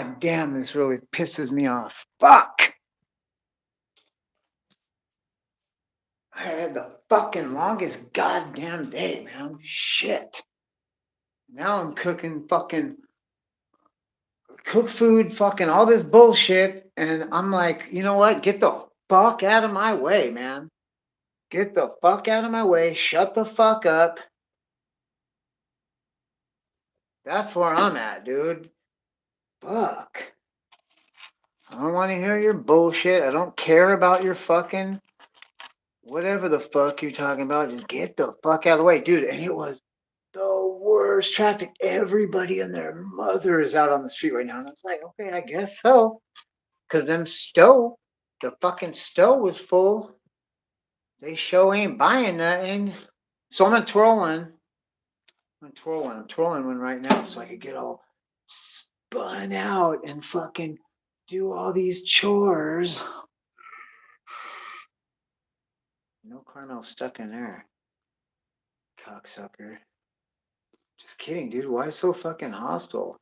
God damn, this really pisses me off. Fuck! I had the fucking longest goddamn day, man. Shit. Now I'm cooking fucking cook food, fucking all this bullshit. And I'm like, you know what? Get the fuck out of my way, man. Get the fuck out of my way. Shut the fuck up. That's where I'm at, dude. Fuck. I don't want to hear your bullshit. I don't care about your fucking whatever the fuck you're talking about. Just get the fuck out of the way, dude. And it was the worst traffic. Everybody and their mother is out on the street right now. And I was like, okay, I guess so. Because the fucking Stowe was full. They show ain't buying nothing. So I'm twirling. I'm twirling one right now so I could get all spun out and fucking do all these chores. No caramel stuck in there. Cocksucker. Just kidding, dude. Why so fucking hostile?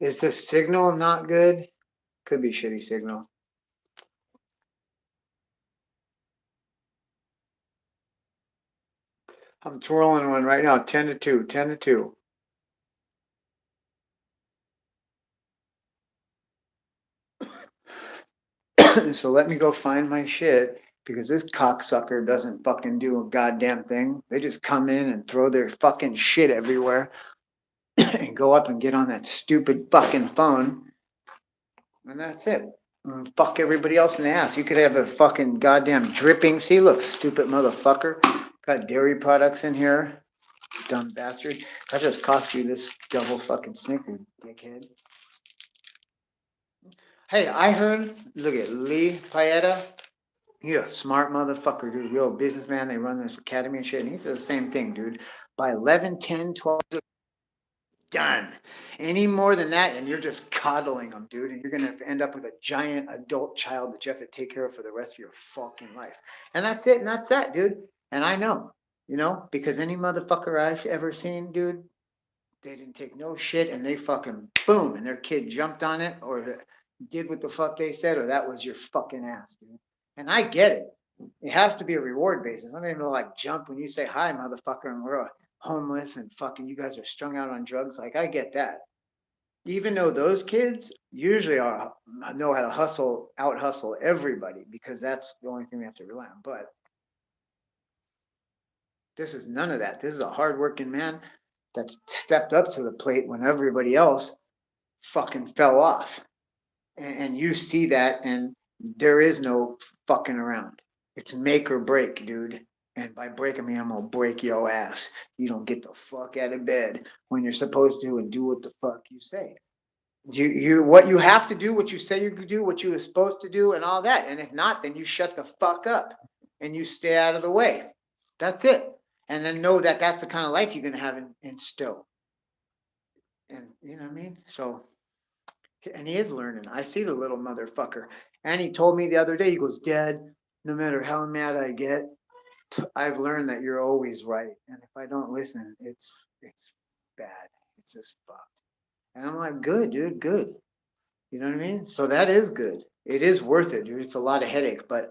Is the signal not good? Could be shitty signal. I'm twirling one right now, 10 to 2, 10 to 2. So let me go find my shit because this cocksucker doesn't fucking do a goddamn thing. They just come in and throw their fucking shit everywhere and go up and get on that stupid fucking phone. And that's it. Fuck everybody else in the ass. You could have a fucking goddamn dripping. See, look, stupid motherfucker. Got dairy products in here. Dumb bastard. I just cost you this double fucking snicker, dickhead. Hey, I heard, look at Lee Paeta. You're a smart motherfucker, dude. Real businessman. They run this academy and shit. And he says the same thing, dude. By 11, 10, 12, done. Any more than that, and you're just coddling them, dude. And you're going to end up with a giant adult child that you have to take care of for the rest of your fucking life. And that's it. And that's that, dude. And I know, because any motherfucker I've ever seen, dude, they didn't take no shit and they fucking boom. And their kid jumped on it or did what the fuck they said, or that was your fucking ass, dude. And I get it. It has to be a reward basis. I don't even know, like, jump when you say hi, motherfucker, and we're homeless and fucking you guys are strung out on drugs. Like, I get that. Even though those kids usually know how to out hustle everybody because that's the only thing we have to rely on. But this is none of that. This is a hardworking man that's stepped up to the plate when everybody else fucking fell off. And you see that, and there is no fucking around. It's make or break, dude. And by break, I mean I'm gonna break your ass. You don't get the fuck out of bed when you're supposed to and do what the fuck you say. What you have to do, what you say you could do, what you were supposed to do, and all that. And if not, then you shut the fuck up and you stay out of the way. That's it. And then know that that's the kind of life you're gonna have in Stowe. And you know what I mean? So, and he is learning. I see the little motherfucker. And he told me the other day, he goes, Dad, no matter how mad I get, I've learned that you're always right. And if I don't listen, it's bad. It's just fucked. And I'm like, good, dude, good. You know what I mean? So that is good. It is worth it, dude. It's a lot of headache, but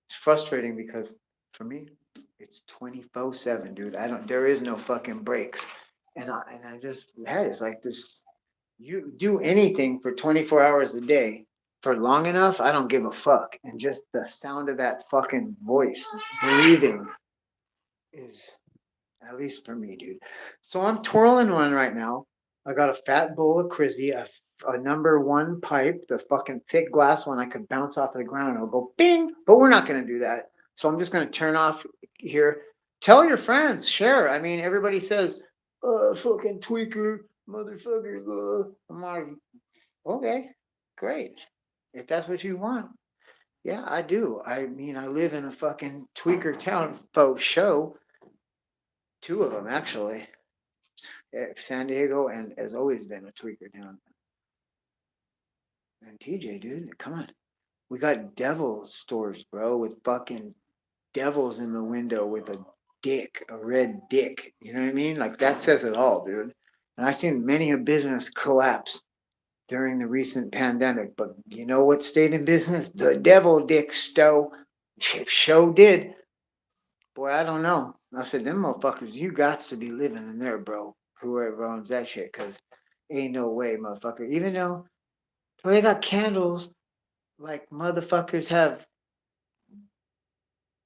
it's frustrating because for me, it's 24/7, dude. There is no fucking breaks. And I just had it's like this. You do anything for 24 hours a day for long enough, I don't give a fuck. And just the sound of that fucking voice breathing is, at least for me, dude. So I'm twirling one right now. I got a fat bowl of Crizzy, a number one pipe, the fucking thick glass one I could bounce off the ground and it'll go bing. But we're not going to do that. So I'm just going to turn off here. Tell your friends, share. I mean, everybody says, fucking tweaker, motherfucker. I'm like, okay, great. If that's what you want. Yeah, I do. I mean, I live in a fucking tweaker town, faux show. Two of them, actually. San Diego and has always been a tweaker town. And TJ, dude, come on. We got devil stores, bro, with fucking devils in the window with a red dick. You know what I mean? Like that says it all, dude. And I've seen many a business collapse during the recent pandemic. But you know what stayed in business? The devil dick stow. Show did. Boy, I don't know. I said, them motherfuckers, you got to be living in there, bro. Whoever owns that shit, because ain't no way, motherfucker. Even though they got candles, like motherfuckers have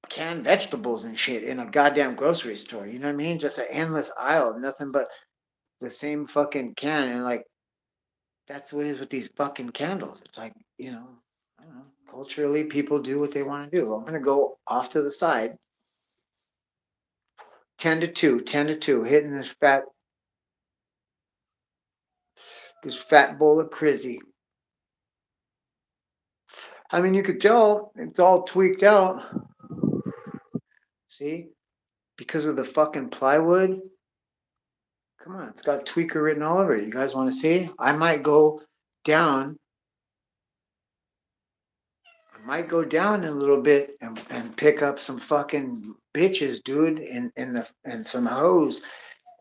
canned vegetables and shit in a goddamn grocery store. You know what I mean? Just an endless aisle of nothing but the same fucking can. And like, that's what it is with these fucking candles. It's like, I don't know. Culturally, people do what they want to do. I'm going to go off to the side, 10 to 2, 10 to 2, hitting this fat bowl of Crizzy. I mean, you could tell it's all tweaked out. See? Because of the fucking plywood. Come on, it's got tweaker written all over it. You guys want to see? Down. I might go down a little bit and pick up some fucking bitches, dude, and some hoes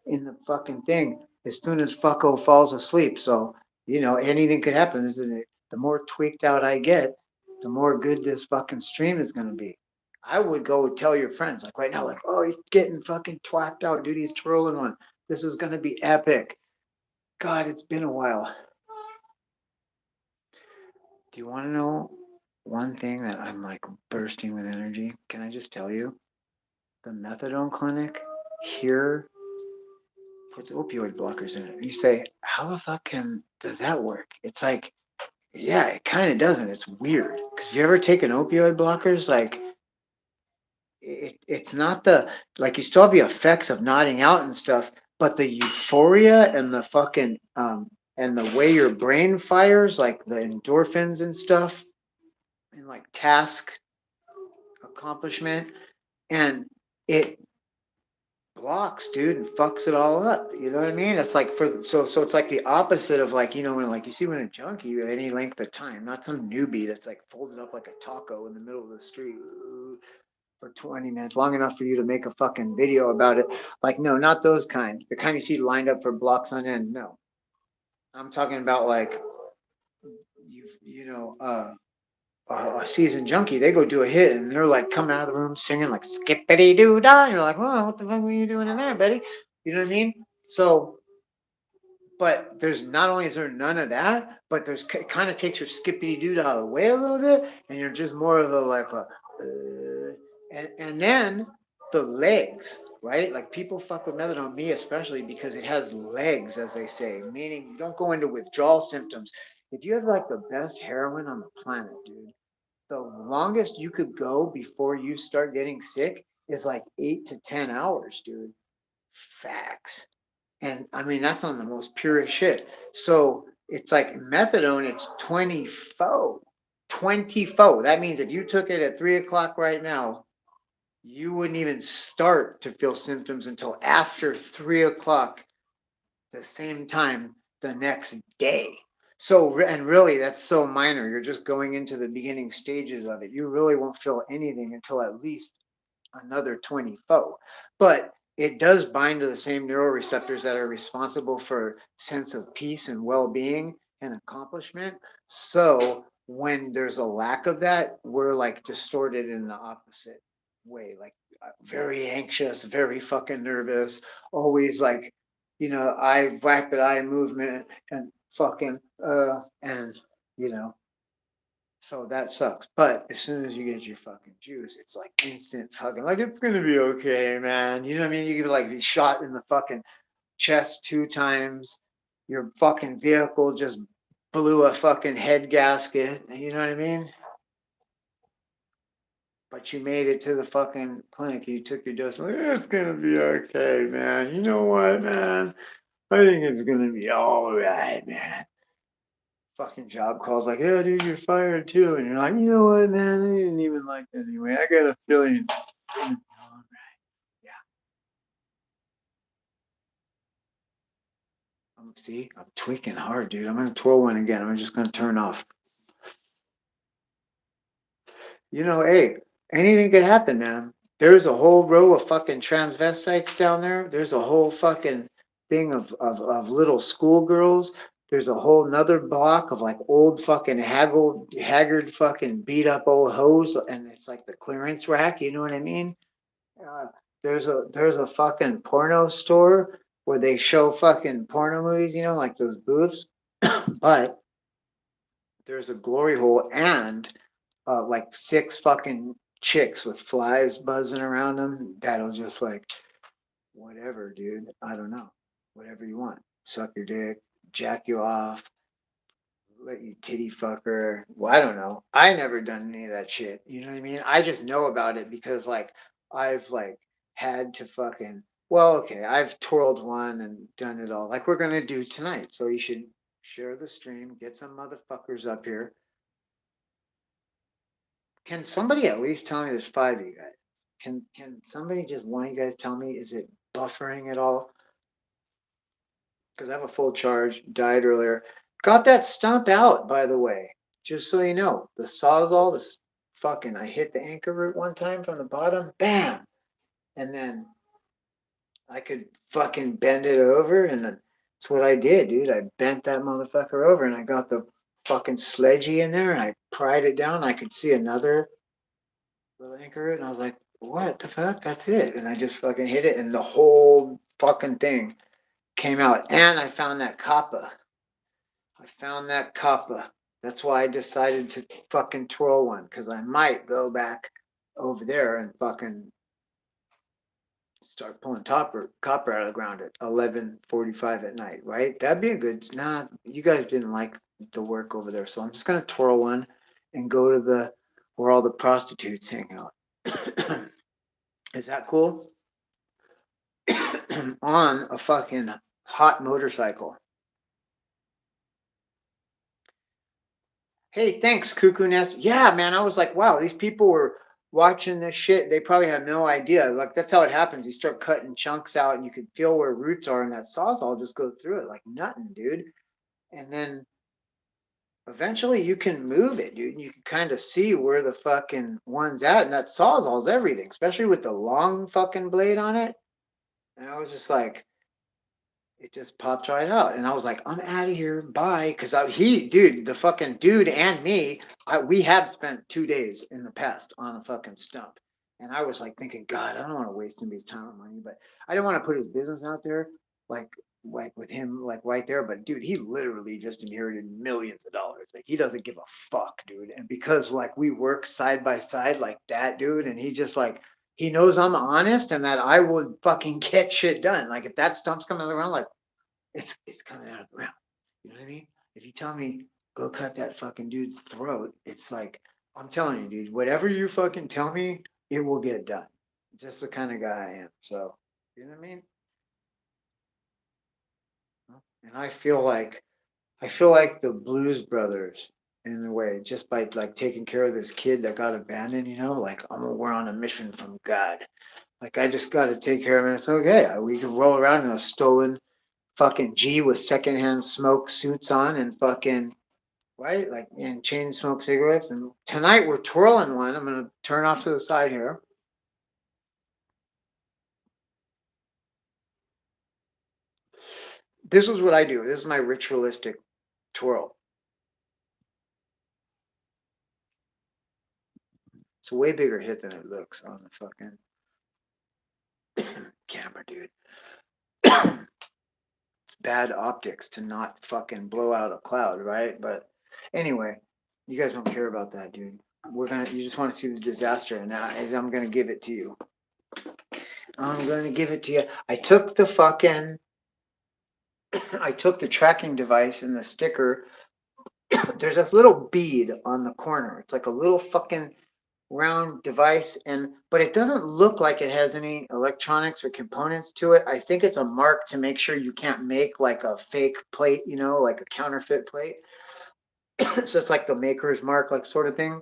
in the fucking thing as soon as fucko falls asleep. So, anything could happen. Isn't it? The more tweaked out I get, the more good this fucking stream is gonna be. I would go tell your friends, like right now, like, oh, he's getting fucking twacked out, dude. He's twirling one. This is gonna be epic. God, it's been a while. Do you want to know one thing that I'm like bursting with energy? Can I just tell you? The methadone clinic here puts opioid blockers in it. You say, how the fuck does that work? It's like, yeah, it kind of doesn't. It's weird. Because if you ever taken opioid blockers, like it's not like you still have the effects of nodding out and stuff, but the euphoria and the fucking and the way your brain fires, like the endorphins and stuff, and like task accomplishment, and it blocks, dude, and fucks it all up. You know what I mean? It's like so it's like the opposite of like, when like you see when a junkie at any length of time, not some newbie that's like folded up like a taco in the middle of the street for 20 minutes, long enough for you to make a fucking video about it. Like, no, not those kind. The kind you see lined up for blocks on end. No. I'm talking about like a seasoned junkie, they go do a hit and they're like coming out of the room singing like skippity doo dah. You're like, well, what the fuck were you doing in there, Betty? You know what I mean? So, but there's not only is there none of that, but it kind of takes your skippity doo dah away a little bit, and you're just more of a like and then the legs, right? Like people fuck with methadone, me especially, because it has legs, as they say, meaning you don't go into withdrawal symptoms. If you have like the best heroin on the planet, dude, the longest you could go before you start getting sick is like 8 to 10 hours, dude. Facts. And I mean, that's on the most purest shit. So it's like methadone, it's 24. 24. That means if you took it at 3 o'clock right now, you wouldn't even start to feel symptoms until after 3 o'clock, the same time the next day. So, and really, that's so minor. You're just going into the beginning stages of it. You really won't feel anything until at least another 24. But it does bind to the same neuroreceptors that are responsible for sense of peace and well-being and accomplishment. So when there's a lack of that, we're like distorted in the opposite way, like very anxious, very fucking nervous, always like, rapid eye movement and fucking and you know so that sucks. But as soon as you get your fucking juice, it's like instant fucking, like, it's gonna be okay, man. You know what I mean? You could like be shot in the fucking chest 2 times. Your fucking vehicle just blew a fucking head gasket. You know what I mean? But you made it to the fucking clinic. You took your dose. Like, it's gonna be okay, man. You know what, man? I think it's gonna be all right, man. Fucking job calls like, yeah, dude, you're fired too. And you're like, you know what, man? I didn't even like that anyway. I got a feeling it's gonna be all right. Yeah. See, I'm tweaking hard, dude. I'm gonna twirl one again. I'm just gonna turn off. Hey, anything could happen, man. There's a whole row of fucking transvestites down there. There's a whole fucking thing of little schoolgirls There's a whole nother block of like old fucking haggard fucking beat up old hoes, and it's like the clearance rack. You know what I mean? Uh, there's a fucking porno store where they show fucking porno movies. You know, like those booths. But there's a glory hole and like six fucking chicks with flies buzzing around them. That'll just like whatever, dude. I don't know. Whatever you want. Suck your dick, jack you off, let you titty fucker. Well, I don't know. I never done any of that shit. You know what I mean? I just know about it because like I've like had to fucking well, okay, I've twirled one and done it all. Like we're gonna do tonight. So you should share the stream, get some motherfuckers up here. Can somebody at least tell me there's five of you guys? Can somebody just one of you guys tell me is it buffering at all? Because I have a full charge, died earlier. Got that stump out, by the way. Just so you know, the sawzall, this fucking, I hit the anchor root one time from the bottom, bam, and then I could fucking bend it over, and that's what I did, dude. I bent that motherfucker over, and I got the fucking sledgy in there, and I pried it down. I could see another little anchor root, and I was like, what the fuck? That's it. And I just fucking hit it, and the whole fucking thing came out. And I found that kappa. I found that kappa. That's why I decided to fucking twirl one, because I might go back over there and fucking start pulling copper out of the ground at 11:45 at night, right? That'd be a good. Nah, you guys didn't like the work over there, so I'm just gonna twirl one and go to the where all the prostitutes hang out. Is that cool? On a fucking hot motorcycle. Hey, thanks, Cuckoo Nest. Yeah, man, I was like, wow, these people were watching this shit. They probably have no idea. Like, that's how it happens. You start cutting chunks out and you can feel where roots are, and that sawzall just goes through it like nothing, dude. And then eventually you can move it, dude. You can kind of see where the fucking one's at, and that sawzall's everything, especially with the long fucking blade on it. And I was just like, it just popped right out, and I was like, "I'm out of here, bye." Because dude, the fucking dude and me, we had spent 2 days in the past on a fucking stump, and I was like thinking, God, I don't want to waste anybody's time and money, but I didn't want to put his business out there, like with him like right there. But dude, he literally just inherited millions of dollars. Like he doesn't give a fuck, dude. And because like we work side by side like that, dude, and he just like he knows I'm honest and that I will fucking get shit done. Like if that stump's coming around, like it's coming out of the ground. You know what I mean? If you tell me go cut that fucking dude's throat, it's like I'm telling you, dude. Whatever you fucking tell me, it will get done. Just the kind of guy I am. So you know what I mean? And I feel like the Blues Brothers in a way, just by like taking care of this kid that got abandoned. You know, like we're on a mission from God. Like I just got to take care of him. It's okay. We can roll around in a stolen fucking G with secondhand smoke suits on and fucking right, like and chain smoke cigarettes. And tonight we're twirling one. I'm gonna turn off to the side here. This is what I do. This is my ritualistic twirl. It's a way bigger hit than it looks on the fucking camera, dude. It's bad optics to not fucking blow out a cloud, right? But anyway, you guys don't care about that, dude. You just want to see the disaster, and I'm gonna give it to you. I'm gonna give it to you. I took the tracking device and the sticker. There's this little bead on the corner. It's like a little fucking round device, but it doesn't look like it has any electronics or components to it. I think it's a mark to make sure you can't make like a fake plate, like a counterfeit plate. So it's like the maker's mark, like sort of thing.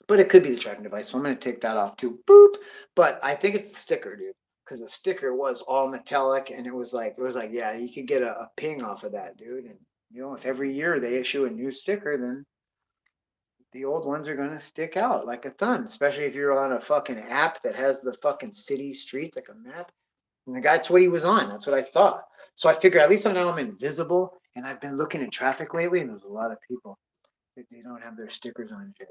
But it could be the tracking device, so I'm gonna take that off too. Boop. But I think it's the sticker, dude, because the sticker was all metallic, and it was like, yeah, you could get a ping off of that, dude. And if every year they issue a new sticker, then the old ones are gonna stick out like a thumb, especially if you're on a fucking app that has the fucking city streets like a map. And that's what he was on. That's what I thought. So I figure at least now I'm invisible And I've been looking at traffic lately, and there's a lot of people that they don't have their stickers on shit.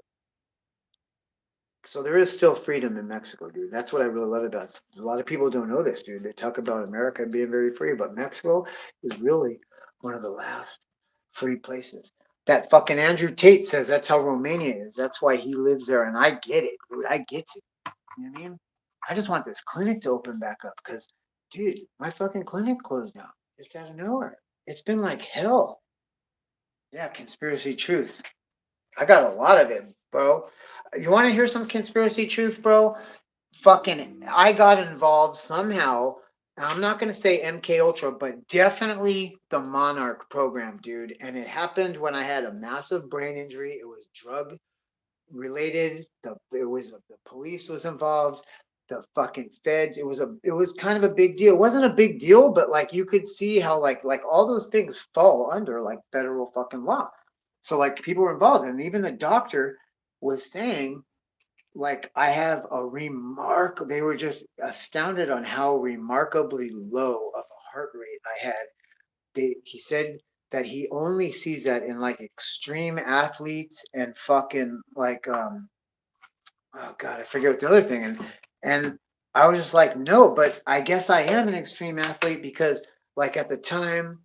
So there is still freedom in Mexico, dude. That's what I really love about it. A lot of people don't know this, dude. They talk about America being very free, but Mexico is really one of the last free places. That fucking Andrew Tate says that's how Romania is. That's why he lives there, and I get it, dude. I get it. You know what I mean? I just want this clinic to open back up because, dude, my fucking clinic closed down just out of nowhere. It's been like hell. Yeah, conspiracy truth. I got a lot of it, bro. You want to hear some conspiracy truth, bro? Fucking, I got involved somehow. I'm not gonna say MK Ultra, but definitely the Monarch program, dude. And it happened when I had a massive brain injury. It was drug related. The police was involved. The fucking feds. It was kind of a big deal. It wasn't a big deal, but like you could see how like all those things fall under like federal fucking law. So like people were involved, and even the doctor was saying like I have a they were just astounded on how remarkably low of a heart rate I had. He said that he only sees that in like extreme athletes and fucking like oh god, I forget what the other thing, and I was just like, no, but I guess I am an extreme athlete because like at the time,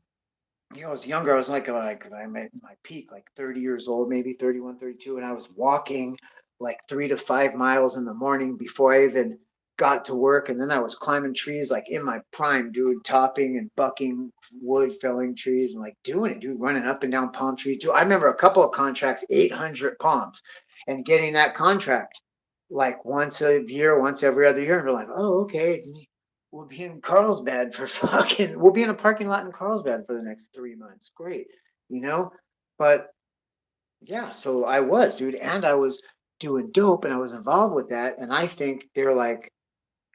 I was younger. I was like I'm at my peak, like 30 years old, maybe 31, 32, and I was walking like 3 to 5 miles in the morning before I even got to work. And then I was climbing trees like in my prime, dude, topping and bucking wood, felling trees and like doing it, dude, running up and down palm trees. Dude, I remember a couple of contracts, 800 palms, and getting that contract like once a year, once every other year. And we're like, oh, okay, we'll be in Carlsbad for fucking, we'll be in a parking lot in Carlsbad for the next 3 months. Great, you know? But yeah, so I was, dude, and I was doing dope and I was involved with that. And I think they're like,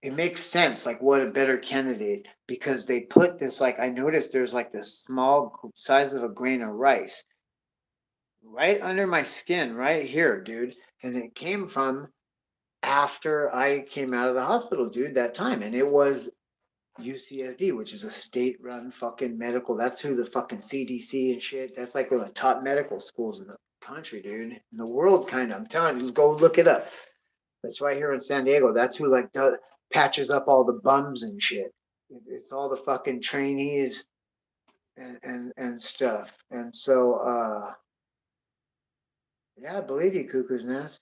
it makes sense, like what a better candidate because they put this, like, I noticed there's like this small size of a grain of rice right under my skin, right here, dude. And it came from after I came out of the hospital, dude, that time. And it was UCSD, which is a state-run fucking medical. That's who the fucking CDC and shit. That's like one of the top medical schools in the country, dude. In the world, kind of. I'm telling you, go look it up. That's right here in San Diego. That's who like patches up all the bums and shit. It's all the fucking trainees and stuff. And so, yeah, I believe you, Cuckoo's Nest.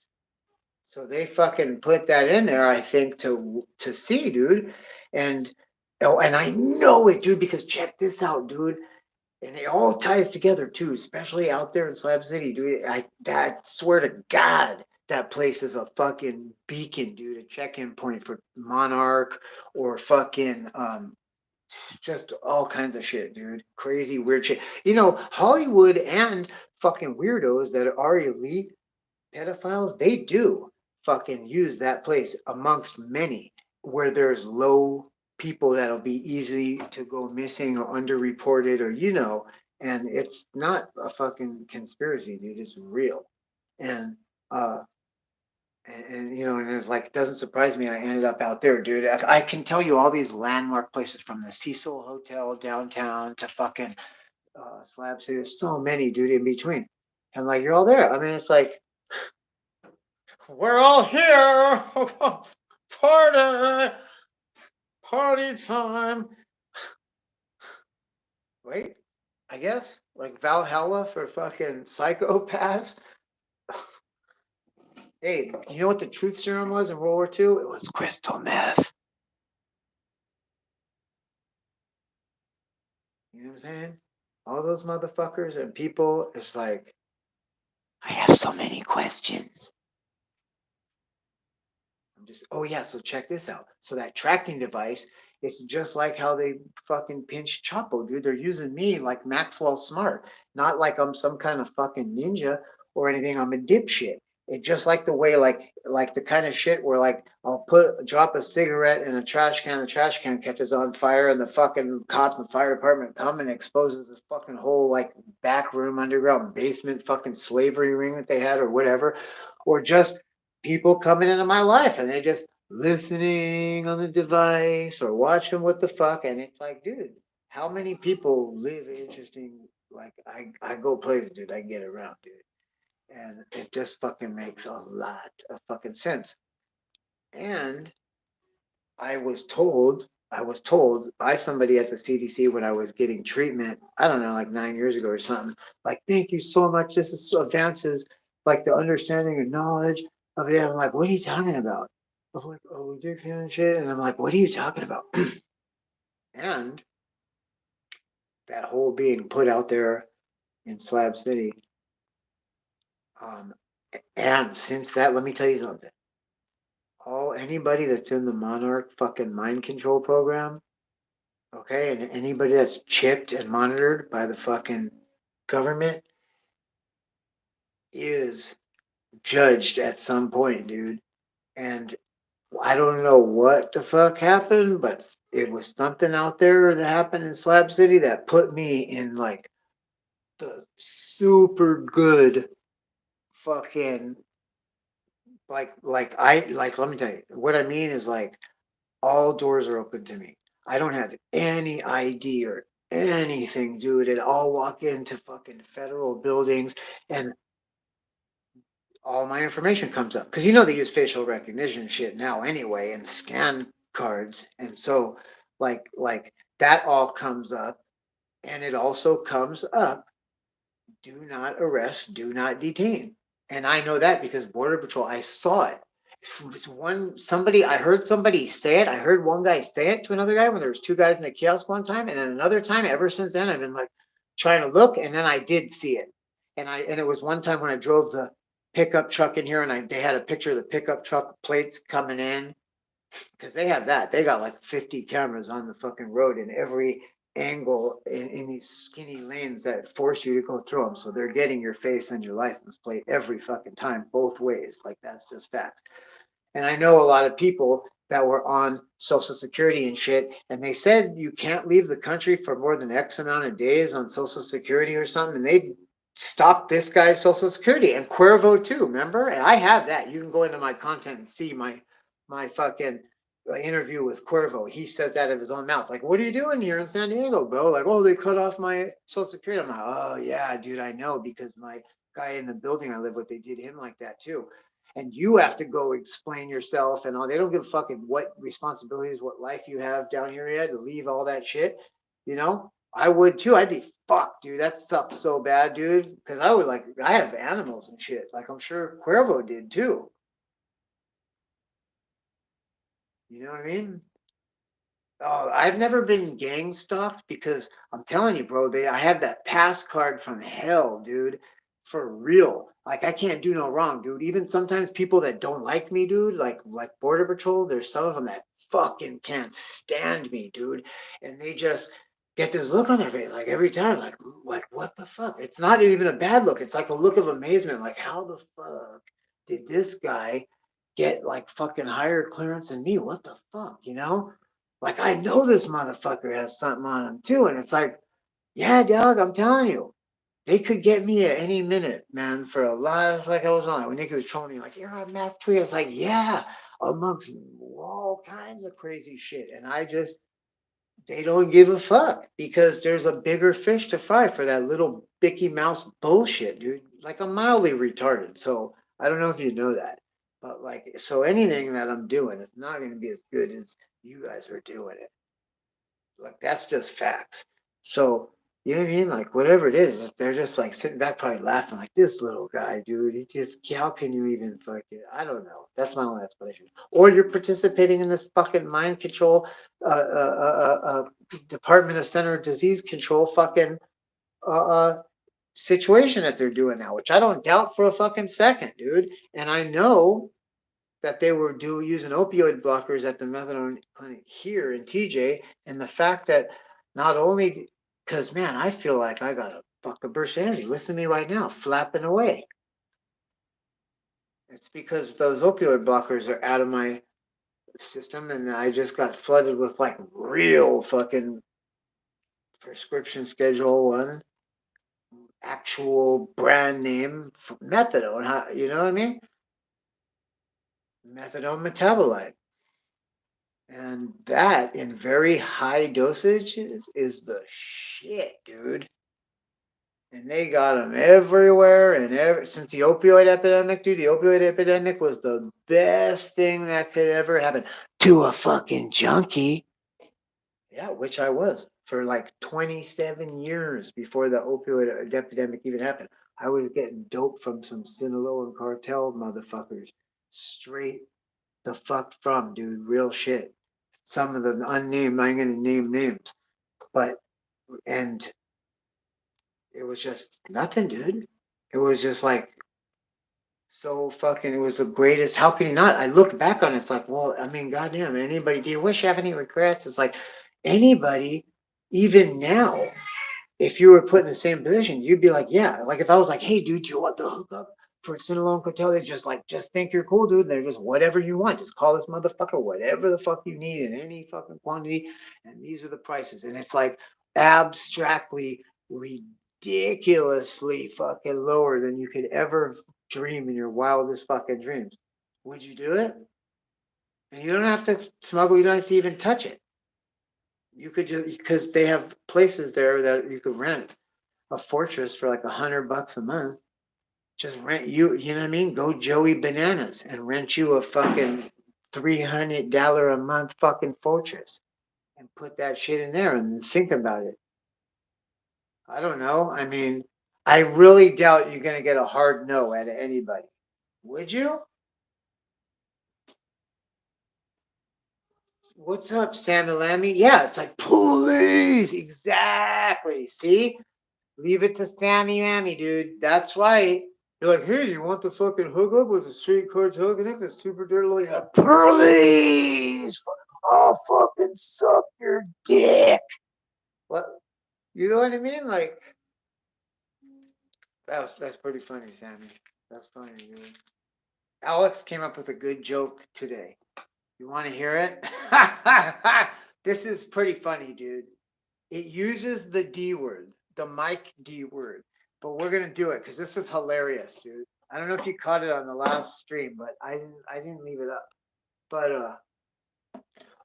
So they fucking put that in there, I think, to see, dude. And oh, and I know it, dude, because check this out, dude. And it all ties together too, especially out there in Slab City, dude. That swear to God, that place is a fucking beacon, dude, a check-in point for Monarch or fucking just all kinds of shit, dude. Crazy weird shit. Hollywood and fucking weirdos that are elite pedophiles, they do fucking use that place amongst many where there's low people that'll be easy to go missing or underreported or and it's not a fucking conspiracy, dude. It's real. And uh and it's like it doesn't surprise me I ended up out there, dude. I can tell you all these landmark places from the Cecil Hotel downtown to fucking Slab City. There's so many, dude, in between. And like you're all there. I mean, it's like we're all here. Party, party time. Right? I guess like Valhalla for fucking psychopaths. Hey, do you know what the truth serum was in World War II? It was crystal meth. You know what I'm saying? All those motherfuckers and people, it's like, I have so many questions. Oh yeah, so check this out. So that tracking device, it's just like how they fucking pinch Chapo, dude. They're using me like Maxwell Smart, not like I'm some kind of fucking ninja or anything. I'm a dipshit. It just like the way like the kind of shit where like I'll drop a cigarette in a trash can, the trash can catches on fire, and the fucking cops and fire department come and exposes this fucking whole like back room, underground basement, fucking slavery ring that they had or whatever, or just people coming into my life and they just listening on the device or watching what the fuck. And it's like, dude, how many people live interesting Like I go places, dude. I get around, dude, and it just fucking makes a lot of fucking sense. And I was told by somebody at the CDC when I was getting treatment, I don't know, like 9 years ago or something, like, thank you so much. This is so advances like the understanding and knowledge of it. I'm like, what are you talking about? I was like, oh, addiction and shit. And I'm like, what are you talking about? And that whole being put out there in Slab City. Um, and since that, let me tell you something. Anybody that's in the Monarch fucking mind control program, okay, and anybody that's chipped and monitored by the fucking government is judged at some point, dude. And I don't know what the fuck happened, but it was something out there that happened in Slab City that put me in like the super good fucking let me tell you what I mean is like all doors are open to me. I don't have any ID or anything, dude. And I'll walk into fucking federal buildings and all my information comes up. Because you know they use facial recognition shit now anyway and scan cards. And so like that all comes up. And it also comes up, do not arrest, do not detain. And I know that because Border Patrol, I saw it. I heard somebody say it. I heard one guy say it to another guy when there was two guys in the kiosk one time, and then another time. Ever since then, I've been like trying to look, and then I did see it. And it was one time when I drove the pickup truck in here, and they had a picture of the pickup truck plates coming in, because they have that. They got like 50 cameras on the fucking road in every angle in these skinny lanes that force you to go through them. So they're getting your face and your license plate every fucking time, both ways. Like that's just fact. And I know a lot of people that were on Social Security and shit, and they said you can't leave the country for more than X amount of days on Social Security or something. And they stopped this guy's Social Security and Cuervo too. Remember? And I have that. You can go into my content and see my fucking interview with Cuervo. He says that of his own mouth. Like, what are you doing here in San Diego, bro? Like, oh, they cut off my Social Security. I'm like, oh yeah, dude, I know because my guy in the building I live with, they did him like that too. And you have to go explain yourself and all. They don't give a fucking what responsibilities, what life you have down here yet to leave all that shit. You know, I would too. I'd be fucked, dude. That sucks so bad, dude. Because I would like, I have animals and shit. Like I'm sure Cuervo did too. You know what I mean? Oh, I've never been gang stalked because I'm telling you, bro, I have that pass card from hell, dude. For real. Like I can't do no wrong, dude. Even sometimes people that don't like me, dude, like Border Patrol, there's some of them that fucking can't stand me, dude. And they just get this look on their face like every time, like what the fuck? It's not even a bad look. It's like a look of amazement, like how the fuck did this guy get like fucking higher clearance than me? What the fuck, you know? Like I know this motherfucker has something on him too, and it's like, yeah, dog, I'm telling you, they could get me at any minute, man. For a lot, it's like I was on when Nicky was trolling me, like you're on math tweet. I was like, yeah, amongst all kinds of crazy shit, and they don't give a fuck because there's a bigger fish to fry for that little Mickey Mouse bullshit, dude. Like I'm mildly retarded, so I don't know if you know that, but like, so anything that I'm doing, it's not going to be as good as you guys are doing it. Like that's just facts. So you know what I mean? Like whatever it is, they're just like sitting back, probably laughing, like this little guy, dude. He just how can you even fucking? I don't know. That's my only explanation. Or you're participating in this fucking mind control, Department of Center Disease Control, fucking uh, uh, situation that they're doing now, which I don't doubt for a fucking second, dude. And I know that they were using opioid blockers at the methadone clinic here in TJ, and the fact that not only because man, I feel like I got a fucking burst of energy. Listen to me right now, flapping away. It's because those opioid blockers are out of my system, and I just got flooded with like real fucking prescription schedule one, actual brand name methadone. You know what I mean? Methadone metabolite. And that in very high dosages is the shit, dude. And they got them everywhere. And since the opioid epidemic, dude, the opioid epidemic was the best thing that could ever happen to a fucking junkie. Yeah, which I was for like 27 years before the opioid epidemic even happened. I was getting dope from some Sinaloa and cartel motherfuckers straight the fuck from, dude. Real shit. Some of the unnamed, I'm going to name names, but, and it was just nothing, dude. It was just like so fucking, it was the greatest. How can you not? I look back on it, it's like, well, I mean, goddamn, anybody, do you wish you have any regrets? It's like anybody, even now, if you were put in the same position, you'd be like, yeah. Like if I was like, hey, dude, do you want the hookup for Sinaloa Cartel? They just like, just think you're cool, dude. They're just whatever you want. Just call this motherfucker whatever the fuck you need in any fucking quantity. And these are the prices. And it's like abstractly, ridiculously fucking lower than you could ever dream in your wildest fucking dreams. Would you do it? And you don't have to smuggle, you don't have to even touch it. You could just, because they have places there that you could rent a fortress for like $100 a month. Just rent you, you know what I mean? Go Joey Bananas and rent you a fucking $300 a month fucking fortress and put that shit in there and think about it. I don't know. I mean, I really doubt you're gonna get a hard no out of anybody. Would you? What's up, Santa Lammy? Yeah, it's like police. Exactly. See? Leave it to Sammy Mammy, dude. That's right. You're like, hey, you want the fucking hookup with the street cartel connect? It's super dirty. Like, police! I'll fucking suck your dick. What? You know what I mean? Like, that's pretty funny, Sammy. That's funny, dude. Alex came up with a good joke today. You want to hear it? This is pretty funny, dude. It uses the D word, the Mike D word, but we're gonna do it because this is hilarious, dude. I don't know if you caught it on the last stream, but I didn't leave it up. But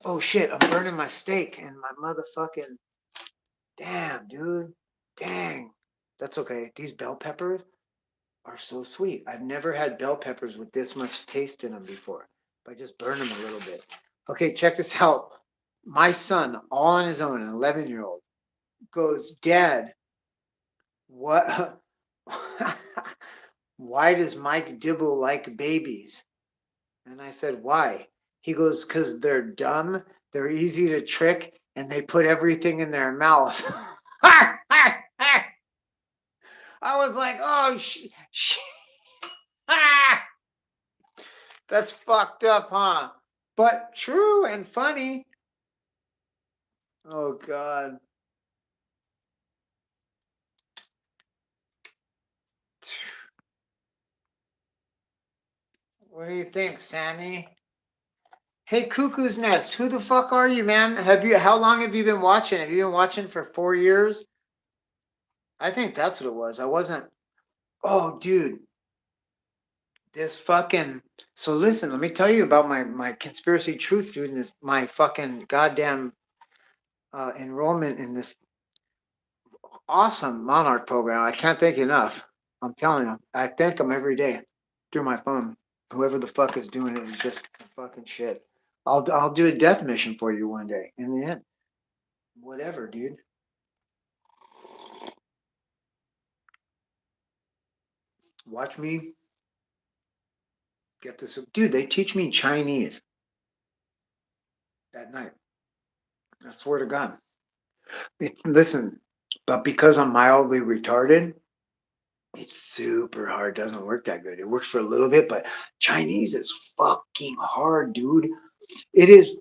oh shit, I'm burning my steak and my motherfucking damn, dude. Dang. That's okay. These bell peppers are so sweet. I've never had bell peppers with this much taste in them before. But I just burn them a little bit. Okay, check this out. My son, all on his own, an 11-year-old, goes, Dad, what? Why does Mike Dibble like babies? And I said, why? He goes, because they're dumb, they're easy to trick, and they put everything in their mouth. I was like, oh, that's fucked up, huh? But true and funny. Oh, God. What do you think, Sammy? Hey, Cuckoo's Nest, who the fuck are you, man? How long have you been watching? Have you been watching for 4 years? I think that's what it was. I wasn't, oh, dude, this fucking, so listen, let me tell you about my conspiracy truth, dude, and this, my fucking goddamn enrollment in this awesome Monarch program. I can't thank you enough. I'm telling you, I thank them every day through my phone. Whoever the fuck is doing it is just fucking shit. I'll do a death mission for you one day in the end. Whatever, dude. Watch me get this. Dude, they teach me Chinese at night. I swear to God. Listen, but because I'm mildly retarded, it's super hard. It doesn't work that good. It works for a little bit, but Chinese is fucking hard, dude. It is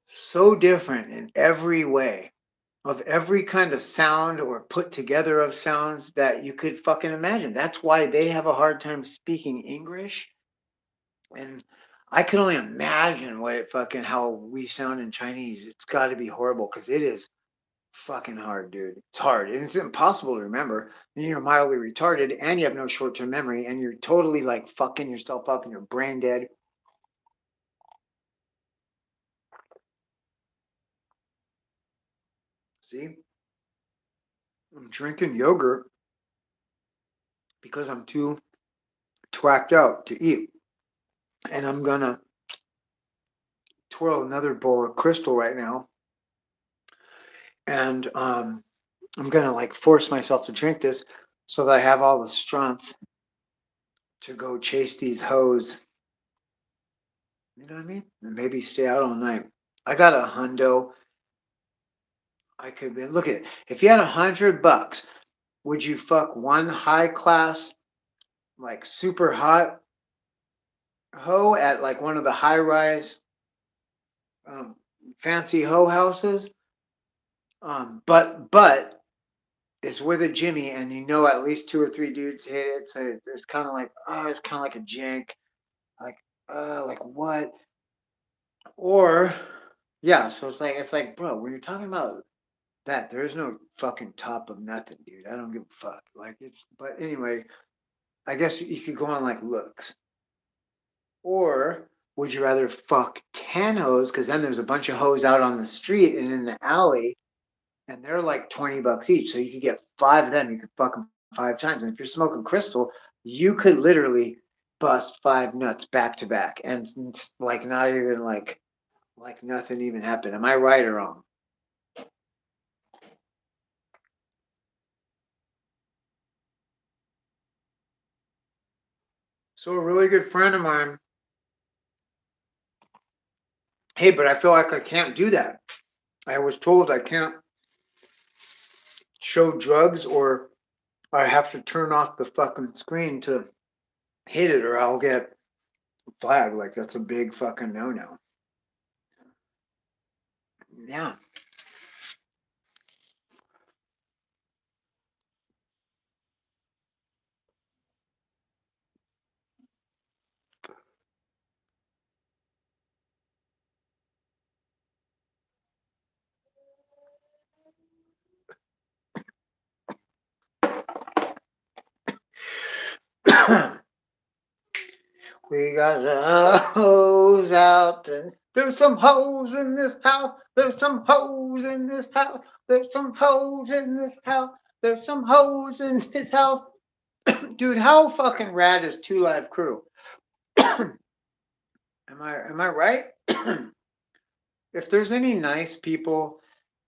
so different in every way, of every kind of sound or put together of sounds that you could fucking imagine. That's why they have a hard time speaking English. And I can only imagine what it fucking how we sound in Chinese. It's got to be horrible because it is fucking hard, dude. It's hard and it's impossible to remember. And you're mildly retarded and you have no short term memory and you're totally like fucking yourself up and you're brain dead. See, I'm drinking yogurt. because I'm too twacked out to eat. And I'm gonna twirl another bowl of crystal right now. And I'm gonna like force myself to drink this so that I have all the strength to go chase these hoes. You know what I mean? And maybe stay out all night. I got a hundo. I could be look at it. If you had $100, would you fuck one high class, like super hot hoe at like one of the high rise um, fancy hoe houses? But it's with a Jimmy, and you know at least two or three dudes hit it. So there's kind of like it's kind of like a jank, like like what? Or yeah, so it's like bro, when you're talking about that, there is no fucking top of nothing, dude. I don't give a fuck. Like it's but anyway, I guess you could go on like looks. Or would you rather fuck 10 hoes? Because then there's a bunch of hoes out on the street and in the alley, and they're like $20 each. So you could get five of them. You could fuck them 5 times. And if you're smoking crystal, you could literally bust 5 nuts back to back, and it's like not even like nothing even happened. Am I right or wrong? So a really good friend of mine, hey, but I feel like I can't do that. I was told I can't show drugs or I have to turn off the fucking screen to hit it or I'll get flagged. Like that's a big fucking no no. Yeah. We got the hoes out and there's some hoes in this house. There's some hoes in this house. There's some hoes in this house. There's some hoes in this house. Dude, how fucking rad is Two Live Crew? Am I right? If there's any nice people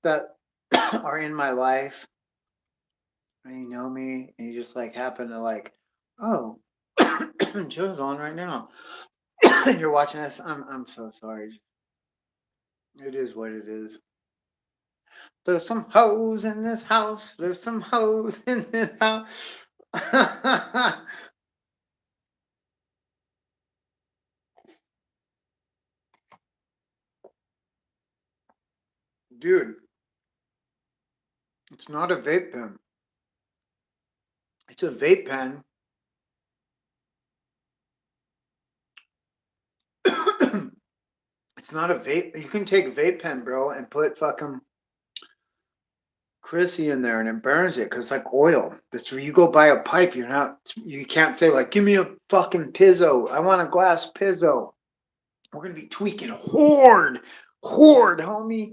that are in my life and you know me and you just like happen to like, oh, Joe's on right now. And you're watching this. I'm so sorry. It is what it is. There's some hoes in this house. There's some hoes in this house. Dude, it's not a vape pen. It's a vape pen. It's not a vape. You can take a vape pen, bro, and put fucking Chrissy in there and it burns it because it's like oil. That's where you go buy a pipe. You can't say like, give me a fucking pizzo. I want a glass pizzo. We're gonna be tweaking horde, homie.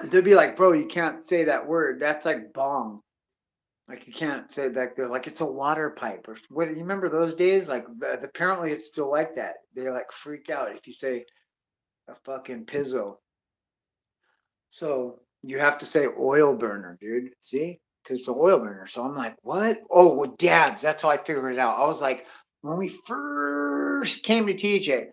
They'll be like, bro, you can't say that word. That's like bong. Like you can't say it back there. Like it's a water pipe or what? You remember those days? Like apparently it's still like that. They like freak out if you say a fucking pizzo. So you have to say oil burner, dude. See? Because it's the oil burner. So I'm like, what? Oh, well, dabs. That's how I figured it out. I was like, when we first came to TJ,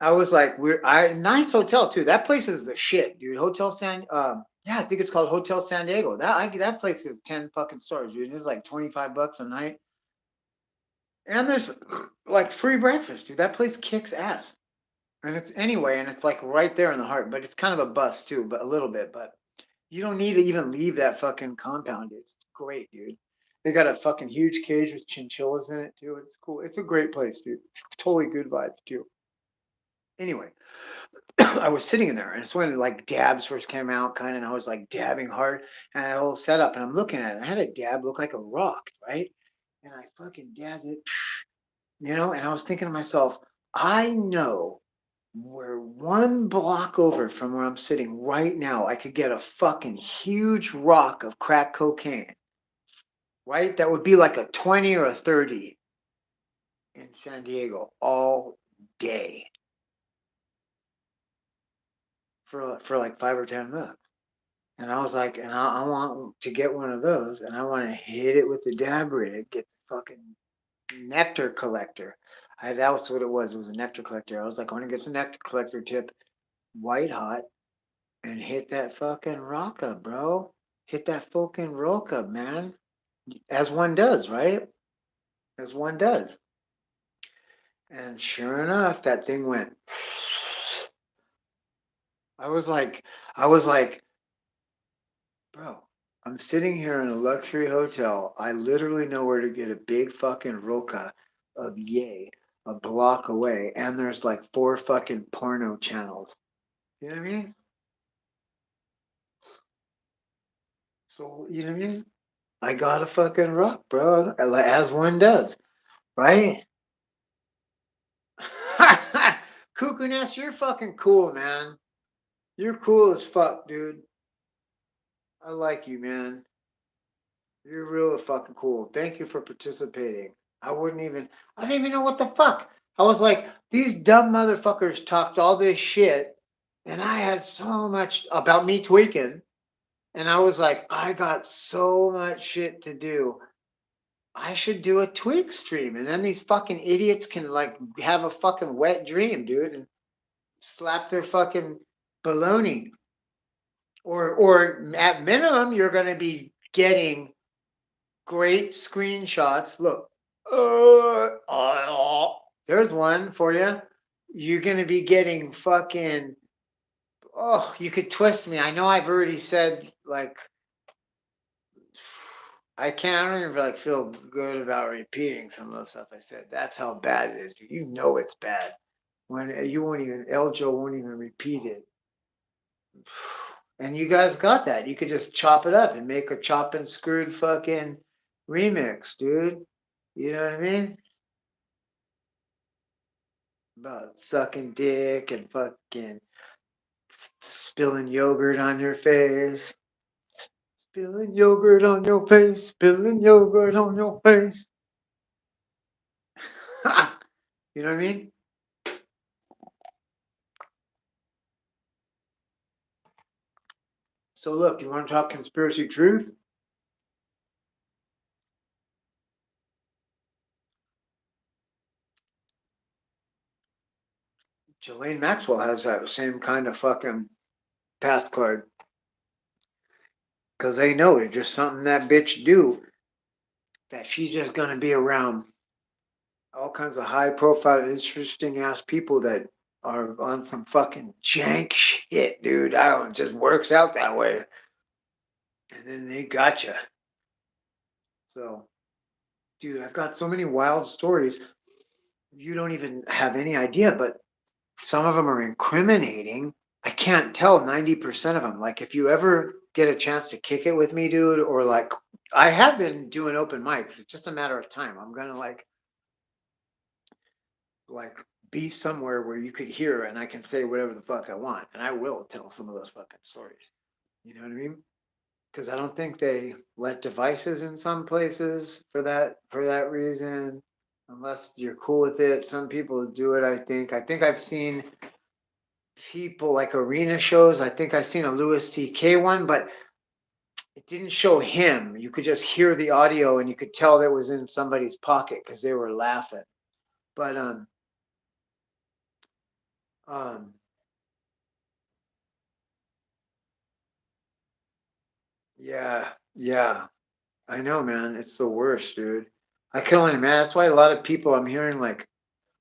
I was like, nice hotel too. That place is the shit, dude. Hotel San, yeah, I think it's called Hotel San Diego. That place is 10 fucking stars, dude. It's like $25 a night, and there's like free breakfast, dude. That place kicks ass, and it's like right there in the heart. But it's kind of a bust too, but a little bit. But you don't need to even leave that fucking compound. It's great, dude. They got a fucking huge cage with chinchillas in it too. It's cool. It's a great place, dude. It's totally good vibes too. Anyway, I was sitting in there, and it's when like dabs first came out, kind of, and I was like dabbing hard, and I had a whole setup, and I'm looking at it. I had a dab look like a rock, right? And I fucking dabbed it, and I was thinking to myself, I know we're 1 block over from where I'm sitting right now. I could get a fucking huge rock of crack cocaine right? That would be like a 20 or a 30 in San Diego all day for like 5 or 10 bucks. And I was like, and I want to get one of those, and I want to hit it with the dab rig, get the fucking nectar collector. That was what it was. It was a nectar collector. I was like, I want to get the nectar collector tip white hot and hit that fucking rock up, bro. Hit that fucking rock up, man. As one does, right? As one does. And sure enough, that thing went. I was like, I was like, bro, I'm sitting here in a luxury hotel. I literally know where to get a big fucking roca of yay a block away, and there's like 4 fucking porno channels. You know what I mean? So you know what I mean? I got a fucking rock, bro, as one does, right? Cuckoo Nest, you're fucking cool, man. You're cool as fuck, dude. I like you, man. You're real fucking cool. Thank you for participating. I didn't even know what the fuck. I was like, these dumb motherfuckers talked all this shit, and I had so much about me tweaking, and I was like, I got so much shit to do. I should do a tweak stream, and then these fucking idiots can like have a fucking wet dream, dude, and slap their fucking baloney. Or at minimum, you're gonna be getting great screenshots. Look, there's one for you. You're gonna be getting fucking. Oh, you could twist me. I know I've already said like I don't even like feel good about repeating some of the stuff I said. That's how bad it is. You know it's bad when you won't even Eljo won't even repeat it. And you guys got that. You could just chop it up and make a chop and screwed fucking remix, dude. You know what I mean? About sucking dick and fucking spilling yogurt on your face. Spilling yogurt on your face. Spilling yogurt on your face. You know what I mean? So look, you want to talk conspiracy truth? Jelaine Maxwell has that same kind of fucking pass card. Because they know it's just something that bitch do. That she's just gonna be around all kinds of high profile, interesting ass people that are on some fucking jank shit, dude. I don't, it just works out that way. And then they gotcha. So, dude, I've got so many wild stories. You don't even have any idea, but some of them are incriminating. I can't tell 90% of them. Like, if you ever get a chance to kick it with me, dude, or like, I have been doing open mics. It's just a matter of time. I'm gonna like be somewhere where you could hear and I can say whatever the fuck I want, and I will tell some of those fucking stories. You know what I mean? Because I don't think they let devices in some places for that reason, unless you're cool with it. Some people do it. I think I've seen people like arena shows. I think I've seen a Louis C.K. one, but it didn't show him. You could just hear the audio and you could tell that was in somebody's pocket because they were laughing. But um, yeah, yeah. I know, man. It's the worst, dude. I can only imagine. That's why a lot of people I'm hearing like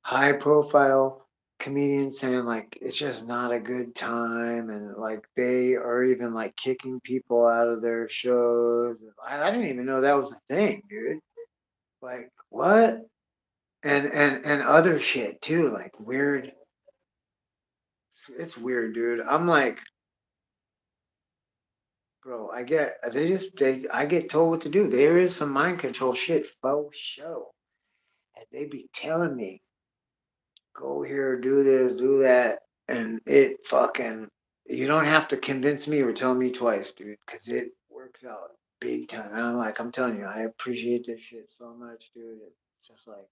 high profile comedians saying like it's just not a good time and like they are even like kicking people out of their shows. I didn't even know that was a thing, dude. Like what? And other shit too, like weird. It's weird, dude. I'm like, bro, I get told what to do. There is some mind control shit faux show. And they be telling me, go here, do this, do that. And it fucking, you don't have to convince me or tell me twice, dude, because it works out. big time. And I'm telling you, I appreciate this shit so much, dude. It's just like,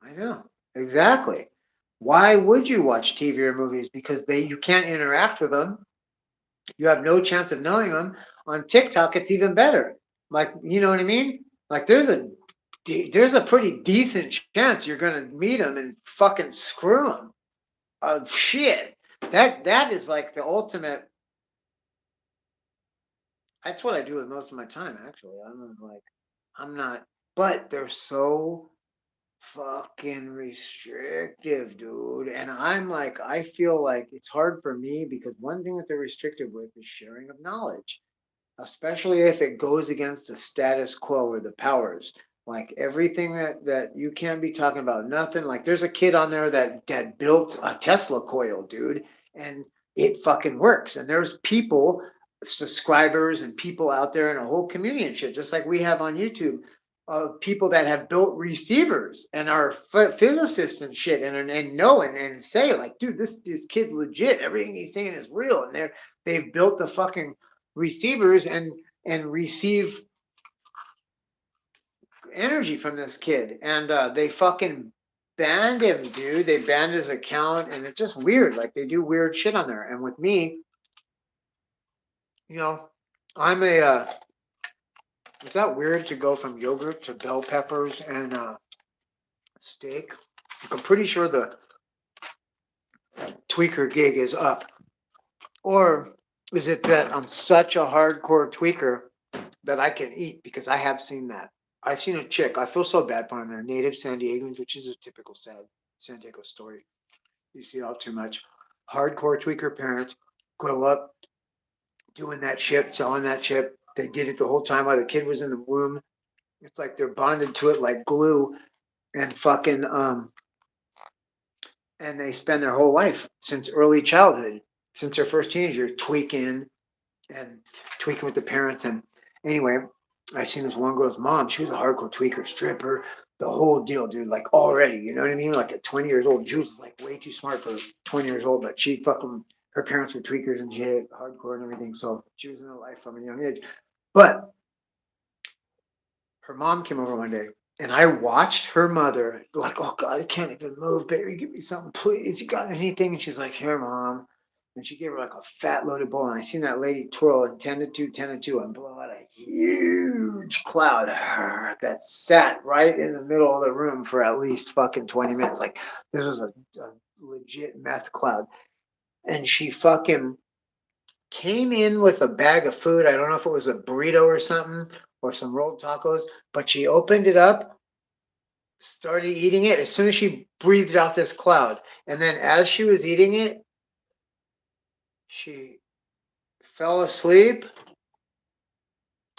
I know. Exactly. Why would you watch TV or movies? Because you can't interact with them. You have no chance of knowing them. On TikTok, it's even better. Like, you know what I mean? Like, there's a pretty decent chance you're gonna meet them and fucking screw them. Shit. That is like the ultimate. That's what I do with most of my time, actually. I'm not, but they're so fucking restrictive, dude. And I feel like it's hard for me because one thing that they're restrictive with is sharing of knowledge, especially if it goes against the status quo or the powers. Like everything that you can't be talking about, nothing. Like there's a kid on there that built a Tesla coil, dude, and it fucking works. And there's people, subscribers, and people out there in a whole community and shit, just like we have on YouTube, of people that have built receivers and are physicists and shit, and know and say like, dude, this kid's legit. Everything he's saying is real, and they've built the fucking receivers and receive energy from this kid, and they fucking banned him, dude. They banned his account, and it's just weird. Like they do weird shit on there. And with me, you know, I'm a is that weird to go from yogurt to bell peppers and steak? I'm pretty sure the tweaker gig is up. Or is it that I'm such a hardcore tweaker that I can eat? Because I have seen that. I've seen a chick. I feel so bad for them. They're native San Diegans, which is a typical sad San Diego story. You see all too much. Hardcore tweaker parents grow up doing that shit, selling that shit. They did it the whole time while the kid was in the womb. It's like they're bonded to it like glue, and fucking and they spend their whole life since early childhood, since their first teenager, and tweaking with the parents. And anyway, I seen this one girl's mom. She was a hardcore tweaker, stripper, the whole deal, dude. Like already, you know what I mean? Like at 20 years old, she was like way too smart for 20 years old, but she fucking, her parents were tweakers and shit, hardcore and everything. So she was in the life from a young age. But her mom came over one day, and I watched her mother like, oh God, I can't even move, baby. Give me something, please. You got anything? And she's like, here, mom. And she gave her like a fat loaded bowl. And I seen that lady twirl in 10 to 2, 10 to 2, and blow out a huge cloud that sat right in the middle of the room for at least fucking 20 minutes. Like this was a legit meth cloud. And she fucking came in with a bag of food. I don't know if it was a burrito or something or some rolled tacos, but she opened it up, started eating it as soon as she breathed out this cloud. And then as she was eating it, she fell asleep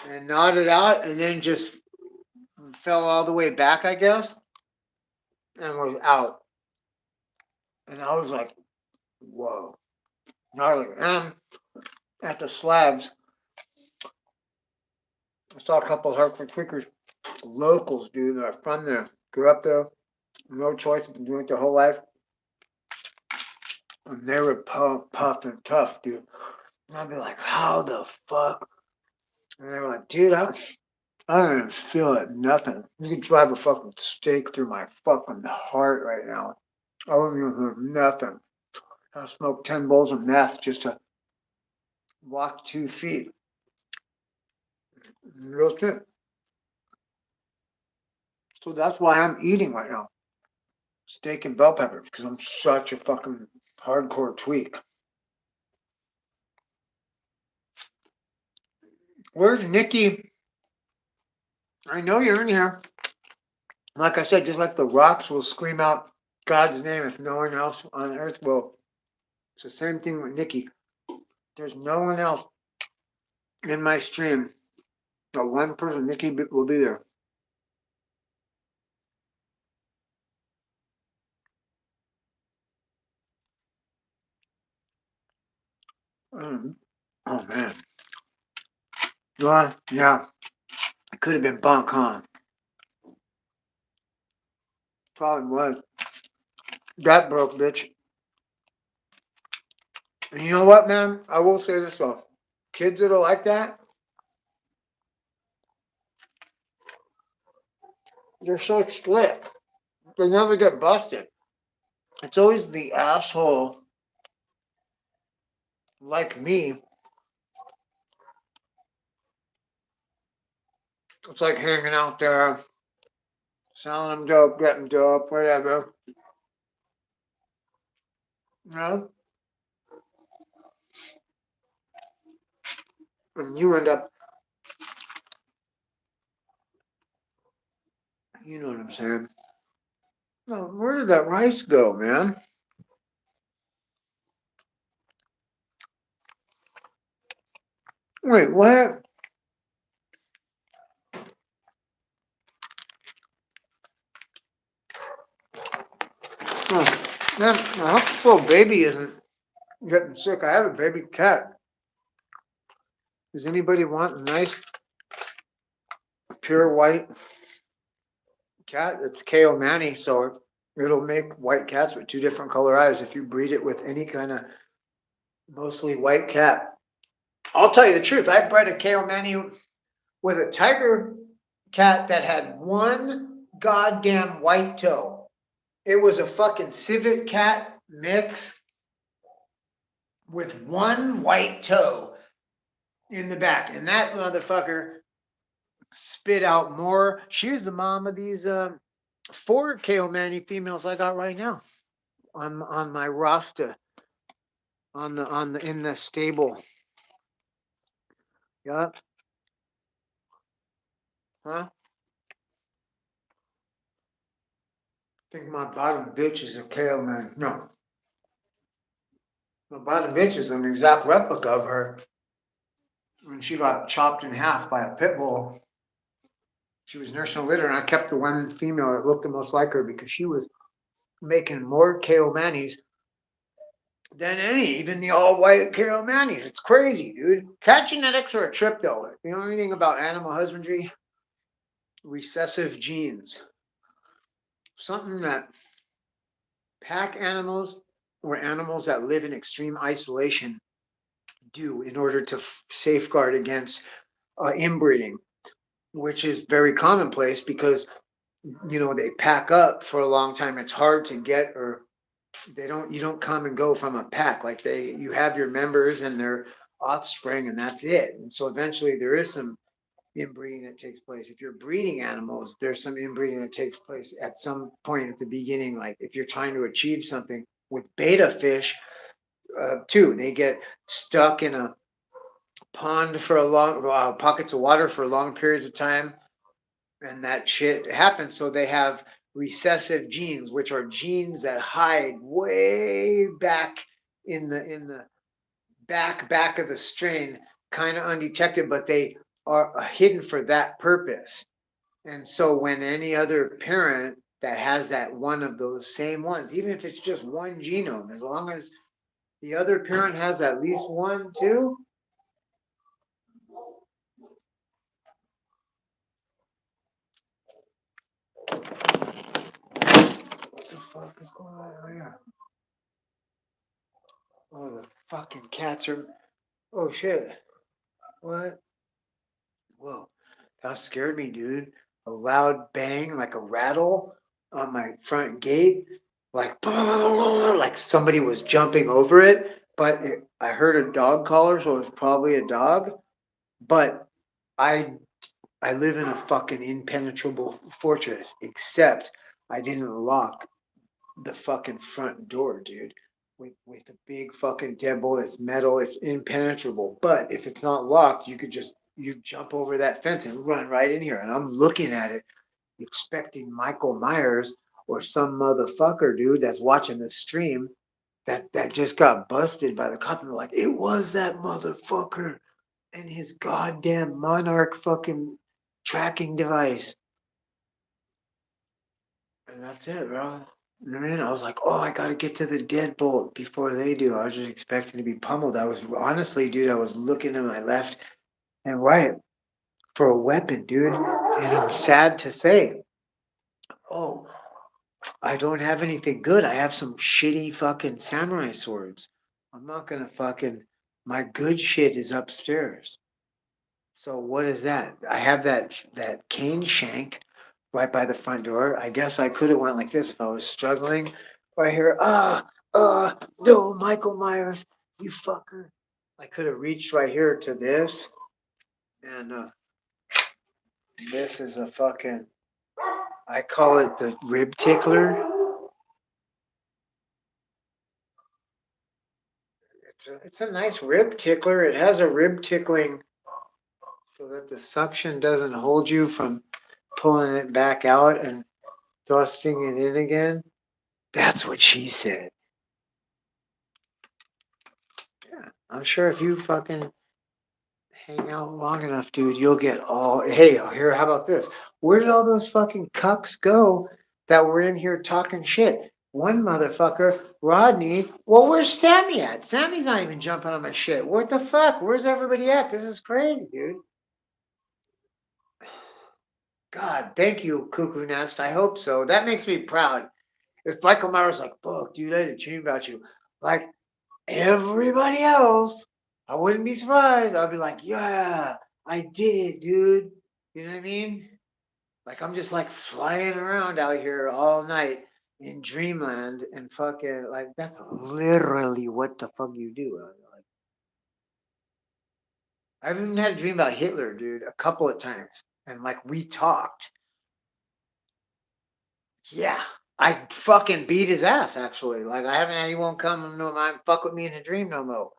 and nodded out and then just fell all the way back, I guess, and was out. And I was like, whoa, gnarly. And at the slabs, I saw a couple of hardcore tweakers, locals, dude, that are from there, grew up there, no choice, been doing it their whole life. And they were puffed and tough, dude. And I'd be like, how the fuck? And they were like, dude, I don't even feel it, nothing. You could drive a fucking stake through my fucking heart right now. I wouldn't even feel nothing. I smoked 10 bowls of meth just to walk 2 feet. Real shit. So that's why I'm eating right now. Steak and bell peppers, because I'm such a fucking hardcore tweak. Where's Nikki? I know you're in here. Like I said, just like the rocks will scream out God's name if no one else on earth will. It's the same thing with Nikki. There's no one else in my stream. But one person, Nikki, will be there. Oh man. Well, yeah. It could have been bunk, huh? Probably was. That broke, bitch. And you know what, man? I will say this though. Kids that are like that, they're so slick. They never get busted. It's always the asshole like me. It's like hanging out there, selling them dope, getting dope, whatever. You know? And you end up, you know what I'm saying? No, where did that rice go, man? Wait, what? Oh, man, I hope this little baby isn't getting sick. I have a baby cat. Does anybody want a nice, pure white cat? It's KO Manny, so it'll make white cats with two different color eyes if you breed it with any kind of mostly white cat. I'll tell you the truth. I bred a KO Manny with a tiger cat that had one goddamn white toe. It was a fucking civet cat mix with one white toe in the back. And that motherfucker spit out more. She was the mom of these four KO Manny females I got right now on my roster on the in the stable. Yeah. Huh? I think my bottom bitch is a KO man. No. My bottom bitch is an exact replica of her when she got chopped in half by a pit bull. She was nursing a litter, and I kept the one female that looked the most like her because she was making more KO Mannies than any, even the all white KO Mannies. It's crazy, dude. Cat genetics are a trip, though. If you know anything about animal husbandry, recessive genes, something that pack animals or animals that live in extreme isolation do in order to safeguard against inbreeding, which is very commonplace because they pack up for a long time. It's hard to get, or you don't come and go from a pack. Like you have your members and their offspring, and that's it. And so eventually there is some inbreeding that takes place. If you're breeding animals, there's some inbreeding that takes place at some point at the beginning. Like if you're trying to achieve something with beta fish, too, they get stuck in a pond for a long pockets of water for long periods of time, and that shit happens. So they have recessive genes, which are genes that hide way back in the back of the strain, kind of undetected, but they are hidden for that purpose. And so when any other parent that has that one of those same ones, even if it's just one genome, as long as the other parent has at least one too. What the fuck is going on here? Oh, the fucking cats are. Oh shit. What? Whoa. That scared me, dude. A loud bang, like a rattle on my front gate, like like somebody was jumping over it. But I heard a dog collar, so it was probably a dog. But I I live in a fucking impenetrable fortress, except I didn't lock the fucking front door, dude. With a big fucking deadbolt, it's metal, it's impenetrable. But if it's not locked, you jump over that fence and run right in here. And I'm looking at it, expecting Michael Myers or some motherfucker, dude, that's watching the stream that just got busted by the cops. And they're like, it was that motherfucker and his goddamn Monarch fucking tracking device. And that's it, bro. You know what I mean? I was like, oh, I gotta get to the deadbolt before they do. I was just expecting to be pummeled. I was honestly, dude, I was looking to my left and right for a weapon, dude. And I'm sad to say, oh, I don't have anything good. I have some shitty fucking samurai swords. I'm not gonna fucking. My good shit is upstairs. So what is that? I have that cane shank right by the front door. I guess I could have went like this if I was struggling. Right here, no, Michael Myers, you fucker. I could have reached right here to this, and this is a fucking. I call it the rib tickler. It's a nice rib tickler. It has a rib tickling so that the suction doesn't hold you from pulling it back out and thrusting it in again. That's what she said. Yeah, I'm sure if you fucking hang out long enough, dude, you'll get all. Hey, here, how about this? Where did all those fucking cucks go that were in here talking shit? One motherfucker, Rodney. Well, where's Sammy at? Sammy's not even jumping on my shit. What the fuck? Where's everybody at? This is crazy, dude. God, thank you, Cuckoo Nest. I hope so. That makes me proud. If Michael Myers like, fuck, dude, I didn't dream about you. Like everybody else, I wouldn't be surprised. I'd be like, yeah, I did it, dude. You know what I mean? Like I'm just like flying around out here all night in dreamland and fucking like that's literally what the fuck you do. Like, I've even had a dream about Hitler, dude, a couple of times. And like we talked. Yeah. I fucking beat his ass actually. Like I haven't had anyone come no mind fuck with me in a dream no more.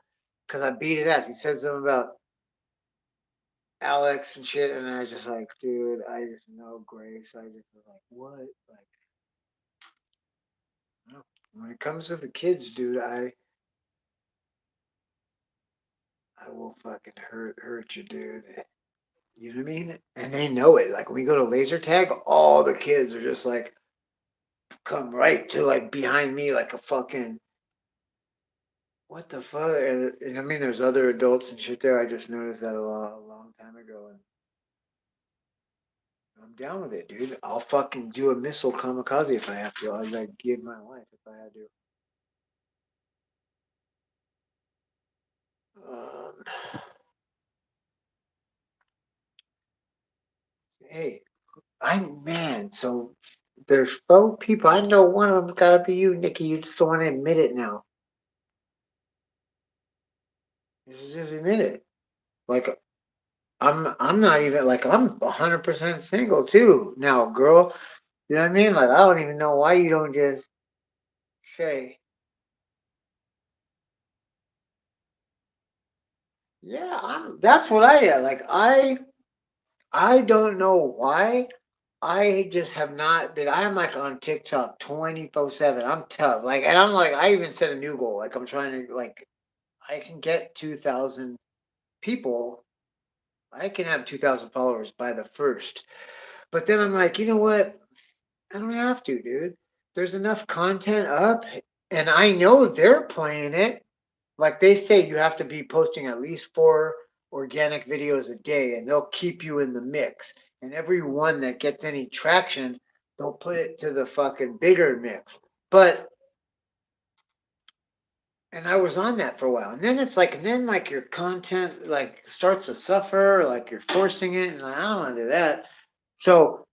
Cause I beat his ass. He said something about Alex and shit, and I was just like, dude, I just know Grace. I just was like, what? Like, no. When it comes to the kids, dude, I will fucking hurt you, dude. You know what I mean? And they know it. Like when we go to laser tag, all the kids are just like come right to like behind me like a fucking what the fuck? And I mean, there's other adults and shit there. I just noticed that a long time ago, and I'm down with it, dude. I'll fucking do a missile kamikaze if I have to. I'll like give my life if I had to. Um, hey, I'm man. So there's 4 people. I know one of them's got to be you, Nikki. You just don't want to admit it now. Just admit it. Like I'm not even like I'm 100% single too now, girl. You know what I mean? Like I don't even know why you don't just say, yeah. That's what I am. Like I don't know why. I just have not been. I'm like on TikTok 24/7. I'm tough. Like, and I'm like, I even set a new goal. Like, I'm trying to like, I can get 2,000 people. I can have 2,000 followers by the first. But then I'm like, you know what? I don't have to, dude. There's enough content up, and I know they're playing it. Like they say, you have to be posting at least 4 organic videos a day, and they'll keep you in the mix. And every one that gets any traction, they'll put it to the fucking bigger mix. But and I was on that for a while, and then it's like, and then like your content like starts to suffer, like you're forcing it, and I don't want to do that. So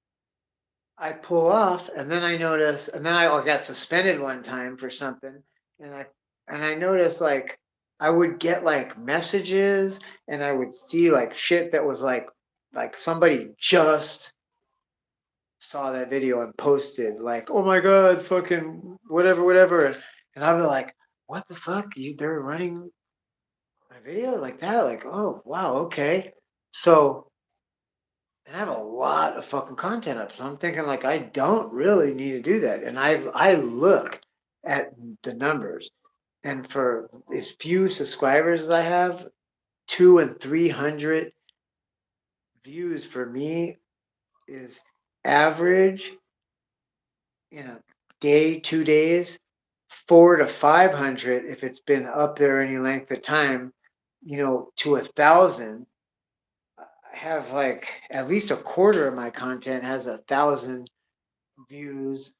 I pull off, and then I notice, and then I got suspended one time for something, and I noticed like I would get like messages, and I would see like shit that was like somebody just saw that video and posted like, oh my god, fucking whatever, whatever, and I'd be like, what the fuck? They're running my video like that? Like, oh wow, okay, so. And I have a lot of fucking content up. So I'm thinking like I don't really need to do that. And I look at the numbers. And for as few subscribers as I have, 200 and 300 views for me is average in a day, 2 days, 400 to 500 if it's been up there any length of time, to 1,000. I have like at least a quarter of my content has 1,000 views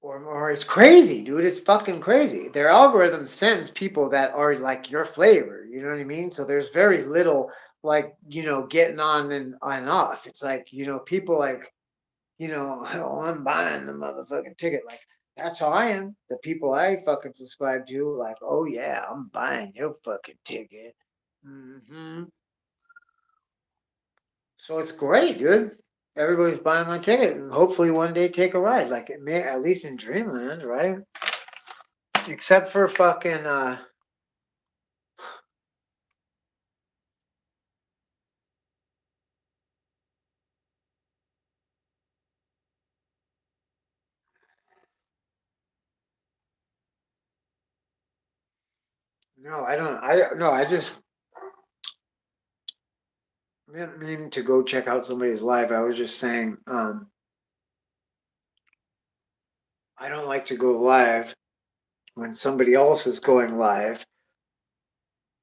or it's crazy, dude. It's fucking crazy. Their algorithm sends people that are like your flavor. You know what I mean? So there's very little like getting on and off. It's like people like oh, I'm buying the motherfucking ticket. Like that's how I am. The people I fucking subscribe to, like, oh yeah, I'm buying your fucking ticket. So it's great, dude. Everybody's buying my ticket, and hopefully one day take a ride. Like it may, at least in Dreamland, right? Except for fucking no, I don't. I no, I just didn't mean to go check out somebody's live. I was just saying, I don't like to go live when somebody else is going live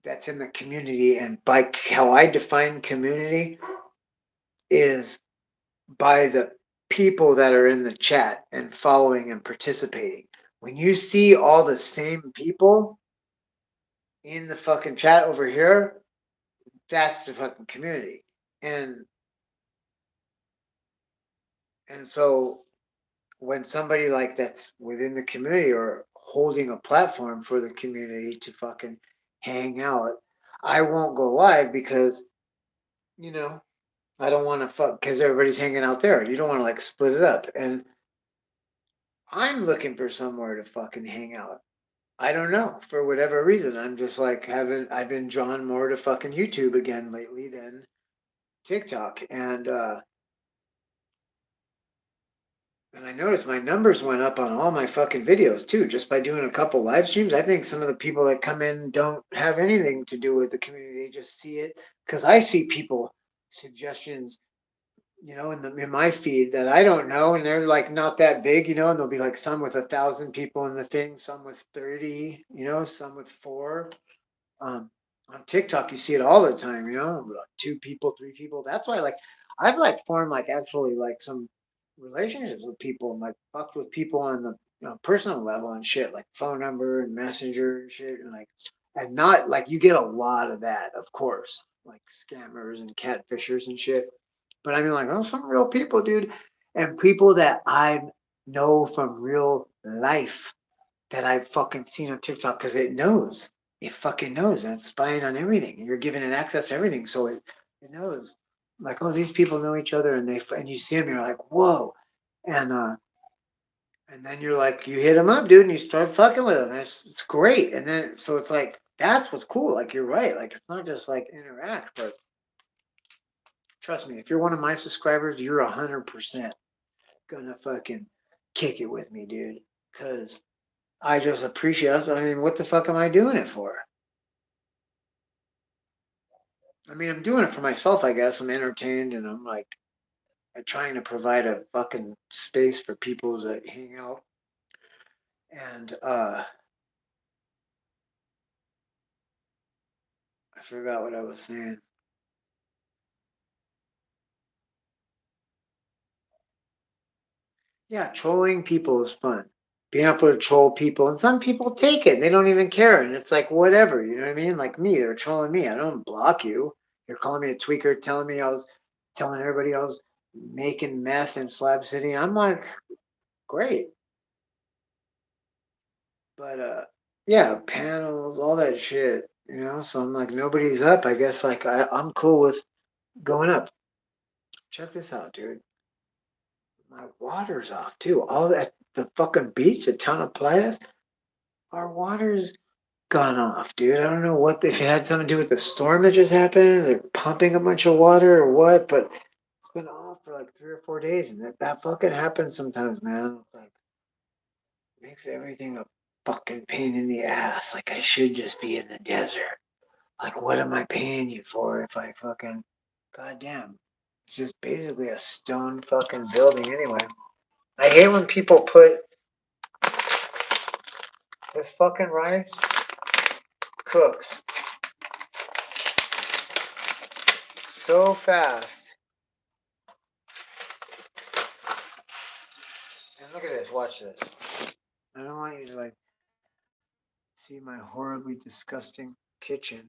that's in the community. And by how I define community is by the people that are in the chat and following and participating. When you see all the same people in the fucking chat over here, that's the fucking community. And so when somebody like that's within the community or holding a platform for the community to fucking hang out, I won't go live because, you know, I don't want to fuck because everybody's hanging out there. You don't want to like split it up. And I'm looking for somewhere to fucking hang out. I don't know. For whatever reason, I'm just like I've been drawn more to fucking YouTube again lately than TikTok. And I noticed my numbers went up on all my fucking videos too, just by doing a couple live streams. I think some of the people that come in don't have anything to do with the community. They just see it because I see people suggestions, in my feed that I don't know, and they're like not that big, and there'll be like some with 1,000 people in the thing, some with 30, some with 4. Um, on TikTok, you see it all the time, like 2 people, 3 people. That's why, like, I've like formed like actually like some relationships with people and like fucked with people on the personal level and shit, like phone number and messenger and shit, and like, and not like you get a lot of that, of course, like scammers and catfishers and shit. But I mean, like, oh, some real people, dude, and people that I know from real life that I've fucking seen on TikTok because it knows. It fucking knows and it's spying on everything. And you're giving it access to everything. So it knows like, oh, these people know each other and you see them, you're like, whoa. And and then you're like, you hit them up, dude, and you start fucking with them. And it's great. And then so it's like that's what's cool. Like you're right. Like it's not just like interact, but trust me, if you're one of my subscribers, you're 100% gonna fucking kick it with me, dude. Cause I just appreciate it. I mean, what the fuck am I doing it for? I mean, I'm doing it for myself, I guess. I'm entertained and I'm like trying to provide a fucking space for people to hang out. And I forgot what I was saying. Yeah, trolling people is fun. Being able to troll people, and some people take it. They don't even care, and it's like whatever. You know what I mean? Like me, they're trolling me. I don't block you. You're calling me a tweaker, telling me I was telling everybody I was making meth in Slab City. I'm like, great. But yeah, panels, all that shit, So I'm like, nobody's up. I guess like I'm cool with going up. Check this out, dude. My water's off too. All that the fucking beach, the town of Playas, our water's gone off, dude. I don't know what if it had something to do with the storm that just happened, like pumping a bunch of water or what, but it's been off for like 3 or 4 days, and that fucking happens sometimes, man. It's like makes everything a fucking pain in the ass. Like I should just be in the desert. Like, what am I paying you for if I fucking, goddamn, it's just basically a stone fucking building anyway. I hate when people put this fucking rice cooks so fast, And look at this. Watch this. I don't want you to like see my horribly disgusting kitchen,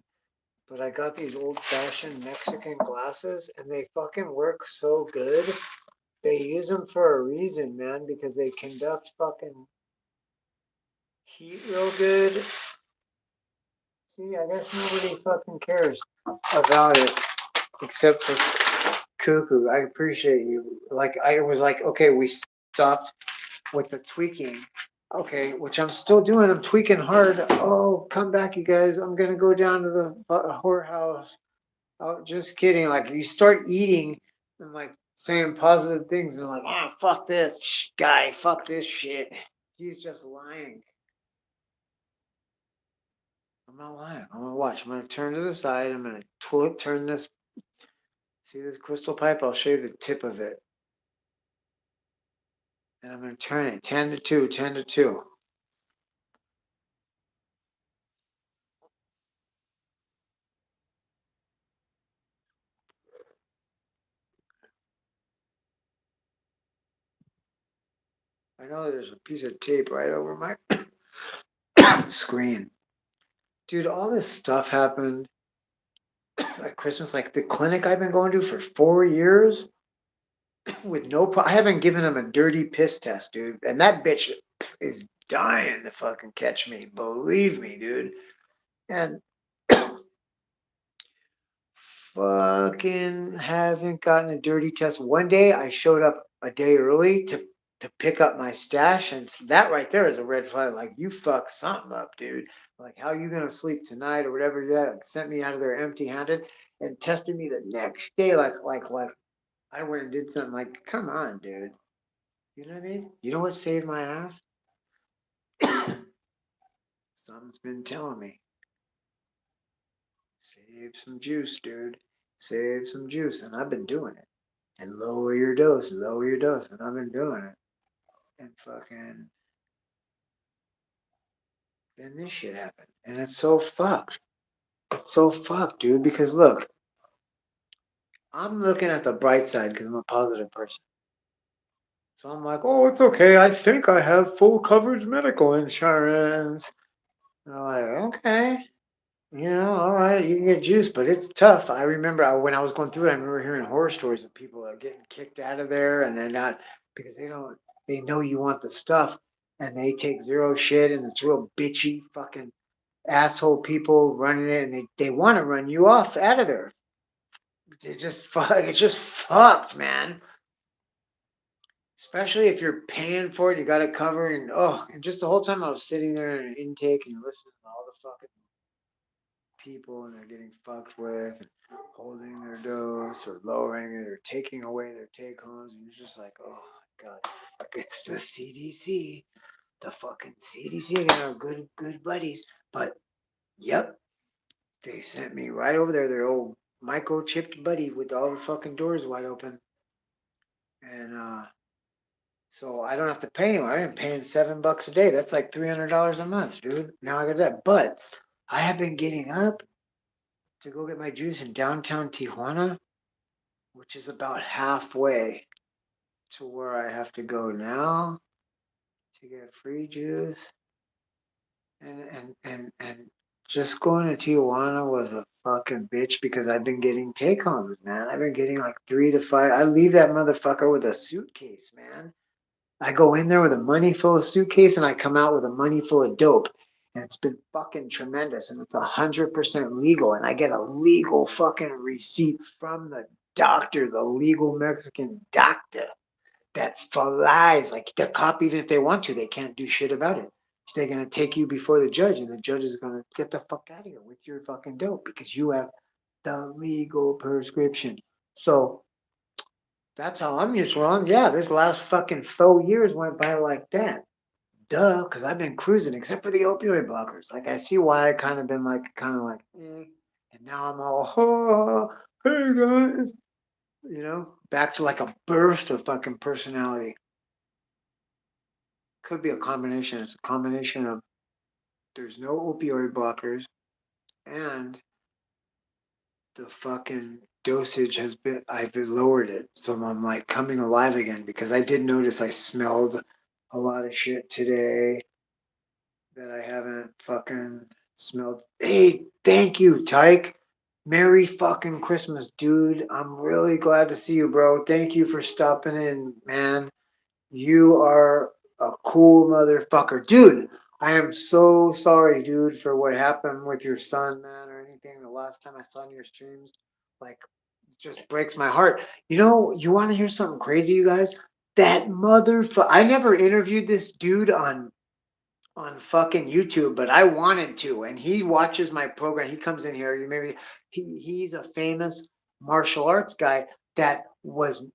but I got these old-fashioned Mexican glasses, and they fucking work so good. They use them for a reason, man, because they conduct fucking heat real good. See, I guess nobody fucking cares about it except for Cuckoo. I appreciate you. Like, I was like, okay, we stopped with the tweaking. Okay, which I'm still doing. I'm tweaking hard. Oh, come back, you guys. I'm gonna go down to the whorehouse. Oh, just kidding. Like, you start eating and like saying positive things and like, ah, fuck this guy. Fuck this shit. He's just lying. I'm not lying. I'm gonna watch. I'm gonna turn to the side. I'm gonna turn this. See this crystal pipe? I'll show you the tip of it. And I'm gonna turn it 10 to 2, 10 to 2. I know there's a piece of tape right over my screen. Dude, all this stuff happened at Christmas. Like the clinic I've been going to for 4 years with I haven't given him a dirty piss test, dude. And that bitch is dying to fucking catch me. Believe me, dude. And fucking haven't gotten a dirty test. One day I showed up a day early to pick up my stash, and that right there is a red flag. Like you fucked something up, dude. Like how you gonna sleep tonight or whatever that like, sent me out of there empty-handed and tested me the next day like I went and did something. Like come on, dude. You know what I mean? You know what saved my ass? Something's been telling me. Save some juice, dude. Save some juice, and I've been doing it. And lower your dose, lower your dose. And I've been doing it. And fucking, then this shit happened. And it's so fucked. It's so fucked, dude. Because look, I'm looking at the bright side because I'm a positive person. So I'm like, oh, it's okay. I think I have full coverage medical insurance. And I'm like, okay. You know, all right, you can get juice, but it's tough. I remember when I was going through it, I remember hearing horror stories of people that are getting kicked out of there and they're not because they know you want the stuff and they take zero shit and it's real bitchy fucking asshole people running it and they want to run you off out of there. They just it's just fucked, man. Especially if you're paying for it, you got it covered and and just the whole time I was sitting there in an intake and listening to all the fucking people and they're getting fucked with and holding their dose or lowering it or taking away their take homes. And you're just like, oh my God, it's the CDC, the fucking CDC. They are good buddies. But yep, they sent me right over there, their old microchipped buddy with all the fucking doors wide open. And so I don't have to pay anymore. I'm paying $7 a day. That's like $300 a month, dude. Now I got that. But I have been getting up to go get my juice in downtown Tijuana, which is about halfway to where I have to go now to get free juice. And just going to Tijuana was a fucking bitch because I've been getting take homes, man. I've been getting like 3 to 5. I leave that motherfucker with a suitcase, man. I go in there with a money full of suitcase and I come out with a money full of dope. And it's been fucking tremendous. And it's 100% legal. And I get a legal fucking receipt from the doctor, the legal Mexican doctor that flies. Like the cop, even if they want to, they can't do shit about it. They're going to take you before the judge and the judge is going to get the fuck out of here with your fucking dope because you have the legal prescription. So that's how I'm used to it. Yeah, this last fucking 4 years went by like that. Duh, because I've been cruising, except for the opioid blockers. Like I see why I kind of like, and now I'm all, oh, hey guys, back to like a burst of fucking personality. Could be a combination. It's a combination of there's no opioid blockers and the fucking dosage I've been lowered it. So I'm like coming alive again because I did notice I smelled a lot of shit today that I haven't fucking smelled. Hey, thank you, Tyke. Merry fucking Christmas, dude. I'm really glad to see you, bro. Thank you for stopping in, man. You are a cool motherfucker. Dude, I am so sorry, dude, for what happened with your son, man, or anything the last time I saw in your streams. Like, it just breaks my heart. You know, you want to hear something crazy, you guys? That motherfucker. I never interviewed this dude on fucking YouTube, but I wanted to. And he watches my program. He comes in here. You maybe he's a famous martial arts guy that was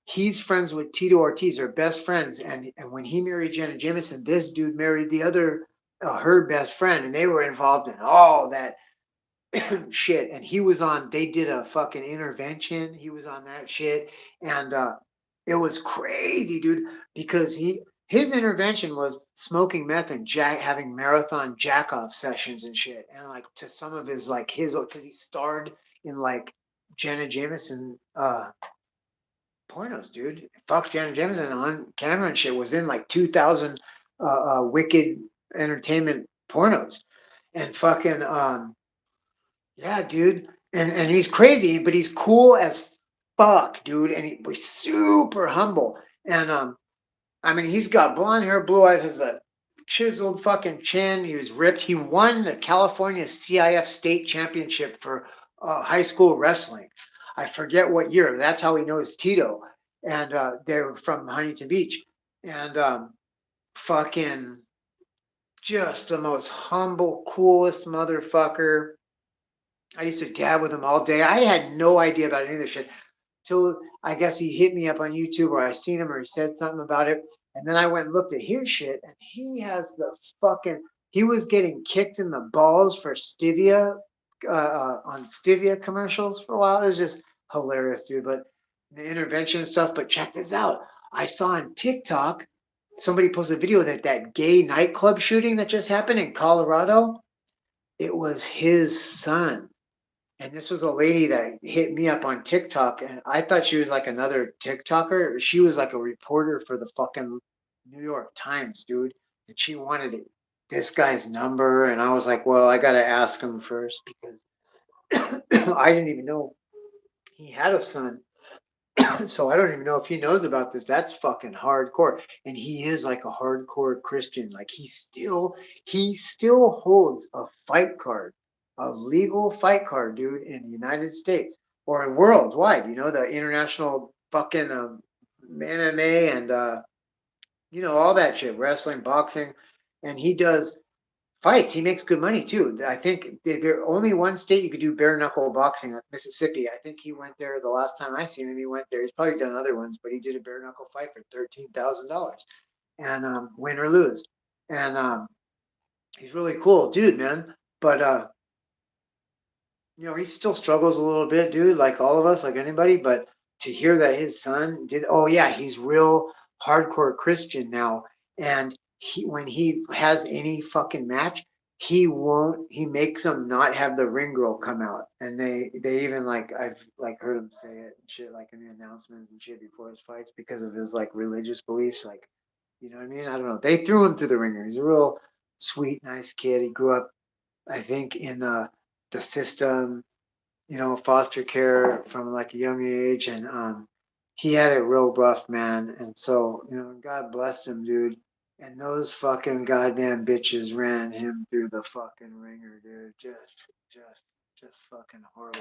he's friends with Tito Ortiz, they're best friends. And when he married Jenna Jameson, this dude married the other her best friend, and they were involved in all that shit. And he was on, they did a fucking intervention. He was on that shit. And it was crazy, dude, because his intervention was smoking meth and having marathon jack off sessions and shit. And like to some of his like his because he starred in like Jenna Jameson pornos, dude. Fuck Janet Jameson on camera and shit was in like 2000 Wicked Entertainment pornos. And fucking yeah, dude. And he's crazy, but he's cool as fuck, dude. And he's super humble. And I mean, he's got blonde hair, blue eyes, has a chiseled fucking chin. He was ripped. He won the California CIF state championship for high school wrestling. I forget what year. That's how he knows Tito. And they're from Huntington Beach. And fucking just the most humble, coolest motherfucker. I used to dab with him all day. I had no idea about any of this shit till I guess he hit me up on YouTube or I seen him or he said something about it. And then I went and looked at his shit and he has the fucking, he was getting kicked in the balls for Stevia, on Stevia commercials for a while. It was just hilarious, dude. But the intervention and stuff. But check this out. I saw on TikTok, somebody posted a video that gay nightclub shooting that just happened in Colorado. It was his son. And this was a lady that hit me up on TikTok, and I thought she was like another TikToker. She was like a reporter for the fucking New York Times, dude. And she wanted this guy's number, and I was like, well, I gotta ask him first because I didn't even know he had a son. So I don't even know if he knows about this. That's fucking hardcore. And he is like a hardcore Christian. Like he still holds a fight card, a legal fight card, dude, in the United States or worldwide. You know, the international fucking MMA and all that shit, wrestling, boxing, and he does fights. He makes good money too. I think there only one state you could do bare knuckle boxing. That's Mississippi. I think he went there the last time I seen him. He went there. He's probably done other ones, but he did a bare knuckle fight for $13,000 and win or lose. And he's really cool, dude, man. But he still struggles a little bit, dude, like all of us, like anybody. But to hear that his son did, oh yeah, he's real hardcore Christian now. And when he has any fucking match, he makes them not have the ring girl come out. And they even like, I've like heard him say it and shit, like in the announcements and shit before his fights because of his like religious beliefs. Like, you know what I mean? I don't know. They threw him through the ringer. He's a real sweet, nice kid. He grew up, I think, in the system, foster care from like a young age, and he had it real rough, man. And so, God blessed him, dude. And those fucking goddamn bitches ran him through the fucking ringer, dude. Just fucking horrible.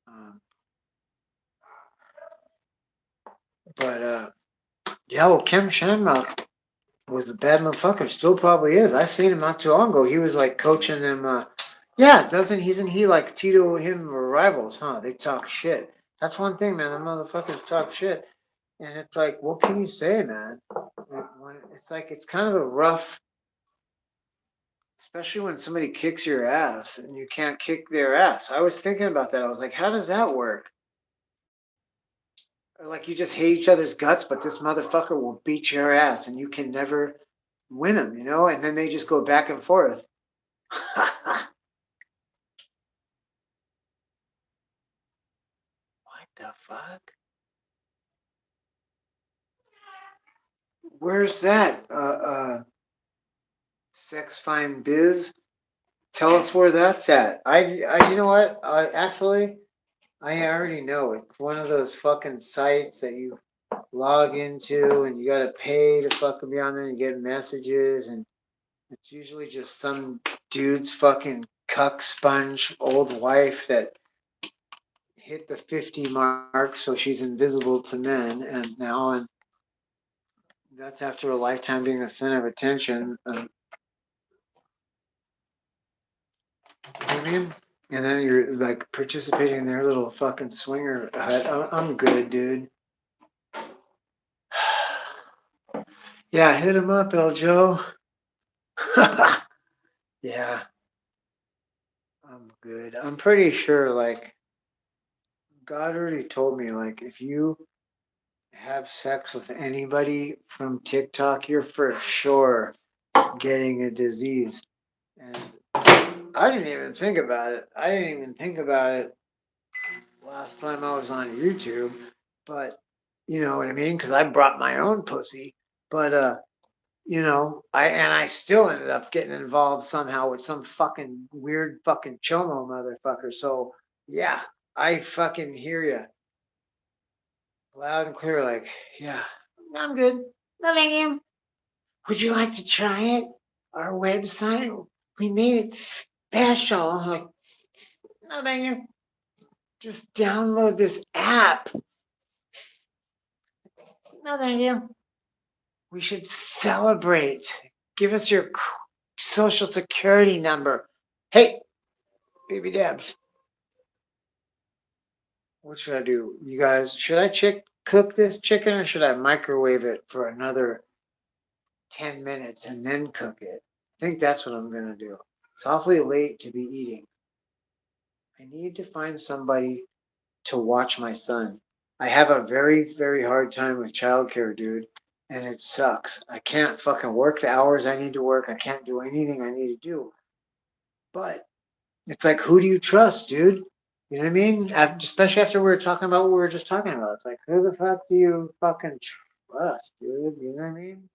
Um, but yeah, well, Kim Shanma was a bad motherfucker. Still probably is. I seen him not too long ago. He was like coaching them. Yeah, isn't he like Tito and him are rivals, huh? They talk shit. That's one thing, man. The motherfuckers talk shit. And it's like, what can you say, man? It's like, it's kind of a rough, especially when somebody kicks your ass and you can't kick their ass. I was thinking about that. I was like, how does that work? Like, you just hate each other's guts, but this motherfucker will beat your ass and you can never win him, And then they just go back and forth. What the fuck? Where's that? Sex Fine Biz. Tell us where that's at. You know what? Actually, I already know. It's one of those fucking sites that you log into and you gotta pay to fucking be on there and get messages, and it's usually just some dude's fucking cuck sponge old wife that hit the 50 mark, so she's invisible to men, and that's after a lifetime being a center of attention. You know what I mean? And then you're like participating in their little fucking swinger hut. I'm good, dude. Yeah, hit him up, El Joe. Yeah, I'm good. I'm pretty sure, like, God already told me, like, if you have sex with anybody from TikTok, you're for sure getting a disease. And I didn't even think about it. I didn't even think about it last time I was on YouTube, but you know what I mean? Because I brought my own pussy. But I still ended up getting involved somehow with some fucking weird fucking chomo motherfucker. So yeah, I fucking hear you loud and clear. Like, yeah, I'm good. No, thank you. Would you like to try it? Our website, we made it special. I'm like, no, thank you. Just download this app. No, thank you. We should celebrate. Give us your social security number. Hey, baby Debs, what should I do? You guys, should I cook this chicken or should I microwave it for another 10 minutes and then cook it? I think that's what I'm going to do. It's awfully late to be eating. I need to find somebody to watch my son. I have a very, very hard time with childcare, dude, and it sucks. I can't fucking work the hours I need to work. I can't do anything I need to do. But it's like, who do you trust, dude? You know what I mean? Especially after we were talking about what we were just talking about. It's like, who the fuck do you fucking trust, dude? You know what I mean?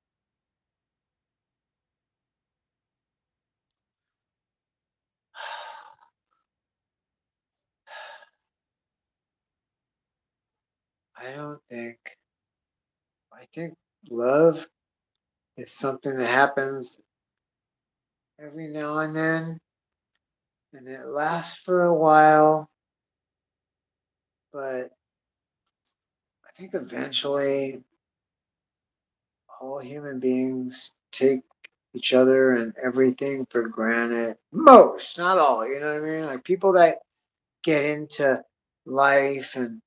I don't think. I think love is something that happens every now and then, and it lasts for a while, but I think eventually all human beings take each other and everything for granted. Most, not all, you know what I mean? Like people that get into life and,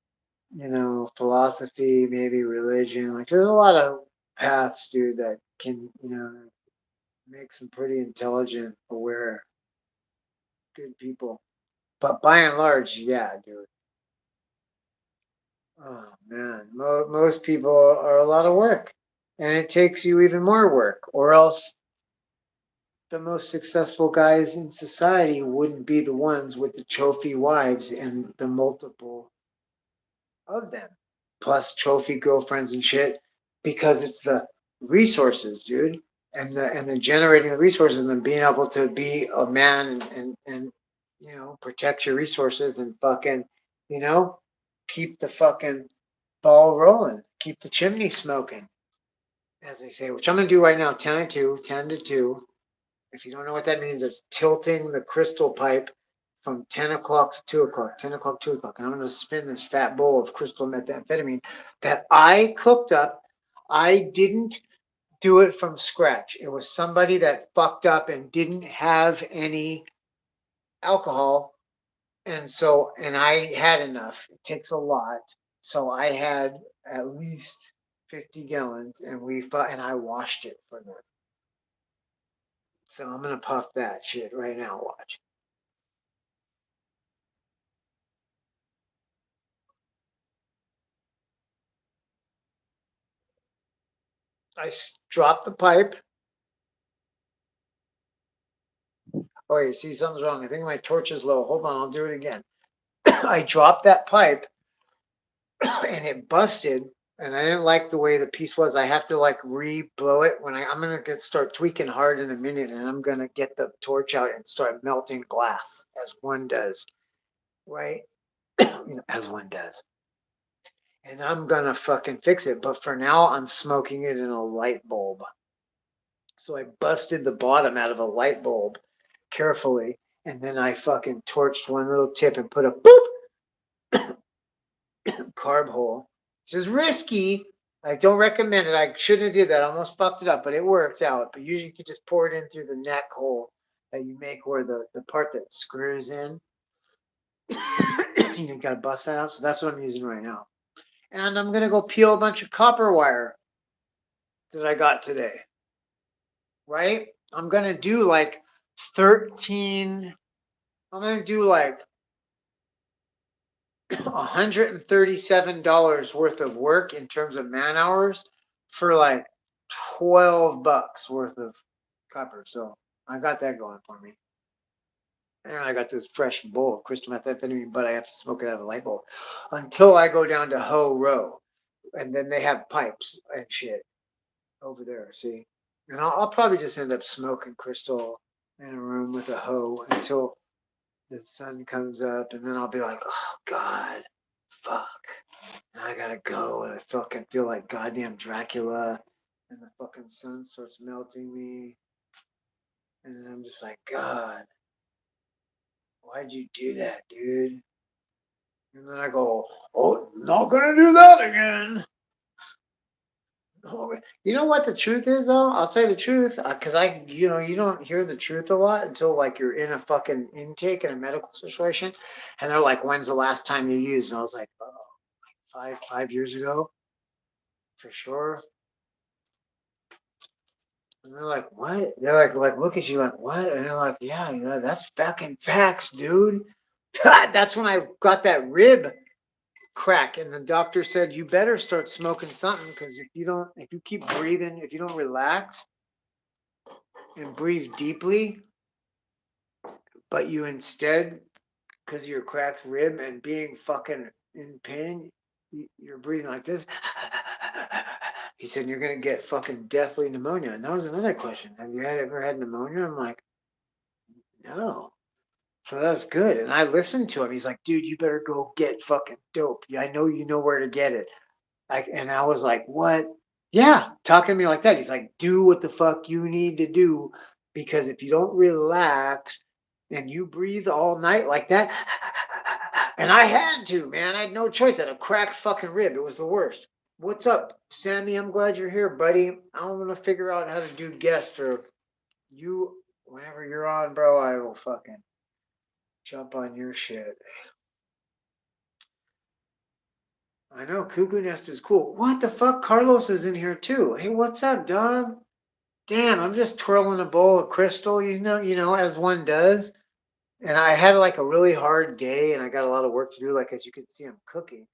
philosophy, maybe religion. Like there's a lot of paths, dude, that can, make some pretty intelligent, aware, good people. But by and large, yeah, dude. Oh man, most people are a lot of work, and it takes you even more work, or else the most successful guys in society wouldn't be the ones with the trophy wives and the multiple of them, plus trophy girlfriends and shit, because it's the resources, dude, and the generating the resources and then being able to be a man and protect your resources and fucking you know keep the fucking ball rolling, keep the chimney smoking, as they say, which I'm gonna do right now. 10 to 2. If you don't know what that means, it's tilting the crystal pipe from 10 o'clock to 2 o'clock, 10 o'clock, 2 o'clock. And I'm going to spin this fat bowl of crystal methamphetamine that I cooked up. I didn't do it from scratch. It was somebody that fucked up and didn't have any alcohol. And I had enough. It takes a lot. So I had at least 50 gallons and I washed it for them. So I'm going to puff that shit right now. Watch. Drop the pipe. Oh, you see, something's wrong. I think my torch is low. Hold on, I'll do it again. I dropped that pipe and it busted and I didn't like the way the piece was. I have to like re-blow it when I'm gonna start tweaking hard in a minute, and I'm gonna get the torch out and start melting glass as one does, right? As one does. And I'm gonna fucking fix it. But for now, I'm smoking it in a light bulb. So I busted the bottom out of a light bulb carefully, and then I fucking torched one little tip and put a boop carb hole, which is risky. I don't recommend it. I shouldn't have did that. I almost fucked it up, but it worked out. But usually you can just pour it in through the neck hole that you make where the part that screws in. You gotta bust that out. So that's what I'm using right now. And I'm gonna go peel a bunch of copper wire that I got today. Right? I'm gonna do like 13. I'm gonna do like $137 worth of work in terms of man hours for like $12 worth of copper. So I got that going for me. And I got this fresh bowl of crystal methamphetamine, but I have to smoke it out of a light bulb until I go down to Ho Row. And then they have pipes and shit over there. See? And I'll probably just end up smoking crystal in a room with a hoe until the sun comes up. And then I'll be like, oh, God, fuck. I gotta go, and I fucking feel like goddamn Dracula, and the fucking sun starts melting me, and then I'm just like, God, why'd you do that, dude? And then I go, oh, not gonna do that again. You know what the truth is, though? I'll tell you the truth, because you don't hear the truth a lot until like you're in a fucking intake in a medical situation, and they're like, "When's the last time you used?" And I was like, "Oh, 5 years ago, for sure." And they're like, what? They're like look at you like, what? And they're like, yeah, that's fucking facts, dude. That's when I got that rib crack. And the doctor said, you better start smoking something because if you keep breathing, if you don't relax and breathe deeply, but you instead, because of your cracked rib and being fucking in pain, you're breathing like this. He said, you're going to get fucking deathly pneumonia. And that was another question. Have you ever had pneumonia? I'm like, no. So that's good. And I listened to him. He's like, dude, you better go get fucking dope. Yeah, I know you know where to get it. And I was like, what? Yeah, talking to me like that. He's like, do what the fuck you need to do because if you don't relax and you breathe all night like that, and I had to, man. I had no choice. I had a cracked fucking rib. It was the worst. What's up, Sammy? I'm glad you're here, buddy. I'm gonna figure out how to do guest or you whenever you're on, bro. I will fucking jump on your shit. I know Cuckoo Nest is cool. What the fuck? Carlos is in here too. Hey, what's up, dog? Damn, I'm just twirling a bowl of crystal, as one does. And I had like a really hard day and I got a lot of work to do. Like as you can see, I'm cooking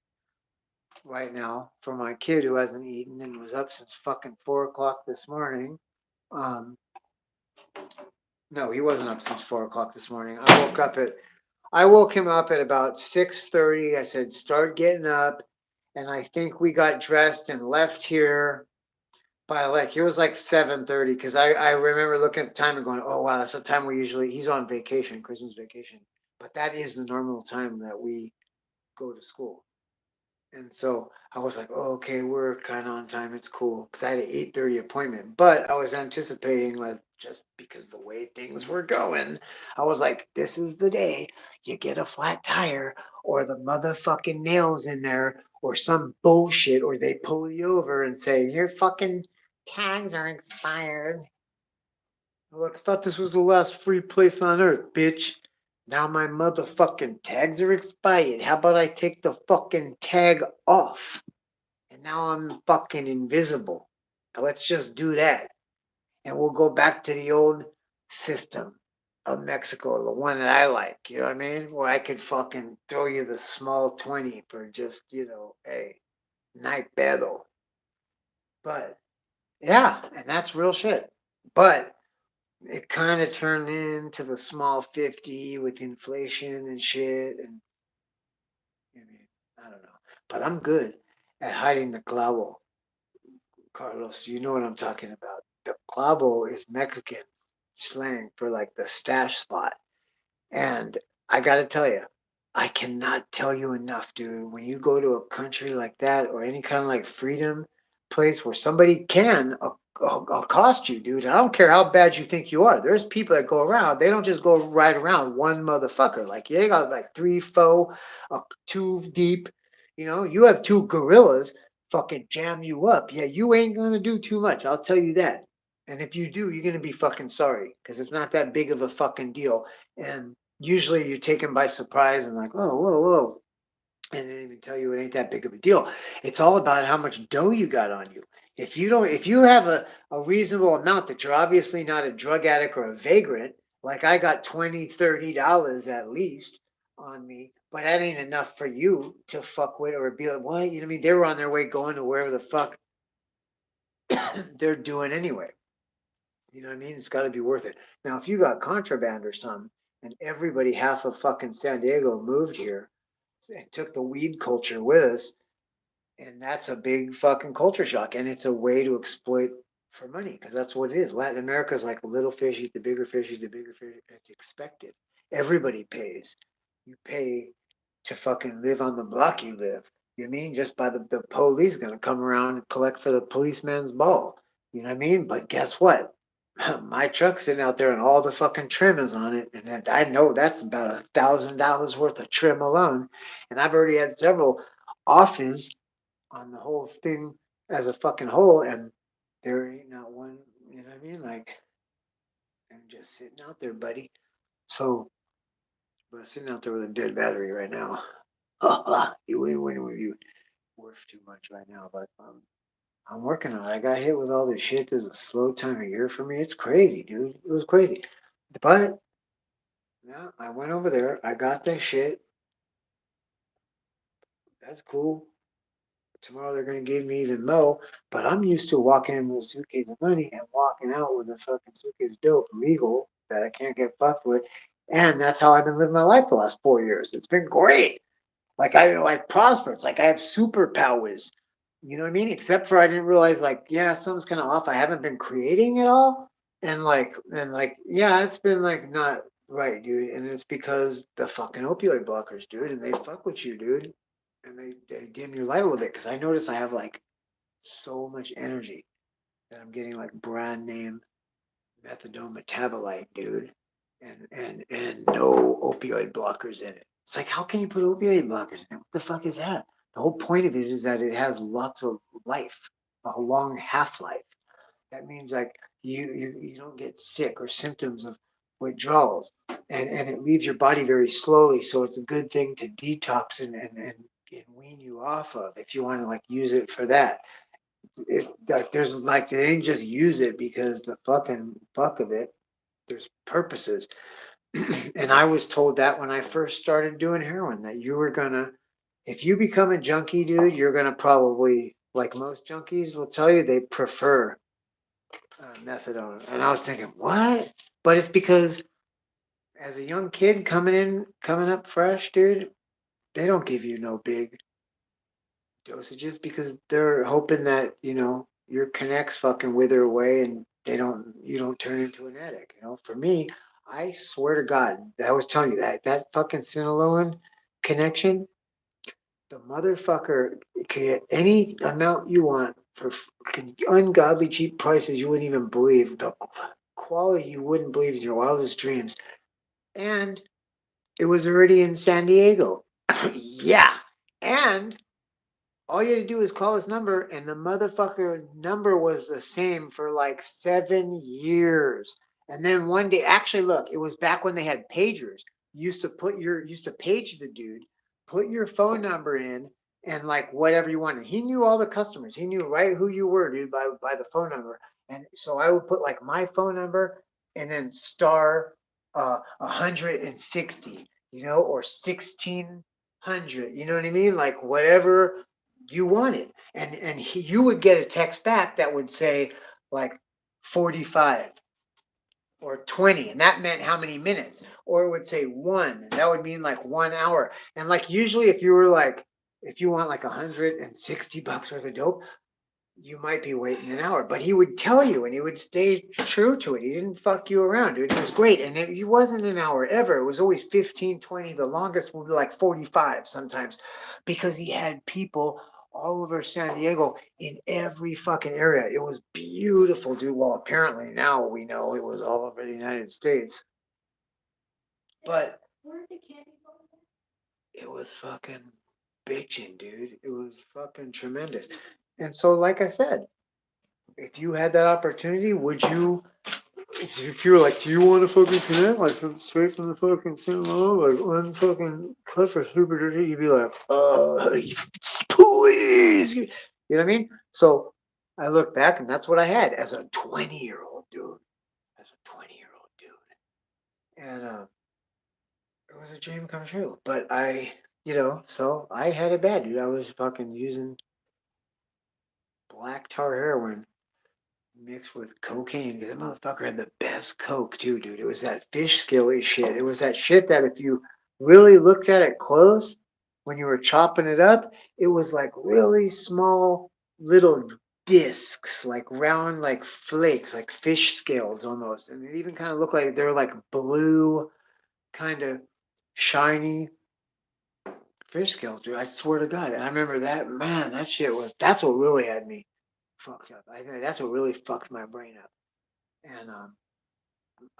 right now for my kid who hasn't eaten and was up since fucking 4 o'clock this morning. Um, no, he wasn't up since 4 o'clock this morning. I woke him up at about 6:30. I said, start getting up. And I think we got dressed and left here by like, it was like 7:30. Cause I remember looking at the time and going, oh wow, that's the time he's on vacation, Christmas vacation. But that is the normal time that we go to school. And so I was like, oh, okay, we're kind of on time. It's cool. Because I had an 8:30 appointment. But I was anticipating, like, just because the way things were going, I was like, this is the day you get a flat tire or the motherfucking nails in there or some bullshit or they pull you over and say, your fucking tags are expired. Look, I thought this was the last free place on earth, bitch. Now my motherfucking tags are expired. How about I take the fucking tag off? And now I'm fucking invisible. Let's just do that. And we'll go back to the old system of Mexico, the one that I like, you know what I mean? Where I could fucking throw you the small 20 for just, a night battle. But yeah, and that's real shit. But it kind of turned into the small 50 with inflation and shit. And I mean, I don't know, but I'm good. at hiding the clavo. Carlos, you know what I'm talking about. The clavo is Mexican slang for like the stash spot. And I got to tell you, I cannot tell you enough, dude. When you go to a country like that or any kind of like freedom place where somebody can accost you, dude, I don't care how bad you think you are. There's people that go around, they don't just go right around one motherfucker. Like, yeah, they got like three, four, two deep. You have two gorillas fucking jam you up. Yeah, you ain't going to do too much. I'll tell you that. And if you do, you're going to be fucking sorry because it's not that big of a fucking deal. And usually you're taken by surprise and like, oh, whoa, whoa. And they even tell you it ain't that big of a deal. It's all about how much dough you got on you. If you have a reasonable amount that you're obviously not a drug addict or a vagrant, like I got $20, $30 at least on me, but that ain't enough for you to fuck with or be like, what? You know what I mean? They were on their way going to wherever the fuck they're doing anyway. You know what I mean? It's got to be worth it. Now, if you got contraband or something, and everybody half of fucking San Diego moved here and took the weed culture with us, and that's a big fucking culture shock, and it's a way to exploit for money because that's what it is. Latin America is like a little fish eat the bigger fish, eat the bigger fish. It's expected. Everybody pays. You pay to fucking live on the block you live. You know what I mean? Just by the police gonna come around and collect for the policeman's ball. You know what I mean? But guess what? My truck's sitting out there and all the fucking trim is on it. And I know that's about $1,000 worth of trim alone. And I've already had several offers on the whole thing as a fucking whole. And there ain't not one, you know what I mean? Like, I'm just sitting out there, buddy. So, we're sitting out there with a dead battery right now. You worth too much right now, but I'm working on it. I got hit with all this shit. There's a slow time of year for me. It's crazy, dude. It was crazy. But yeah, I went over there. I got that shit. That's cool. Tomorrow they're gonna give me even more. But I'm used to walking in with a suitcase of money and walking out with a fucking suitcase of dope, legal, that I can't get fucked with. And that's how I've been living my life the last 4 years. It's been great. Like I like prosper. It's like I have superpowers. You know what I mean? Except for I didn't realize like, yeah, something's kind of off. I haven't been creating at all. And yeah, it's been like not right, dude. And it's because the fucking opioid blockers, dude, and they fuck with you, dude. And they dim your light a little bit because I notice I have like so much energy that I'm getting like brand name methadone metabolite, dude, and no opioid blockers in it. It's like, how can you put opioid blockers in it? What the fuck is that? The whole point of it is that it has lots of life, a long half life. That means like you don't get sick or symptoms of withdrawals, and it leaves your body very slowly. So it's a good thing to detox and wean you off of if you want to like use it for that. Like there's like they didn't just use it because the fucking fuck of it. There's purposes. And I was told that when I first started doing heroin, that you were gonna, if you become a junkie, dude, you're gonna probably, like most junkies will tell you, they prefer methadone. And I was thinking, what? But it's because as a young kid coming up fresh, dude, they don't give you no big dosages because they're hoping that your connects fucking wither away and you don't turn into an addict. For me, I swear to God, I was telling you that fucking Sinaloan connection, the motherfucker can get any amount you want for ungodly cheap prices you wouldn't even believe, the quality you wouldn't believe in your wildest dreams, and it was already in San Diego. Yeah, and all you had to do is call his number, and the motherfucker number was the same for like 7 years. And then one day, actually, look, it was back when they had pagers. You used to page the dude, put your phone number in, and like whatever you wanted. He knew all the customers. He knew right who you were, dude, by the phone number. And so I would put like my phone number and then star 160, or 1600. You know what I mean? Like whatever you wanted, and you would get a text back that would say like 45 or 20, and that meant how many minutes, or it would say one, and that would mean like 1 hour. And like usually if you were like if you want like $160 worth of dope, you might be waiting an hour. But he would tell you and he would stay true to it. He didn't fuck you around, dude. It was great. And it wasn't an hour ever. It was always 15, 20. The longest would be like 45 sometimes because he had people all over San Diego in every fucking area. It was beautiful, dude. Well, apparently now we know it was all over the United States. But it was fucking bitching, dude. It was fucking tremendous. And so, like I said, if you had that opportunity, would you? If you were like, do you want to fucking connect like from straight from the fucking cinema, like unfucking cut for super dirty? You'd be like, please. You know what I mean? So I look back and that's what I had as a 20-year-old dude. As a 20-year-old dude. And it was a dream come true. But so I had it bad, dude. I was fucking using black tar heroin mixed with cocaine. That motherfucker had the best coke too, dude. It was that fish skilly shit. It was that shit that if you really looked at it close when you were chopping it up, it was like really small little discs, like round, like flakes, like fish scales almost. And it even kind of looked like they were like blue, kind of shiny fish scales, dude. I swear to God. And I remember that, man, that's what really had me fucked up. I think that's what really fucked my brain up. And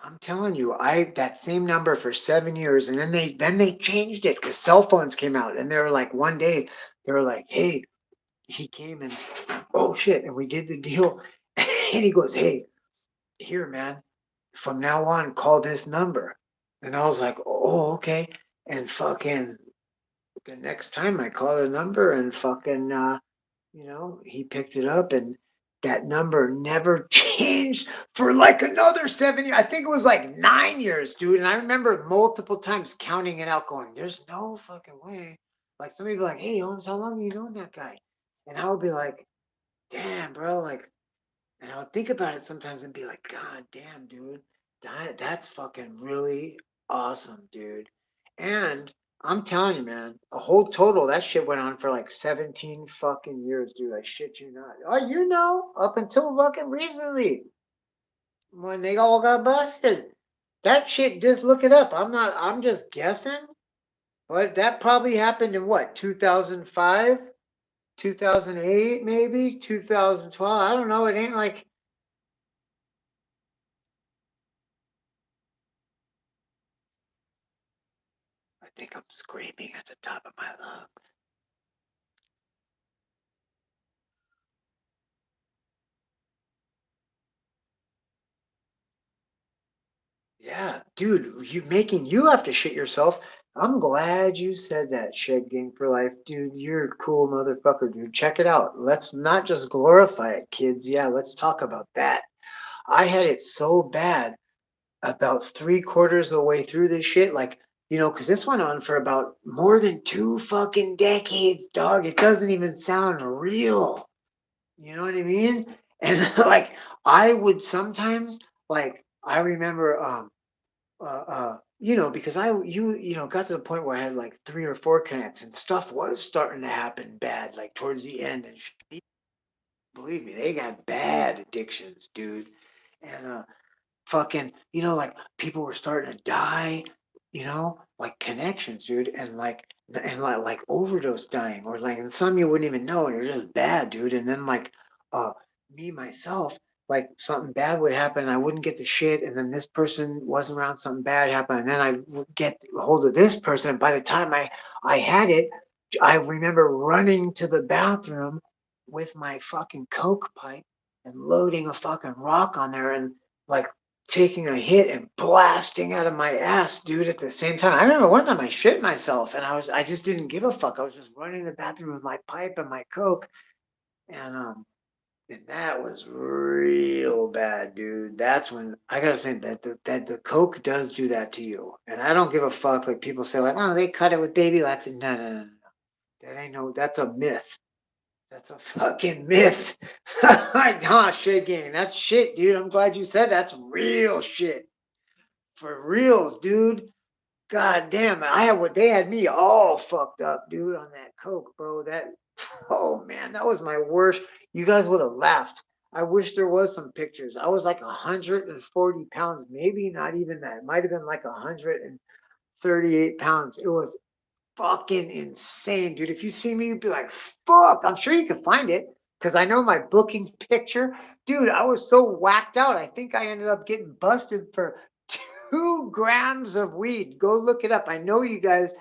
I'm telling you, I that same number for 7 years, and then they changed it because cell phones came out, and they were like one day they were like, hey, he came and oh shit, and we did the deal, and he goes, hey, here, man, from now on, call this number, and I was like, oh okay, and fucking the next time I called a number and fucking he picked it up and that number never changed for like another 7 years. I think it was like 9 years, dude. And I remember multiple times counting it out, going, there's no fucking way. Like somebody would be like, hey, Holmes, how long have you known that guy? And I would be like, damn, bro, like, and I would think about it sometimes and be like, God damn, dude, that's fucking really awesome, dude. And I'm telling you, man, a whole total, that shit went on for like 17 fucking years, dude. I shit you not. Oh, up until fucking recently when they all got busted. That shit, just look it up. I'm just guessing, but that probably happened in what, 2005, 2008, maybe 2012. I don't know. It ain't like, I think I'm screaming at the top of my lungs. Yeah, dude, you have to shit yourself. I'm glad you said that, Shed Gang for Life. Dude, you're a cool motherfucker, dude. Check it out. Let's not just glorify it, kids. Yeah, let's talk about that. I had it so bad about three-quarters of the way through this shit. Like, because this went on for about more than 2 fucking decades, dog. It doesn't even sound real. You know what I mean? And like, I would sometimes, like, I remember, because got to the point where I had like 3 or 4 connects and stuff was starting to happen bad, like towards the end. And believe me, they got bad addictions, dude. And fucking, like people were starting to die, like connections, dude, and like overdose dying, or like, and some you wouldn't even know, and you're just bad, dude. And then like, uh, me myself, like something bad would happen, and I wouldn't get the shit, and then this person wasn't around, something bad happened, and then I would get a hold of this person, and by the time I had it, I remember running to the bathroom with my fucking coke pipe and loading a fucking rock on there and like taking a hit and blasting out of my ass, dude, at the same time. I remember one time I shit myself and I just didn't give a fuck. I was just running to the bathroom with my pipe and my coke. And that was real bad, dude. That's when I gotta say that the coke does do that to you. And I don't give a fuck. Like people say, like, oh, they cut it with baby lax. No, no, no, no. That ain't no. That's a myth. That's a fucking myth. Nah, shit gang. That's shit, dude. I'm glad you said that's real shit. For reals, dude. God damn, they had me all fucked up, dude, on that coke, bro. Oh man, that was my worst. You guys would have laughed. I wish there was some pictures. I was like 140 pounds, maybe not even that. It might have been like 138 pounds. It was fucking insane, dude. If you see me, you'd be like, fuck. I'm sure you can find it because I know my booking picture. Dude, I was so whacked out. I think I ended up getting busted for 2 grams of weed. Go look it up. I know you guys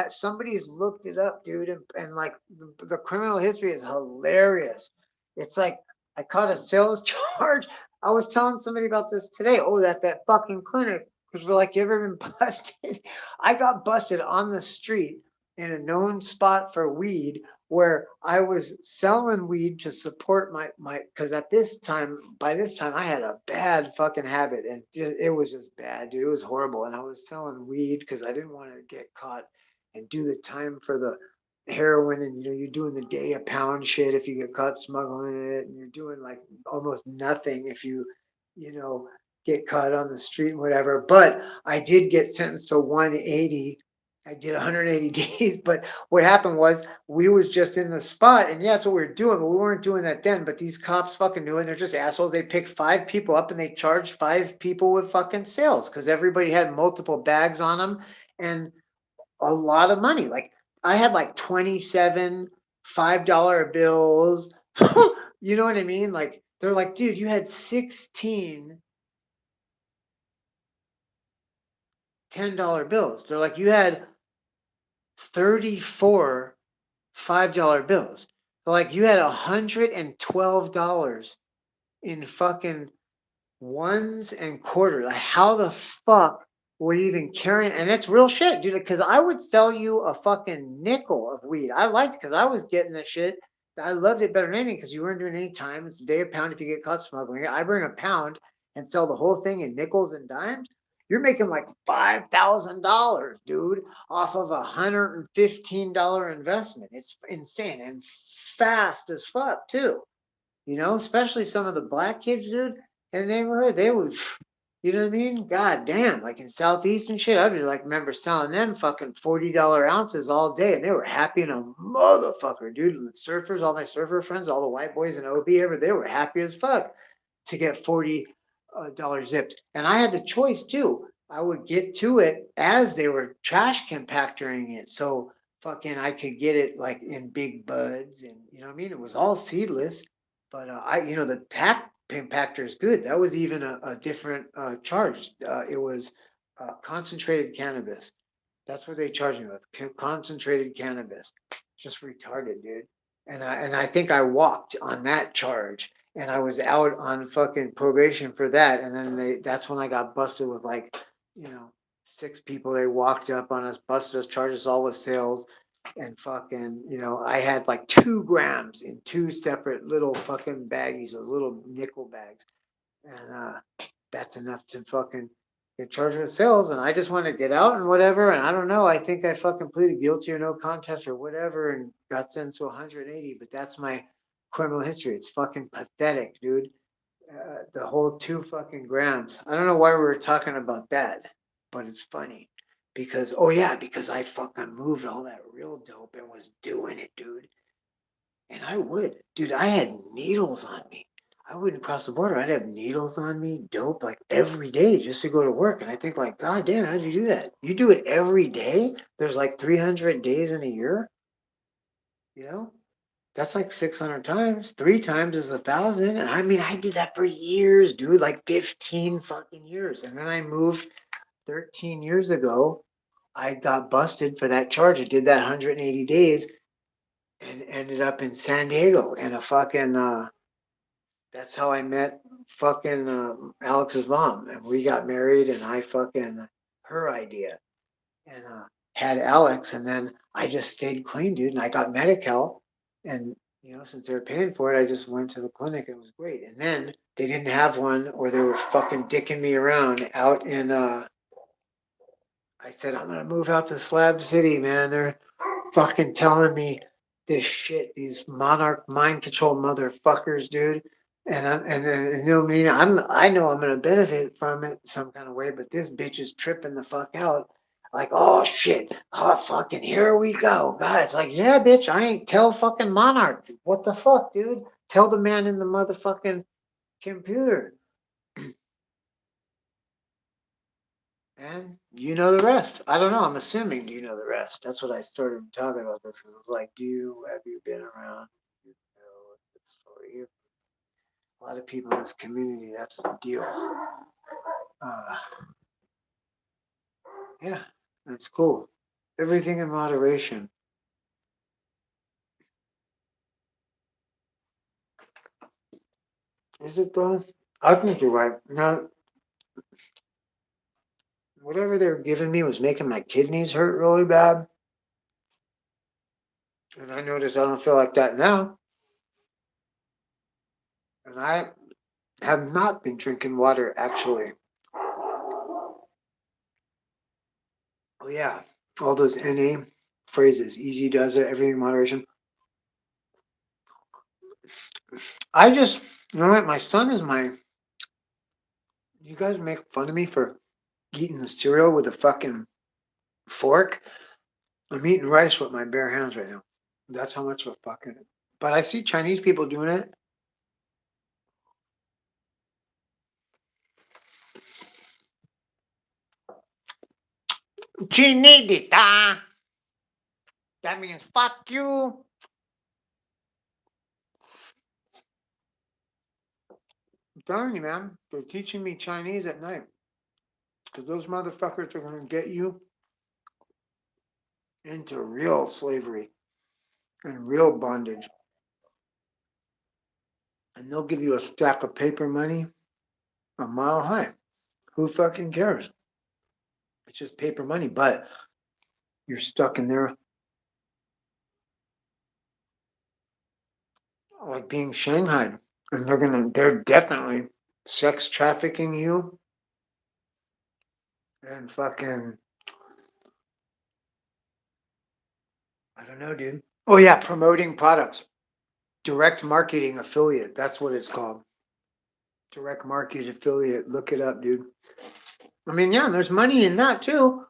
somebody's looked it up, dude. And like the criminal history is hilarious. It's like I caught a sales charge. I was telling somebody about this today. Oh, that fucking clinic. Because we're like, you ever been busted? I got busted on the street in a known spot for weed where I was selling weed to support my because at this time by this time I had a bad fucking habit and it was just bad, dude. It was horrible. And I was selling weed because I didn't want to get caught and do the time for the heroin. And you're doing the day a pound shit if you get caught smuggling it, and you're doing like almost nothing if you know get caught on the street and whatever. But I did get sentenced to 180. I did 180 days, but what happened was we was just in the spot, and yeah, that's what we were doing, but we weren't doing that then. But these cops fucking knew it, and they're just assholes. They picked 5 people up and they charged 5 people with fucking sales because everybody had multiple bags on them and a lot of money. Like I had like 27 $5 bills. You know what I mean? Like they're like, dude, you had 16 $10 bills. They're like, you had 34 $5 bills. Like you had $112 in fucking ones and quarters. Like how the fuck were you even carrying? And it's real shit, dude. Because I would sell you a fucking nickel of weed. I liked it because I was getting the shit. I loved it better than anything because you weren't doing any time. It's a day a pound if you get caught smuggling it. I bring a pound and sell the whole thing in nickels and dimes. You're making like $5,000, dude, off of $115 investment. It's insane and fast as fuck too. Especially some of the black kids, dude, in the neighborhood, they would, you know what I mean? God damn, like in Southeast and shit, I'd be like, remember selling them fucking $40 ounces all day, and they were happy in a motherfucker, dude. The surfers, all my surfer friends, all the white boys in OB, they were happy as fuck to get $40 zipped. And I had the choice too. I would get to it as they were trash compactoring it. So fucking I could get it like in big buds and you know what I mean? It was all seedless. But the pack compactor is good. That was even a different charge. It was concentrated cannabis. That's what they charged me with. Concentrated cannabis. Just retarded, dude. And I think I walked on that charge, and I was out on fucking probation for that. And then that's when I got busted with like, you know, 6 people. They walked up on us, busted us, charged us all with sales, and fucking, I had like 2 grams in 2 separate little fucking baggies, those little nickel bags, and that's enough to fucking get charged with sales. And I just want to get out and whatever. And I don't know. I think I fucking pleaded guilty or no contest or whatever, and got sentenced to 180. But that's my criminal history. It's fucking pathetic, dude. The whole 2 fucking grams. I don't know why we were talking about that, but it's funny because oh yeah, because I fucking moved all that real dope and was doing it, dude. And I would, dude. I had needles on me. I wouldn't cross the border. I'd have needles on me, dope, like every day just to go to work. And I think like, God damn, how'd you do that? You do it every day? There's like 300 days in a year, you know? That's like 600 times. 3 times is 1,000. And I mean, I did that for years, dude, like 15 fucking years. And then I moved 13 years ago. I got busted for that charge. I did that 180 days and ended up in San Diego in a fucking, that's how I met fucking Alex's mom. And we got married and I fucking, her idea. And had Alex. And then I just stayed clean, dude. And I got Medi-Cal. And, since they were paying for it, I just went to the clinic. And it was great. And then they didn't have one or they were fucking dicking me around out in, I said, I'm going to move out to Slab City, man. They're fucking telling me this shit, these monarch mind control motherfuckers, dude. And you know me, I know I'm gonna benefit from it some kind of way, but this bitch is tripping the fuck out. Like, oh shit, oh fucking here we go. God, it's like, yeah, bitch, I ain't tell fucking Monarch. What the fuck, dude? Tell the man in the motherfucking computer. And you know the rest. I don't know. I'm assuming you know the rest. That's what I started talking about this. It was like, have you been around? You know the story. A lot of people in this community, that's the deal. Uh, yeah, that's cool. Everything in moderation. Is it though? I think you're right. Now, whatever they were giving me was making my kidneys hurt really bad. And I noticed I don't feel like that now. And I have not been drinking water actually. Oh yeah, all those NA phrases, easy does it, everything in moderation. I just, you know what? My son is you guys make fun of me for eating the cereal with a fucking fork. I'm eating rice with my bare hands right now. That's how much of a fucking. But I see Chinese people doing it. Chinidita. That means fuck you. I'm telling you, man. They're teaching me Chinese at night. Because those motherfuckers are going to get you into real slavery and real bondage. And they'll give you a stack of paper money a mile high. Who fucking cares? It's just paper money, but you're stuck in there like being shanghaied. And they're definitely sex trafficking you and fucking, I don't know, dude. Oh, yeah, promoting products. Direct marketing affiliate. That's what it's called. Direct market affiliate. Look it up, dude. I mean, yeah, there's money in that too.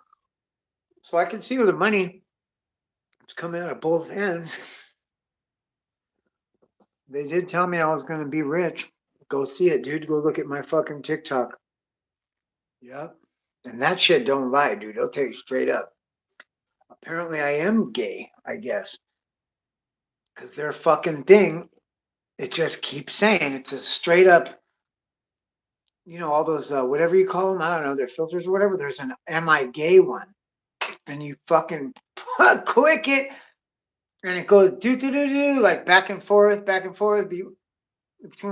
So I can see where the money is coming out of both ends. They did tell me I was going to be rich. Go see it, dude. Go look at my fucking TikTok. Yep. And that shit don't lie, dude. I'll tell you straight up. Apparently, I am gay, I guess. Because their fucking thing, it just keeps saying it's a straight up, all those, whatever you call them, I don't know, their filters or whatever. There's an am I gay one. And you fucking click it and it goes do, do, do, do, like back and forth, between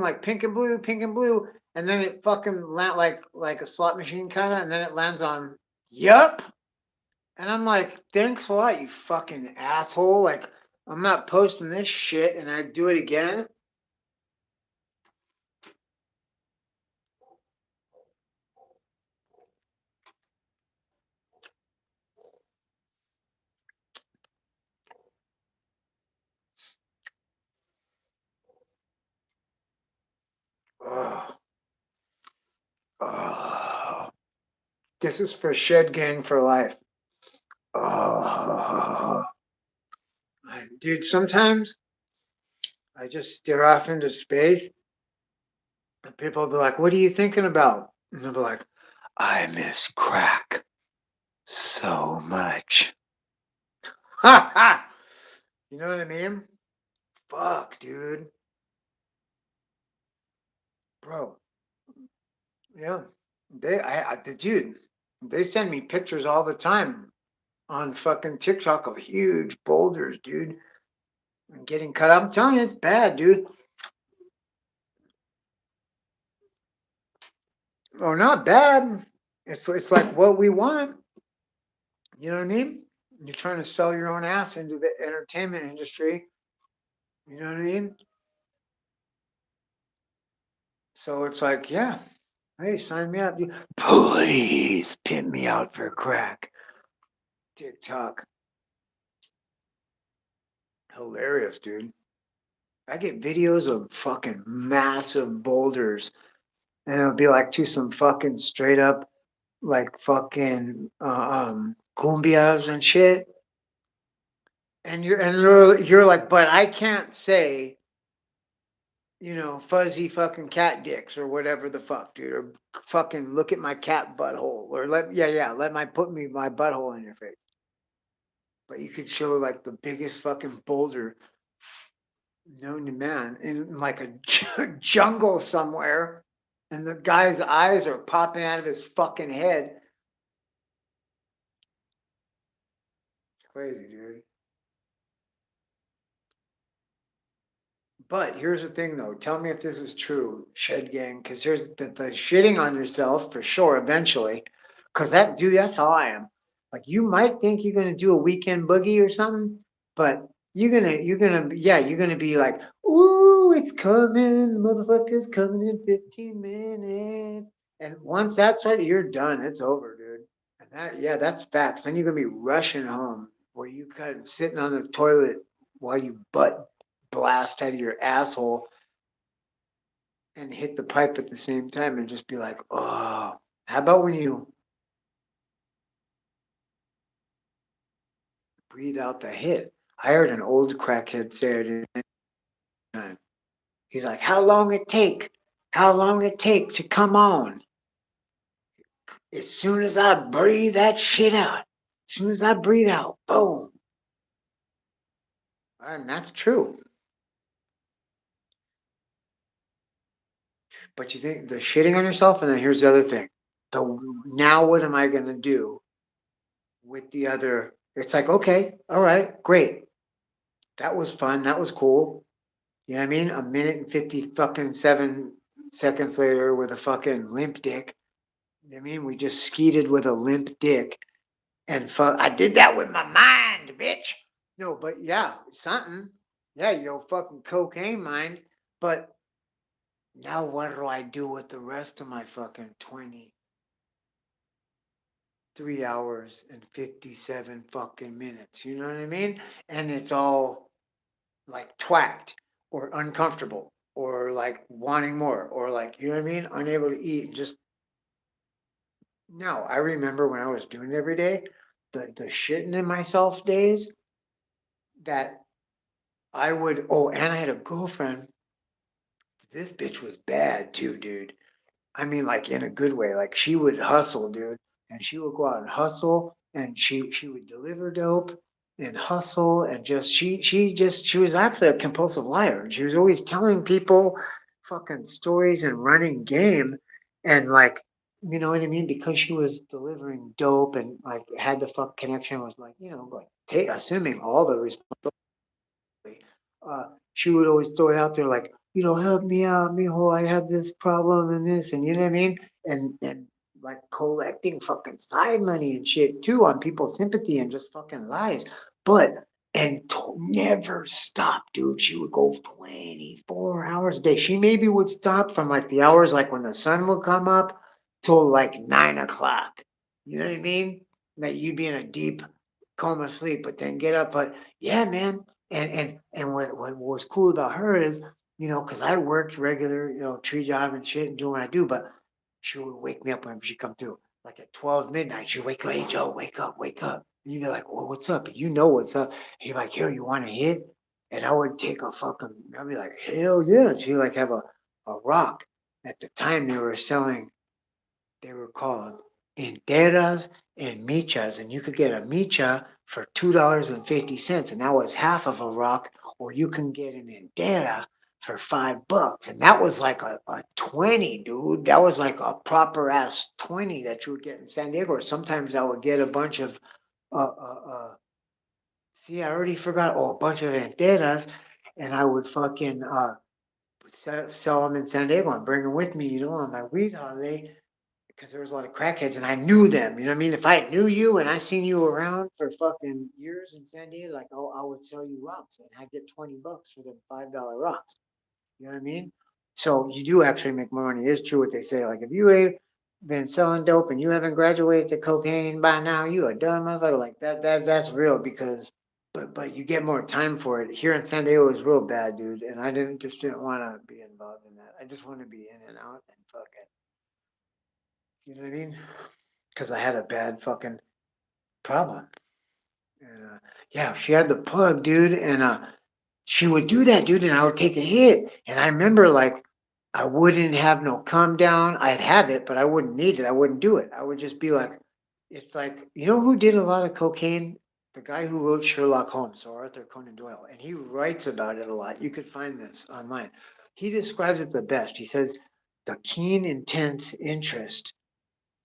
like pink and blue. And then it fucking land like a slot machine kind of, and then it lands on, yup. And I'm like, thanks a lot, you fucking asshole. Like, I'm not posting this shit and I do it again. Oh, oh. This is for Shed Gang for life. Oh, dude, sometimes I just stare off into space and people will be like, what are you thinking about? And I'll be like, I miss crack so much. Ha ha! You know what I mean? Fuck, dude. Bro, yeah. Dude, they send me pictures all the time on fucking TikTok of huge boulders, dude. And getting cut up. I'm telling you, it's bad, dude. Oh, not bad. It's like what we want. You know what I mean? You're trying to sell your own ass into the entertainment industry. You know what I mean? So it's like, yeah, hey, sign me up. Please pimp me out for crack. TikTok. Hilarious, dude. I get videos of fucking massive boulders, and it'll be like to some fucking straight up, like fucking cumbias and shit. And you're like, but I can't say, fuzzy fucking cat dicks or whatever the fuck, dude, or fucking look at my cat butthole, or let my butthole in your face. But you could show like the biggest fucking boulder known to man in like a jungle somewhere, and the guy's eyes are popping out of his fucking head. It's crazy, dude. But here's the thing, though. Tell me if this is true, Shed Gang, because here's the shitting on yourself for sure eventually. Because that, dude, that's how I am. Like, you might think you're gonna do a weekend boogie or something, but you're gonna be like, ooh, it's coming, the motherfucker's coming in 15 minutes. And once that's started, you're done. It's over, dude. And that's facts. Then you're gonna be rushing home, where you kind of sitting on the toilet while you butt blast out of your asshole and hit the pipe at the same time and just be like, oh, how about when you breathe out the hit? I heard an old crackhead say it at the time. He's like, how long it take? How long it take to come on? As soon as I breathe that shit out, as soon as I breathe out, boom. And that's true. But you think the shitting on yourself, and then here's the other thing. So now what am I gonna do with the other? It's like, okay, all right, great. That was fun. That was cool. You know what I mean? A minute and 50 fucking 7 seconds later with a fucking limp dick. You know what I mean? We just skeeted with a limp dick. And I did that with my mind, bitch. No, but yeah, something. Yeah, yo, fucking cocaine mind. But now what do I do with the rest of my fucking 23 hours and 57 fucking minutes? You know what I mean? And it's all like twacked or uncomfortable or like wanting more or like, you know what I mean? Unable to eat. Just no, I remember when I was doing it every day, the shitting in myself days that and I had a girlfriend. This bitch was bad too, dude. I mean, like in a good way. Like she would hustle, dude, and she would go out and hustle, and she would deliver dope and hustle, and she was actually a compulsive liar, and she was always telling people fucking stories and running game, and like you know what I mean, because she was delivering dope and like had the fuck connection was like like assuming all the she would always throw it out there like, help me out, mijo, I have this problem and this, and you know what I mean? And like collecting fucking side money and shit too on people's sympathy and just fucking lies. But never stop, dude. She would go 24 hours a day. She maybe would stop from like the hours like when the sun would come up till like 9 o'clock. You know what I mean? That you'd be in a deep coma sleep, but then get up. But yeah, man, and what was cool about her is, because I worked regular, tree job and shit and doing what I do, but she would wake me up whenever she come through. Like at 12 midnight, she'd wake up, hey Joe, wake up, wake up. And you'd be like, well, what's up? And you know what's up. And she'd be like, here, you want to hit? And I would take a fucking, I'd be like, hell yeah. And she'd like have a rock. At the time they were called enteras and michas, and you could get a micha for $2.50, and that was half of a rock, or you can get an entera for $5, and that was like a 20, dude. That was like a proper ass 20 that you would get in San Diego. Or sometimes I would get a bunch of see, I already forgot. Oh, a bunch of enteras, and I would fucking sell them in San Diego and bring them with me, on my weed holiday because there was a lot of crackheads and I knew them. You know what I mean? If I knew you and I seen you around for fucking years in San Diego, like, oh, I would sell you rocks and I'd get $20 for them $5 rocks. You know what I mean? So you do actually make more money. It is true what they say. Like if you ain't been selling dope and you haven't graduated to cocaine by now, you a dumb motherfucker. Like that's real because but you get more time for it. Here in San Diego is real bad, dude. And I didn't want to be involved in that. I just want to be in and out and fucking you know what I mean? Because I had a bad fucking problem. And yeah, she had the plug, dude, and she would do that, dude, and I would take a hit. And I remember like I wouldn't have no come down. I'd have it, but I wouldn't need it. I wouldn't do it. I would just be like, it's like, you know who did a lot of cocaine? The guy who wrote Sherlock Holmes, or Arthur Conan Doyle, and he writes about it a lot. You could find this online. He describes it the best. He says, the keen, intense interest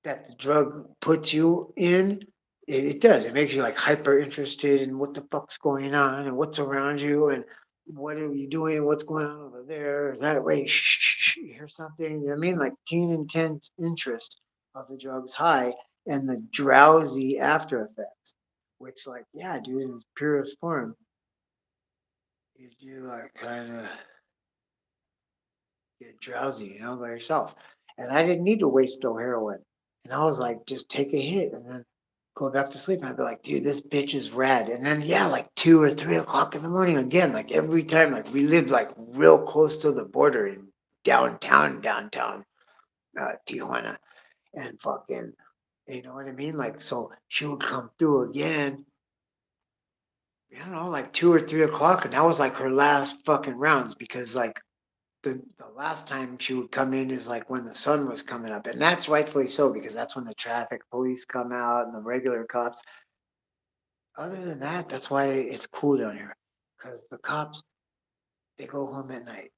that the drug puts you in, it does. It makes you like hyper interested in what the fuck's going on and what's around you and what are you doing, what's going on over there. Is that way? You hear something? You know what I mean? Like keen, intense interest of the drug's high and the drowsy after effects, which like, yeah, dude, in its purest form, you do like kind of get drowsy, by yourself. And I didn't need to waste no heroin. And I was like, just take a hit and then go back to sleep. And I'd be like, dude, this bitch is rad. And then, yeah, like 2 or 3 o'clock in the morning again, like every time, like we lived like real close to the border in downtown, Tijuana. And fucking, you know what I mean? Like, so she would come through again, I don't know, like 2 or 3 o'clock. And that was like her last fucking rounds because like, the last time she would come in is like when the sun was coming up, and that's rightfully so because that's when the traffic police come out and the regular cops. Other than that, that's why it's cool down here because the cops, they go home at night.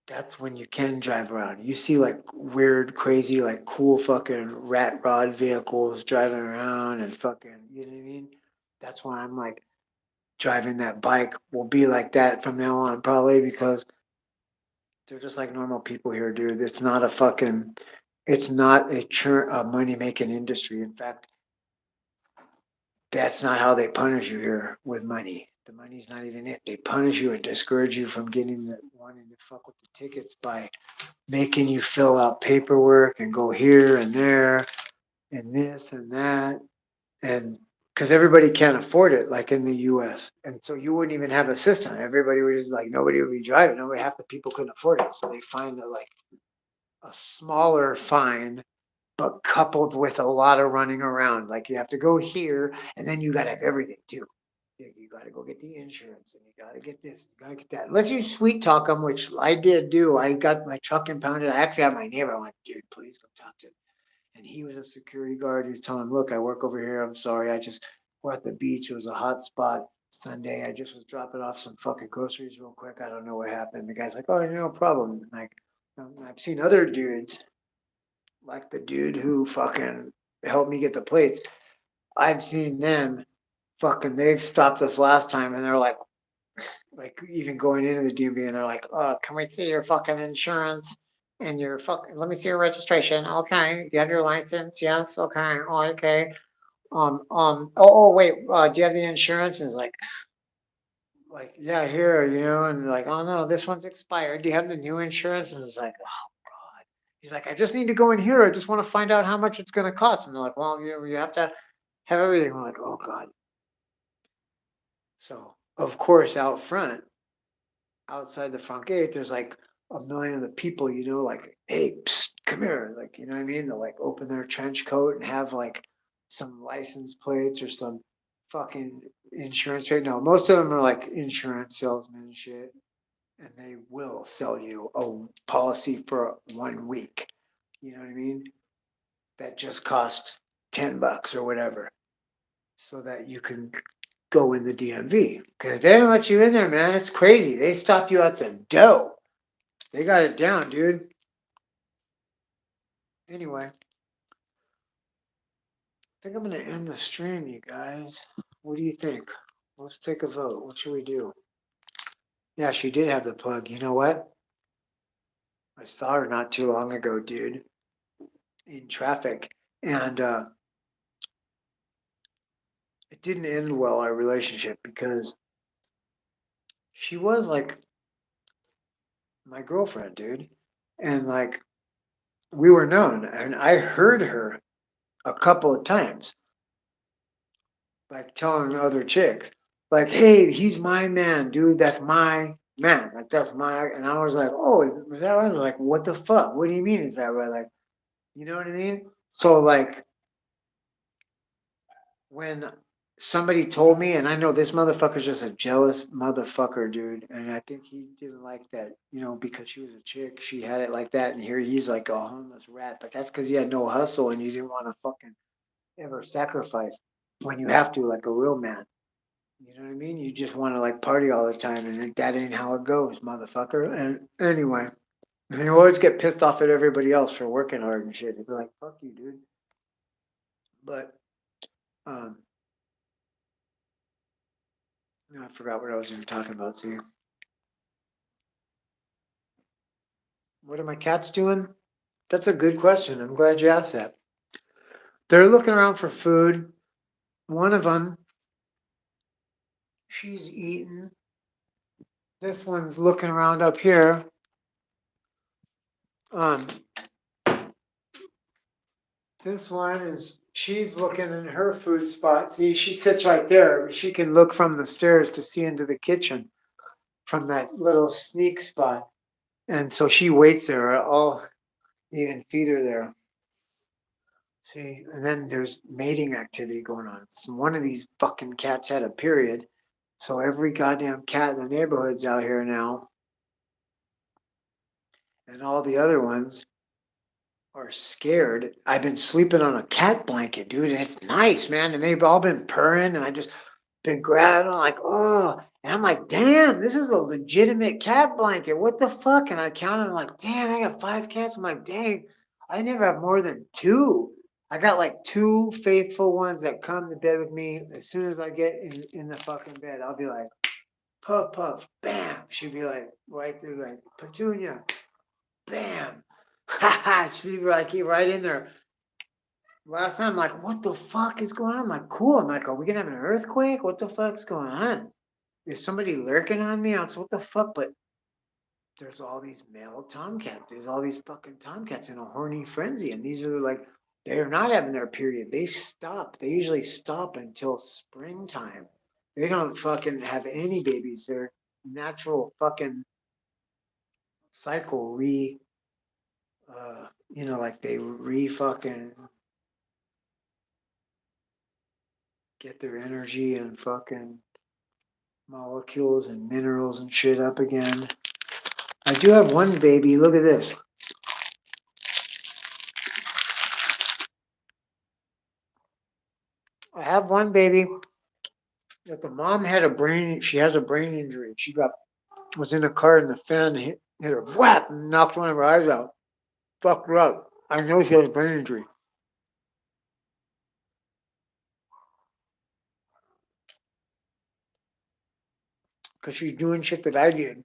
That's when you can drive around. You see like weird, crazy, like cool fucking rat rod vehicles driving around and fucking, you know what I mean? That's why I'm like driving that bike will be like that from now on probably because they're just like normal people here, dude. It's not a money making industry. In fact, that's not how they punish you here with money. The money's not even it. They punish you and discourage you from getting the wanting to fuck with the tickets by making you fill out paperwork and go here and there and this and that. And because everybody can't afford it, like in the US. And so you wouldn't even have a system. Everybody would just like, nobody would be driving. Nobody, half the people couldn't afford it. So they find that like a smaller fine, but coupled with a lot of running around. Like you have to go here, and then you got to have everything too. You got to go get the insurance, and you got to get this, you got to get that. Let you sweet talk them, which I did do. I got my truck impounded. I actually had my neighbor. I'm like, dude, please go talk to him. And he was a security guard. He was telling him, look, I work over here. I'm sorry. We're at the beach. It was a hot spot Sunday. I just was dropping off some fucking groceries real quick. I don't know what happened. The guy's like, oh, no problem. Like, I've seen other dudes like the dude who fucking helped me get the plates. I've seen them fucking, they've stopped us last time and they're like even going into the DMV and they're like, can we see your fucking insurance and your fucking, let me see your registration. Okay. Do you have your license? Yes. Okay. Oh, okay. Wait, do you have the insurance? And it's like, yeah, here, and like, oh no, this one's expired. Do you have the new insurance? And it's like, oh God. He's like, I just need to go in here. I just want to find out how much it's going to cost. And they're like, well, you have to have everything. We're like, oh God. So, of course, out front, outside the front gate, there's like a million of the people, like, hey, psst, come here. Like, you know what I mean? They'll like open their trench coat and have like some license plates or some fucking insurance plate. No, most of them are like insurance salesmen and shit. And they will sell you a policy for 1 week. You know what I mean? That just costs $10 or whatever, so that you can go in the DMV. Because they don't let you in there, man. It's crazy. They stop you at the door. They got it down, dude. Anyway, I think I'm gonna end the stream, you guys. What do you think? Let's take a vote. What should we do? Yeah, she did have the plug. You know what? I saw her not too long ago, dude, in traffic. And it didn't end well, our relationship, because she was like my girlfriend, dude. And like we were known, and I heard her a couple of times, like telling other chicks, like, hey, he's my man, dude. That's my man. Like, that's my. And I was like, oh, is that right? I was like, what the fuck? What do you mean, is that right? Like, you know what I mean? So, like, when somebody told me, and I know this motherfucker's just a jealous motherfucker, dude. And I think he didn't like that, because she was a chick, she had it like that. And here he's like a homeless rat. But that's because he had no hustle and you didn't want to fucking ever sacrifice when you have to, like a real man. You know what I mean? You just want to like party all the time, and that ain't how it goes, motherfucker. And anyway, and you always get pissed off at everybody else for working hard and shit. They'd be like, "Fuck you, dude." But um, I forgot what I was even talking about. To you, what are my cats doing? That's a good question. I'm glad you asked that. They're looking around for food. One of them, she's eating. This one's looking around up here. Um, This one is, she's looking in her food spot. See, she sits right there. She can look from the stairs to see into the kitchen from that little sneak spot. And so she waits there. I'll even feed her there. See, and then there's mating activity going on. So one of these fucking cats had a period. So every goddamn cat in the neighborhood's out here now. And all the other ones are scared. I've been sleeping on a cat blanket, dude, and it's nice, man. And they've all been purring, and I just been grabbing, I'm like, oh, and I'm like, damn, this is a legitimate cat blanket. What the fuck? And I counted, I'm like, damn, I got 5 cats. I'm like, dang, I never have more than two. I got like two faithful ones that come to bed with me. As soon as I get in the fucking bed, I'll be like, puff, puff, bam. She'd be like, right there, like, Petunia, bam. Ha ha. She'd be like, right in there. Last time, I'm like, what the fuck is going on? I'm like, cool. I'm like, are we gonna have an earthquake? What the fuck's going on? Is somebody lurking on me? I was, what the fuck? But there's all these male tomcats. There's all these fucking tomcats in a horny frenzy. And these are like, they're not having their period. They stop. They usually stop until springtime. They don't fucking have any babies. Their natural fucking cycle like they fucking get their energy and fucking molecules and minerals and shit up again. I do have one baby. Look at this. I have one baby that the mom had she has a brain injury. She was in a car and the fan hit her, whap, and knocked one of her eyes out. Fucked her up. I know she has a brain injury. Because she's doing shit that I did.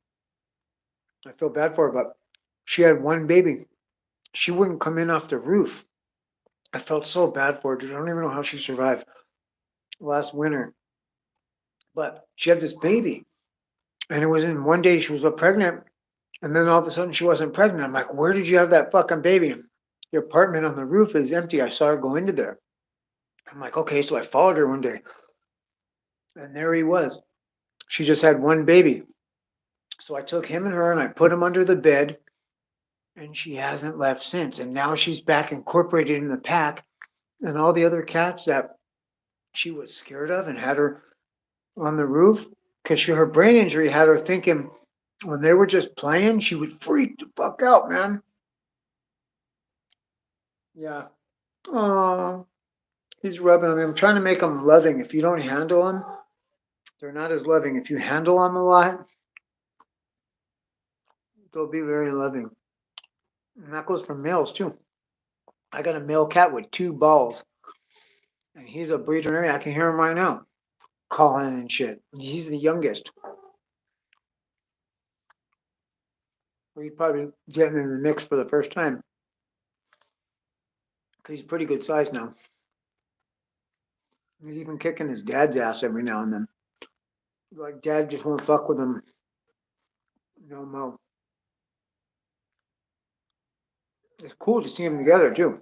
I feel bad for her, but she had one baby. She wouldn't come in off the roof. I felt so bad for her, dude. I don't even know how she survived last winter. But she had this baby. And it was in one day she was pregnant. And then all of a sudden she wasn't pregnant. I'm like, where did you have that fucking baby? The apartment on the roof is empty. I saw her go into there. I'm like, okay, so I followed her one day. And there he was. She just had one baby. So I took him and her and I put him under the bed. And she hasn't left since. And now she's back incorporated in the pack. And all the other cats that she was scared of and had her on the roof, because her brain injury had her thinking when they were just playing, she would freak the fuck out, man. Yeah. Oh, he's rubbing on me. I'm trying to make them loving. If you don't handle them, they're not as loving. If you handle them a lot, they'll be very loving. And that goes for males too. I got a male cat with 2 balls, and he's a breeder. I can hear him right now calling and shit. He's the youngest. He's probably getting in the mix for the first time. He's pretty good size now. He's even kicking his dad's ass every now and then. Like dad just won't fuck with him no more. It's cool to see them together too.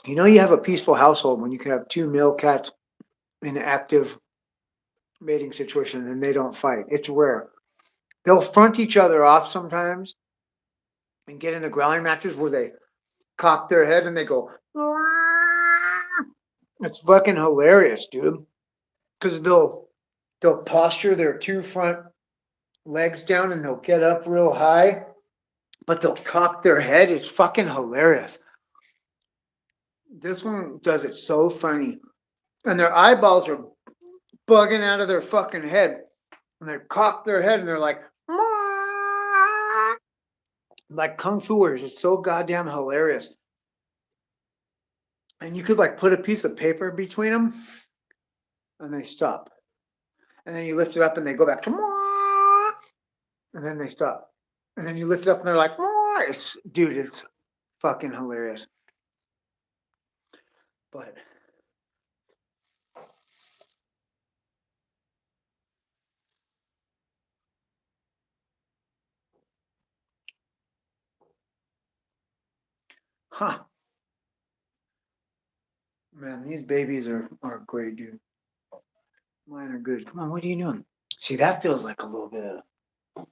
You have a peaceful household when you can have 2 male cats in an active mating situation and they don't fight. It's rare. They'll front each other off sometimes and get into growling matches where they cock their head and they go. It's It's fucking hilarious, dude. Because they'll posture their two front legs down and they'll get up real high, but they'll cock their head. It's fucking hilarious. This one does it so funny. And their eyeballs are bugging out of their fucking head. And they cock their head and they're like kung fuers. It's so goddamn hilarious. And you could like put a piece of paper between them and they stop. And then you lift it up and they go back to and then they stop. And then you lift it up and they're like, dude, it's fucking hilarious. But huh. Man, these babies are great, dude. Mine are good. Come on, what are you doing? See, that feels like a little bit of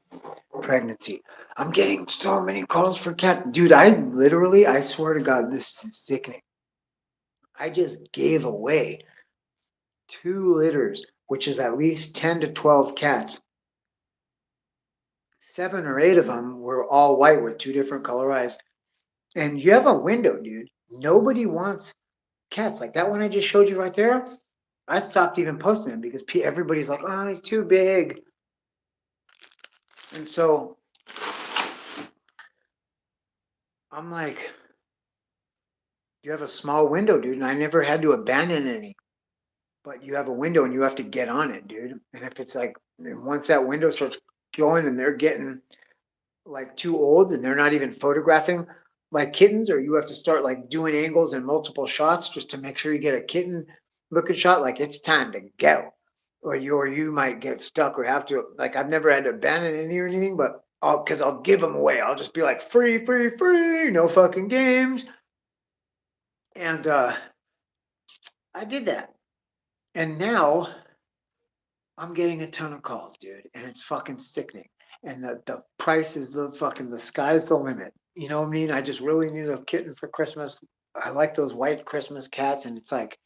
pregnancy. I'm getting so many calls for cat. Dude, I swear to God, this is sickening. I just gave away 2 litters, which is at least 10 to 12 cats. 7 or 8 of them were all white with 2 different color eyes. And you have a window, dude. Nobody wants cats. Like that one I just showed you right there. I stopped even posting it because everybody's like, oh, he's too big. And so I'm like, you have a small window, dude. And I never had to abandon any. But you have a window and you have to get on it, dude. And if it's like, once that window starts going and they're getting like too old and they're not even photographing like kittens, or you have to start like doing angles and multiple shots just to make sure you get a kitten looking shot, like it's time to go. Or you might get stuck or have to, like, I've never had to abandon any or anything, but I'll give them away. I'll just be like free, free, free, no fucking games. And I did that. And now I'm getting a ton of calls, dude, and it's fucking sickening. And the price is the sky's the limit. You know what I mean? I just really need a kitten for Christmas. I like those white Christmas cats, and it's like,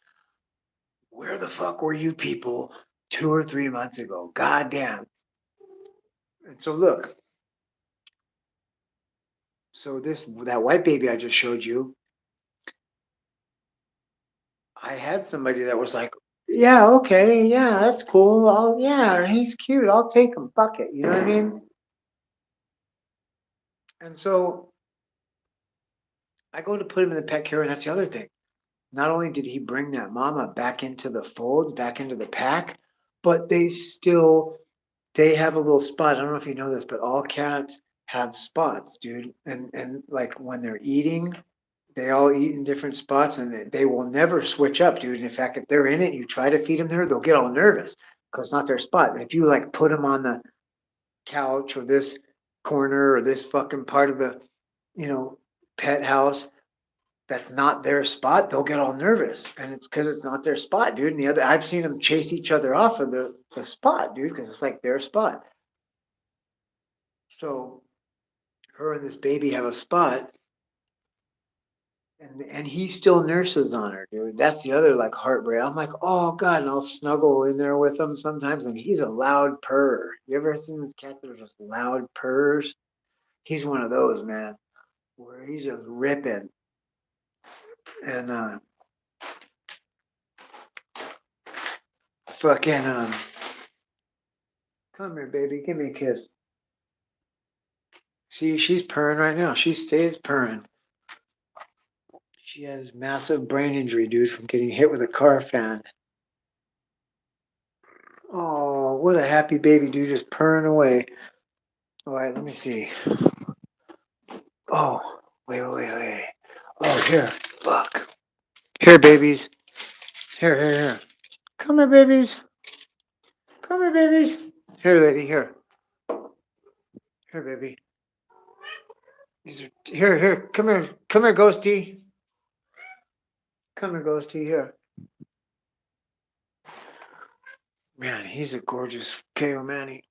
where the fuck were you people 2 or 3 months ago? God damn. And so look, so that white baby I just showed you, I had somebody that was like, yeah, okay, yeah, that's cool. Yeah, he's cute. I'll take him. Fuck it. You know what I mean? And so I go to put him in the pet care, and that's the other thing. Not only did he bring that mama back into the folds, back into the pack, but they have a little spot. I don't know if you know this, but all cats have spots, dude. And like when they're eating, they all eat in different spots, and they will never switch up, dude. And in fact, if they're in it, you try to feed them there, they'll get all nervous because it's not their spot. And if you like put them on the couch or this corner or this fucking part of the, you know, pet house that's not their spot, they'll get all nervous. And it's because it's not their spot, dude. And I've seen them chase each other off of the spot, dude, because it's like their spot. So her and this baby have a spot, and he still nurses on her, dude. That's the other like heartbreak. I'm like, oh God, and I'll snuggle in there with him sometimes, and he's a loud purr. You ever seen these cats that are just loud purrs? He's one of those, man, where he's just ripping. And fucking come here, baby, give me a kiss. See, she's purring right now. She stays purring. She has massive brain injury, dude, from getting hit with a car fan. Oh, what a happy baby, dude, just purring away. All right, let me see. Oh, wait. Oh, here, fuck. Here, babies. Here. Come here, babies. Come here, babies. Here, lady, here. Here, baby. Here. Come here, Ghosty. Come here, Ghosty, here. Man, he's a gorgeous KO Manny.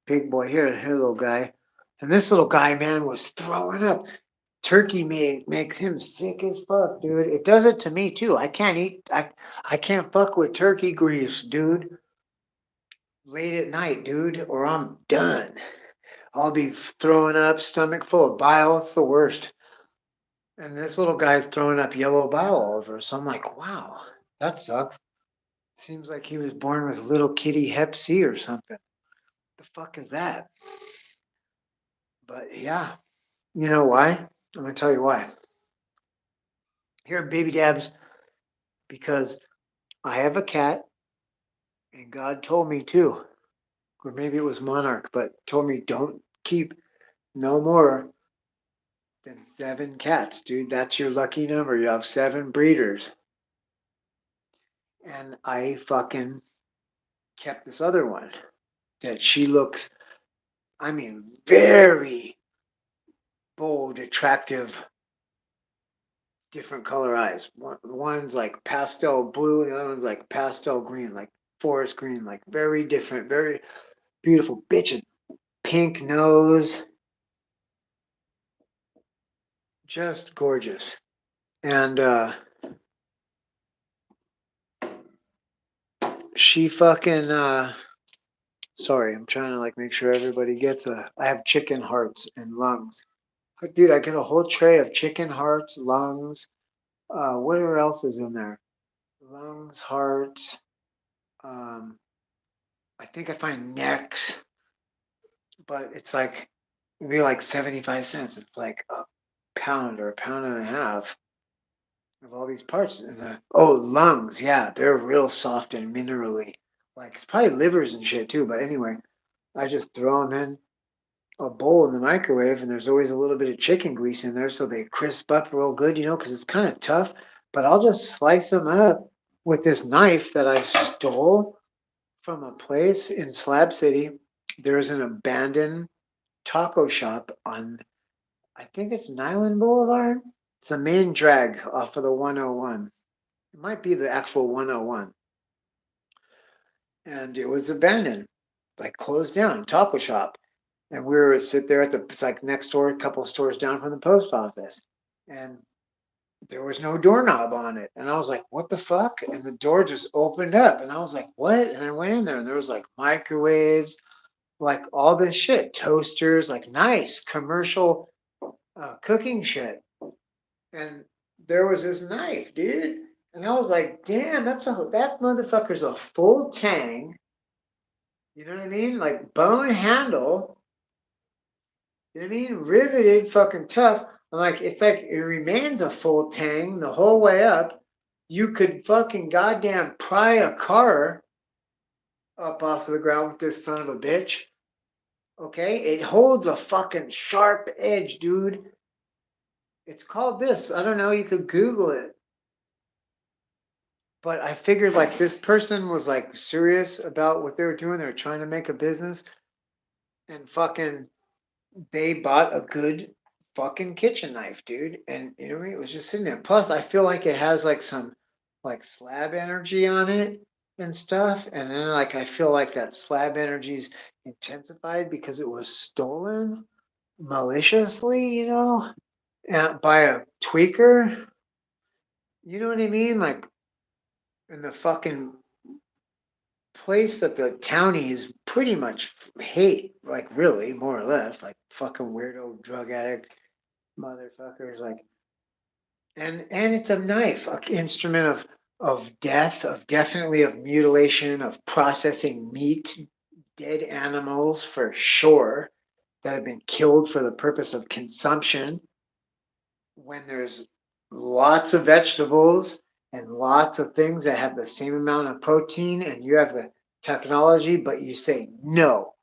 Big boy. Here, little guy. And this little guy, man, was throwing up. turkey meat makes him sick as fuck, dude. It does it to me too. I can't fuck with turkey grease, dude. Late at night, dude, or I'm done. I'll be throwing up, stomach full of bile. It's the worst. And this little guy's throwing up yellow bile all over. So I'm like, wow, that sucks. Seems like he was born with little kitty hep C or something. The fuck is that? But yeah, you know why? I'm gonna tell you why. Here at Baby Dabs, because I have a cat, and God told me to, or maybe it was Monarch, but told me don't keep no more than 7 cats, dude. That's your lucky number. You have 7 breeders. And I fucking kept this other one that she looks, I mean, very bold, attractive, different color eyes. One's like pastel blue, and the other one's like pastel green, like forest green, like very different, very beautiful bitch. And pink nose, just gorgeous. And she fucking sorry, I'm trying to like make sure everybody gets a. I have chicken hearts and lungs. Dude, I get a whole tray of chicken hearts, lungs. Whatever else is in there? Lungs, hearts. Um, I think I find necks, but it's like maybe like 75 cents. It's like a pound or a pound and a half of all these parts. And oh, lungs, yeah, they're real soft and minerally. Like it's probably livers and shit too. But anyway, I just throw them in a bowl in the microwave, and there's always a little bit of chicken grease in there, so they crisp up real good, because it's kind of tough. But I'll just slice them up with this knife that I stole from a place in Slab City. There's an abandoned taco shop on, I think it's Nyland Boulevard. It's the main drag off of the 101. It might be the actual 101. And it was abandoned, like closed down, taco shop. And we were sit there it's like next door, a couple of stores down from the post office. And there was no doorknob on it. And I was like, what the fuck? And the door just opened up. And I was like, what? And I went in there, and there was like microwaves, like all this shit, toasters, like nice commercial cooking shit. And there was this knife, dude. And I was like, damn, that motherfucker's a full tang. You know what I mean? Like bone handle. You know what I mean? Riveted, fucking tough. I'm like, it's like it remains a full tang the whole way up. You could fucking goddamn pry a car up off of the ground with this son of a bitch. Okay? It holds a fucking sharp edge, dude. It's called this. I don't know. You could Google it. But I figured like this person was like serious about what they were doing. They were trying to make a business, and fucking they bought a good fucking kitchen knife, dude. And you know what I mean? It was just sitting there. Plus, I feel like it has like some like slab energy on it and stuff. And then like I feel like that slab energy's intensified because it was stolen maliciously, by a tweaker. You know what I mean? Like in the fucking place that the townies pretty much hate, like really, more or less, like fucking weirdo drug addict motherfuckers, like, and it's a knife, an instrument of death, of definitely of mutilation, of processing meat, dead animals for sure that have been killed for the purpose of consumption. When there's lots of vegetables and lots of things that have the same amount of protein, and you have the technology, but you say, no,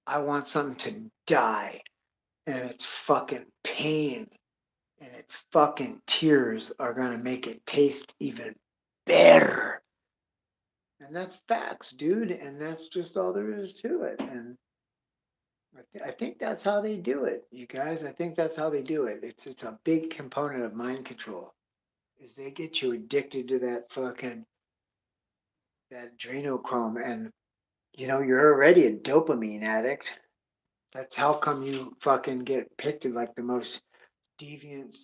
I want something to die. And it's fucking pain and its fucking tears are going to make it taste even better. And that's facts, dude. And that's just all there is to it. And I think that's how they do it, you guys. I think that's how they do it. It's a big component of mind control. Is they get you addicted to that adrenochrome, and you're already a dopamine addict. That's how come you fucking get picked as like the most deviant,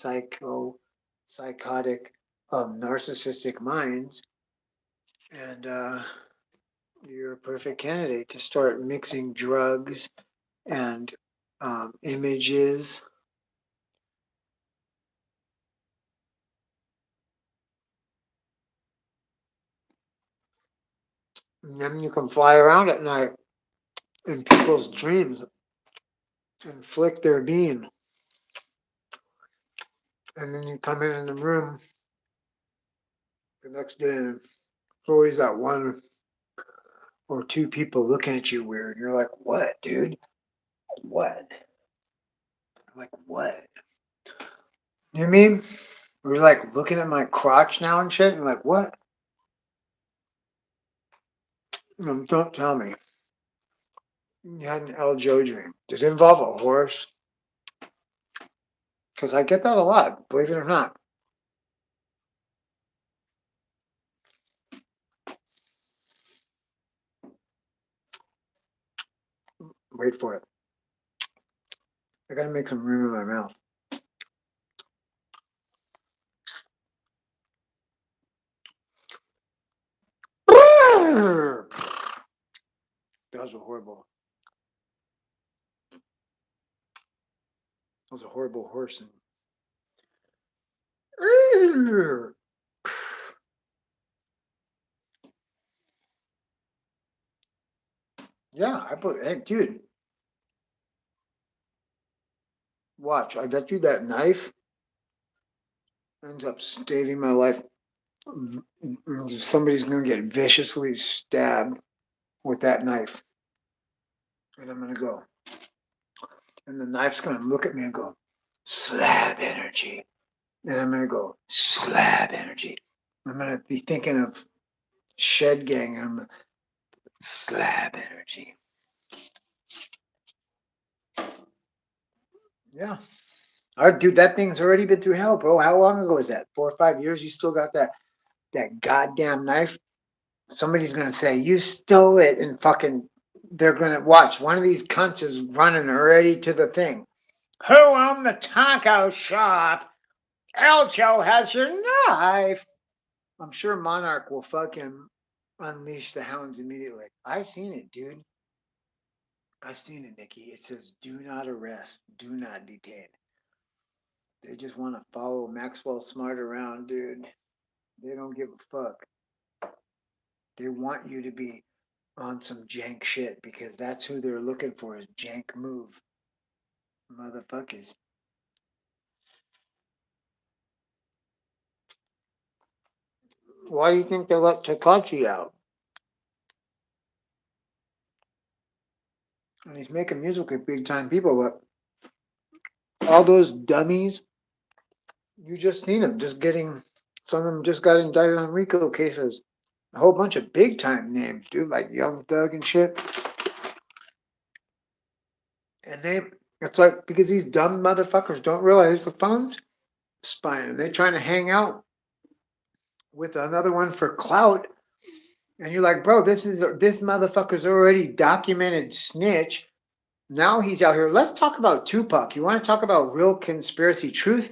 psychotic, narcissistic minds, and you're a perfect candidate to start mixing drugs and images. And then you can fly around at night in people's dreams and flick their bean. And then you come in the room the next day and there's always that one or two people looking at you weird. You're like, what, dude? What? Like, what? You know what I mean? You're like looking at my crotch now and shit. And like, what? Don't tell me. You had an El Joe dream. Did it involve a horse? Because I get that a lot, believe it or not. Wait for it. I gotta make some room in my mouth. That was a horrible. That was a horrible horse. Yeah, I put. Hey, dude, watch. I bet you that knife ends up saving my life. Somebody's gonna get viciously stabbed with that knife, and I'm gonna go. And the knife's gonna look at me and go, slab energy. And I'm gonna go, slab energy. I'm gonna be thinking of Shed Gang. And I'm slab energy. Yeah. All right, dude, that thing's already been through hell, bro. How long ago was that? 4 or 5 years? You still got that goddamn knife? Somebody's gonna say you stole it, and fucking, they're gonna watch. One of these cunts is running already to the thing. Who owned the taco shop? Elcho has your knife. I'm sure Monarch will fucking unleash the hounds immediately. I've seen it, dude. I've seen it, Nikki. It says do not arrest, do not detain. They just want to follow Maxwell Smart around, dude. They don't give a fuck. They want you to be on some jank shit because that's who they're looking for is jank move. Motherfuckers. Why do you think they let Takachi out? And he's making music with big time people, but all those dummies, you just seen them just getting, some of them just got indicted on RICO cases. A whole bunch of big time names, dude, like Young Thug and shit. And it's like because these dumb motherfuckers don't realize the phone's spying and they're trying to hang out with another one for clout. And you're like, bro, this motherfucker's already documented snitch. Now he's out here. Let's talk about Tupac. You want to talk about real conspiracy truth?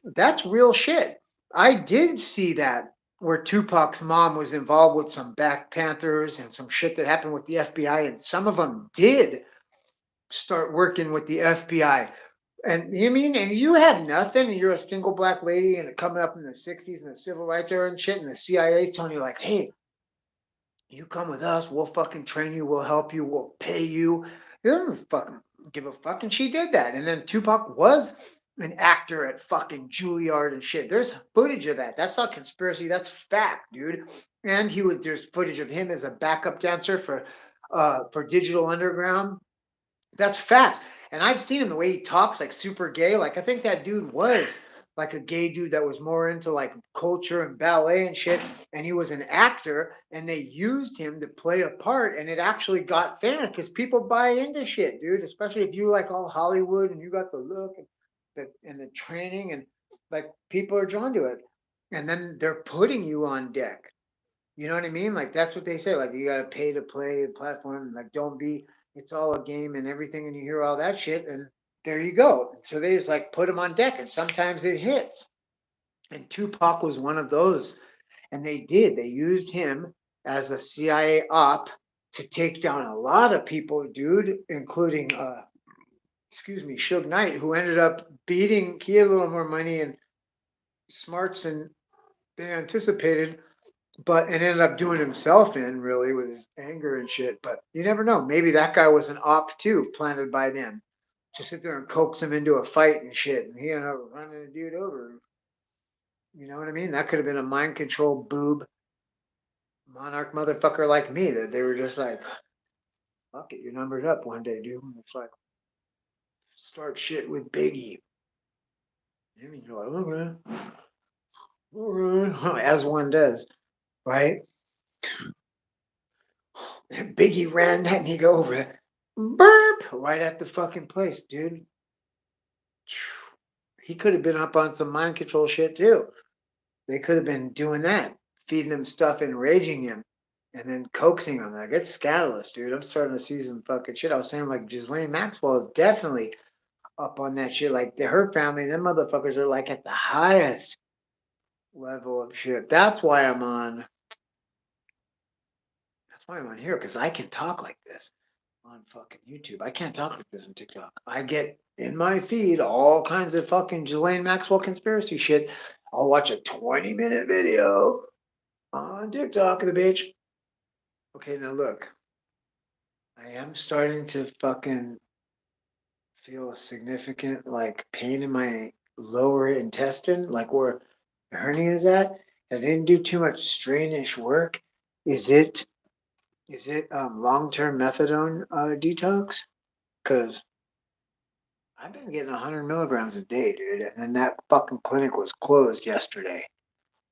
That's real shit. I did see that where Tupac's mom was involved with some Black Panthers and some shit that happened with the FBI, and some of them did start working with the FBI. And you mean, and you had nothing, and you're a single black lady, and coming up in the '60s and the civil rights era and shit, and the CIA's telling you like, hey, you come with us, we'll fucking train you, we'll help you, we'll pay you. You don't fucking give a fuck. And she did that. And then Tupac was an actor at fucking Juilliard and shit. There's footage of that. That's not conspiracy. That's fact, dude. And there's footage of him as a backup dancer for Digital Underground. That's fact. And I've seen him the way he talks, like super gay. Like I think that dude was like a gay dude that was more into like culture and ballet and shit. And he was an actor, and they used him to play a part, and it actually got famous because people buy into shit, dude. Especially if you like all Hollywood and you got the look and the training, and like people are drawn to it. And then they're putting you on deck. You know what I mean? Like that's what they say. Like you gotta pay to play a platform. Like don't be. It's all a game and everything, and you hear all that shit, and there you go. So they just like put him on deck, and sometimes it hits. And Tupac was one of those. And they did. They used him as a CIA op to take down a lot of people, dude, including excuse me, Suge Knight, who ended up beating. He had a little more money and smarts than they anticipated, but and ended up doing himself in really with his anger and shit. But you never know. Maybe that guy was an op too, planted by them to sit there and coax him into a fight and shit, and he ended up running the dude over. You know what I mean? That could have been a mind control boob monarch motherfucker like me that they were just like, fuck it, your number's up one day, dude. It's like start shit with Biggie. I mean, you're like, okay, all right, as one does, right? And Biggie ran that nigga over, burp, right at the fucking place, dude. He could have been up on some mind control shit too. They could have been doing that, feeding him stuff, enraging him, and then coaxing him. Like it's scandalous, dude. I'm starting to see some fucking shit. I was saying like Ghislaine Maxwell is definitely up on that shit. Like her family, them motherfuckers are like at the highest level of shit. That's why I'm on. That's why I'm on here because I can talk like this on fucking YouTube. I can't talk like this on TikTok. I get in my feed all kinds of fucking Ghislaine Maxwell conspiracy shit. I'll watch a 20-minute video on TikTok of the bitch. Okay, now look, I am starting to fucking feel a significant like pain in my lower intestine, like where the hernia is at. I didn't do too much strainish work. Is it long term methadone detox? Because I've been getting 100 milligrams a day, dude, and then that fucking clinic was closed yesterday,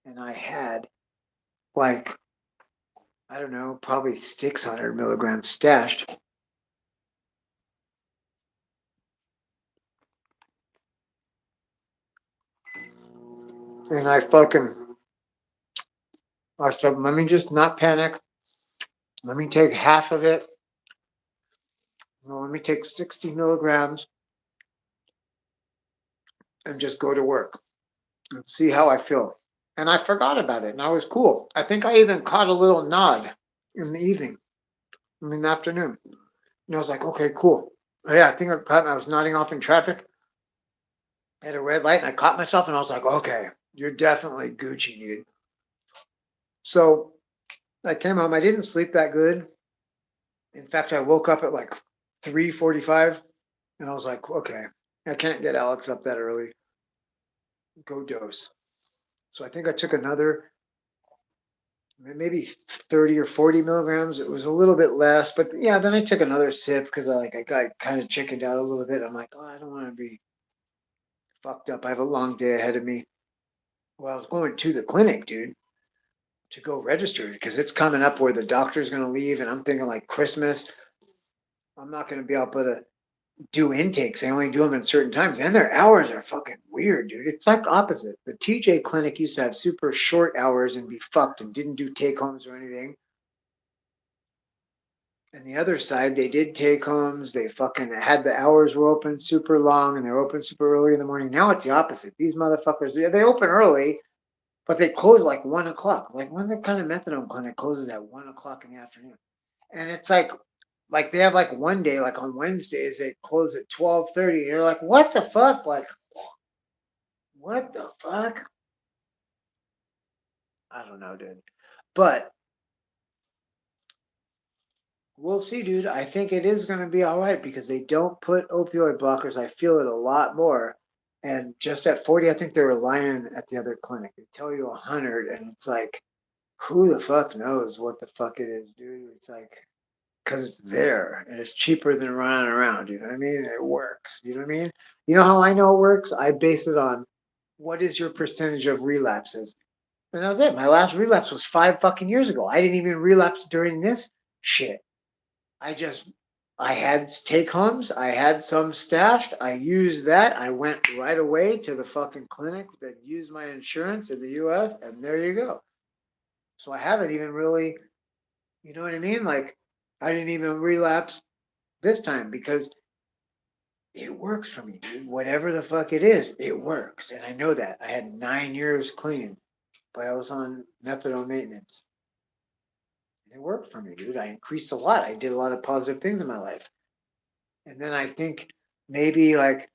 and I had like I don't know, probably 600 milligrams stashed. And I said, let me just not panic. Let me take half of it. No, let me take 60 milligrams and just go to work and see how I feel. And I forgot about it and I was cool. I think I even caught a little nod in the evening, in the afternoon. And I was like, okay, cool. Yeah, I think I was nodding off in traffic at a red light and I caught myself and I was like, okay, you're definitely Gucci, dude. So I came home. I didn't sleep that good. In fact, I woke up at like 3:45 and I was like, okay, I can't get Alex up that early. Go dose. So I think I took another maybe 30 or 40 milligrams. It was a little bit less, but yeah, then I took another sip because I got kind of chickened out a little bit. I'm like, oh, I don't want to be fucked up. I have a long day ahead of me. Well, I was going to the clinic, dude, to go register because it's coming up where the doctor's going to leave. And I'm thinking like Christmas, I'm not going to be able to do intakes. They only do them at certain times, and their hours are fucking weird, dude. It's like opposite. The TJ clinic used to have super short hours and be fucked and didn't do take homes or anything. And the other side, they did take homes. They fucking had the hours were open super long and they're open super early in the morning. Now it's the opposite. These motherfuckers, they open early, but they close like 1 o'clock. Like when the kind of methadone clinic closes at 1 o'clock in the afternoon. And it's like they have like one day, like on Wednesdays, they close at 12:30. You're like, what the fuck? Like, what the fuck? I don't know, dude. But we'll see, dude. I think it is going to be all right because they don't put opioid blockers. I feel it a lot more. And just at 40, I think they were lying at the other clinic. They tell you 100, and it's like, who the fuck knows what the fuck it is, dude? It's like, because it's there and it's cheaper than running around. You know what I mean? It works. You know what I mean? You know how I know it works? I base it on what is your percentage of relapses? And that was it. My last relapse was 5 fucking years ago. I didn't even relapse during this shit. I just I had take homes. I had some stashed. I used that. I went right away to the fucking clinic that used my insurance in the US, and there you go. So I haven't even really, you know what I mean? Like I didn't even relapse this time because it works for me, dude. Whatever the fuck it is, it works. And I know that. I had 9 years clean, but I was on methadone maintenance. It worked for me, dude. I increased a lot. I did a lot of positive things in my life. And then I think maybe like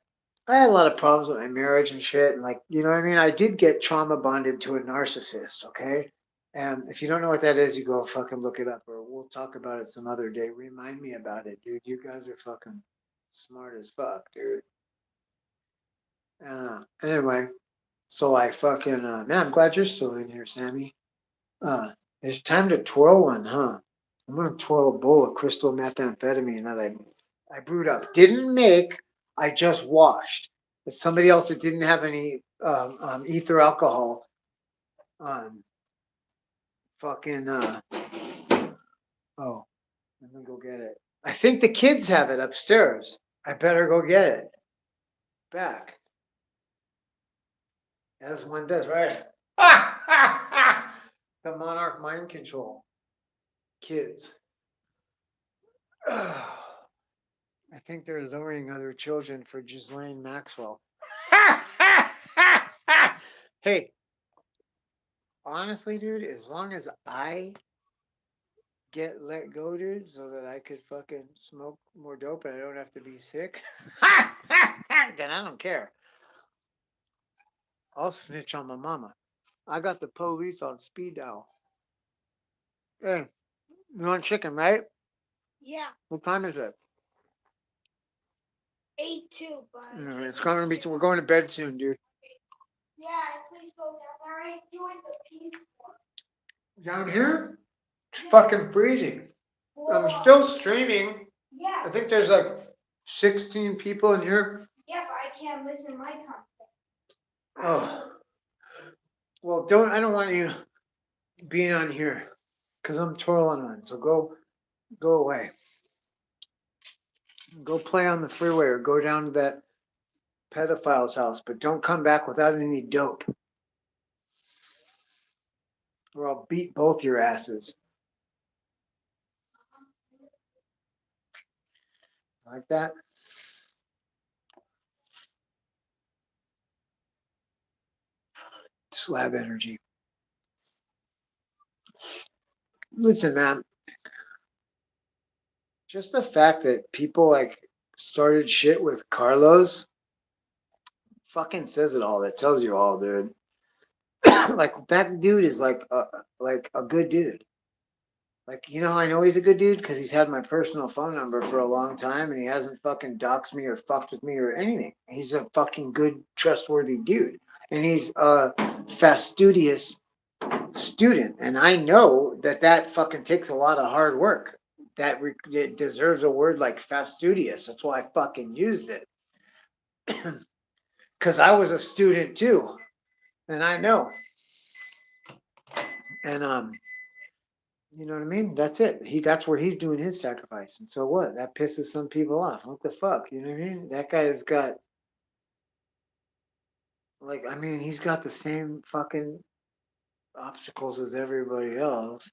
I had a lot of problems with my marriage and shit. And like, you know what I mean? I did get trauma bonded to a narcissist, okay? And if you don't know what that is, you go fucking look it up or we'll talk about it some other day. Remind me about it, dude. You guys are fucking smart as fuck, dude. Anyway, so I fucking, man, I'm glad you're still in here, Sammy. Uh, it's time to twirl one, huh? I'm gonna twirl a bowl of crystal methamphetamine that I brewed up. Didn't make, I just washed. It's somebody else that didn't have any ether alcohol. Um, fucking, oh, let me go get it. I think the kids have it upstairs. I better go get it. Back. As one does, right? The monarch mind control. Kids. I think they're luring other children for Ghislaine Maxwell. Hey, honestly, dude, as long as I get let go, dude, so that I could fucking smoke more dope and I don't have to be sick, then I don't care. I'll snitch on my mama. I got the police on speed dial. Hey, you want chicken, right? Yeah, What time is it? 8-2, but It's gonna be. We're going to bed soon, dude. yeah, please go down there. I enjoyed the peace one. Down here, it's fucking freezing. I'm Well, still streaming. I yeah, think there's like 16 people in here. yeah, but I can't listen my content. Oh, well, don't. I don't want you being on here because I'm twirling one. So go away. Go play on the freeway or go down to that pedophile's house, but don't come back without any dope, or I'll beat both your asses. Like that? Slab energy. Listen, man, just the fact that people like started shit with Carlos fucking says it all. That tells you all, dude. Like that dude is like a good dude. Like, you know, I know he's a good dude because he's had my personal phone number for a long time and he hasn't fucking doxed me or fucked with me or anything. He's a fucking good, trustworthy dude. And he's a fastidious student. And I know that that fucking takes a lot of hard work. It deserves a word like fastidious. That's why I fucking used it. Because I was a student too. And I know. And you know what I mean? That's it. That's where he's doing his sacrifice. And so what? That pisses some people off. What the fuck? You know what I mean? That guy's got like I mean, he's got the same fucking obstacles as everybody else.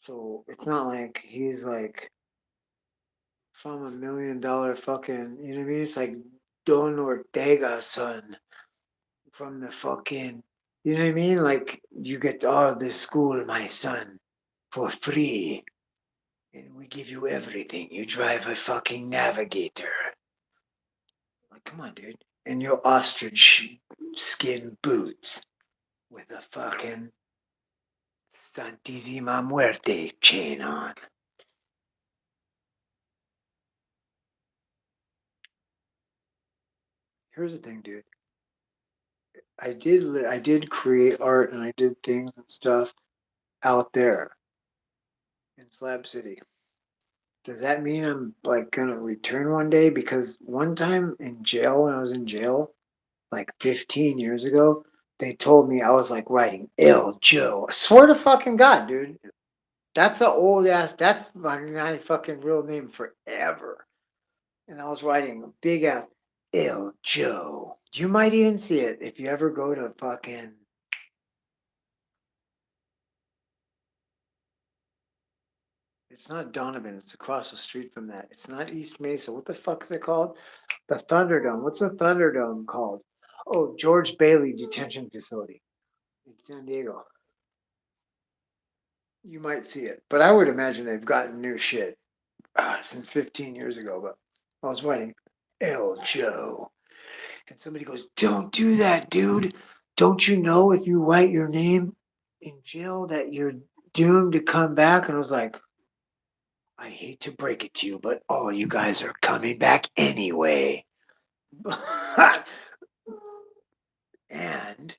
So it's not like he's like from $1 million fucking you know what I mean? It's like Don Ortega's son from the fucking you know what I mean? Like you get all this school, my son, for free. And we give you everything. You drive a fucking navigator. Like, come on, dude. And your ostrich skin boots with a fucking Santissima Muerte chain on. Here's the thing, dude. I did create art and I did things and stuff out there in Slab City. Does that mean I'm like gonna return one day? Because one time in jail, when I was in jail, like 15 years ago, they told me I was like writing El Joe. I swear to fucking God, dude. That's a old ass, that's my fucking real name forever. And I was writing a big ass El Joe. You might even see it if you ever go to fucking. It's not Donovan. It's across the street from that. It's not East Mesa. What the fuck is it called? The Thunderdome. What's the Thunderdome called? Oh, George Bailey Detention Facility in San Diego. You might see it, but I would imagine they've gotten new shit since 15 years ago. But I was writing El Joe, and somebody goes, "Don't do that, dude. Don't you know if you write your name in jail that you're doomed to come back?" And I was like, I hate to break it to you, but all you guys are coming back anyway. And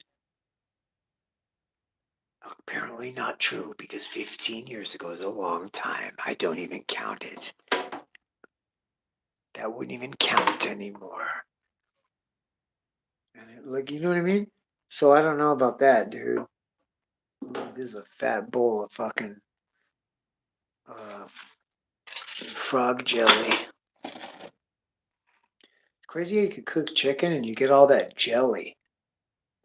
apparently not true because 15 years ago is a long time. I don't even count it. That wouldn't even count anymore. And like, you know what I mean? So I don't know about that, dude. This is a fat bowl of fucking uh, frog jelly. It's crazy how you could cook chicken and you get all that jelly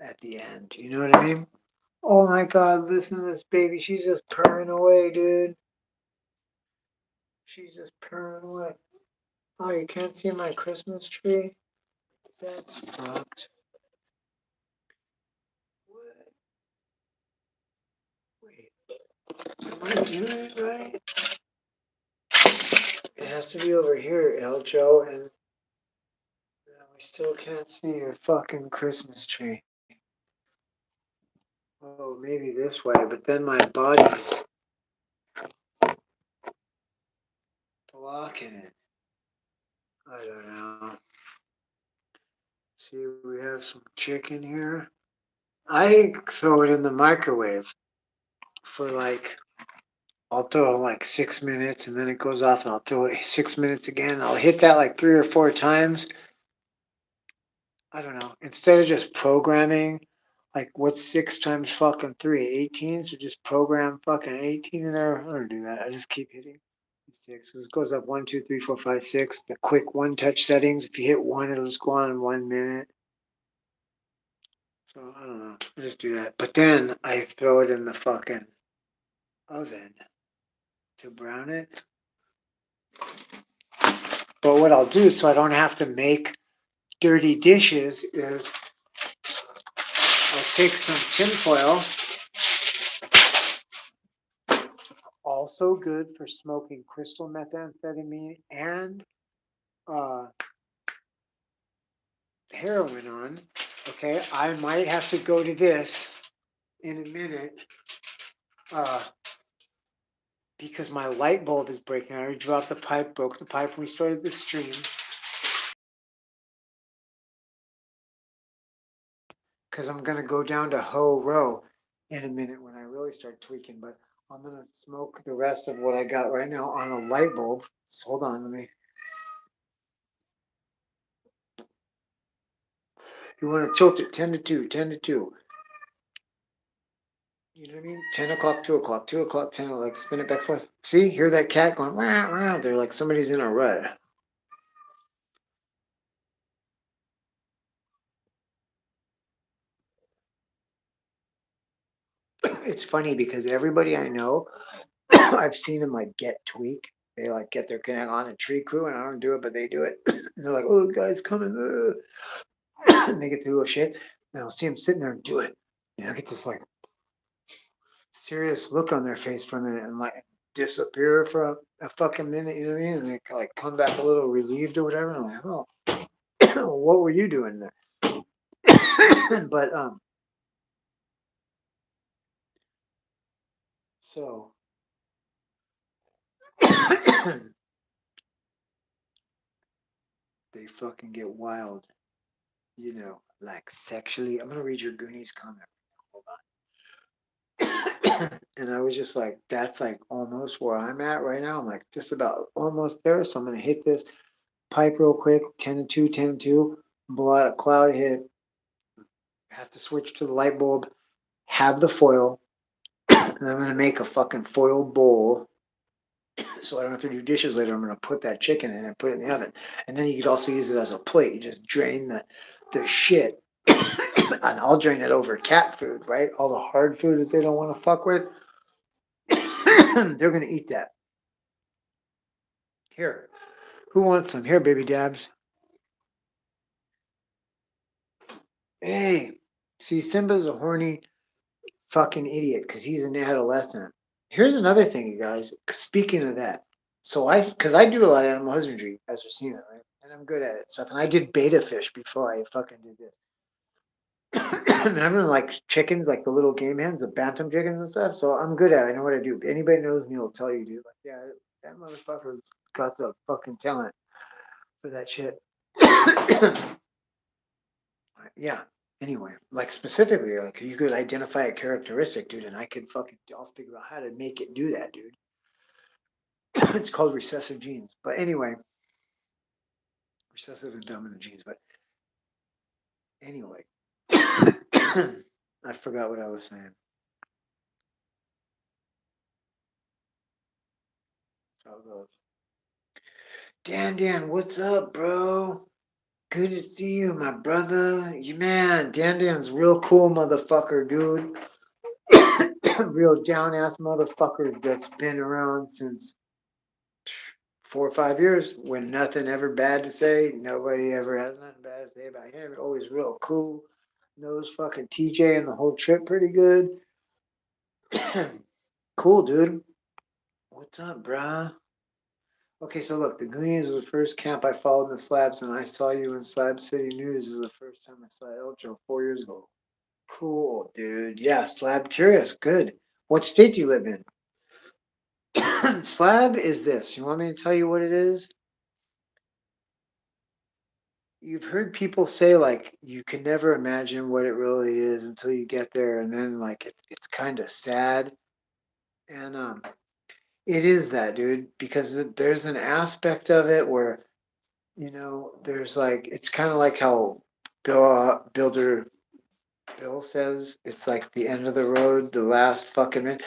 at the end. You know what I mean? Oh my god, listen to this baby. She's just purring away, dude. She's just purring away. Oh, you can't see my Christmas tree? That's fucked. What? Wait, am I doing it right? It has to be over here, Eljo, and we still can't see your fucking Christmas tree. Oh, maybe this way, but then my body's blocking it. I don't know. See, we have some chicken here. I throw it in the microwave for like, I'll throw it like 6 minutes and then it goes off and I'll throw it 6 minutes again. I'll hit that like 3 or 4 times. I don't know. Instead of just programming, like what's 6 times fucking 3? 18? So just program fucking 18 in there. I don't do that. I just keep hitting six. So this goes up 1, 2, 3, 4, 5, 6. The quick one touch settings. If you hit one, it'll just go on in 1 minute. So I don't know. I just do that. But then I throw it in the fucking oven to brown it. But what I'll do so I don't have to make dirty dishes is I'll take some tinfoil, also good for smoking crystal methamphetamine and uh, heroin on. Okay, I might have to go to this in a minute because my light bulb is breaking. I already dropped the pipe, broke the pipe when we started the stream. Because I'm gonna go down to Ho Row in a minute when I really start tweaking. But I'm gonna smoke the rest of what I got right now on a light bulb. So hold on, let me. You want to tilt it 10 to 2, 10 to 2. You know what I mean? 10 o'clock, 2 o'clock, 2 o'clock, 10, like spin it back and forth. See, hear that cat going, wow, wow. They're like somebody's in a rut. It's funny because everybody I know, I've seen them like get tweak. They like get their connect on a tree crew, and I don't do it, but they do it. And they're like, "Oh, the guy's coming!" And they get the little shit, and I'll see them sitting there and do it. And I get this like serious look on their face for a minute, and like disappear for a fucking minute. You know what I mean? And they like come back a little relieved or whatever. And I'm like, "Oh, what were you doing there?" But so they fucking get wild, like sexually. I'm gonna read your Goonies comment. Hold on. And I was just like, that's like almost where I'm at right now. I'm like just about almost there. So I'm gonna hit this pipe real quick, 10 to 2, 10 to 2, blow out a cloud hit. Have to switch to the light bulb, have the foil, and I'm gonna make a fucking foil bowl so I don't have to do dishes later. I'm gonna put that chicken in and put it in the oven. And then you could also use it as a plate. You just drain the shit. And I'll drain it over cat food, right? All the hard food that they don't want to fuck with. They're gonna eat that. Here. Who wants some? Here, baby dabs. Hey. See, Simba's a horny fucking idiot because he's an adolescent. Here's another thing, you guys. Speaking of that, because I do a lot of animal husbandry, as you're seeing it, right? And I'm good at it stuff. And I did beta fish before I fucking did this. And everyone likes chickens, like the little game hens, the bantam chickens and stuff. So I'm good at it. I know what I do. Anybody knows me will tell you, dude. Like, yeah, that motherfucker's got the fucking talent for that shit. Yeah. Anyway, like specifically, like you could identify a characteristic, dude, and I'll figure out how to make it do that, dude. It's called recessive genes. But anyway, recessive and dominant genes. But anyway, I forgot what I was saying. So it goes. Dan, what's up, bro? Good to see you, my brother. You man, Dan's real cool motherfucker, dude. Real down ass motherfucker that's been around since 4 or 5 years when nothing ever bad to say. Nobody ever has nothing bad to say about him. Always real cool. Knows fucking TJ and the whole trip pretty good. Cool, dude. What's up, brah? Okay, so look, the Goonies was the first camp I followed in the slabs, and I saw you in Slab City News. This is the first time I saw Eljo 4 years ago. Cool, dude. Yeah, Slab Curious. Good. What state do you live in? Slab is this. You want me to tell you what it is? You've heard people say like you can never imagine what it really is until you get there, and then like it's kind of sad. And it is that, dude, because there's an aspect of it where there's like it's kind of like how Builder Bill says it's like the end of the road, the last fucking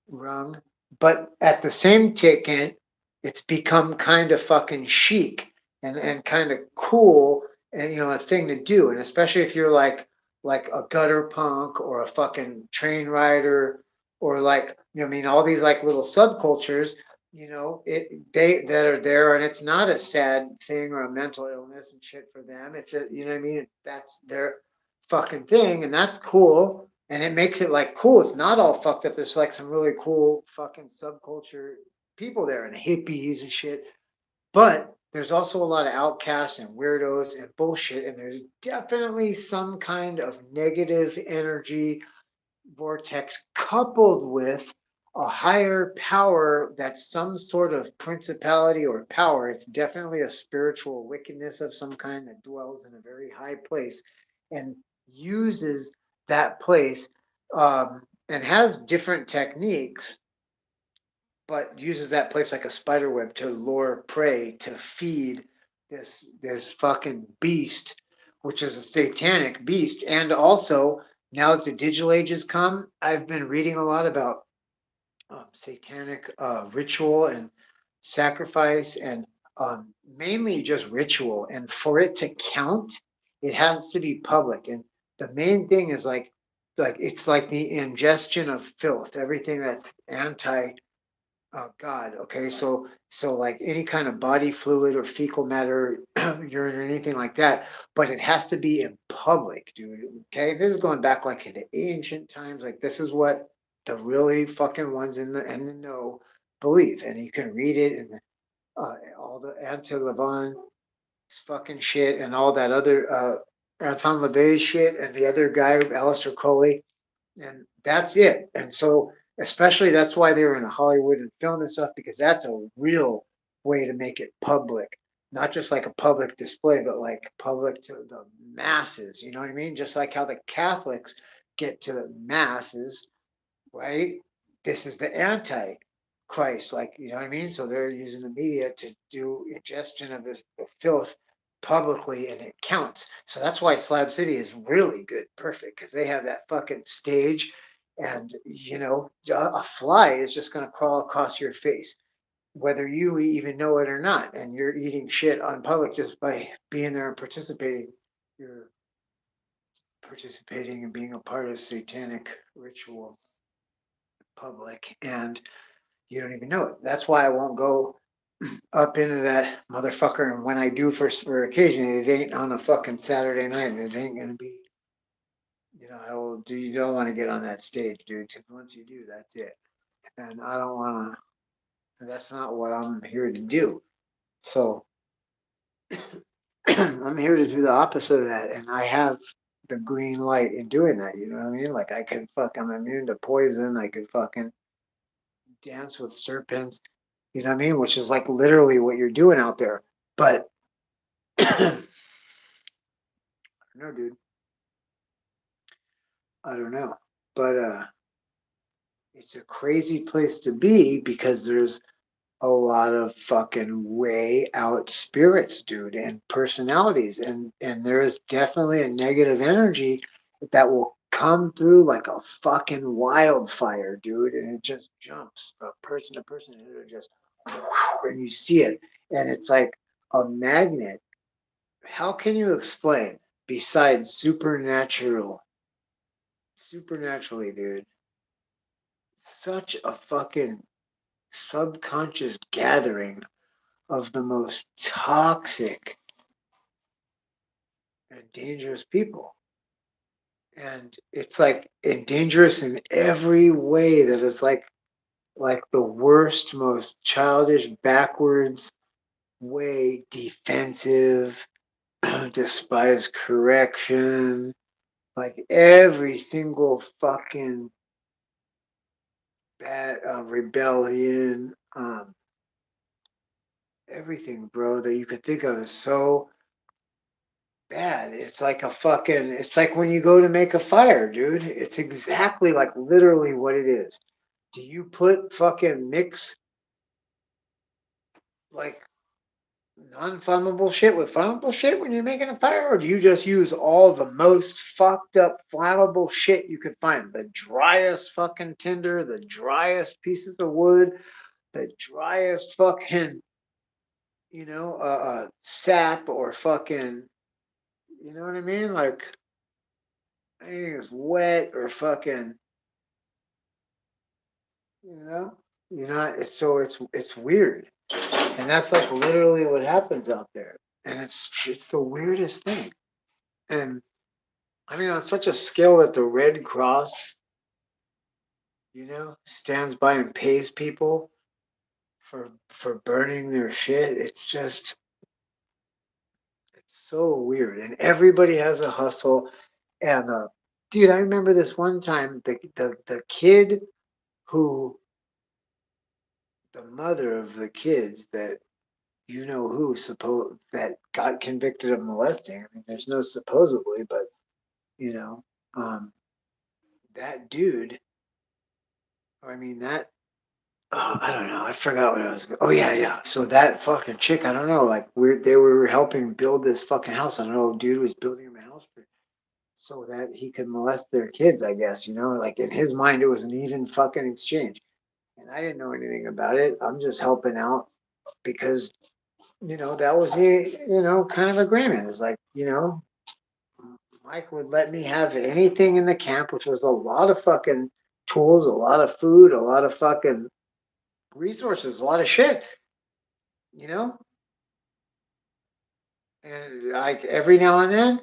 rung. But at the same ticket, it's become kind of fucking chic and kind of cool and a thing to do. And especially if you're like a gutter punk or a fucking train rider or like I mean all these like little subcultures, they that are there and it's not a sad thing or a mental illness and shit for them. It's just you know what I mean? That's their fucking thing and that's cool and it makes it like cool. It's not all fucked up. There's like some really cool fucking subculture people there and hippies and shit. But there's also a lot of outcasts and weirdos and bullshit. And there's definitely some kind of negative energy vortex coupled with a higher power that's some sort of principality or power. It's definitely a spiritual wickedness of some kind that dwells in a very high place and uses that place and has different techniques, but uses that place like a spider web to lure prey to feed this fucking beast, which is a satanic beast. And also, now that the digital age has come, I've been reading a lot about satanic ritual and sacrifice, and mainly just ritual. And for it to count, it has to be public. And the main thing is like it's like the ingestion of filth, everything that's anti God. Okay, so like any kind of body fluid or fecal matter, urine or anything like that, but it has to be in public, dude. Okay, this is going back like in the ancient times. Like this is what the really fucking ones in the know believe, and you can read it in all the Anti Levin fucking shit and all that other Anton LaVey shit and the other guy, Aleister Crowley and that's it. And so, especially that's why they were in Hollywood and film and stuff because that's a real way to make it public, not just like a public display, but like public to the masses. You know what I mean? Just like how the Catholics get to the masses, right? This is the anti Christ, like you know what I mean. So they're using the media to do ingestion of this filth publicly, and it counts. So that's why Slab City is really good, perfect, because they have that fucking stage, and a fly is just gonna crawl across your face, whether you even know it or not, and you're eating shit on public just by being there and participating. You're participating and being a part of satanic ritual public and you don't even know it. That's why I won't go up into that motherfucker. And when I do for occasion, it ain't on a fucking Saturday night, and it ain't gonna be. I will do. You don't want to get on that stage, dude. 'Cause once you do, that's it. And I don't want to. That's not what I'm here to do. So I'm here to do the opposite of that, and I have the green light in doing that. You know what I mean? Like I can I'm immune to poison. I can fucking dance with serpents. You know what I mean? Which is like literally what you're doing out there. But no, dude, I don't know. But it's a crazy place to be because there's a lot of fucking way out spirits, dude, and personalities, and there is definitely a negative energy that will come through like a fucking wildfire, dude, and it just jumps from person to person, and it just and you see it, and it's like a magnet. How can you explain besides supernaturally, dude? Such a fucking subconscious gathering of the most toxic and dangerous people. And it's like and dangerous in every way that is like the worst, most childish, backwards way, defensive, despise correction, like every single fucking bad rebellion, everything, bro, that you could think of is so bad. It's like when you go to make a fire, dude. It's exactly like literally what it is. Do you put fucking mix like non-flammable shit with flammable shit when you're making a fire, or do you just use all the most fucked up flammable shit you could find? The driest fucking tinder, the driest pieces of wood, the driest fucking, sap or fucking, you know what I mean? Like anything is wet or fucking, you know, you're not. It's weird, and that's like literally what happens out there, and it's the weirdest thing. And I mean, on such a scale that the Red Cross, stands by and pays people for burning their shit. It's so weird, and everybody has a hustle. And dude, I remember this one time the kid who the mother of the kids that who suppose that got convicted of molesting. I mean, there's no supposedly, but you know, um, that dude. I mean, that I don't know. I forgot what I was. Oh yeah, yeah. So that fucking chick. I don't know. Like they were helping build this fucking house. I don't know. Dude was building him a house so that he could molest their kids. I guess Like in his mind, it was an even fucking exchange. And I didn't know anything about it. I'm just helping out because that was the kind of agreement. It's like Mike would let me have anything in the camp, which was a lot of fucking tools, a lot of food, a lot of fucking resources, a lot of shit, you know? And like every now and then,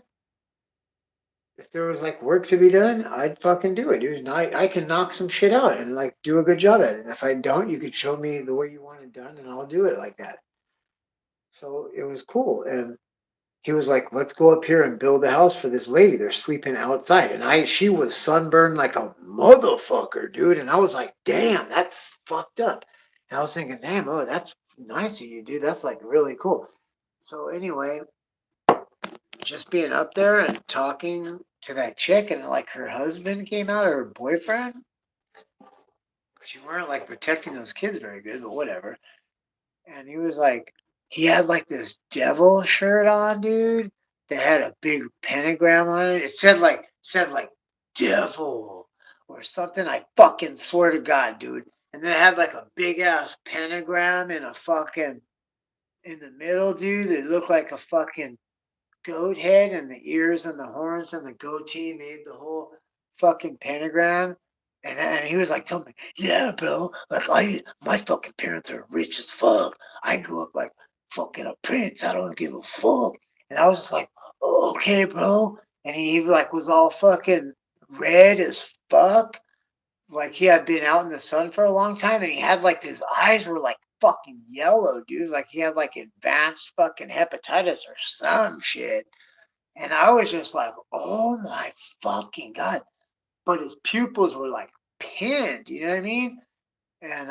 if there was like work to be done, I'd fucking do it, dude. And I can knock some shit out and like do a good job at it. And if I don't, you could show me the way you want it done and I'll do it like that. So it was cool. And he was like, let's go up here and build a house for this lady. They're sleeping outside. And she was sunburned like a motherfucker, dude. And I was like, damn, that's fucked up. And I was thinking, damn, oh, that's nice of you, dude. That's like really cool. So anyway, just being up there and talking to that chick and like her husband came out or her boyfriend. She weren't like protecting those kids very good, but whatever. And he was like, he had like this devil shirt on, dude, that had a big pentagram on it. It said like devil or something. I fucking swear to God, dude. And then it had like a big ass pentagram in a fucking in the middle, dude. It looked like a fucking goat head, and the ears and the horns and the goatee made the whole fucking pentagram. And he was like telling me, yeah, bro, like my fucking parents are rich as fuck. I grew up like fucking a prince. I don't give a fuck. And I was just like, oh, okay, bro. And he like was all fucking red as fuck. Like he had been out in the sun for a long time, and he had like his eyes were like fucking yellow, dude. Like he had like advanced fucking hepatitis or some shit. And I was just like, oh my fucking god. But his pupils were like pinned, you know what I mean? And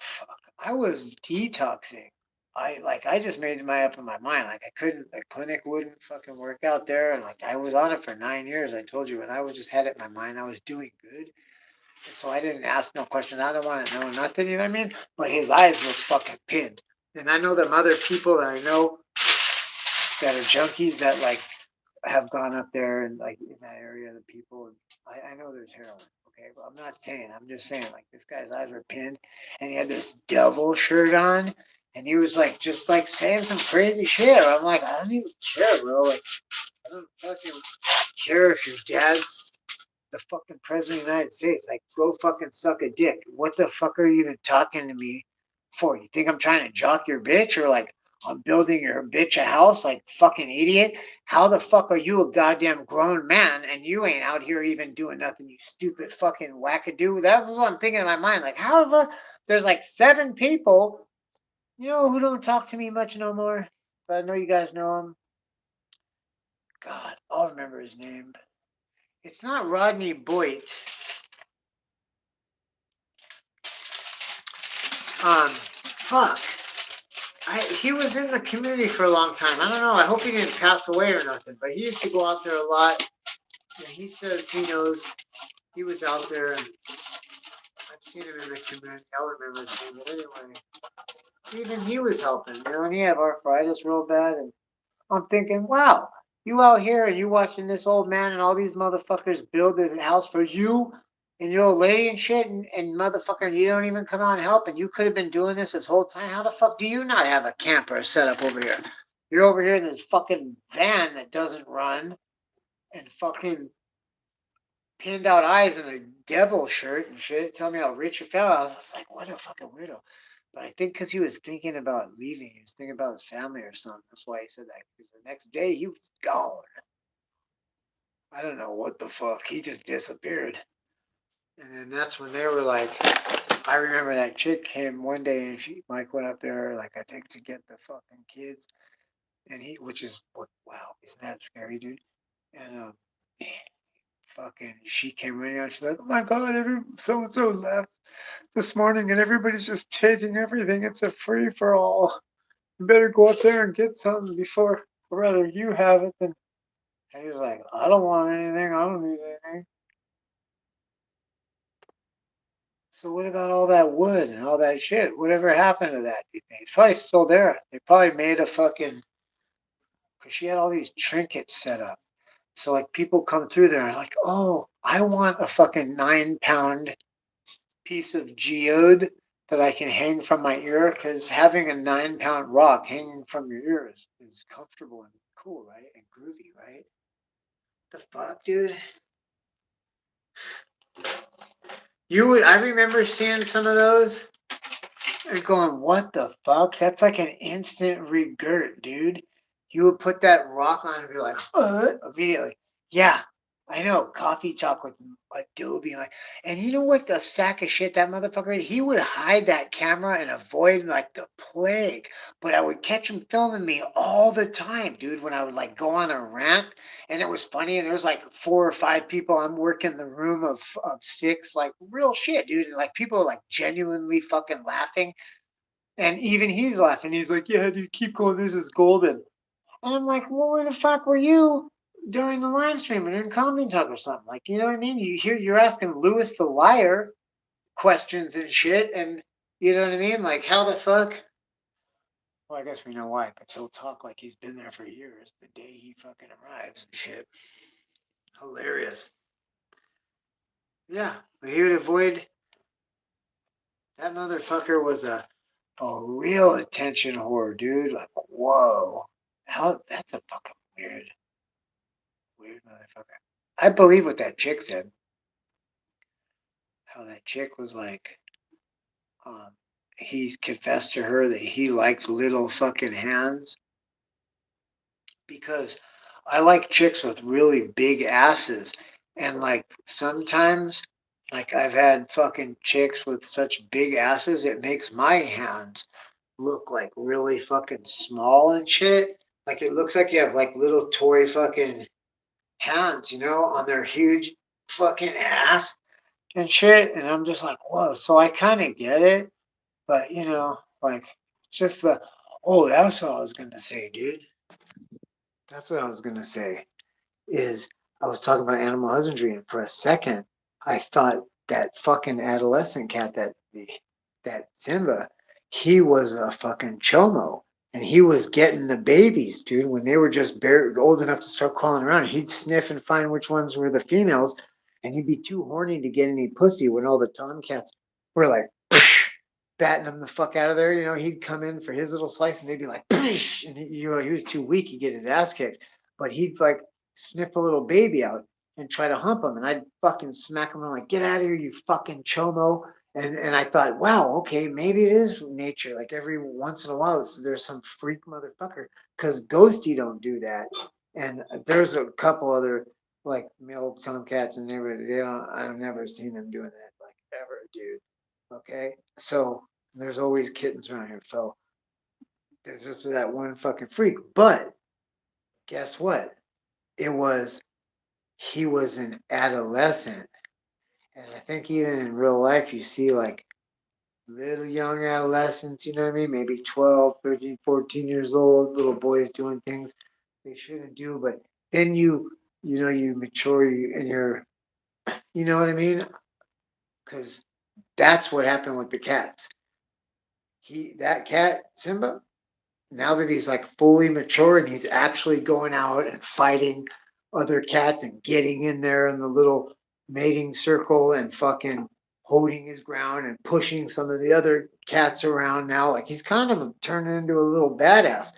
fuck, I was detoxing. I just made my up in my mind. Like I couldn't the clinic wouldn't fucking work out there, and like I was on it for 9 years. I told you, and I was just had it in my mind. I was doing good. And so I didn't ask no questions. I don't want to know nothing, you know what I mean? But his eyes look fucking pinned. And I know them other people that I know that are junkies that like have gone up there and like in that area, the people. I know there's heroin. Okay, but I'm not saying. I'm just saying like this guy's eyes were pinned, and he had this devil shirt on, and he was like just like saying some crazy shit. I'm like, I don't even care, bro. Like, I don't fucking care if your dad's the fucking president of the United States. Like, go fucking suck a dick. What the fuck are you even talking to me for? You think I'm trying to jock your bitch or like I'm building your bitch a house? Like, fucking idiot. How the fuck are you a goddamn grown man and you ain't out here even doing nothing, you stupid fucking wackadoo? That was what I'm thinking in my mind. Like, however, there's like 7 people, who don't talk to me much no more. But I know you guys know him. God, I'll remember his name. It's not Rodney Boyd. Fuck. He was in the community for a long time. I don't know. I hope he didn't pass away or nothing. But he used to go out there a lot. And he says he knows he was out there, and I've seen him in the community. I don't remember his name, but anyway, even he was helping. And he had arthritis real bad, and I'm thinking, wow, you out here and you watching this old man and all these motherfuckers build this house for you and your old lady and shit, and motherfucker, you don't even come out and help, and you could have been doing this whole time. How the fuck do you not have a camper set up over here? You're over here in this fucking van that doesn't run and fucking pinned out eyes and a devil shirt and shit. Tell me how rich you felt. I was just like, what a fucking weirdo. But I think because he was thinking about leaving, he was thinking about his family or something. That's why he said that. Because the next day he was gone. I don't know what the fuck. He just disappeared. And then that's when they were like, I remember that chick came one day and Mike went up there, like I think to get the fucking kids, and which is what, wow, isn't that scary, dude? And fucking, she came running out. She's like, oh my god, so and so left this morning, and everybody's just taking everything. It's a free for all. You better go up there and get something before, or rather, you have it than. And he's like, I don't want anything. I don't need anything. So what about all that wood and all that shit? Whatever happened to that? Do you think it's probably still there? They probably made a fucking because she had all these trinkets set up. So like people come through there and like, oh, I want a fucking 9 pound piece of geode that I can hang from my ear because having a 9 pound rock hanging from your ear is comfortable and cool, right? And groovy, right? The fuck, dude? I remember seeing some of those and going, what the fuck? That's like an instant regurt, dude. You would put that rock on and be like, immediately. Yeah, I know. Coffee talk with Adobe. And you know what? The sack of shit that motherfucker, he would hide that camera and avoid like the plague. But I would catch him filming me all the time, dude, when I would like go on a rant. And it was funny. And there was like 4 or 5 people. I'm working the room of 6, like real shit, dude. And like people are like genuinely fucking laughing. And even he's laughing. He's like, yeah, dude, keep going. This is golden. And I'm like, well, where the fuck were you during the live stream or in Comedy Talk or something? Like, you know what I mean? You're asking Lewis the liar questions and shit. And you know what I mean? Like, how the fuck? Well, I guess we know why, because he'll talk like he's been there for years the day he fucking arrives and shit. Hilarious. Yeah, but he would avoid. That motherfucker was a real attention whore, dude. Like, whoa. That's a fucking weird motherfucker. I believe what that chick said. how that chick was like, he confessed to her that he liked little fucking hands because I like chicks with really big asses. And like sometimes, like I've had fucking chicks with such big asses, it makes my hands look like really fucking small and shit. Like it looks like you have like little toy fucking hands, on their huge fucking ass and shit. And I'm just like, whoa. So I kind of get it. But, like, just oh, that's what I was going to say, dude. That's what I was going to say is I was talking about animal husbandry, and for a second, I thought that fucking adolescent cat, that Simba, he was a fucking chomo, and he was getting the babies, dude, when they were just old enough to start crawling around. He'd sniff and find which ones were the females, and he'd be too horny to get any pussy when all the tomcats were like batting him the fuck out of there. He'd come in for his little slice, and they'd be like, and he was too weak. He'd get his ass kicked, but he'd like sniff a little baby out and try to hump him, and I'd fucking smack him. I'm like, get out of here, you fucking chomo. And I thought, wow, okay, maybe it is nature. Like every once in a while, there's some freak motherfucker. Because Ghosty don't do that, and there's a couple other like male tomcats, and they don't. I've never seen them doing that like ever, dude. Okay, so there's always kittens around here, so there's just that one fucking freak. But guess what? It was he was an adolescent. And I think even in real life, you see like little young adolescents, you know what I mean? Maybe 12, 13, 14 years old, little boys doing things they shouldn't do. But then you mature and you know what I mean? Because that's what happened with the cats. That cat, Simba, now that he's like fully mature and he's actually going out and fighting other cats and getting in there in the little mating circle and fucking holding his ground and pushing some of the other cats around now. Like he's kind of turning into a little badass,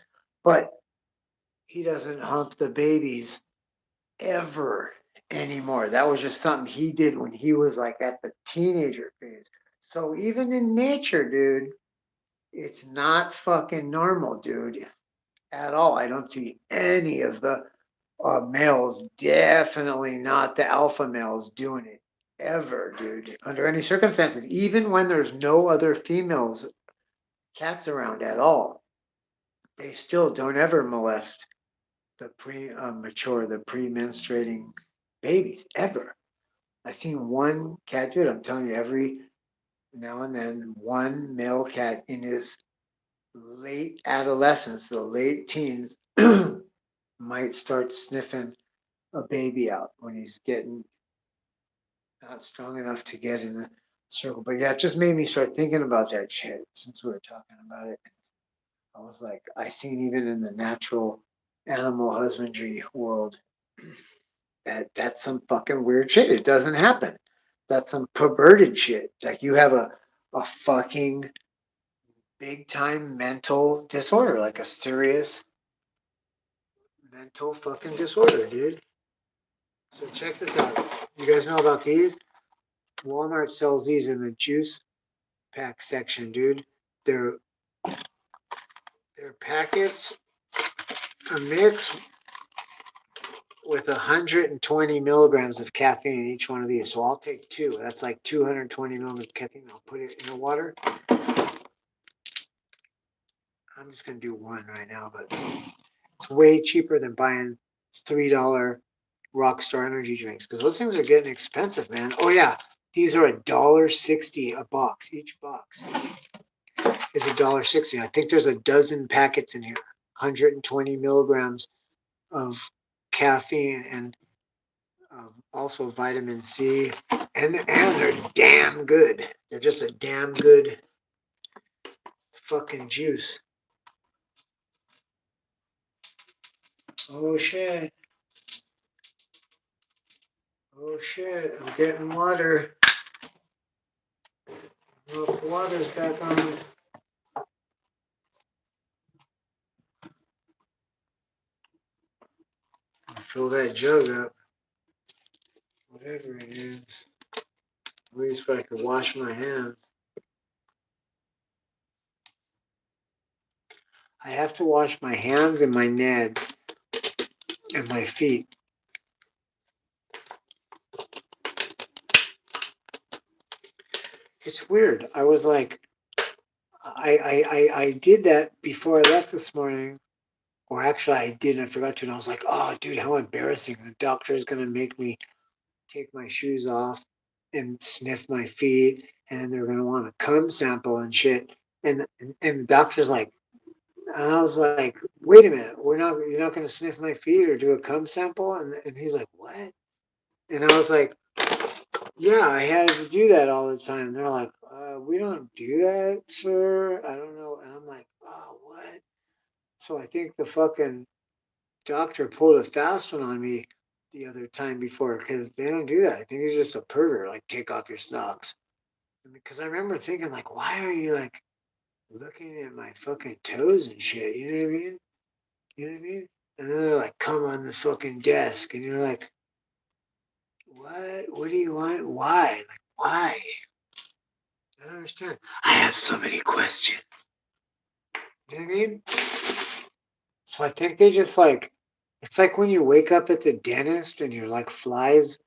but he doesn't hump the babies ever anymore. That was just something he did when he was like at the teenager phase. So even in nature, dude, it's not fucking normal, dude, at all. I don't see any of the males, definitely not the alpha males, doing it ever, dude, under any circumstances, even when there's no other females, cats around at all. They still don't ever molest the pre-mature, the pre-menstruating babies, ever. I've seen one cat do it. I'm telling you, every now and then, one male cat in his late adolescence, the late teens, might start sniffing a baby out when he's getting not strong enough to get in the circle. But yeah, it just made me start thinking about that shit since we were talking about it. I was like, I seen even in the natural animal husbandry world that's some fucking weird shit. It doesn't happen. That's some perverted shit. Like you have a fucking big time mental disorder, like a serious mental fucking disorder, dude. So check this out. You guys know about these? Walmart sells these in the juice pack section, dude. They're packets are mixed with 120 milligrams of caffeine in each one of these. So I'll take two. That's like 220 milligrams of caffeine. I'll put it in the water. I'm just gonna do one right now, but it's way cheaper than buying $3 Rockstar energy drinks because those things are getting expensive, man. Oh yeah, these are $1.60 a box. Each box is $1.60. I think there's a dozen packets in here. 120 milligrams of caffeine and also vitamin C, and they're damn good. They're just a damn good fucking juice. Oh shit. Oh shit, I'm getting water. Well, the water's back on. Fill that jug up. Whatever it is. At least if I could wash my hands. I have to wash my hands and my nads and my feet. It's weird. I was like, I did that before I left this morning. Or actually, I didn't. I forgot to. And I was like, oh, dude, how embarrassing. The doctor is going to make me take my shoes off and sniff my feet. And then they're going to want a cum sample and shit. And the doctor's like, and I was like, wait a minute, you're not going to sniff my feet or do a cum sample? And he's like, what? And I was like, yeah, I had to do that all the time. They're like, we don't do that, sir. I don't know. And I'm like, oh, what? So I think the fucking doctor pulled a fast one on me the other time before because they don't do that. I think he's just a pervert, like take off your socks. Because I remember thinking, like, why are you like looking at my fucking toes and shit? You know what I mean? You know what I mean? And then they're like, come on the fucking desk. And you're like, what? What do you want? Why? Like, why? I don't understand. I have so many questions. You know what I mean? So I think they just like, it's like when you wake up at the dentist and you're like flies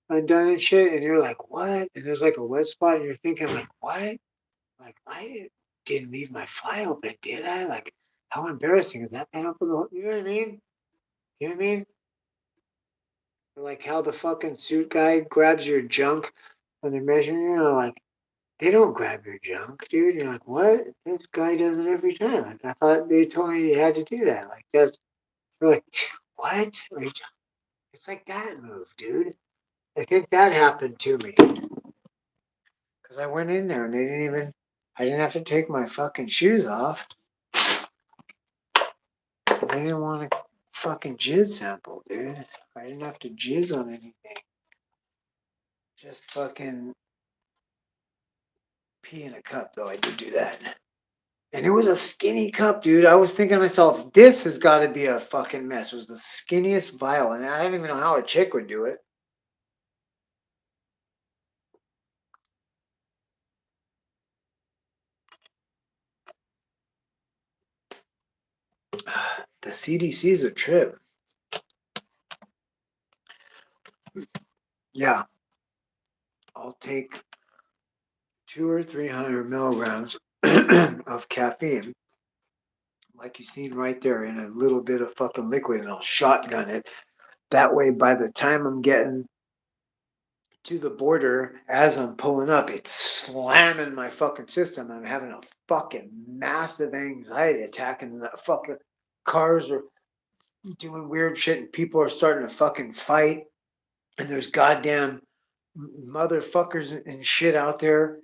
undone and shit, and you're like, what? And there's like a wet spot, and you're thinking, like, what? Like, I didn't leave my fly open, did I? Like, how embarrassing is that? Man, open the whole, you know what I mean? You know what I mean? Like how the fucking suit guy grabs your junk when they're measuring you, like, they don't grab your junk, dude. You're like, what? This guy does it every time. Like, I thought they told me you had to do that. Like, that's, you're like, what? Like, it's like that move, dude. I think that happened to me. Because I went in there and I didn't have to take my fucking shoes off. And they didn't want a fucking jizz sample, dude. I didn't have to jizz on anything. Just fucking pee in a cup, though. I did do that. And it was a skinny cup, dude. I was thinking to myself, this has got to be a fucking mess. It was the skinniest vial. And I don't even know how a chick would do it. The CDC's a trip. Yeah. I'll take 200 or 300 milligrams of caffeine, like you seen right there, in a little bit of fucking liquid, and I'll shotgun it. That way, by the time I'm getting to the border, as I'm pulling up, it's slamming my fucking system. I'm having a fucking massive anxiety attack, and the fucking cars are doing weird shit, and people are starting to fucking fight, and there's goddamn motherfuckers and shit out there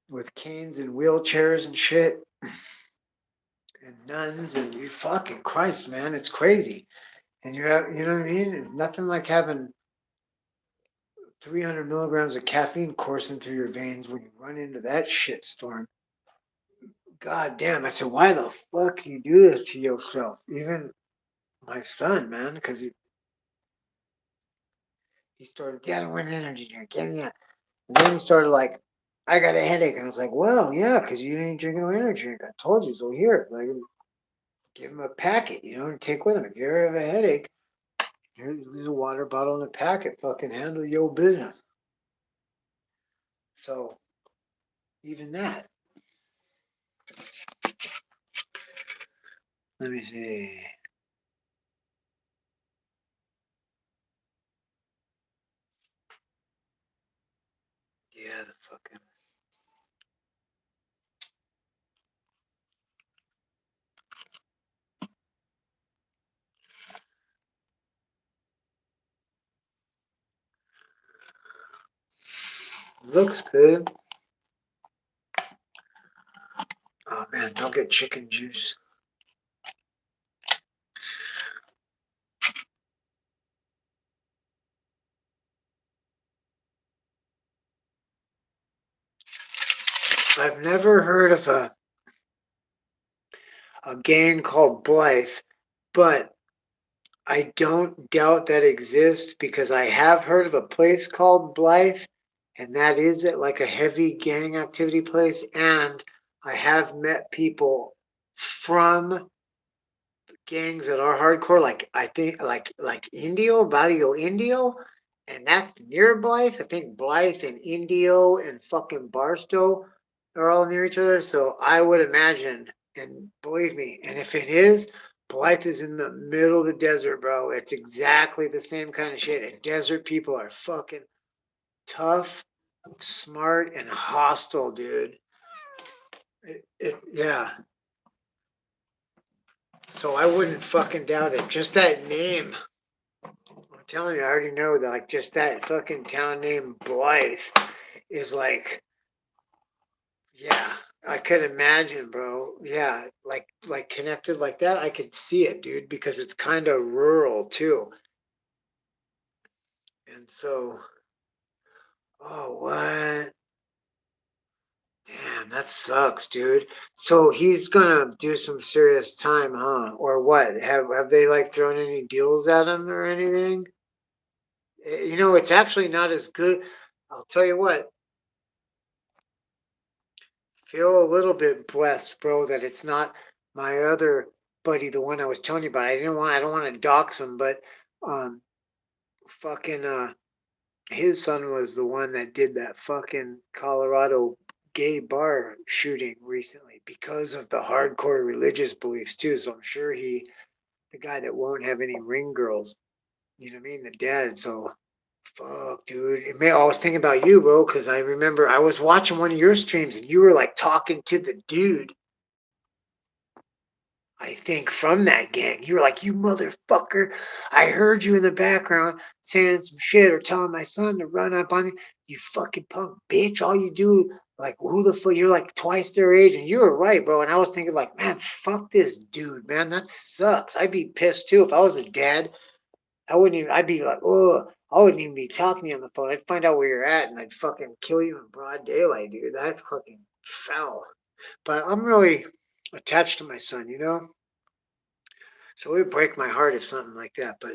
with canes and wheelchairs and shit. And nuns, and you fucking Christ, man, it's crazy. And you know what I mean? It's nothing like having 300 milligrams of caffeine coursing through your veins when you run into that shit storm. God damn! I said, why the fuck you do this to yourself? Even my son, man, because he started, Dad, I want an energy drink, get me out. And then he started like, I got a headache, and I was like, well, yeah, because you didn't drink no energy drink. I told you, so here, like, give him a packet, to take with him. If you ever have a headache, here's a water bottle and a packet. Fucking handle your business. So even that. Let me see. Yeah, the fucking. Looks good. Oh man, don't get chicken juice. I've never heard of a gang called Blythe, but I don't doubt that exists because I have heard of a place called Blythe, and that is at like a heavy gang activity place. And I have met people from gangs that are hardcore, like I think like Indio, Barrio Indio, and that's near Blythe. I think Blythe and Indio and fucking Barstow are all near each other. So I would imagine, and believe me, and if it is, Blythe is in the middle of the desert, bro. It's exactly the same kind of shit. And desert people are fucking tough, smart, and hostile, dude. Yeah. So I wouldn't fucking doubt it. Just that name. I'm telling you, I already know that, like, just that fucking town name Blythe is like, yeah, I could imagine, bro. Yeah, like connected like that, I could see it, dude, because it's kind of rural too. And so, oh, what? Damn, that sucks, dude. So he's gonna do some serious time, huh? Or what? Have they like thrown any deals at him or anything? You know, it's actually not as good. I'll tell you what, feel a little bit blessed, bro, that it's not my other buddy, the one I was telling you about. I don't want to dox him, but um, fucking his son was the one that did that fucking Colorado gay bar shooting recently because of the hardcore religious beliefs too. So I'm sure the guy that won't have any ring girls, you know what I mean, the dad. So fuck, dude. I was thinking about you, bro, because I remember I was watching one of your streams and you were like talking to the dude, I think, from that gang. You were like, you motherfucker. I heard you in the background saying some shit or telling my son to run up on you. You fucking punk bitch. All you do, like, who the fuck? You're like twice their age. And you were right, bro. And I was thinking, like, man, fuck this dude, man. That sucks. I'd be pissed too. If I was a dad, I wouldn't even, I'd be like, oh, I wouldn't even be talking to you on the phone. I'd find out where you're at and I'd fucking kill you in broad daylight, dude. That's fucking foul. But I'm really attached to my son, you know? So it would break my heart if something like that. But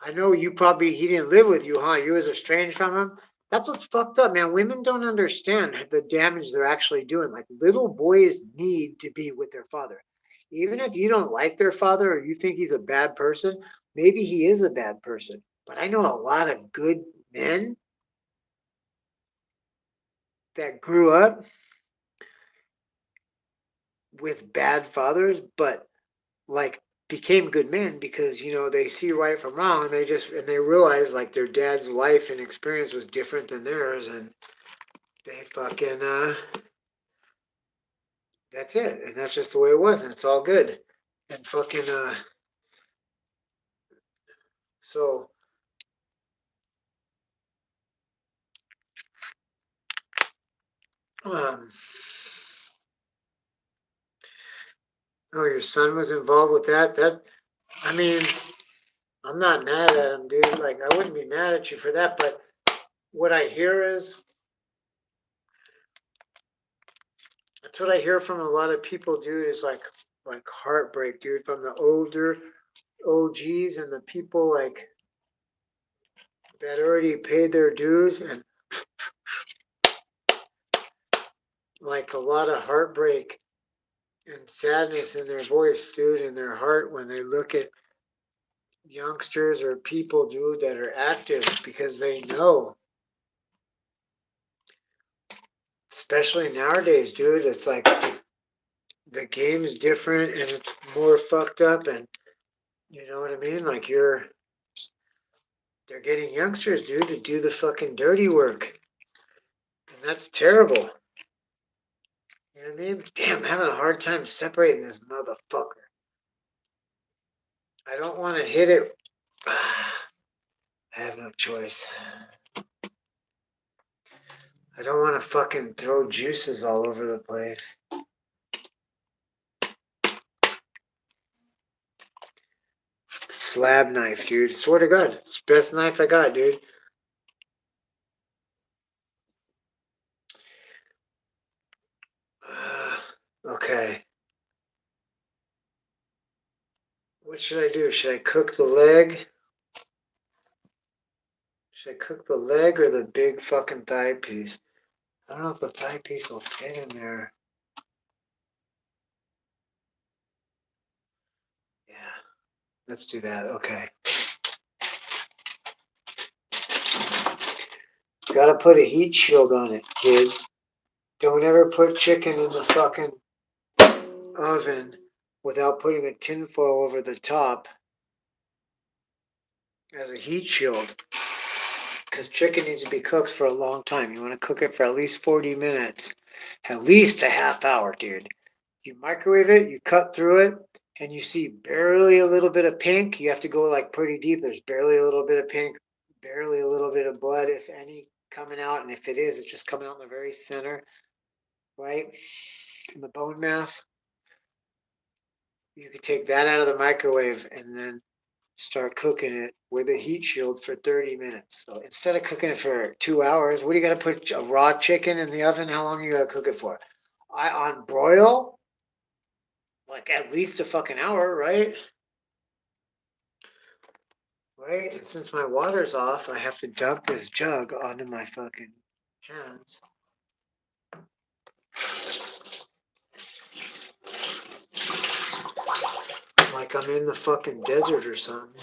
I know he didn't live with you, huh? You was estranged from him. That's what's fucked up, man. Women don't understand the damage they're actually doing. Like little boys need to be with their father. Even if you don't like their father or you think he's a bad person, maybe he is a bad person. But I know a lot of good men that grew up with bad fathers, but like became good men because they see right from wrong and they realize like their dad's life and experience was different than theirs and they fucking that's it and that's just the way it was and it's all good and fucking so um oh, your son was involved with that. I mean, I'm not mad at him, dude. Like I wouldn't be mad at you for that, but what I hear is that's what I hear from a lot of people, dude, is like heartbreak, dude, from the older OGs and the people like that already paid their dues and like a lot of heartbreak and sadness in their voice, dude, in their heart when they look at youngsters or people, dude, that are active because they know, especially nowadays, dude, it's like the game's different and it's more fucked up and you know what I mean? Like they're getting youngsters, dude, to do the fucking dirty work. And that's terrible. You know what I mean? Damn, I'm having a hard time separating this motherfucker. I don't want to hit it. I have no choice. I don't want to fucking throw juices all over the place. Slab knife, dude. Swear to God. It's the best knife I got, dude. Okay. What should I do? Should I cook the leg? Should I cook the leg or the big fucking thigh piece? I don't know if the thigh piece will fit in there. Yeah, let's do that. Okay. Gotta put a heat shield on it, kids. Don't ever put chicken in the fucking oven without putting a tinfoil over the top as a heat shield. Because chicken needs to be cooked for a long time. You want to cook it for at least 40 minutes. At least a half hour, dude. You microwave it, you cut through it, and you see barely a little bit of pink. You have to go like pretty deep. There's barely a little bit of pink, barely a little bit of blood, if any, coming out. And if it is, it's just coming out in the very center, right? In the bone mass. You could take that out of the microwave and then start cooking it with a heat shield for 30 minutes. So instead of cooking it for 2 hours, what do you got to put a raw chicken in the oven? How long you got to cook it for? On broil, like at least a fucking hour, right? Right? And since my water's off, I have to dump this jug onto my fucking hands. Like I'm in the fucking desert or something.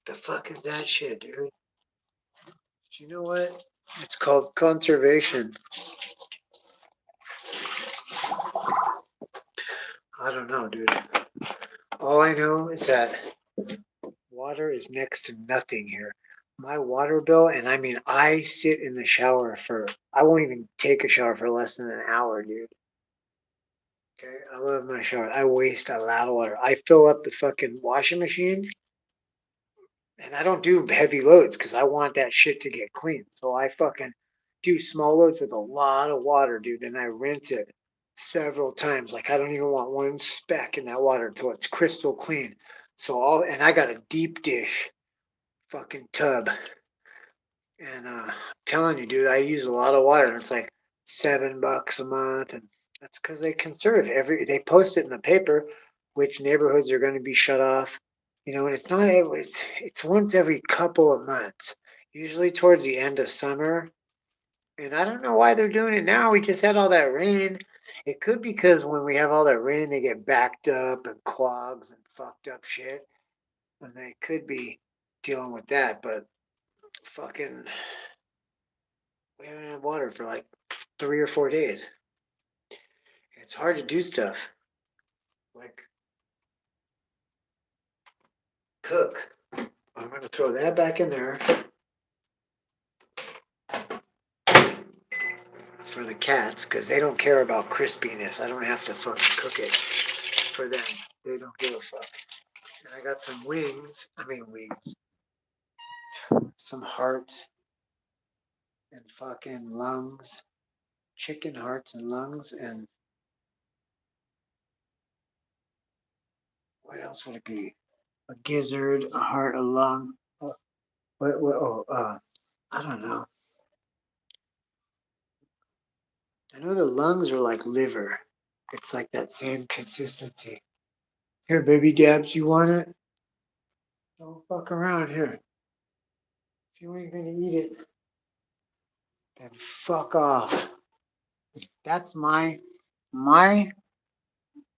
The fuck is that shit, dude? You know what? It's called conservation. I don't know, dude. All I know is that water is next to nothing here. My water bill, and I mean, I sit in the shower I won't even take a shower for less than an hour, dude. Okay, I love my shower. I waste a lot of water. I fill up the fucking washing machine, and I don't do heavy loads because I want that shit to get clean. So I fucking do small loads with a lot of water, dude, and I rinse it several times. Like I don't even want one speck in that water until it's crystal clean. And I got a deep dish fucking tub. And I'm telling you, dude, I use a lot of water, and it's like $7 a month, and that's because they conserve they post it in the paper which neighborhoods are going to be shut off, and it's not it's once every couple of months, usually towards the end of summer. And I don't know why they're doing it now. We just had all that rain. It could be because when we have all that rain, they get backed up and clogs and fucked up shit, and they could be dealing with that. But fucking, we haven't had water for like 3 or 4 days. It's hard to do stuff like cook. I'm going to throw that back in there for the cats because they don't care about crispiness. I don't have to fucking cook it for them. They don't give a fuck. And I got some wings. Some hearts and fucking lungs. Chicken hearts and lungs. And what else would it be? A gizzard, a heart, a lung. I don't know. I know the lungs are like liver. It's like that same consistency. Here, baby dabs, you want it? Don't fuck around here. If you ain't gonna eat it, then fuck off. That's my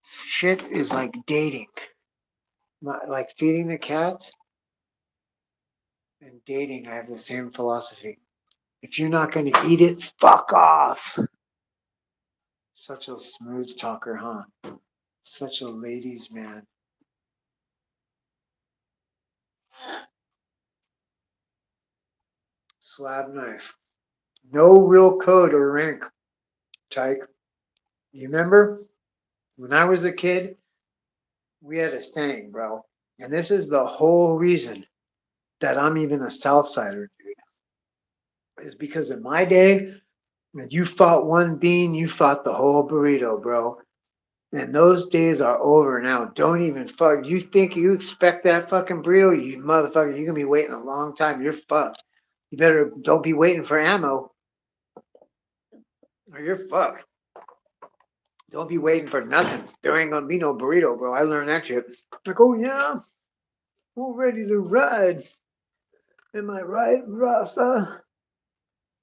shit is like dating. Like feeding the cats and dating, I have the same philosophy. If you're not gonna eat it, fuck off. Such a smooth talker, huh? Such a ladies' man. Slab knife. No real code or rank, Tyke. You remember when I was a kid, we had a saying, bro. And this is the whole reason that I'm even a Southsider, dude. Is because in my day, when you fought one bean, you fought the whole burrito, bro. And those days are over now. Don't even fuck. You think you expect that fucking burrito, you motherfucker, you're gonna be waiting a long time. You're fucked. You better don't be waiting for ammo or you're fucked. Don't be waiting for nothing. There ain't gonna be no burrito, bro. I learned that shit. Like, oh yeah, we're ready to ride. Am I right, Rasa?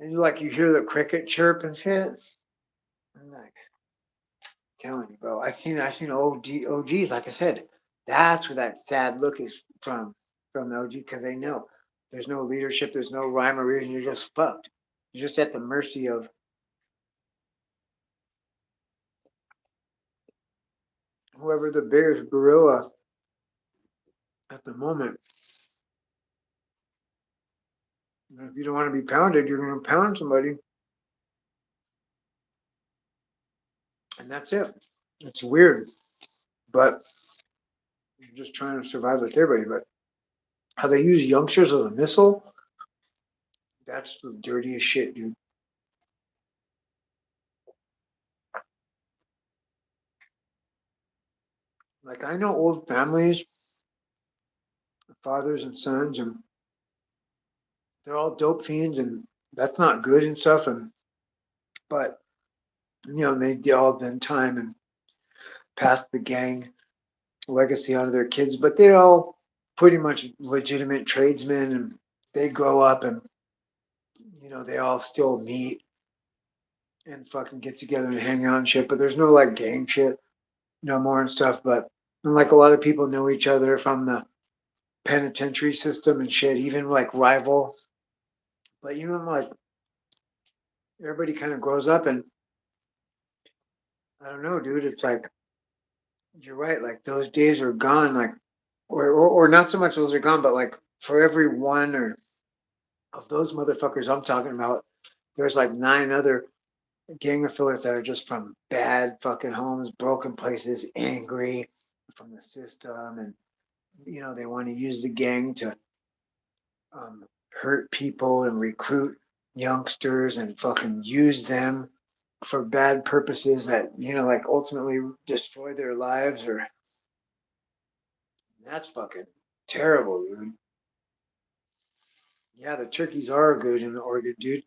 And you hear the cricket chirp and shit. I'm like, telling you, bro. I've seen OGs. Like I said, that's where that sad look is from the OG because they know there's no leadership, there's no rhyme or reason. You're just fucked. You're just at the mercy of whoever the biggest gorilla at the moment. And if you don't want to be pounded, you're going to pound somebody, and that's it. It's weird, but you're just trying to survive like everybody. But how they use youngsters as a missile, that's the dirtiest shit, dude. Like I know old families, fathers and sons, and they're all dope fiends, and that's not good and stuff. And but they all then time and passed the gang legacy onto their kids, but they're all pretty much legitimate tradesmen, and they grow up, and they all still meet and fucking get together and hang out and shit. But there's no like gang shit no more and stuff. But and, like a lot of people know each other from the penitentiary system and shit, even like rival. But like everybody kind of grows up, and I don't know, dude. It's like you're right. Like those days are gone. Like, or not so much those are gone, but like for every one or of those motherfuckers I'm talking about, there's like 9 other gang affiliates that are just from bad fucking homes, broken places, angry from the system, and they want to use the gang to hurt people and recruit youngsters and fucking use them for bad purposes that like ultimately destroy their lives. Or that's fucking terrible, dude. Yeah, the turkeys are good in Oregon, dude.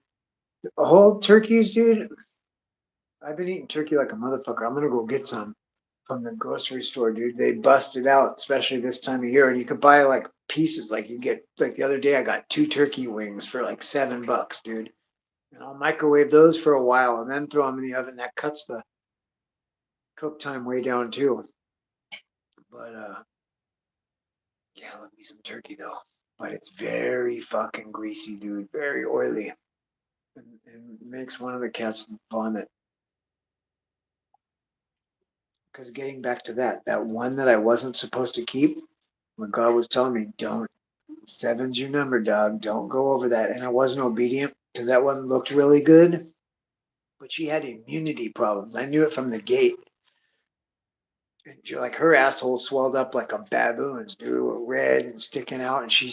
The whole turkeys, dude. I've been eating turkey like a motherfucker. I'm gonna go get some from the grocery store, dude. They bust it out, especially this time of year, and you could buy like pieces. Like you get like the other day, I got 2 turkey wings for like $7, dude. And I'll microwave those for a while and then throw them in the oven. That cuts the cook time way down too. But yeah, love me some turkey though. But it's very fucking greasy, dude. Very oily, and makes one of the cats vomit. Because getting back to that one that I wasn't supposed to keep, when God was telling me, don't, 7's your number, dog. Don't go over that. And I wasn't obedient because that one looked really good, but she had immunity problems. I knew it from the gate. And like her asshole swelled up like a baboon's, dude, red and sticking out. And she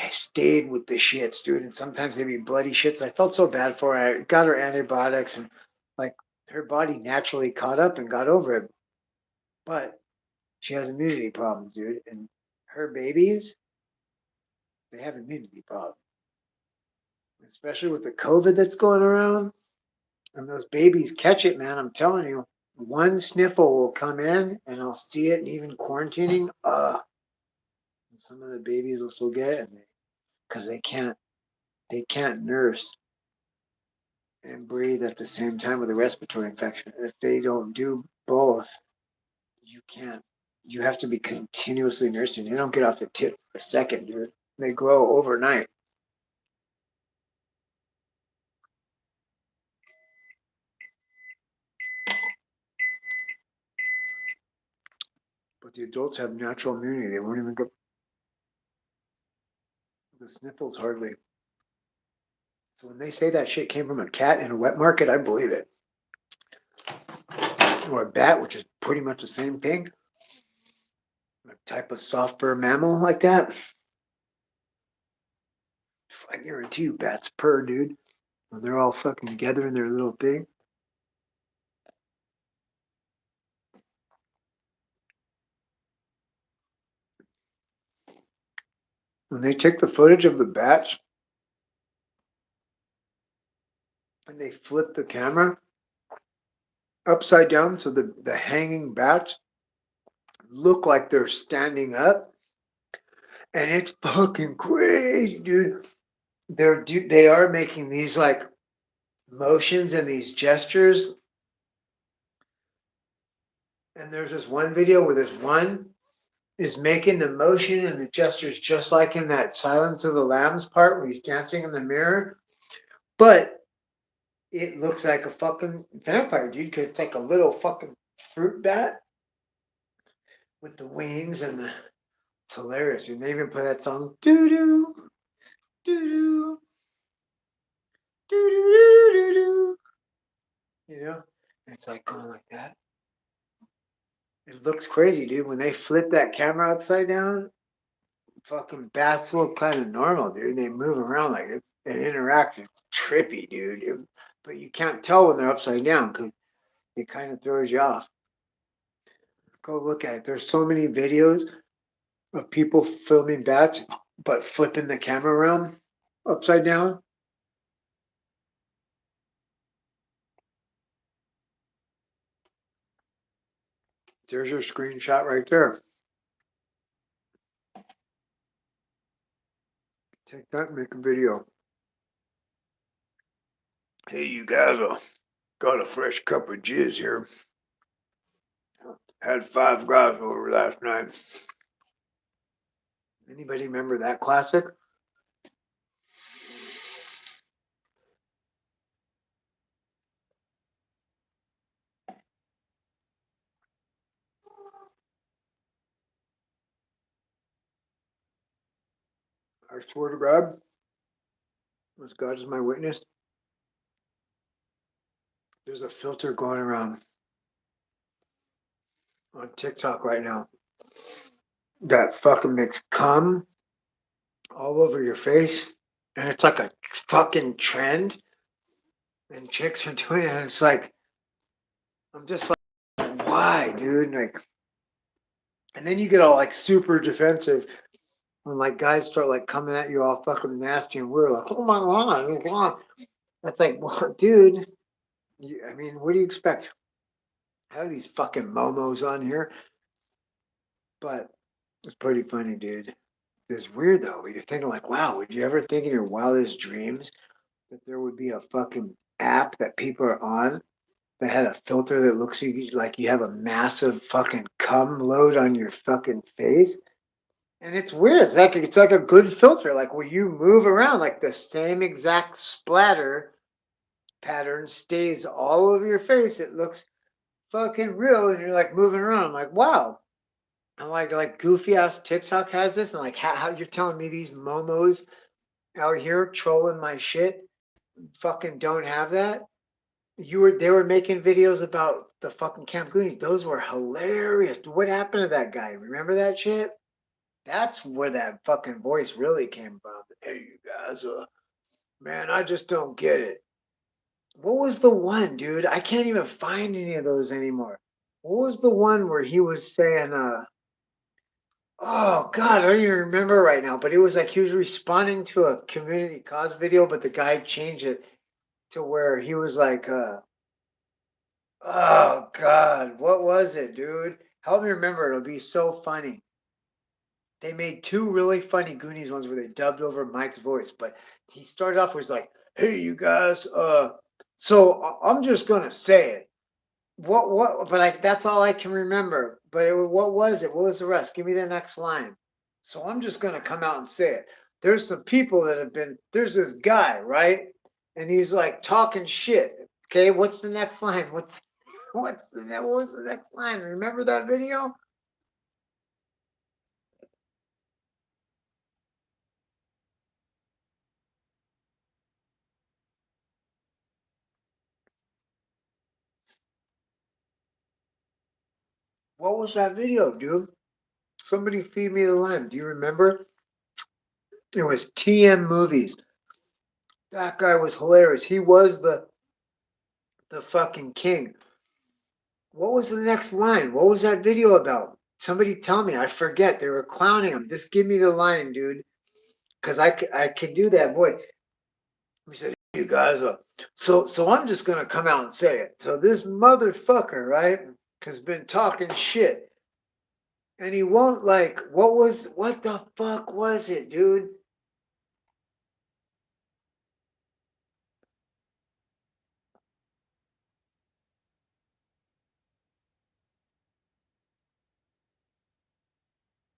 stayed with the shits, dude. And sometimes they'd be bloody shits. I felt so bad for her. I got her antibiotics, and like her body naturally caught up and got over it. But she has immunity problems, dude. And her babies, they have immunity problems, especially with the COVID that's going around. And those babies catch it, man. I'm telling you, one sniffle will come in, and I'll see it. And even quarantining, some of the babies will still get it because they can't nurse and breathe at the same time with a respiratory infection. And if they don't do both, you can't. You have to be continuously nursing. They don't get off the tip for a second, dude. They grow overnight. But the adults have natural immunity. They won't even get the sniffles hardly. So when they say that shit came from a cat in a wet market, I believe it. Or a bat, which is pretty much the same thing. A type of soft fur mammal like that. I guarantee you bats purr, dude. When they're all fucking together in their little thing. When they take the footage of the bats and they flip the camera upside down so the hanging bats look like they're standing up, and it's fucking crazy, dude. they are making these like motions and these gestures. And there's this one video where this one is making the motion and the gestures just like in that Silence of the Lambs part where he's dancing in the mirror. But it looks like a fucking vampire, dude, because it's like a little fucking fruit bat with the wings and the. It's hilarious. And they even play that song, doo doo, doo doo, doo doo doo doo. You know, it's like going like that. It looks crazy, dude. When they flip that camera upside down, fucking bats look kind of normal, dude. They move around like it's an interaction. It's trippy, dude. But you can't tell when they're upside down because it kind of throws you off. Go look at it. There's so many videos of people filming bats, but flipping the camera around upside down. There's your screenshot right there. Take that and make a video. Hey, you guys, got a fresh cup of jizz here. Had 5 guys over last night. Anybody remember that classic? I swear to God, as God is my witness, there's a filter going around on TikTok right now that fucking makes cum all over your face. And it's like a fucking trend. And chicks are doing it. And it's like, I'm just like, why, dude? Like, and then you get all like super defensive when like guys start like coming at you all fucking nasty and weird, like, oh my God. That's like, well, dude, I mean, what do you expect? I have these fucking momos on here, but it's pretty funny, dude. It's weird though. You're thinking like, wow, would you ever think in your wildest dreams that there would be a fucking app that people are on that had a filter that looks like you have a massive fucking cum load on your fucking face? And it's weird. It's like a good filter. Like when you move around, like the same exact splatter pattern stays all over your face. It looks fucking real, and you're like moving around. I'm like, wow. I'm like goofy ass TikTok has this, and like how you're telling me these momos out here trolling my shit fucking don't have that? They were making videos about the fucking Camp Goonies. Those were hilarious. What happened to that guy? Remember that shit? That's where that fucking voice really came from. Hey, you guys, man, I just don't get it. What was the one, dude? I can't even find any of those anymore. What was the one where he was saying, oh God, I don't even remember right now, but it was like he was responding to a community cause video, but the guy changed it to where he was like, oh God, what was it, dude? Help me remember. It'll be so funny. They made 2 really funny Goonies ones where they dubbed over Mike's voice, but he started off with like, "Hey, you guys, I'm just gonna say it. What? But like that's all I can remember. But what was it? What was the rest? Give me the next line. So I'm just gonna come out and say it. There's some people that have been. There's this guy, right? And he's like talking shit. Okay, what's the next line? What was the next line? Remember that video? What was that video, dude? Somebody feed me the line. Do you remember? It was TM Movies. That guy was hilarious. He was the fucking king. What was the next line? What was that video about? Somebody tell me. I forget. They were clowning him. Just give me the line, dude. Because I could do that voice. He said, "Hey, you guys, so I'm just gonna come out and say it. So this motherfucker, right, has been talking shit, and he won't like. What the fuck was it, dude?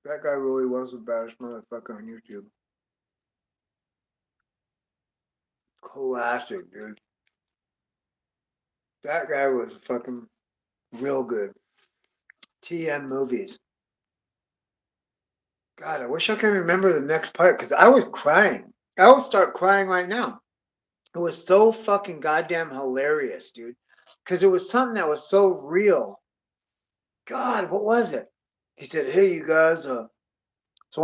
That guy really was the baddest motherfucker on YouTube. Classic, dude. That guy was fucking real good. TM movies. God, I wish I could remember the next part because I was crying. I will start crying right now. It was so fucking goddamn hilarious, dude. Because it was something that was so real. God, what was it? He said, "Hey, you guys. So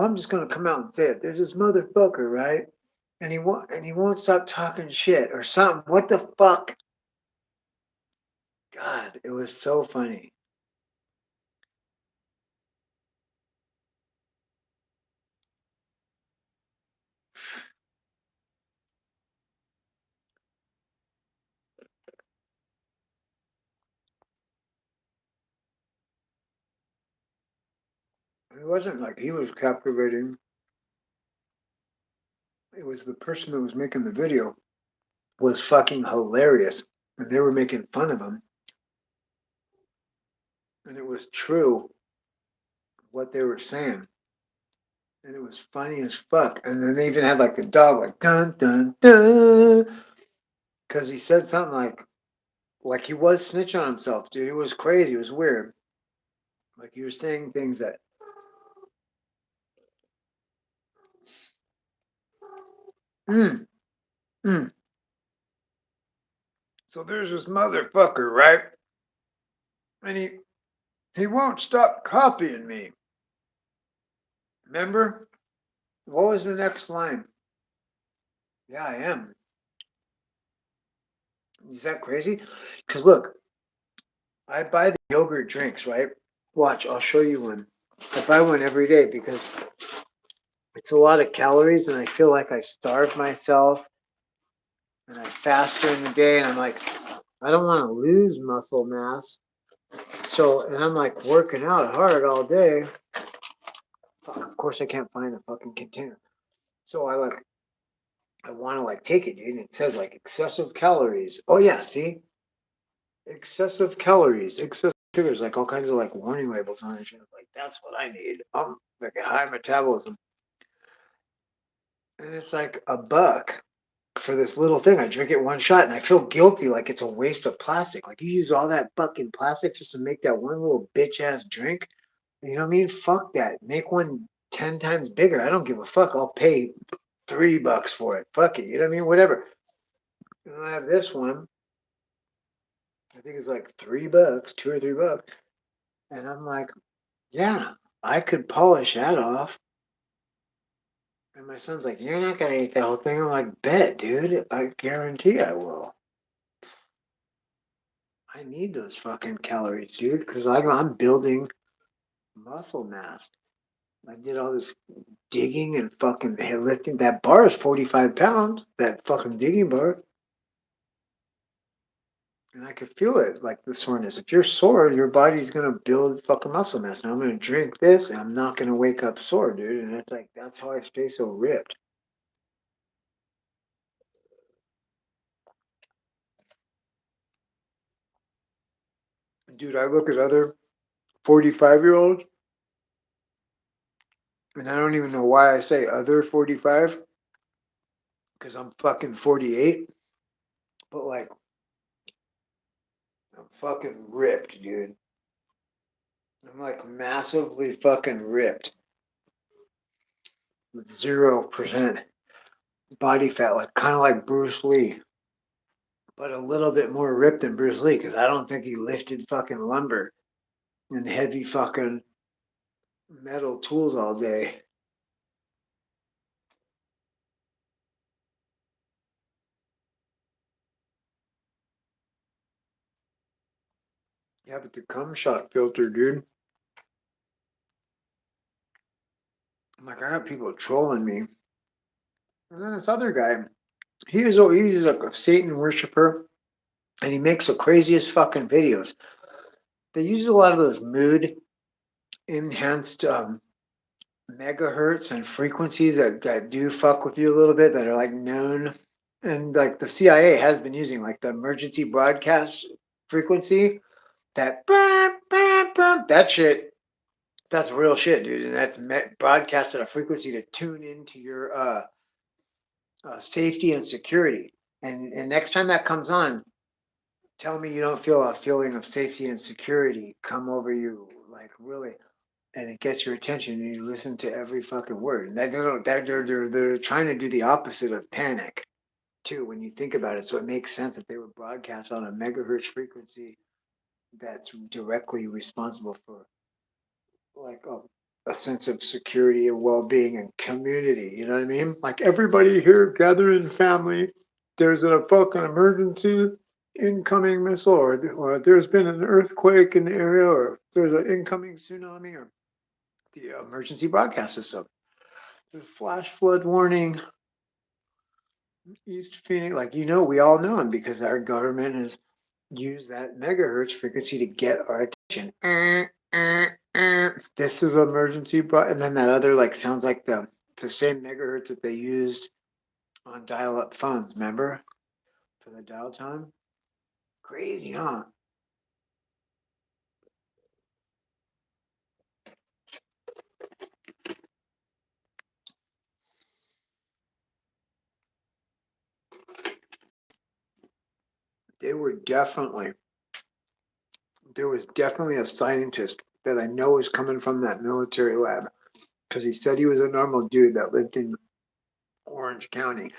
I'm just gonna come out and say it. There's this motherfucker, right? And he won't stop talking shit or something. What the fuck? God, it was so funny. It wasn't like he was captivating. It was the person that was making the video was fucking hilarious, and they were making fun of him, and it was true what they were saying, and it was funny as fuck. And then they even had like the dog like dun dun dun because he said something like he was snitching on himself, dude. It was crazy. It was weird. Like he was saying things that. Mm, mm. So there's this motherfucker, right? And he won't stop copying me. Remember? What was the next line? Yeah, I am. Is that crazy? Because look, I buy the yogurt drinks, right? Watch, I'll show you one. I buy one every day because it's a lot of calories and I feel like I starve myself and I fast during the day and I'm like, I don't want to lose muscle mass. So, and I'm like working out hard all day. Fuck, of course I can't find a fucking container. So I want to like take it, dude. And it says like excessive calories. Oh yeah, see? Excessive calories, excessive sugars, like all kinds of like warning labels on it. Shit. Like that's what I need. Like a high metabolism. And it's like $1 for this little thing. I drink it one shot and I feel guilty like it's a waste of plastic. Like you use all that fucking plastic just to make that one little bitch ass drink. You know what I mean? Fuck that. Make one 10 times bigger. I don't give a fuck. I'll pay $3 for it. Fuck it. You know what I mean? Whatever. And I have this one. I think it's like $3, $2 or $3. And I'm like, yeah, I could polish that off. And my son's like, you're not gonna eat the whole thing. I'm like, bet, dude. I guarantee I will. I need those fucking calories, dude, because I'm building muscle mass. I did all this digging and fucking lifting. That bar is 45 pounds, that fucking digging bar. And I could feel it, like the soreness. If you're sore, your body's gonna build fucking muscle mass. Now I'm gonna drink this and I'm not gonna wake up sore, dude. And it's like, that's how I stay so ripped. Dude, I look at other 45-year-olds, and I don't even know why I say other 45, because I'm fucking 48. But like, I'm fucking ripped, dude. I'm like massively fucking ripped with 0% body fat, like kind of like Bruce Lee, but a little bit more ripped than Bruce Lee because I don't think he lifted fucking lumber and heavy fucking metal tools all day. Yeah, but the cum shot filter, dude. I'm like, I got people trolling me. And then this other guy, he's like a Satan worshiper, and he makes the craziest fucking videos. They use a lot of those mood enhanced megahertz and frequencies that do fuck with you a little bit that are like known. And like the CIA has been using like the emergency broadcast frequency, that that shit That's real shit, dude. And that's broadcast at a frequency to tune into your safety and security. And next time that comes on, tell me you don't feel a feeling of safety and security come over you, like really, and it gets your attention and you listen to every fucking word. And they're trying to do the opposite of panic too when you think about it. So it makes sense that they would broadcast on a megahertz frequency that's directly responsible for like a sense of security and well-being and community. You know what I mean? Like everybody here gather in family. There's a fucking emergency incoming missile, or there's been an earthquake in the area, or there's an incoming tsunami, or the emergency broadcast system. The flash flood warning, East Phoenix. Like we all know them because our government has used that megahertz frequency to get our attention. This is emergency and then that other like sounds like the same megahertz that they used on dial-up phones, remember? For the dial tone? Crazy, huh? They were definitely there was definitely a scientist that I know is coming from that military lab because he said he was a normal dude that lived in Orange County.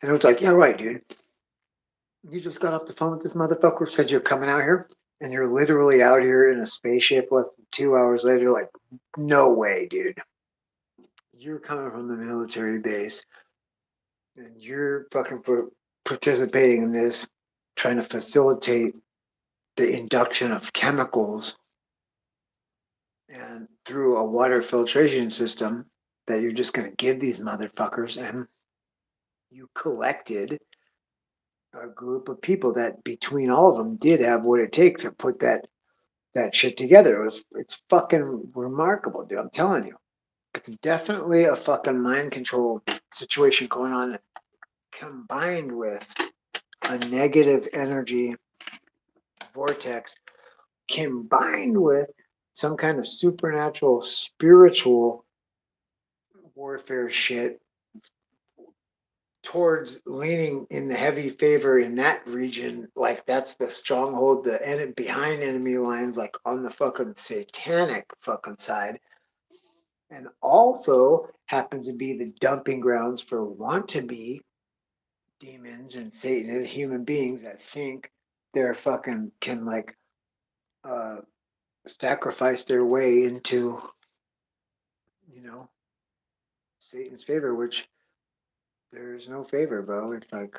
And it was like, yeah, right, dude. You just got off the phone with this motherfucker, said you're coming out here, and you're literally out here in a spaceship less than 2 hours later. Like, no way, dude. You're coming from the military base, and you're fucking participating in this, trying to facilitate the induction of chemicals and through a water filtration system that you're just going to give these motherfuckers. And you collected a group of people that between all of them did have what it takes to put that shit together. It's fucking remarkable, dude. I'm telling you. It's definitely a fucking mind control situation going on combined with a negative energy vortex combined with some kind of supernatural spiritual warfare shit towards leaning in the heavy favor in that region, like that's the stronghold, behind enemy lines, like on the fucking satanic fucking side, and also happens to be the dumping grounds for want to be demons and Satan and human beings that think they're fucking can like uh sacrifice their way into you know Satan's favor, which there's no favor, bro. It's like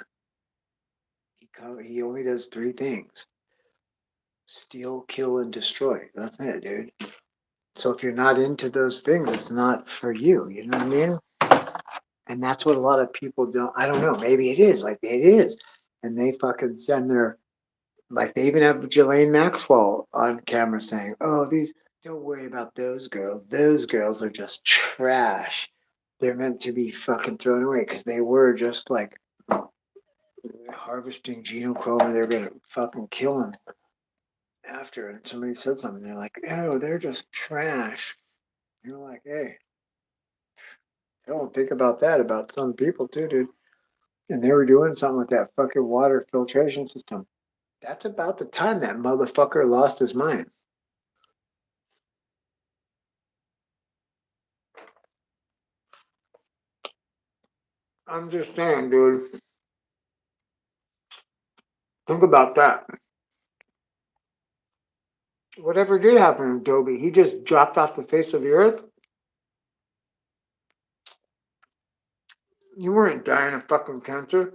he only does three things: steal, kill, and destroy. That's it, dude. So if you're not into those things, it's not for you. You know what I mean? And that's what a lot of people don't. I don't know. Maybe it is. Like it is, and they fucking send their like they even have Ghislaine Maxwell on camera saying, "Oh, these don't worry about those girls. Those girls are just trash. They're meant to be fucking thrown away because they were just like harvesting genochrome and they're gonna fucking kill them after." And somebody said something. They're like, "Oh, they're just trash." You're like, "Hey, I don't think about that about some people too, dude." And they were doing something with that fucking water filtration system. That's about the time that motherfucker lost his mind. I'm just saying, dude. Think about that. Whatever did happen to Dobie, he just dropped off the face of the earth. You weren't dying of fucking cancer.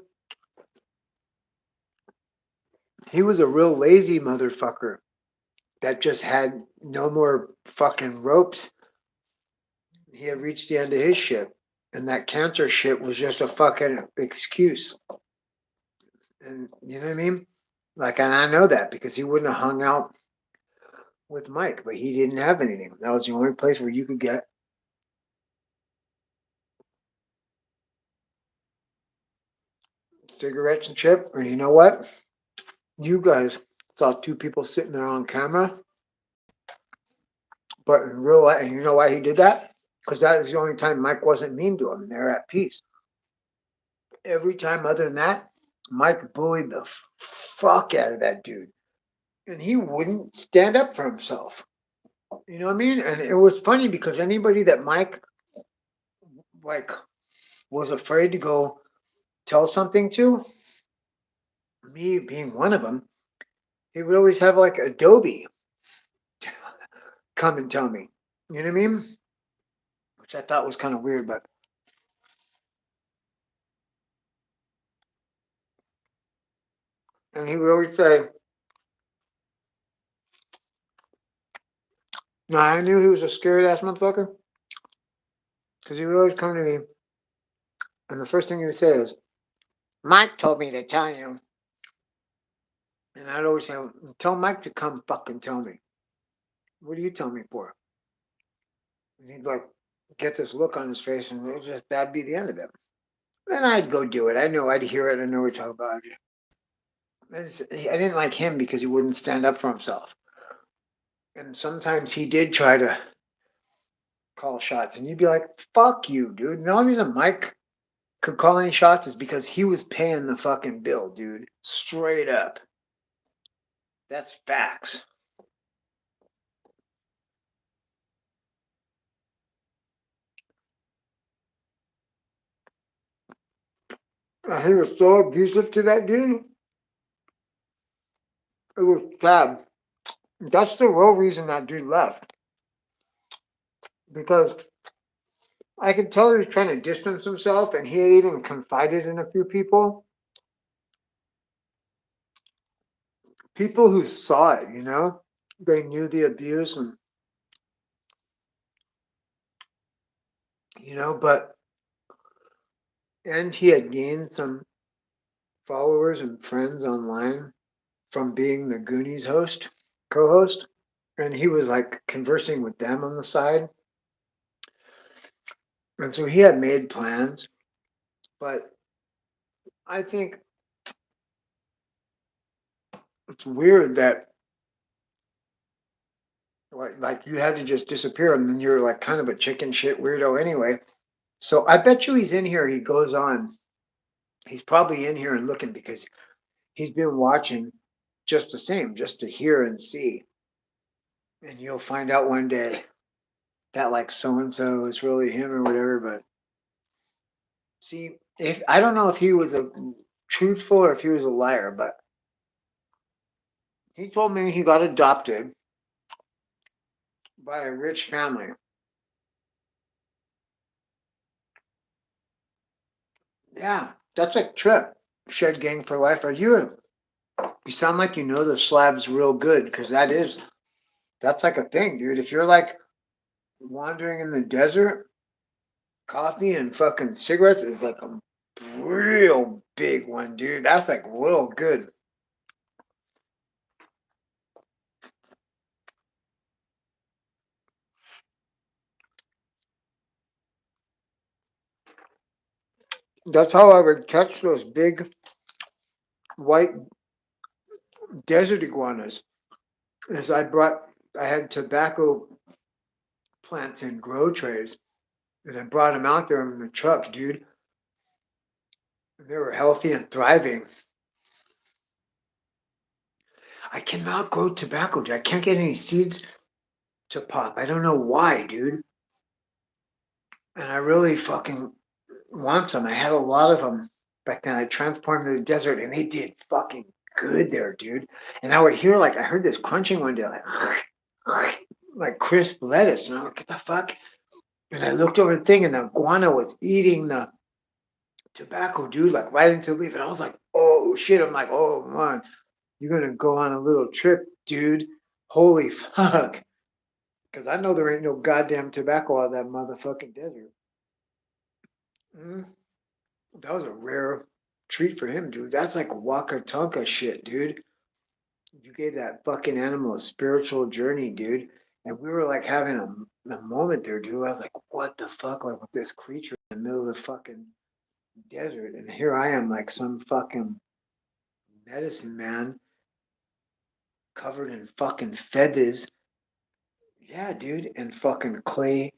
He was a real lazy motherfucker that just had no more fucking ropes. He had reached the end of his shit. And that cancer shit was just a fucking excuse. And you know what I mean? Like, and I know that because he wouldn't have hung out with Mike, but he didn't have anything. That was the only place where you could get cigarettes and chip. Or you know what? You guys saw two people sitting there on camera. But in real life, and you know why he did that? Because that is the only time Mike wasn't mean to him. They're at peace. Every time other than that, Mike bullied the fuck out of that dude. And he wouldn't stand up for himself. You know what I mean? And it was funny because anybody that Mike like was afraid to go tell something to, me being one of them, he would always have like Adobe come and tell me. You know what I mean? Which I thought was kind of weird, but and he would always say, "No, I knew he was a scary ass motherfucker," because he would always come to me, and the first thing he would say is, "Mike told me to tell you," and I'd always say, "Tell Mike to come fucking tell me. What do you tell me for?" And he'd like get this look on his face, and it just that'd be the end of it. Then I'd go do it. I know I'd hear it. I know we talk about it. I didn't like him because he wouldn't stand up for himself. And sometimes he did try to call shots, and you'd be like, "Fuck you, dude." And the only reason Mike could call any shots is because he was paying the fucking bill, dude. Straight up. That's facts. And he was so abusive to that dude. It was sad. That's the real reason that dude left. Because I could tell he was trying to distance himself, and he had even confided in a few people. People who saw it, you know, they knew the abuse, and but and he had gained some followers and friends online from being the Goonies co-host, and he was like conversing with them on the side. And so he had made plans, but I think it's weird that like you had to just disappear and then you're like kind of a chicken shit weirdo anyway. So I bet you he's in here. He goes on. He's probably in here and looking because he's been watching just the same, just to hear and see. And you'll find out one day that like so and so is really him or whatever. But see, if I don't know if he was a truthful or if he was a liar, but he told me he got adopted by a rich family. Yeah, that's like Trip. Shed Gang for life. Are you? You sound like you know the slabs real good because that's like a thing, dude. If you're like wandering in the desert, coffee and fucking cigarettes is like a real big one, dude. That's like real good. That's how I would catch those big white desert iguanas. Is I had tobacco plants in grow trays, and I brought them out there in the truck, dude. They were healthy and thriving. I cannot grow tobacco, dude. I can't get any seeds to pop. I don't know why, dude. And I really fucking want some. I had a lot of them back then. I transported them to the desert, and they did fucking good there, dude. And I would hear I heard this crunching one day, like crisp lettuce, and I'm like, what the fuck? And I looked over the thing, and the iguana was eating the tobacco, dude, like right into the leaf. And I was like, oh shit. I'm like, oh man, you're gonna go on a little trip, dude. Holy fuck. Because I know there ain't no goddamn tobacco out of that motherfucking desert. Mm, that was a rare treat for him, dude. That's like Waka Tonka shit, dude. You gave that fucking animal a spiritual journey, dude. And we were like having a moment there, dude. I was like, what the fuck? Like with this creature in the middle of the fucking desert. And here I am, like some fucking medicine man covered in fucking feathers, Yeah, dude. And fucking clay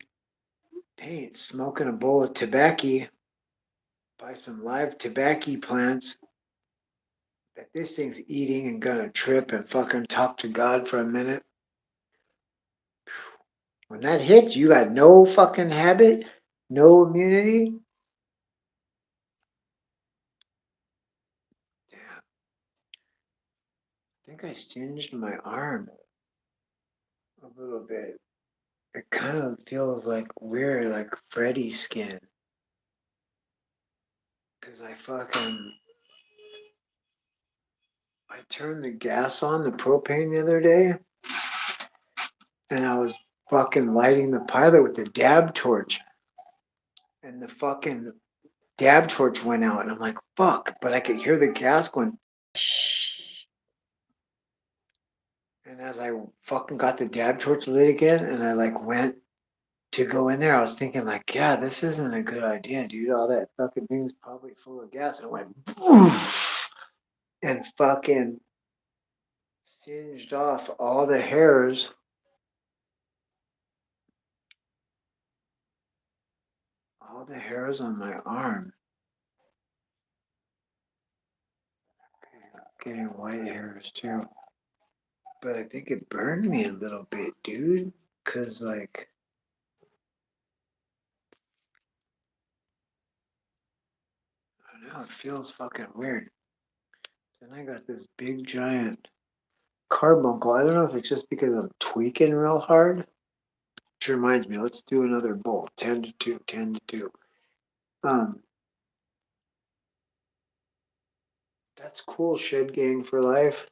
paint, smoking a bowl of tobacco, buy some live tobacco plants that this thing's eating and gonna trip and fucking talk to God for a minute. When that hits, you got no fucking habit, no immunity. Damn, I think I singed my arm a little bit. It kind of feels like weird, like Freddy skin. Cause I turned the gas on, the propane the other day, and I was fucking lighting the pilot with the dab torch. And the fucking dab torch went out, and I'm like, fuck, but I could hear the gas going. And as I fucking got the dab torch lit again, and I like went to go in there, I was thinking like, yeah, this isn't a good idea, dude. All that fucking thing's probably full of gas. And it went boof and fucking singed off all the hairs on my arm. Getting white hairs too. But I think it burned me a little bit, dude. Cause like, I don't know, it feels fucking weird. Then I got this big giant carbuncle. I don't know if it's just because I'm tweaking real hard. Which reminds me, let's do another bowl. 10 to 2, 10 to 2. Um, that's cool, Shed Gang for life.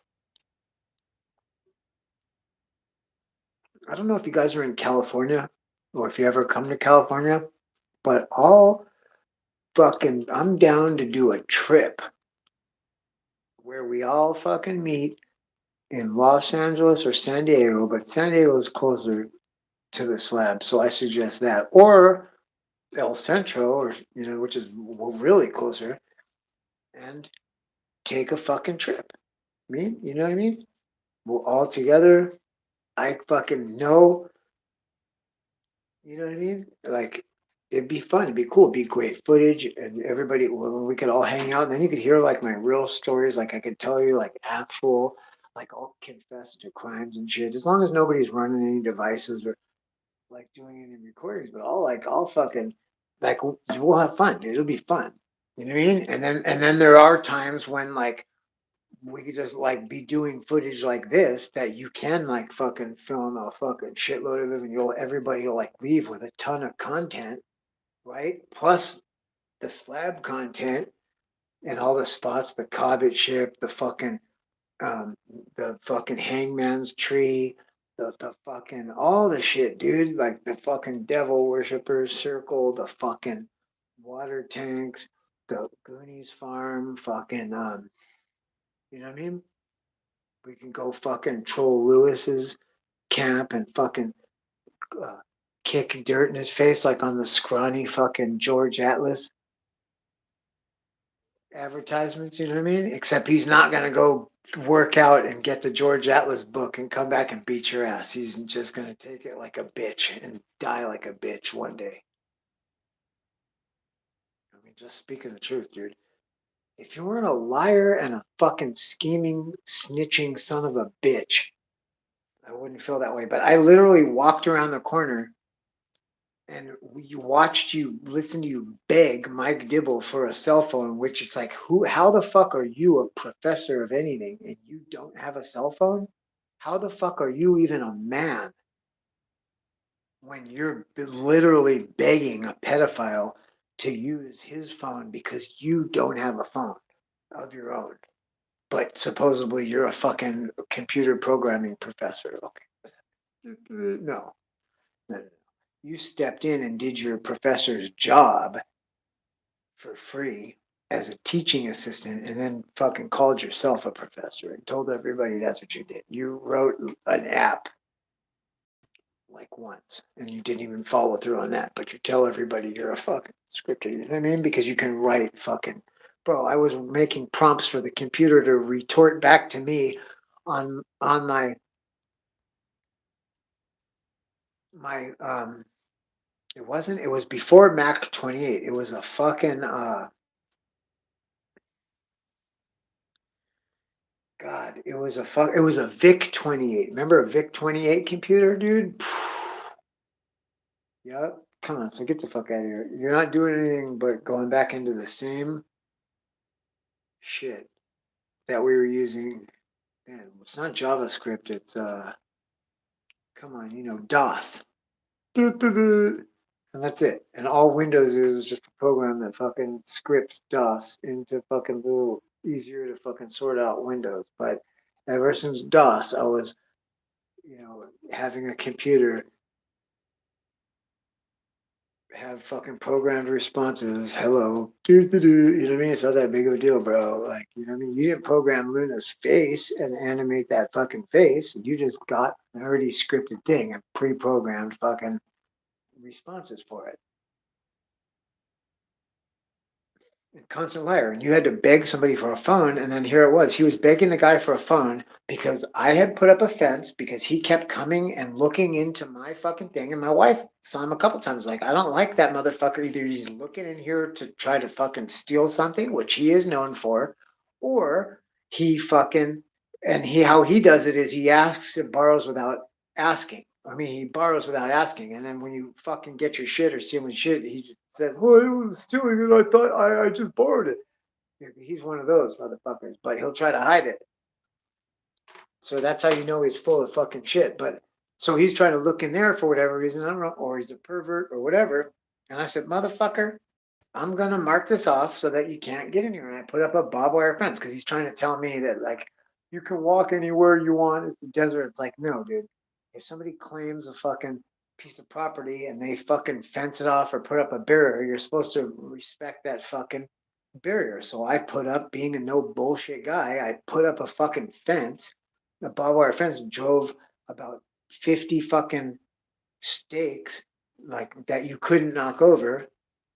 I don't know if you guys are in California or if you ever come to California, but I'm down to do a trip where we all fucking meet in Los Angeles or San Diego, but San Diego is closer to the slab, so I suggest that. Or El Centro, or which is really closer, and take a fucking trip. You know what I mean? We're all together. I fucking know, you know what I mean? Like, it'd be fun. It'd be cool. It'd be great footage, and everybody, we could all hang out. And then you could hear like my real stories. Like, I could tell you like actual, like, I'll confess to crimes and shit. As long as nobody's running any devices or like doing any recordings, but I'll fucking, like, we'll have fun, dude. It'll be fun. You know what I mean? And then there are times when like we could just like be doing footage like this that you can like fucking film a fucking shitload of it, and everybody will like leave with a ton of content, right? Plus the slab content and all the spots, the Cobbett ship, um the fucking hangman's tree, the fucking all the shit, dude. Like the fucking devil worshippers circle, the fucking water tanks, the Goonies farm, fucking you know what I mean? We can go fucking troll Lewis's camp and fucking uh, kick dirt in his face like on the scrawny fucking George Atlas advertisements, you know what I mean? Except he's not gonna go work out and get the George Atlas book and come back and beat your ass. He's just gonna take it like a bitch and die like a bitch one day. I mean, just speaking the truth, dude. If you weren't a liar and a fucking scheming, snitching son of a bitch, I wouldn't feel that way. But I literally walked around the corner and we watched you listen to you beg Mike Dibble for a cell phone, which it's like, how the fuck are you a professor of anything and you don't have a cell phone? How the fuck are you even a man when you're literally begging a pedophile to use his phone because you don't have a phone of your own? But supposedly you're a fucking computer programming professor. Okay. No, no. You stepped in and did your professor's job for free as a teaching assistant and then fucking called yourself a professor and told everybody that's what you did. You wrote an app like once and you didn't even follow through on that, but you tell everybody you're a fucking scripter. You know what I mean? Because you can write fucking, bro. I was making prompts for the computer to retort back to me on my my it wasn't, it was before Mac 28. It was a fucking God, it was a Vic 28. Remember a Vic 28 computer, dude? Yep. Come on, so get the fuck out of here. You're not doing anything but going back into the same shit that we were using. Man, it's not JavaScript, it's come on, DOS. And that's it. And all Windows is just a program that fucking scripts DOS into fucking little easier to fucking sort out Windows. But ever since DOS, I was, having a computer have fucking programmed responses. Hello. You know what I mean? It's not that big of a deal, bro. Like, you know what I mean? You didn't program Luna's face and animate that fucking face. You just got an already scripted thing and pre-programmed fucking responses for it. Constant liar. And you had to beg somebody for a phone. And then here it was. He was begging the guy for a phone because I had put up a fence because he kept coming and looking into my fucking thing. And my wife saw him a couple times. Like, I don't like that motherfucker. Either he's looking in here to try to fucking steal something, which he is known for, or he fucking, and how he does it is he asks and borrows without asking. I mean, he borrows without asking, and then when you fucking get your shit or stealing shit, he just said, "Well, it was stealing it. I thought I just borrowed it." He's one of those motherfuckers, but he'll try to hide it. So that's how you know he's full of fucking shit. But so he's trying to look in there for whatever reason, I don't know, or he's a pervert or whatever. And I said, "Motherfucker, I'm gonna mark this off so that you can't get in here." And I put up a barbed wire fence because he's trying to tell me that like you can walk anywhere you want. It's the desert. It's like, no, dude. If somebody claims a fucking piece of property and they fucking fence it off or put up a barrier, you're supposed to respect that fucking barrier. So I put up, being a no bullshit guy, I put up a fucking fence, a barbed wire fence, and drove about 50 fucking stakes like that you couldn't knock over,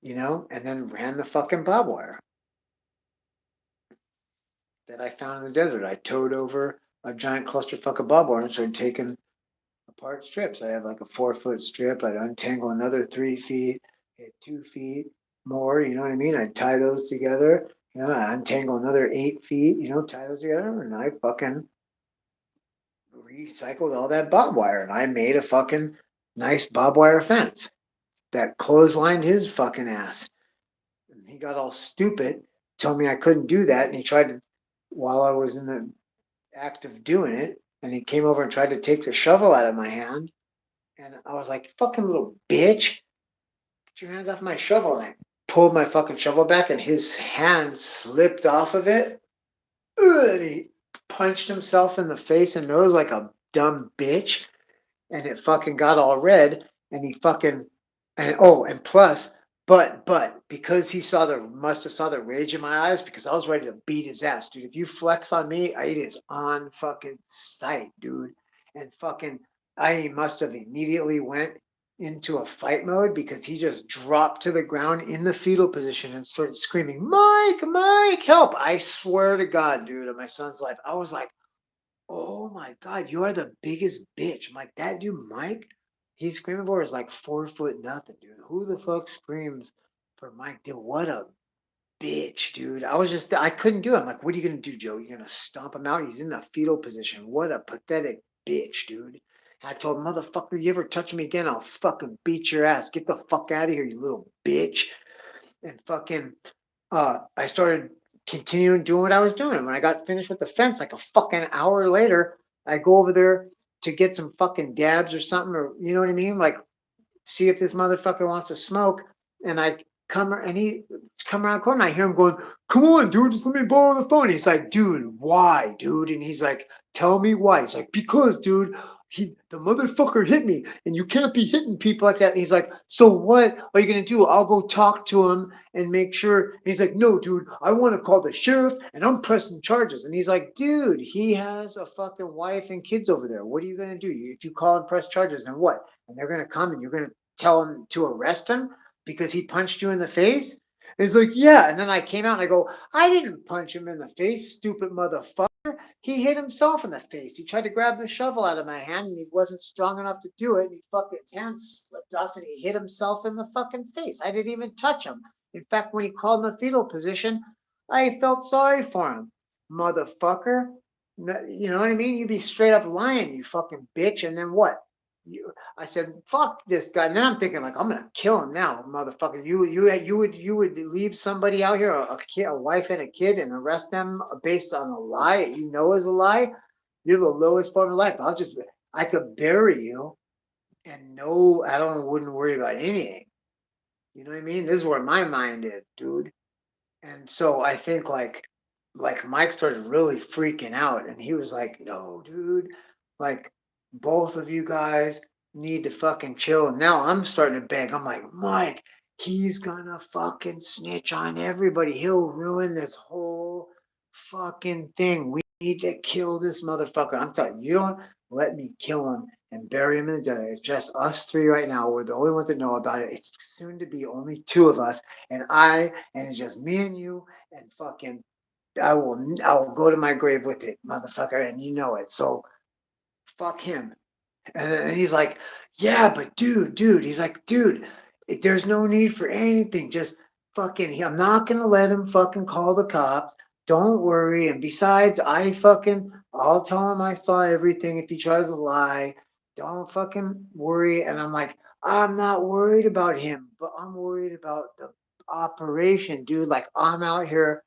and then ran the fucking barbed wire that I found in the desert. I towed over a giant clusterfuck of barbed wire and started taking apart strips. I have like a 4-foot strip. I'd untangle another 3 feet, hit 2 feet more, you know what I mean? I'd tie those together, I untangle another 8 feet, tie those together, and I fucking recycled all that barbed wire and I made a fucking nice barbed wire fence that clotheslined his fucking ass. And he got all stupid, told me I couldn't do that, and he tried to, while I was in the act of doing it, and he came over and tried to take the shovel out of my hand, and I was like, "Fucking little bitch, get your hands off my shovel!" And I pulled my fucking shovel back, and his hand slipped off of it, and he punched himself in the face and nose like a dumb bitch, and it fucking got all red, and he fucking, and oh, and plus, but because he must have saw the rage in my eyes, because I was ready to beat his ass, dude. If you flex on me, it is on fucking sight, dude. And fucking, I must have immediately went into a fight mode because he just dropped to the ground in the fetal position and started screaming, "Mike, Mike, help!" I swear to God, dude, on my son's life, I was like, "Oh my God, you are the biggest bitch." I'm like, that dude, Mike, he's screaming for is like 4 foot nothing, dude. Who the fuck screams for Mike? Dude, what a bitch, dude. I couldn't do it. I'm like, what are you going to do, Joe? You're going to stomp him out? He's in the fetal position. What a pathetic bitch, dude. I told him, "Motherfucker, you ever touch me again, I'll fucking beat your ass. Get the fuck out of here, you little bitch." And fucking I started continuing doing what I was doing. When I got finished with the fence, like a fucking hour later, I go over there to get some fucking dabs or something, or you know what I mean? Like, see if this motherfucker wants to smoke. And I he come around the corner. I hear him going, "Come on, dude, just let me borrow the phone." He's like, "Dude, why, dude?" And he's like, "Tell me why." He's like, "Because, dude, the motherfucker hit me, and you can't be hitting people like that." And he's like, "So what are you gonna do?" I'll go talk to him and make sure. And he's like, "No, dude, I want to call the sheriff, and I'm pressing charges." And he's like, "Dude, he has a fucking wife and kids over there. What are you gonna do? If you call and press charges, and what? And they're gonna come and you're gonna tell him to arrest him because he punched you in the face?" And he's like, "Yeah." And then I came out and I go, "I didn't punch him in the face, stupid motherfucker. He hit himself in the face. He tried to grab the shovel out of my hand and he wasn't strong enough to do it. And he fucking his hand slipped off and he hit himself in the fucking face. I didn't even touch him. In fact, when he crawled in the fetal position, I felt sorry for him. Motherfucker. You know what I mean? You'd be straight up lying, you fucking bitch. And then what? I said, "Fuck this guy." And then I'm thinking, like, I'm gonna kill him now, motherfucker. You would leave somebody out here, a kid, a wife and a kid, and arrest them based on a lie you know is a lie. You're the lowest form of life. I could bury you, and no, I wouldn't worry about anything. You know what I mean? This is where my mind is, dude. And so I think like Mike started really freaking out and he was like, "No, dude, like both of you guys need to fucking chill." And now I'm starting to beg. I'm like, "Mike, he's gonna fucking snitch on everybody. He'll ruin this whole fucking thing. We need to kill this motherfucker." I'm telling you, you don't let me kill him and bury him in the desert. It's just us three right now. We're the only ones that know about it. It's soon to be only two of us, and it's just me and you, and fucking I will go to my grave with it, motherfucker, and you know it. So fuck him. And he's like, "Yeah, but dude," he's like, "Dude, there's no need for anything. Just fucking, I'm not gonna let him fucking call the cops. Don't worry. And besides, I'll tell him I saw everything if he tries to lie. Don't fucking worry." And I'm like, "I'm not worried about him, but I'm worried about the operation, dude. Like, I'm out here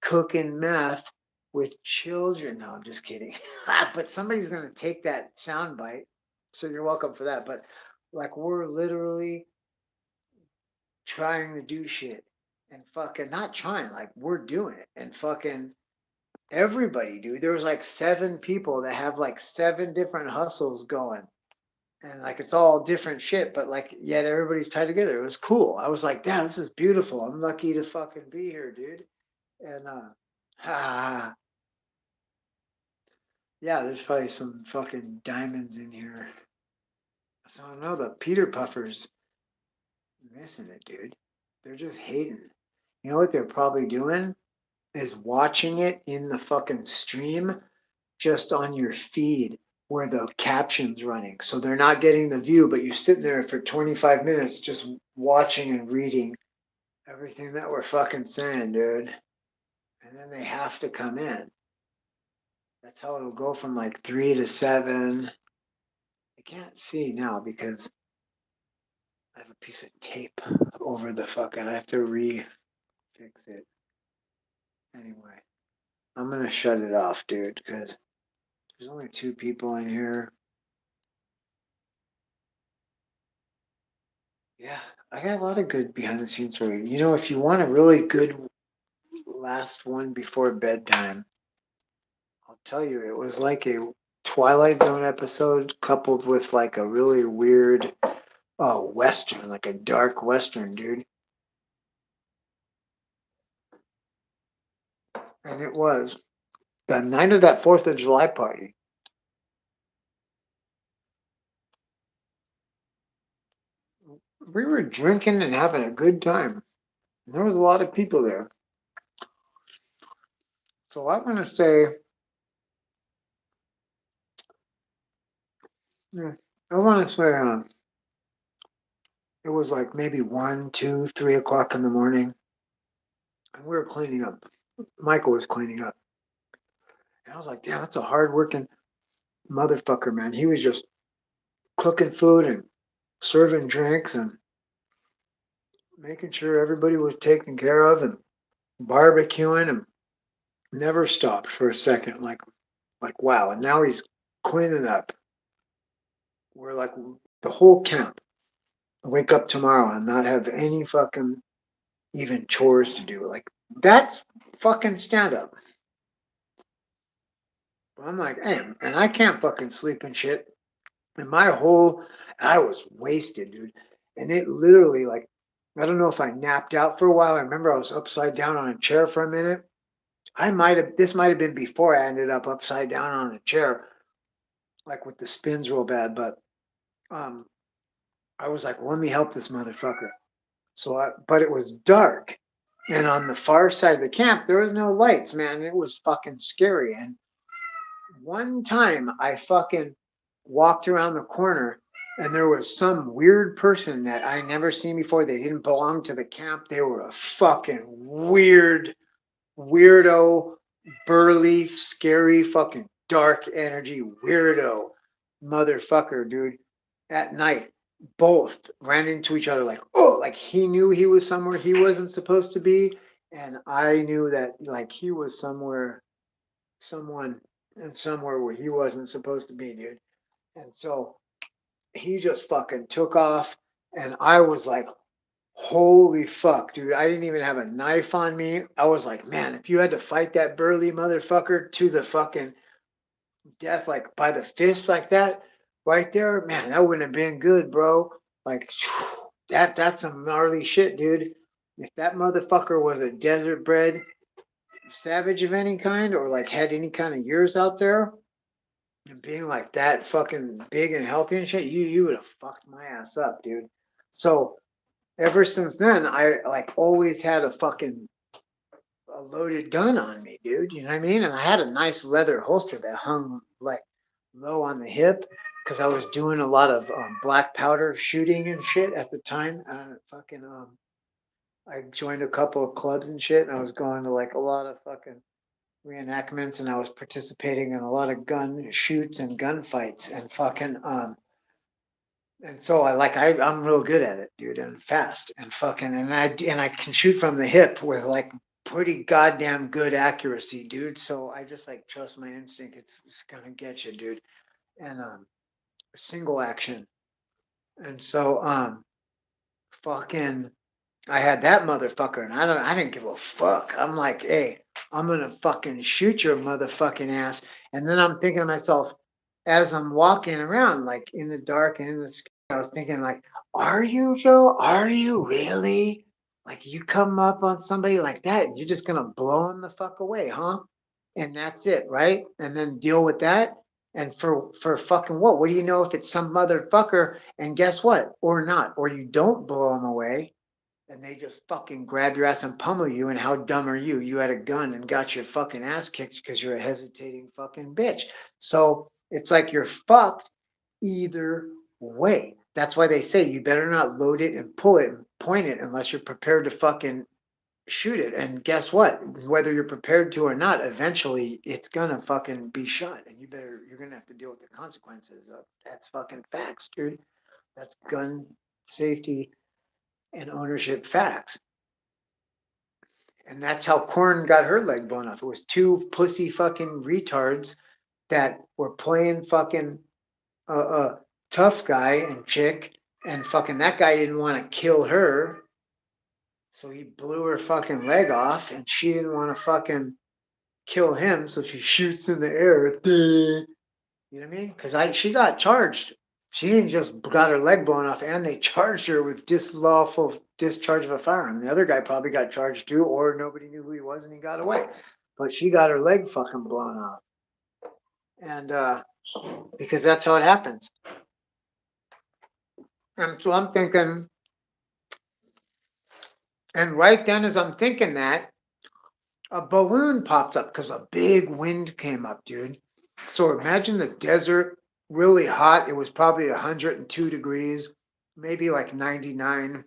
cooking meth with children." No, I'm just kidding. But somebody's gonna take that sound bite, so you're welcome for that. But like, we're literally trying to do shit and fucking not trying, like we're doing it and fucking everybody, dude. There was like 7 people that have like 7 different hustles going. And like it's all different shit, but like yet everybody's tied together. It was cool. I was like, "Damn, this is beautiful. I'm lucky to fucking be here, dude." And ah, yeah, there's probably some fucking diamonds in here. So I don't know, the Peter Puffers missing it, dude. They're just hating. You know what they're probably doing? Is watching it in the fucking stream just on your feed where the caption's running. So they're not getting the view, but you're sitting there for 25 minutes just watching and reading everything that we're fucking saying, dude. And then they have to come in. That's how it'll go from like 3 to 7. I can't see now because I have a piece of tape over the fucking. I have to fix it. Anyway, I'm gonna shut it off, dude, because there's only 2 people in here. Yeah, I got a lot of good behind the scenes for you. You know, if you want a really good last one before bedtime, I'll tell you, it was like a Twilight Zone episode coupled with like a really weird Western, like a dark Western, dude. And it was the night of that 4th of July party. We were drinking and having a good time. There was a lot of people there. So I'm going to say, yeah, I want to say it was like maybe 1, 2, 3 o'clock in the morning. And we were cleaning up. Michael was cleaning up. And I was like, "Damn, that's a hard-working motherfucker, man." He was just cooking food and serving drinks and making sure everybody was taken care of and barbecuing and never stopped for a second. Like wow. And now he's cleaning up. We're like the whole camp wake up tomorrow and not have any fucking even chores to do. Like that's fucking stand up. I'm like, hey, and I can't fucking sleep and shit. And I was wasted, dude. And it literally, like, I don't know if I napped out for a while. I remember I was upside down on a chair for a minute. This might have been before I ended up upside down on a chair, like with the spins real bad. But um, I was like, let me help this motherfucker. But it was dark. And on the far side of the camp, there was no lights, man. It was fucking scary. And one time I fucking walked around the corner and there was some weird person that I never seen before. They didn't belong to the camp. They were a fucking weird, weirdo, burly, scary, fucking dark energy weirdo motherfucker, dude. At night, both ran into each other like, oh, like he knew he was somewhere he wasn't supposed to be. And I knew that like he was somewhere, someone and somewhere where he wasn't supposed to be, dude. And so he just fucking took off. And I was like, holy fuck, dude. I didn't even have a knife on me. I was like, man, if you had to fight that burly motherfucker to the fucking death, like by the fist like that, right there, man, that wouldn't have been good, bro. Like, that's some gnarly shit, dude. If that motherfucker was a desert bred savage of any kind or like had any kind of years out there and being like that fucking big and healthy and shit, you would have fucked my ass up, dude. So ever since then, I like always had a loaded gun on me, dude. You know what I mean? And I had a nice leather holster that hung like low on the hip because I was doing a lot of black powder shooting and shit at the time. I joined a couple of clubs and shit, and I was going to like a lot of fucking reenactments, and I was participating in a lot of gun shoots and gunfights and fucking and so I'm real good at it, dude, and fast and fucking and I can shoot from the hip with like pretty goddamn good accuracy, dude. So I just like trust my instinct. It's gonna get you, dude. And single action. And so fucking I had that motherfucker and I didn't give a fuck. I'm like, hey, I'm gonna fucking shoot your motherfucking ass. And then I'm thinking to myself, as I'm walking around like in the dark and in the sky, I was thinking like, are you, Joe? Are you really? Like you come up on somebody like that and you're just gonna blow him the fuck away, huh? And that's it, right? And then deal with that. And for fucking what? What do you know if it's some motherfucker? And guess what? Or not. Or you don't blow him away and they just fucking grab your ass and pummel you. And how dumb are you? You had a gun and got your fucking ass kicked because you're a hesitating fucking bitch. So it's like you're fucked either way. That's why they say you better not load it and pull it and point it unless you're prepared to fucking shoot it. And guess what? Whether you're prepared to or not, eventually it's gonna fucking be shot. And you're gonna have to deal with the consequences of that's fucking facts, dude. That's gun safety and ownership facts. And that's how Korn got her leg blown off. It was two pussy fucking retards that were playing fucking tough guy and chick, and fucking that guy didn't want to kill her, so he blew her fucking leg off, and she didn't want to fucking kill him, so she shoots in the air. You know what I mean? Because she got charged. She didn't just got her leg blown off, and they charged her with dislawful discharge of a firearm. The other guy probably got charged too, or nobody knew who he was and he got away. But she got her leg fucking blown off, and because that's how it happens. And so I'm thinking, and right then as I'm thinking that, a balloon pops up because a big wind came up, dude. So imagine the desert, really hot. It was probably 102 degrees, maybe like 99.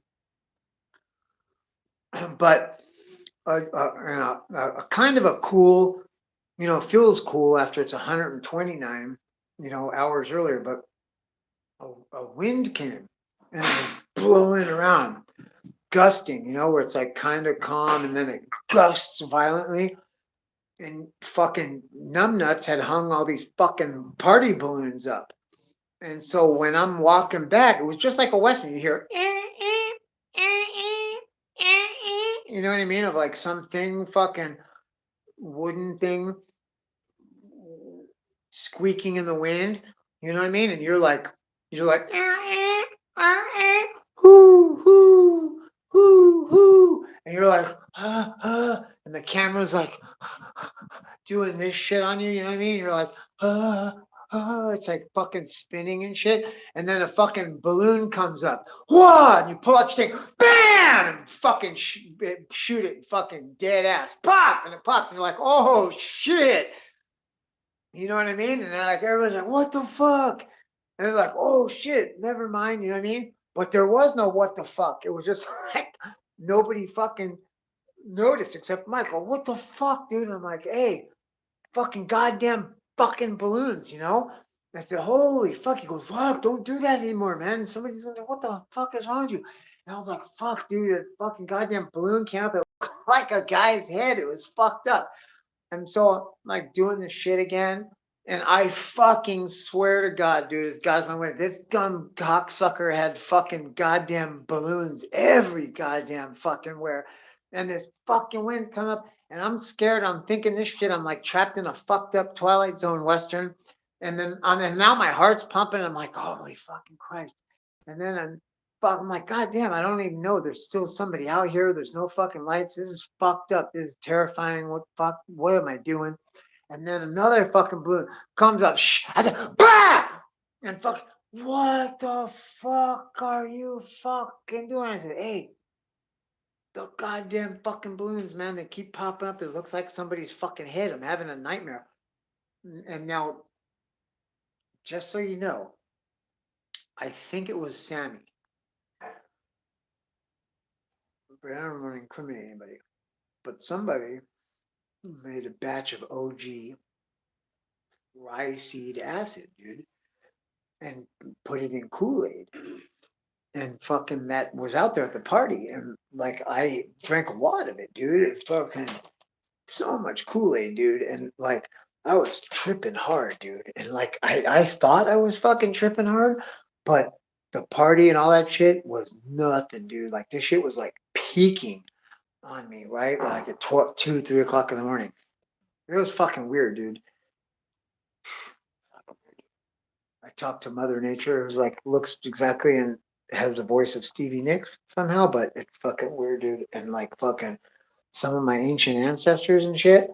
But a kind of a cool, feels cool after it's 129, hours earlier. But a wind came and it was blowing around, gusting, where it's like kind of calm and then it gusts violently. And fucking numbnuts had hung all these fucking party balloons up. And so when I'm walking back, it was just like a Western. You hear, you know what I mean? Of like something fucking wooden thing squeaking in the wind. You know what I mean? And you're like, hoo, hoo, hoo, hoo. And you're like, and the camera's like doing this shit on you. You know what I mean? You're like, it's like fucking spinning and shit. And then a fucking balloon comes up. Whoa! And you pull out your thing, bam! And fucking shoot it fucking dead ass. Pop! And it pops. And you're like, oh shit. You know what I mean? And like everyone's like, what the fuck? And it's like, oh shit, never mind, you know what I mean? But there was no what the fuck. It was just like nobody fucking noticed except Michael. What the fuck, dude? I'm like, hey, fucking goddamn fucking balloons, you know? I said, holy fuck. He goes, fuck, don't do that anymore, man. And somebody's like, what the fuck is wrong with you? And I was like, fuck, dude, a fucking goddamn balloon came up. It looked like a guy's head. It was fucked up. And so I'm like doing this shit again. And I fucking swear to God, dude, this guy's my way. This dumb cocksucker had fucking goddamn balloons every goddamn fucking where. And this fucking wind's coming up. And I'm scared. I'm thinking this shit. I'm like trapped in a fucked up Twilight Zone Western. And now my heart's pumping. I'm like, holy fucking Christ. And then I'm like, God damn, I don't even know. There's still somebody out here. There's no fucking lights. This is fucked up. This is terrifying. What am I doing? And then another fucking balloon comes up. Shh. I said, bah! And fuck, what the fuck are you fucking doing? I said, hey, the goddamn fucking balloons, man. They keep popping up. It looks like somebody's fucking head. I'm having a nightmare. And now, just so you know, I think it was Sammy. But I don't want to incriminate anybody. But somebody made a batch of OG rye seed acid, dude, and put it in Kool-Aid. And fucking that was out there at the party. And like I drank a lot of it, dude. It fucking so much Kool-Aid, dude. And like I was tripping hard, dude. And like I thought I was fucking tripping hard, but the party and all that shit was nothing, dude. Like this shit was like peaking on me, right? Like at 12, 2, 3 o'clock in the morning. It was fucking weird, dude. I talked to Mother Nature. It was like looks exactly and has the voice of Stevie Nicks somehow, but it's fucking weird, dude. And like fucking some of my ancient ancestors and shit,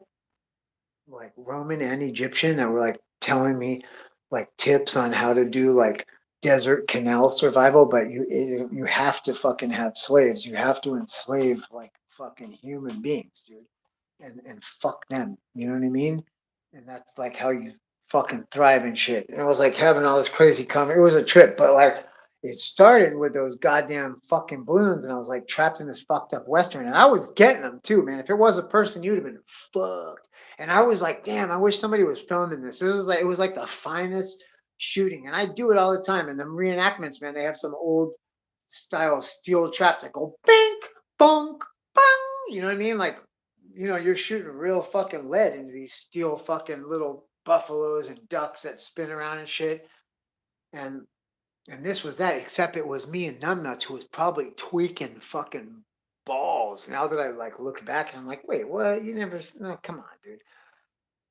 like Roman and Egyptian, that were like telling me like tips on how to do like desert canal survival. But you have to fucking have slaves. You have to enslave like fucking human beings, dude, and fuck them. You know what I mean? And that's like how you fucking thrive and shit. And I was like having all this crazy comment. It was a trip, but like it started with those goddamn fucking balloons, and I was like trapped in this fucked up western, and I was getting them too, man. If it was a person, you'd have been fucked. And I was like, damn, I wish somebody was filming this. It was like the finest shooting, and I do it all the time. And the reenactments, man, they have some old style steel traps that go bink, bonk, bang. You know what I mean? Like you're shooting real fucking lead into these steel fucking little buffaloes and ducks that spin around and shit. And and this was that, except it was me and Numbnuts who was probably tweaking fucking balls. Now that I like look back and I'm like, wait, what? You never? No, come on, dude.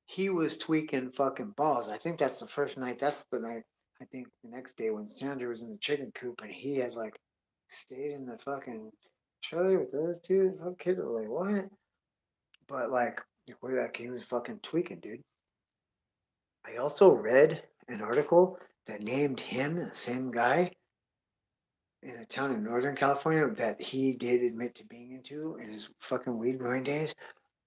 He was tweaking fucking balls. I think that's the first night. That's the night. I think the next day when Sandra was in the chicken coop and he had like stayed in the fucking trailer with those two fucking kids. I was like, what? But like he was fucking tweaking, dude. I also read an article that named him the same guy in a town in Northern California that he did admit to being into in his fucking weed growing days.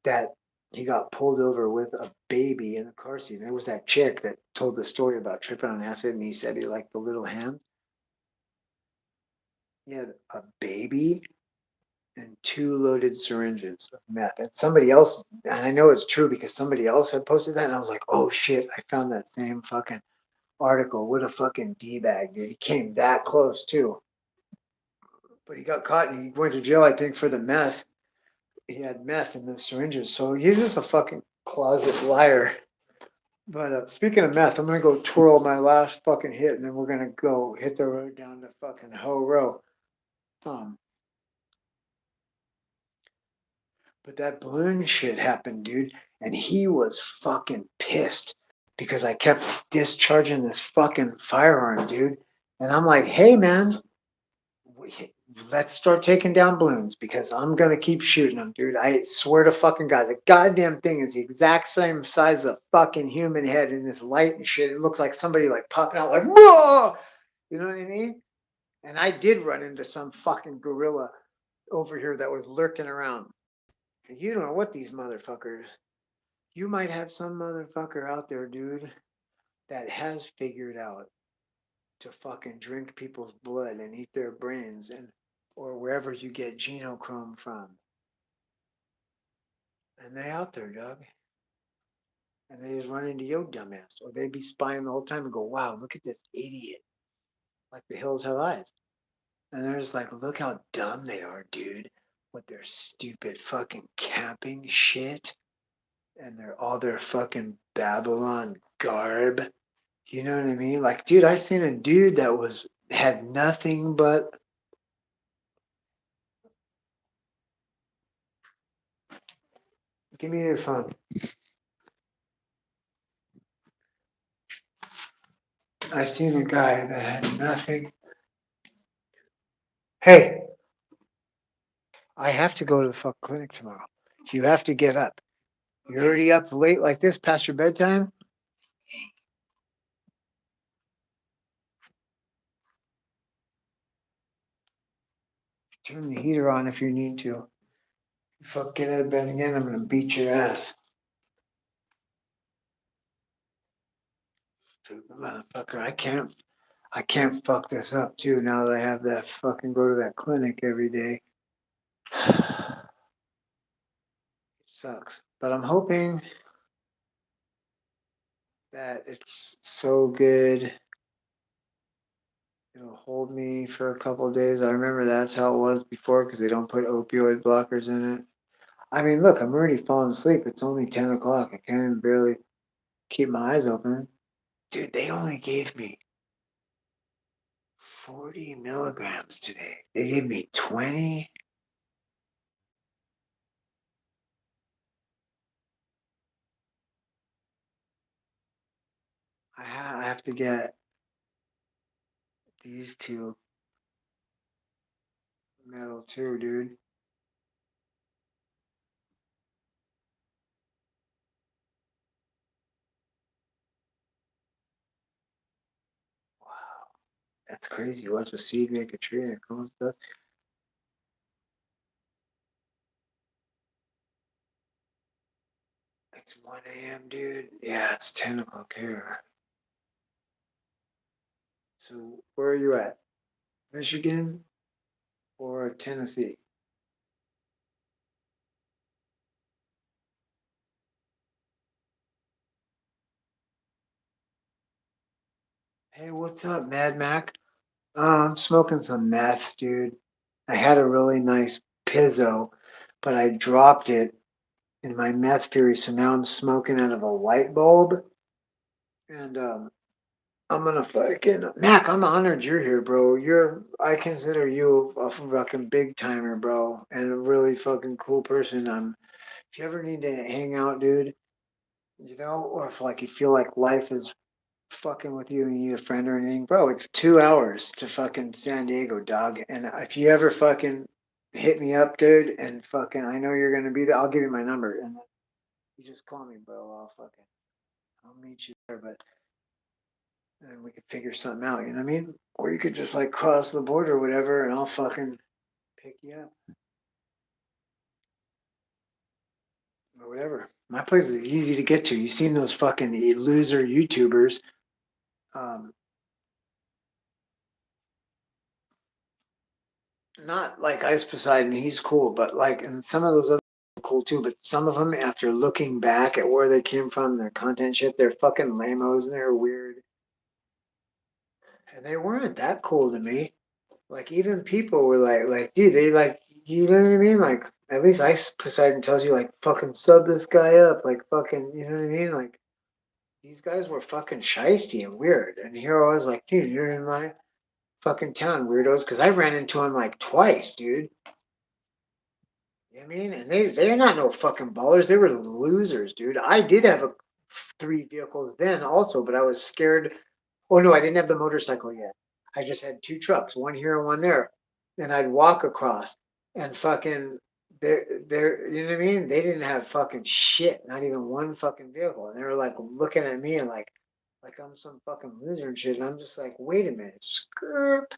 That he got pulled over with a baby in the car seat. And it was that chick that told the story about tripping on acid, and he said he liked the little hands. He had a baby and two loaded syringes of meth. And somebody else, and I know it's true because somebody else had posted that, and I was like, oh shit, I found that same fucking article. What a fucking D bag, dude. He came that close too. But he got caught and he went to jail, I think, for the meth. He had meth in the syringes. So he's just a fucking closet liar. But speaking of meth, I'm gonna go twirl my last fucking hit, and then we're gonna go hit the road down to fucking Ho Row. Um, but that balloon shit happened, dude, and he was fucking pissed because I kept discharging this fucking firearm, dude. And I'm like, hey man, let's start taking down balloons because I'm gonna keep shooting them, dude. I swear to fucking God, the goddamn thing is the exact same size as a fucking human head in this light and shit. It looks like somebody like popping out like, whoa, you know what I mean? And I did run into some fucking gorilla over here that was lurking around. You don't know what these motherfuckers. You might have some motherfucker out there, dude, that has figured out to fucking drink people's blood and eat their brains and or wherever you get genochrome from. And they out there, Doug. And they just run into your dumbass. Or they be spying the whole time and go, wow, look at this idiot. Like the hills have eyes. And they're just like, look how dumb they are, dude. With their stupid fucking camping shit. And all their fucking Babylon garb. You know what I mean? Like, dude, I seen a dude that had nothing but give me your phone. I seen a guy that had nothing. Hey, I have to go to the fuck clinic tomorrow. You have to get up. You're already up late like this past your bedtime? Turn the heater on if you need to. You fuck get out of bed again, I'm gonna beat your ass. Stupid motherfucker. I can't fuck this up too now that I have that fucking go to that clinic every day. It sucks. But I'm hoping that it's so good. It'll hold me for a couple of days. I remember that's how it was before because they don't put opioid blockers in it. I mean, look, I'm already falling asleep. It's only 10 o'clock. I can't even barely keep my eyes open. Dude, they only gave me 40 milligrams today. They gave me 20. I have to get these two metal too, dude. Wow, that's crazy. Watch a seed make a tree and it comes to us. It's 1 a.m., dude. Yeah, it's 10 o'clock here. So where are you at? Michigan or Tennessee? Hey, what's up, Mad Mac? I'm smoking some meth, dude. I had a really nice Pizzo, but I dropped it in my meth fury, so now I'm smoking out of a light bulb. And I'm gonna fucking Mac. I'm honored you're here, bro. I consider you a fucking big timer, bro, and a really fucking cool person. If you ever need to hang out, dude, or if like you feel like life is fucking with you and you need a friend or anything, bro, it's 2 hours to fucking San Diego, dog. And if you ever fucking hit me up, dude, and fucking I know you're gonna be there, I'll give you my number and then you just call me, bro. I'll meet you there, but and we could figure something out, you know what I mean? Or you could just like cross the border or whatever and I'll fucking pick you up or whatever. My place is easy to get to. You seen those fucking loser YouTubers. Um, Not like Ice Poseidon, he's cool, but like, and some of those other are cool too, but some of them, after looking back at where they came from, their content shit, they're fucking lamos and they're weird. And they weren't that cool to me. Like, even people were dude, they like, you know what I mean? Like, at least Ice Poseidon tells you, like, fucking sub this guy up, like, fucking, you know what I mean? Like, these guys were fucking shisty and weird. And here I was like, dude, you're in my fucking town, weirdos. Cause I ran into him like twice, dude. You know what I mean? And they're not no fucking ballers. They were losers, dude. I did have 3 vehicles then also, but I was scared. Oh no, I didn't have the motorcycle yet. I just had 2 trucks, one here and one there. And I'd walk across and fucking they're you know what I mean? They didn't have fucking shit, not even one fucking vehicle. And they were like looking at me and like I'm some fucking loser and shit. And I'm just like, wait a minute, skirt.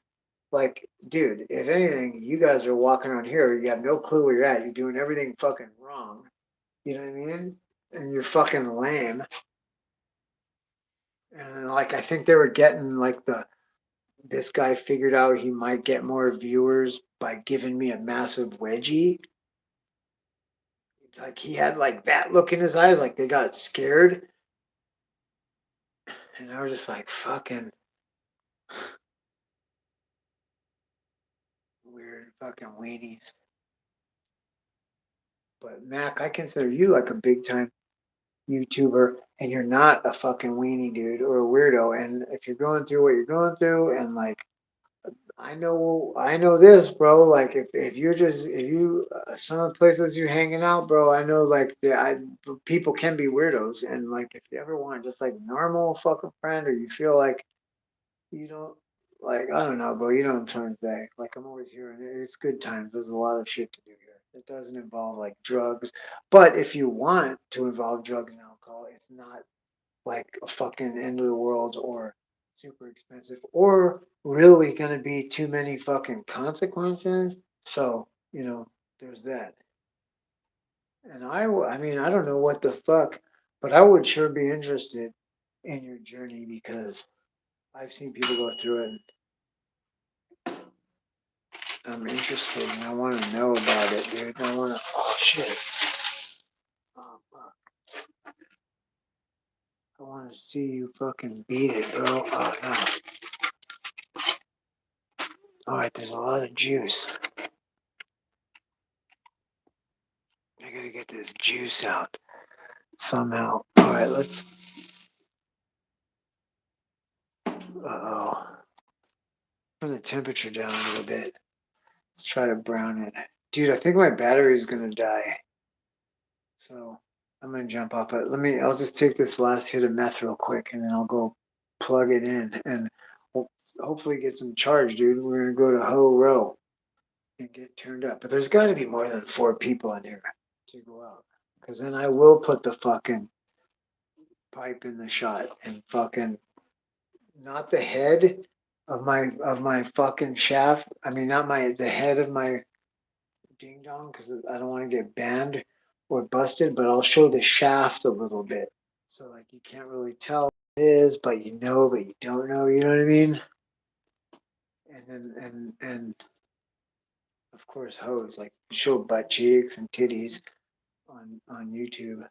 Like, dude, if anything, you guys are walking around here, you have no clue where you're at. You're doing everything fucking wrong. You know what I mean? and you're fucking lame. And like I think they were getting like this guy figured out he might get more viewers by giving me a massive wedgie. Like he had like that look in his eyes, like they got scared. And I was just like, fucking weird fucking weenies. But Mac, I consider you like a big time YouTuber, and you're not a fucking weenie dude or a weirdo. And if you're going through what you're going through, and like I know this, bro. Like if you're just if you some of the places you're hanging out, bro. I know like people can be weirdos, and like if you ever want just like normal fucking friend, or you feel like you don't like I don't know, bro. You know what I'm trying to say. Like I'm always here, and it's good times. There's a lot of shit to do here. It doesn't involve like drugs, but if you want to involve drugs and alcohol, it's not like a fucking end of the world or super expensive or really gonna be too many fucking consequences. So there's that. And I mean, I don't know what the fuck, but I would sure be interested in your journey because I've seen people go through it. I'm interested and I want to know about it, dude. I want to. Oh shit. Oh fuck. I want to see you fucking beat it, bro. Oh no. All right, there's a lot of juice. I gotta get this juice out somehow. All right, let's. Oh. Turn the temperature down a little bit. Let's try to brown it. Dude, I think my battery's gonna die. So I'm gonna jump off it. I'll just take this last hit of meth real quick and then I'll go plug it in and hopefully get some charge, dude. We're gonna go to Ho Row and get turned up. But there's gotta be more than 4 people in here to go out. Cause then I will put the fucking pipe in the shot and fucking not the head of my fucking shaft. I mean not the head of my ding dong because I don't want to get banned or busted, but I'll show the shaft a little bit. So like you can't really tell what it is, but you know, but you don't know, you know what I mean? And then and of course hoes, like show butt cheeks and titties on YouTube.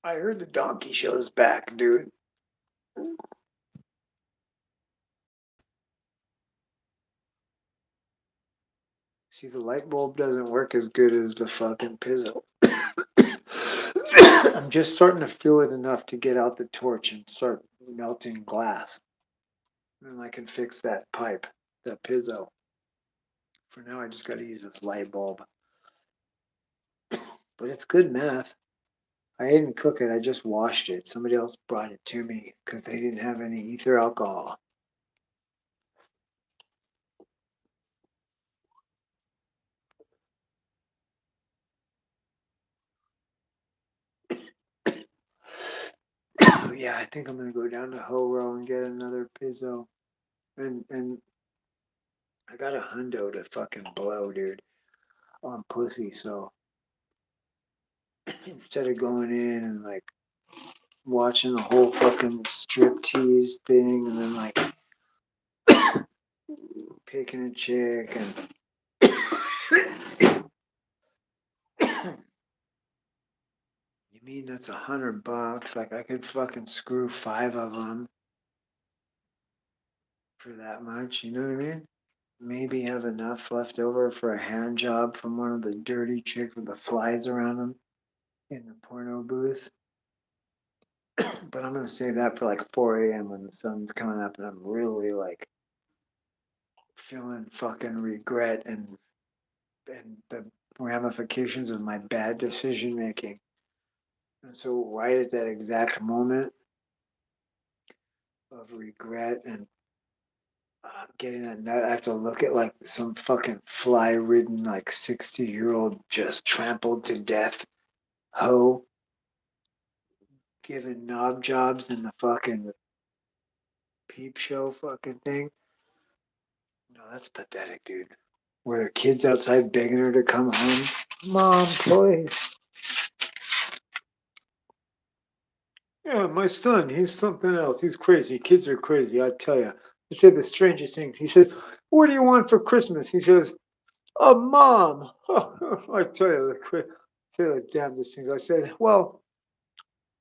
I heard the donkey show's back, dude. See, the light bulb doesn't work as good as the fucking pizzle. I'm just starting to feel it enough to get out the torch and start melting glass. And I can fix that pipe, that pizzo. For now, I just got to use this light bulb. But it's good math. I didn't cook it, I just washed it. Somebody else brought it to me because they didn't have any ether alcohol. Yeah, I think I'm gonna go down to Ho Row and get another pizzo. And I got a hundo to fucking blow, dude, on pussy. So instead of going in and like watching the whole fucking strip tease thing and then like picking a chick and you mean that's $100? Like I could fucking screw 5 of them for that much, you know what I mean? Maybe have enough left over for a hand job from one of the dirty chicks with the flies around them in the porno booth. But I'm gonna save that for like 4 a.m. when the sun's coming up and I'm really like feeling fucking regret and the ramifications of my bad decision making. And so right at that exact moment of regret and getting a nut, I have to look at like some fucking fly-ridden like 60-year-old just trampled to death hoe giving knob jobs in the fucking peep show fucking thing. No, that's pathetic, dude. Were there kids outside begging her to come home? Mom, please. Yeah, my son, he's something else. He's crazy. Kids are crazy, I tell you. He said the strangest thing. He says, "What do you want for Christmas?" He says, "A mom." I tell you, say the damnedest things. I said, "Well,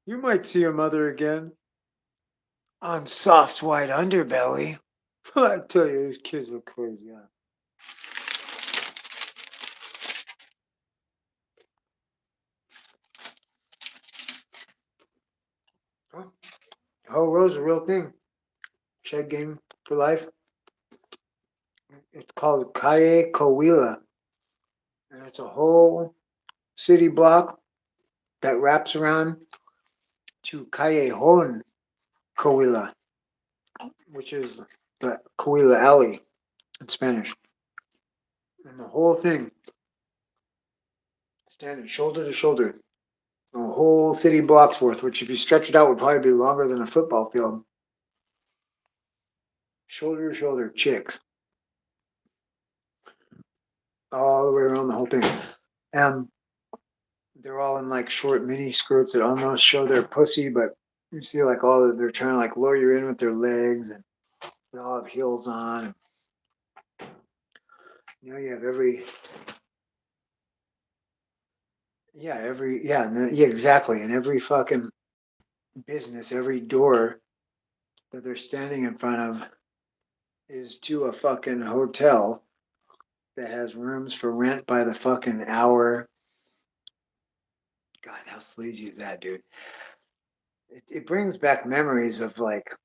you might see your mother again on soft white underbelly." I tell you, these kids are crazy. Huh? Huh? Ho Ro's a real thing. Shed game for life. It's called Calle Coahuila, and it's a whole city block that wraps around to Callejon Coahuila, which is the Coahuila Alley in Spanish. And the whole thing standing shoulder to shoulder, a whole city block's worth, which if you stretch it out would probably be longer than a football field. Shoulder to shoulder, chicks, all the way around the whole thing. And they're all in like short mini skirts that almost show their pussy, but you see like they're trying to like lure you in with their legs, and they all have heels on. And, you have yeah, exactly. And every fucking business, every door that they're standing in front of is to a fucking hotel that has rooms for rent by the fucking hour. God, how sleazy is that, dude? It brings back memories of like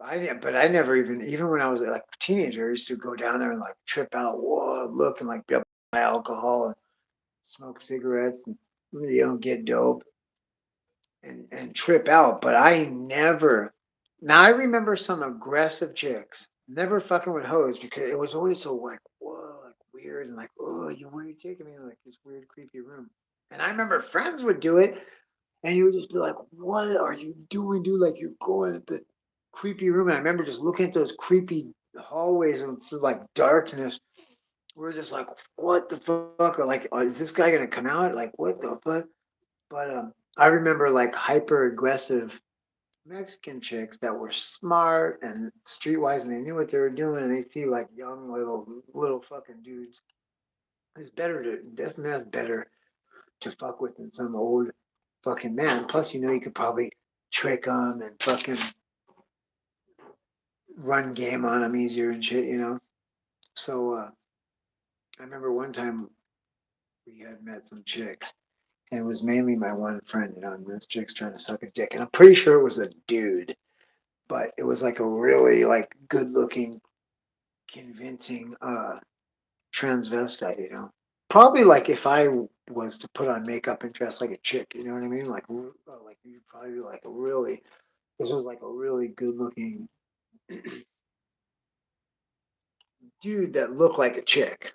I never even when I was like a teenager, I used to go down there and like trip out, whoa, look and like buy alcohol and smoke cigarettes and get dope and trip out. But I never. Now I remember some aggressive chicks, never fucking with hoes because it was always so like whoa, like weird and like oh, where are you taking me to like this weird creepy room? And I remember friends would do it, and you would just be like, "What are you doing, dude? Like you're going at the creepy room." And I remember just looking at those creepy hallways and it's like darkness. We're just like, "What the fuck?" Or like, "Is this guy gonna come out? Like, what the fuck?" But I remember like hyper aggressive Mexican chicks that were smart and streetwise, and they knew what they were doing, and they see like young little fucking dudes. It's better to that's better to fuck with than some old fucking man. Plus, you could probably trick them and fucking run game on them easier and shit. So I remember one time we had met some chicks, and it was mainly my one friend, and this chick's trying to suck his dick, and I'm pretty sure it was a dude, but it was like a really like good looking, convincing transvestite. Probably like if I was to put on makeup and dress like a chick, you know what I mean? Like you'd probably be like a really. This was like a really good looking dude that looked like a chick,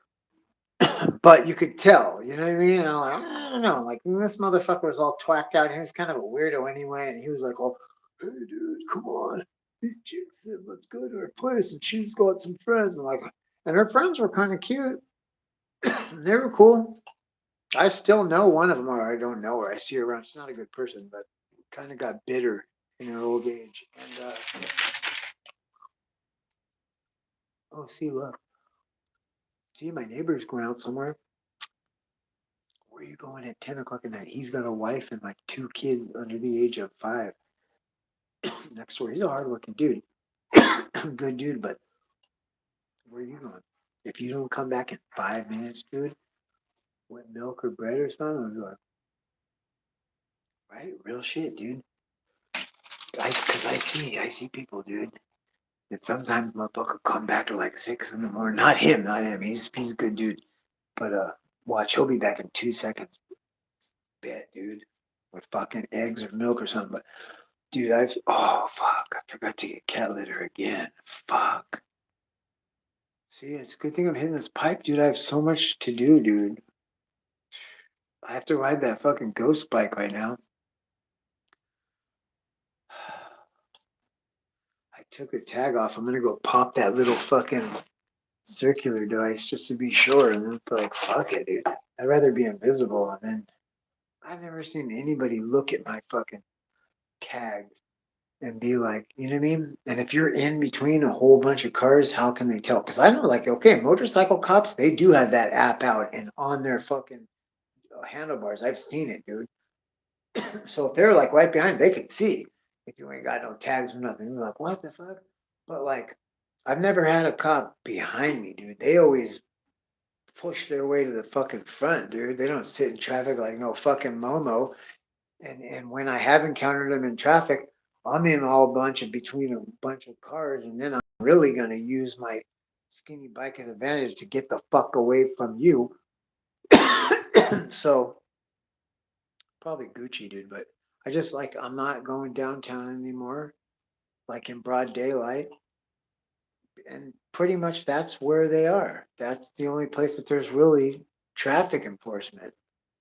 but you could tell, you know what I mean? And I'm like, I don't know, like this motherfucker was all twacked out. He was kind of a weirdo anyway, and he was like, "Oh, hey, dude, come on, these chicks said let's go to her place, and she's got some friends." And her friends were kind of cute. They were cool. I still know one of them, or I don't know her. I see her around. She's not a good person, but kind of got bitter in her old age. And oh, see, look, see, my neighbor's going out somewhere. Where are you going at 10 o'clock at night? He's got a wife and like 2 kids under the age of 5 next door. He's a hardworking dude, good dude. But where are you going? If you don't come back in 5 minutes, dude, with milk or bread or something, I'm like, right, real shit, dude. Cause I see people, dude. And sometimes motherfucker come back at like 6 in the morning. Not him. He's a good dude. But watch, he'll be back in 2 seconds. Bet, dude, with fucking eggs or milk or something. But dude, oh fuck, I forgot to get cat litter again. Fuck. See, it's a good thing I'm hitting this pipe, dude. I have so much to do, dude. I have to ride that fucking ghost bike right now. I took the tag off. I'm gonna go pop that little fucking circular device just to be sure. And then it's like, fuck it, dude. I'd rather be invisible. And then I've never seen anybody look at my fucking tags and be like, you know what I mean? And if you're in between a whole bunch of cars, how can they tell? Because I know, like, okay, motorcycle cops, they do have that app out and on their fucking handlebars. I've seen it, dude. So if they're like right behind, they can see if you ain't got no tags or nothing. You're like, what the fuck? But like, I've never had a cop behind me, dude. They always push their way to the fucking front, dude. They don't sit in traffic like no fucking Momo. And when I have encountered them in traffic, I'm in all bunch of between a bunch of cars, and then I'm really gonna use my skinny bike as advantage to get the fuck away from you. So probably Gucci, dude. But I just like I'm not going downtown anymore, like in broad daylight. And pretty much that's where they are. That's the only place that there's really traffic enforcement.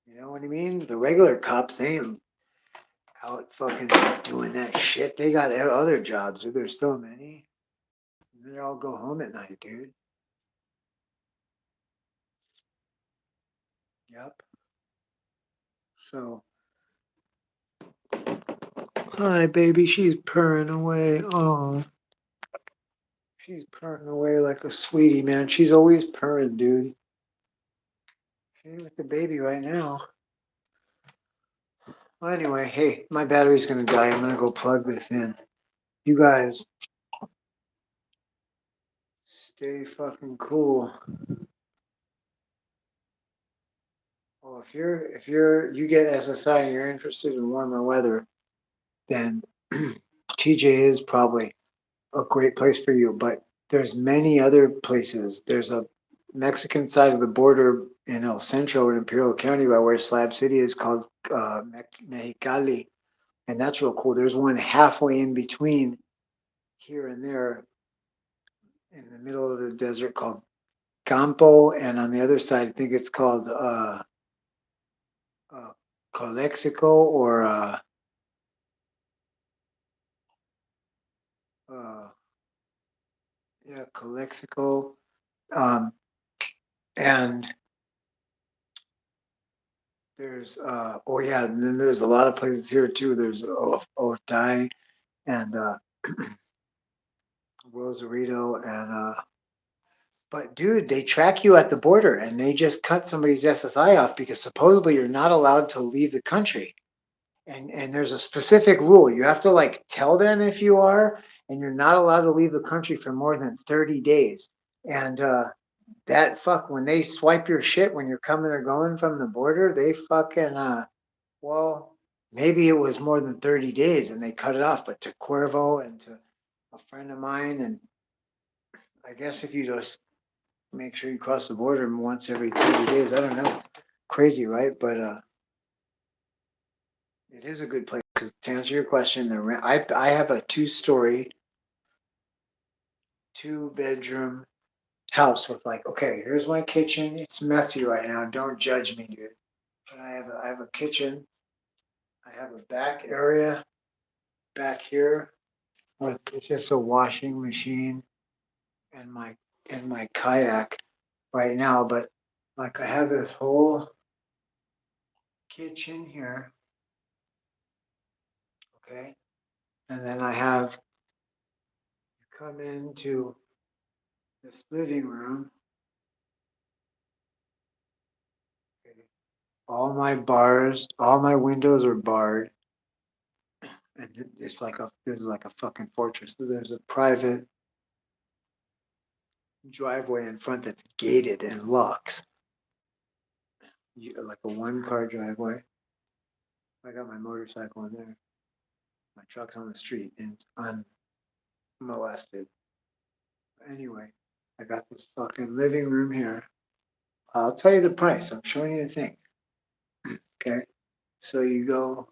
You know what I mean? The regular cops ain't out fucking doing that shit. They got other jobs. There's so many. They all go home at night, dude. Yep. So, hi, baby. She's purring away. Oh, she's purring away like a sweetie, man. She's always purring, dude. She's with the baby right now. Well, anyway, hey, my battery's gonna die. I'm gonna go plug this in. You guys stay fucking cool. Well, if you get SSI and you're interested in warmer weather, then TJ is probably a great place for you. But there's many other places. There's a Mexican side of the border in El Centro in Imperial County, by where Slab City is, called Mexicali, and that's real cool. There's one halfway in between here and there, in the middle of the desert, called Campo, and on the other side, I think it's called uh, Calexico, or uh, yeah, Calexico. Um, and there's oh yeah, and then there's a lot of places here too. There's Otay and Rosarito, and but dude, they track you at the border and they just cut somebody's SSI off because supposedly you're not allowed to leave the country. And there's a specific rule. You have to like tell them if you are, and you're not allowed to leave the country for more than 30 days. And that fuck, when they swipe your shit when you're coming or going from the border, they fucking well, maybe it was more than 30 days and they cut it off. But to Cuervo and to a friend of mine, and I guess if you just make sure you cross the border once every 30 days, I don't know. Crazy, right? But it is a good place because, to answer your question, I have a 2-story, 2-bedroom house with, like, okay, here's my kitchen. It's messy right now. Don't judge me, dude. But I have a kitchen. I have a back area back here with just a washing machine and my kayak right now. But like, I have this whole kitchen here, okay, and then I have, you come into this living room. Okay, all my windows are barred, and this is like a fucking fortress. So there's a private driveway in front that's gated and locks. Like a 1-car driveway. I got my motorcycle in there. My truck's on the street and it's unmolested. Anyway, I got this fucking living room here. I'll tell you the price. I'm showing you the thing. Okay. So you go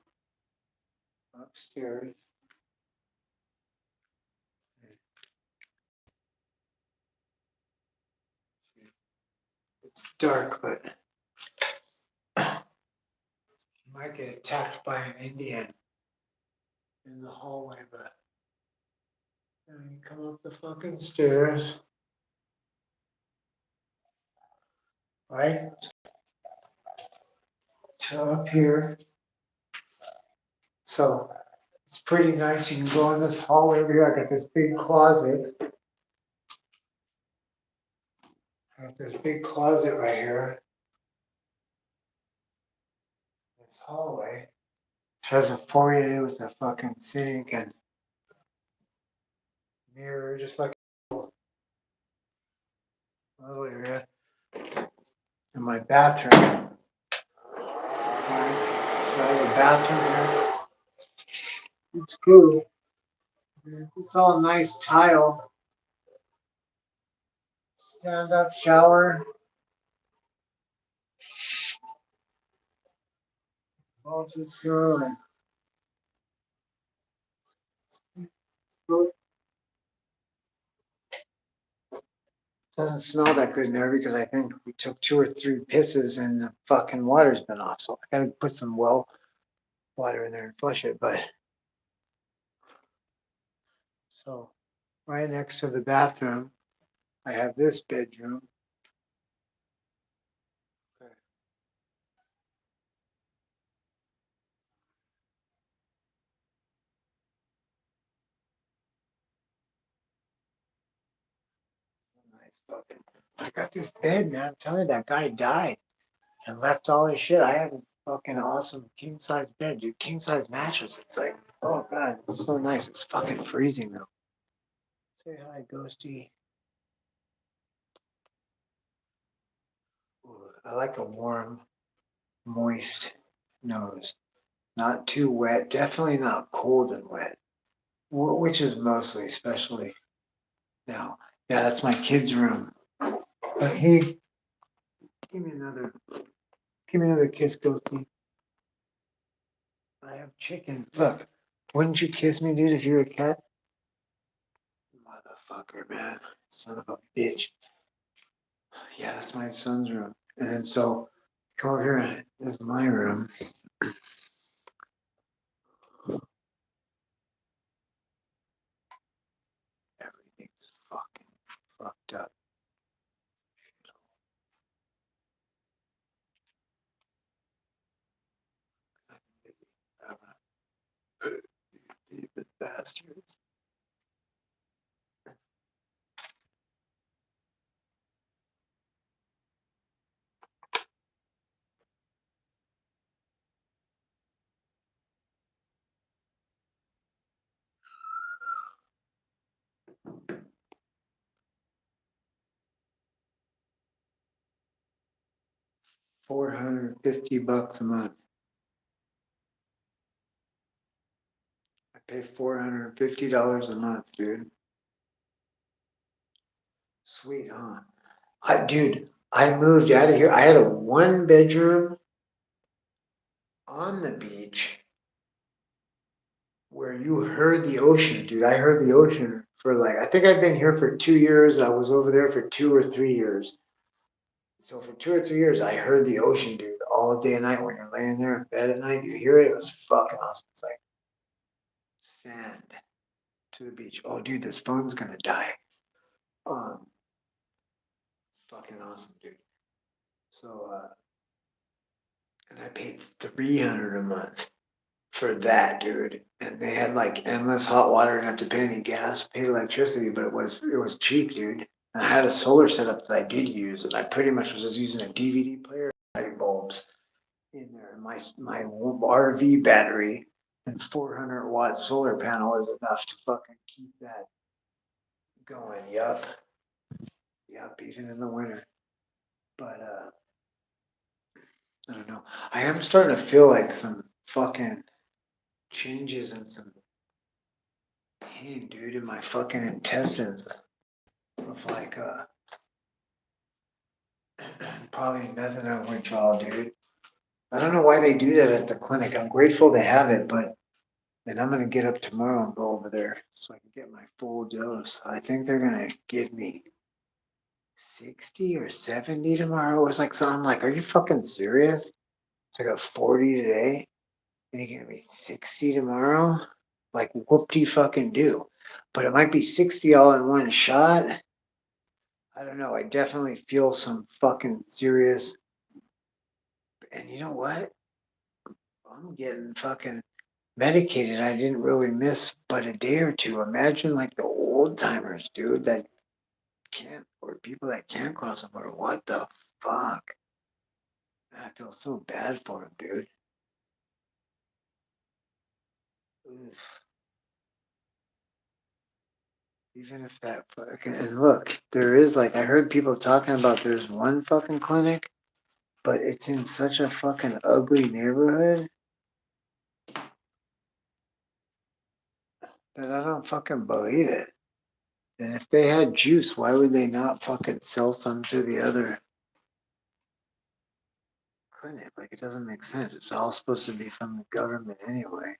upstairs. It's dark, but you might get attacked by an Indian in the hallway, but And you come up the fucking stairs. Right? To up here. So it's pretty nice. You can go in this hallway over here. I got this big closet. I got this big closet right here. This hallway. Which has a foyer with a fucking sink and mirror, just like a little area. And my bathroom. Right? So I have a bathroom here. It's cool. It's all nice tile. Stand up shower. Vaulted ceiling. Doesn't smell that good in there because I think we took 2 or 3 pisses and the fucking water's been off. So I gotta put some well water in there and flush it. But so right next to the bathroom, I have this bedroom. Nice fucking. I got this bed, man. I'm telling you, that guy died and left all his shit. I have this fucking awesome king size bed, dude. King size mattress. It's like, oh god, it's so nice. It's fucking freezing though. Say hi, Ghosty. Ooh, I like a warm, moist nose. Not too wet, definitely not cold and wet, which is mostly, especially now. Yeah, that's my kid's room. But he, give me another, give me another kiss, Ghosty. I have chicken. Look, wouldn't you kiss me, dude, if you were a cat? Motherfucker, man. Son of a bitch. Yeah, that's my son's room. And then so come over here and this is my room. Everything's fucking fucked up. Stupid bastards. $450 a month. I pay $450 a month, dude. Sweet, huh? Dude, I moved out of here. I had a 1 bedroom on the beach where you heard the ocean, dude. I heard the ocean for like, I think I've been here for 2 years. I was over there for 2 or 3 years. So for 2 or 3 years, I heard the ocean, dude, all day and night when you're laying there in bed at night. You hear it. It was fucking awesome. It's like sand to the beach. Oh, dude, this phone's gonna die. Um, it's fucking awesome, dude. So, and I paid 300 a month for that, dude. And they had like endless hot water, didn't have to pay any gas, paid electricity, but it was cheap, dude. And I had a solar setup that I did use, and I pretty much was just using a DVD player, light bulbs in there. My RV battery and 400-watt solar panel is enough to fucking keep that going. Yup, even in the winter. But I don't know. I am starting to feel like some fucking changes and some pain, dude, in my fucking intestines of like probably methadone withdrawal, dude. I don't know why they do that at the clinic. I'm grateful to have it, but then I'm gonna get up tomorrow and go over there so I can get my full dose. I think they're gonna give me 60 or 70 tomorrow. It was like something like, are you fucking serious? I got 40 today and you give me 60 tomorrow? Like whoop-de fucking do. But it might be 60 all in one shot. I don't know. I definitely feel some fucking serious. And you know what? I'm getting fucking medicated. I didn't really miss but a day or two. Imagine like the old timers, dude, that can't, or people that can't cross the border. What the fuck? I feel so bad for them, dude. Oof. Even if that fucking, and look, there is like, I heard people talking about there's one fucking clinic, but it's in such a fucking ugly neighborhood that I don't fucking believe it. And if they had juice, why would they not fucking sell some to the other clinic? Like, it doesn't make sense. It's all supposed to be from the government anyway.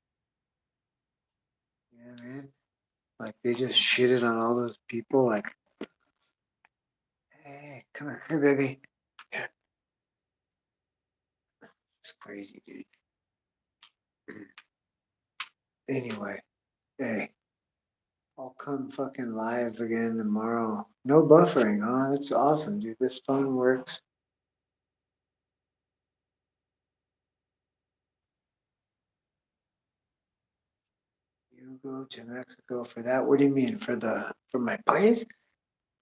You know what I mean? Like, they just shitted on all those people. Like, hey, come here, here, baby. Yeah. It's crazy, dude. Anyway, hey, I'll come fucking live again tomorrow. No buffering, huh? That's awesome, dude. This phone works. You go to Mexico for that? What do you mean? For my place?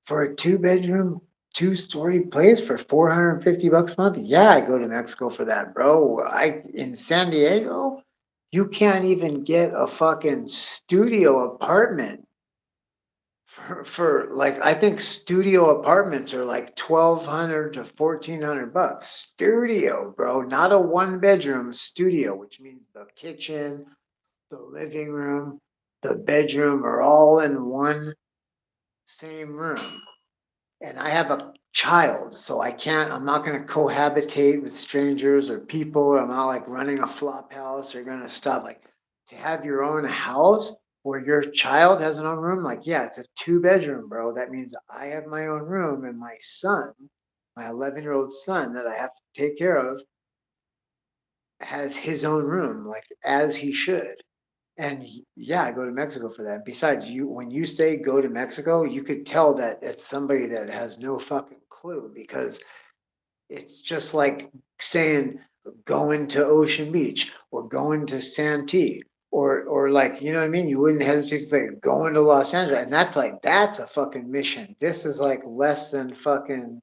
For a 2-bedroom, 2-story place for $450 a month? Yeah, I go to Mexico for that, bro. I in San Diego, you can't even get a fucking studio apartment for like I think studio apartments are like 1,200 to $1,400. Studio, bro, not a 1-bedroom studio, which means the kitchen, the living room, the bedroom are all in one same room. And I have a child, so I'm not gonna cohabitate with strangers or people, or I'm not like running a flop house or gonna stop. Like, to have your own house where your child has an own room, like, yeah, it's a 2-bedroom, bro. That means I have my own room and my son, my 11-year-old son that I have to take care of, has his own room, like as he should. And yeah, I go to Mexico for that. Besides, when you say go to Mexico, you could tell that it's somebody that has no fucking clue, because it's just like saying going to Ocean Beach or going to Santee, or like, you know what I mean? You wouldn't hesitate to say going to Los Angeles. And that's a fucking mission. This is like less than fucking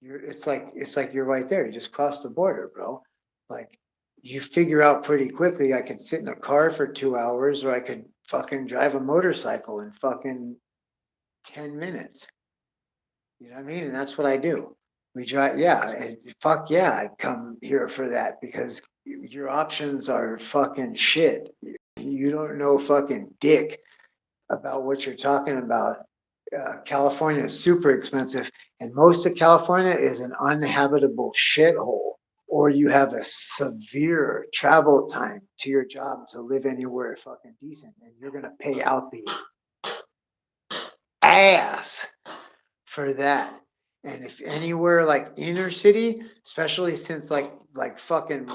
it's like you're right there. You just cross the border, bro. Like, you figure out pretty quickly I could sit in a car for 2 hours, or I could fucking drive a motorcycle in fucking 10 minutes. You know what I mean? And that's what I do. We drive, yeah, fuck yeah, I'd come here for that, because your options are fucking shit. You don't know fucking dick about what you're talking about. California is super expensive, and most of California is an uninhabitable shithole, or you have a severe travel time to your job to live anywhere fucking decent, and you're gonna pay out the ass for that. And if anywhere like inner city, especially since like fucking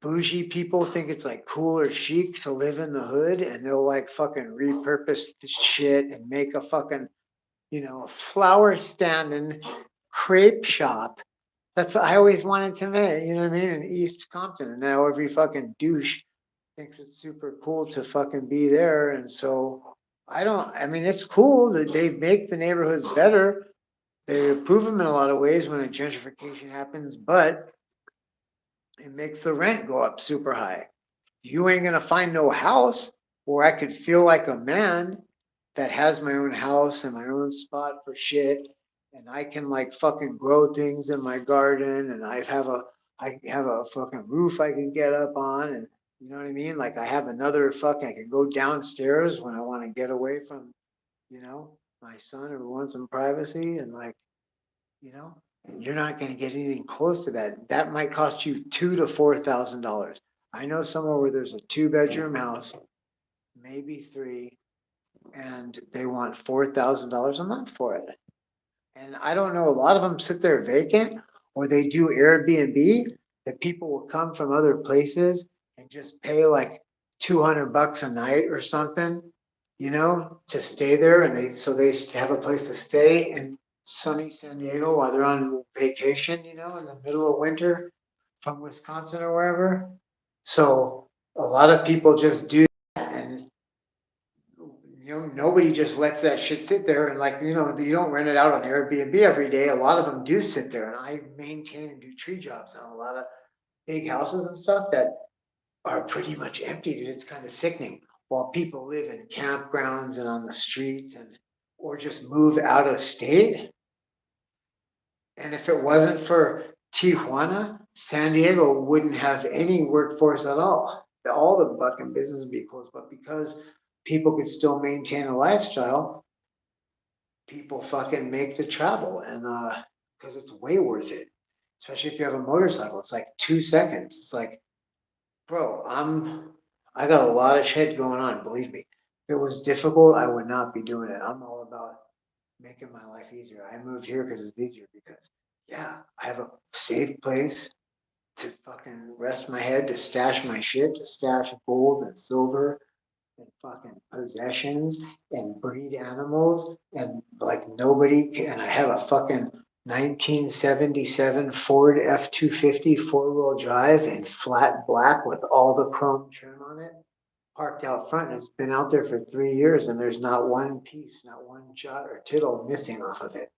bougie people think it's like cool or chic to live in the hood, and they'll like fucking repurpose the shit and make a fucking, a flower stand and crepe shop. That's what I always wanted to make, you know what I mean? In East Compton. And now every fucking douche thinks it's super cool to fucking be there. And so I mean, it's cool that they make the neighborhoods better. They improve them in a lot of ways when a gentrification happens, but it makes the rent go up super high. You ain't gonna find no house where I could feel like a man that has my own house and my own spot for shit, and I can like fucking grow things in my garden, and I have a fucking roof I can get up on, and you know what I mean? Like, I have another fucking, I can go downstairs when I want to get away from, my son, who wants some privacy, and like, you know, you're not going to get anything close to that. That might cost you $2,000 to $4,000. I know somewhere where there's a 2-bedroom house, maybe 3, and they want $4,000 a month for it. And I don't know, a lot of them sit there vacant, or they do Airbnb, that people will come from other places and just pay like $200 a night or something, you know, to stay there, and they have a place to stay in sunny San Diego while they're on vacation, you know, in the middle of winter from Wisconsin or wherever. So a lot of people just do that, and you know, nobody just lets that shit sit there, and like, you know, you don't rent it out on Airbnb every day. A lot of them do sit there, and I maintain and do tree jobs on a lot of big houses and stuff that are pretty much empty, dude. It's kind of sickening. While people live in campgrounds and on the streets and or just move out of state. And if it wasn't for Tijuana, San Diego wouldn't have any workforce at all. All the fucking business would be closed. But because people could still maintain a lifestyle, people fucking make the travel, and because it's way worth it. Especially if you have a motorcycle. It's like 2 seconds. It's like, bro, I got a lot of shit going on, believe me. If it was difficult, I would not be doing it. I'm all about making my life easier. I moved here because it's easier, because yeah, I have a safe place to fucking rest my head, to stash my shit, to stash gold and silver and fucking possessions and breed animals, and like nobody can. And I have a fucking 1977 Ford F-250 four-wheel drive in flat black with all the chrome trim on it, parked out front. And it's been out there for 3 years, and there's not one piece, not one jot or tittle missing off of it.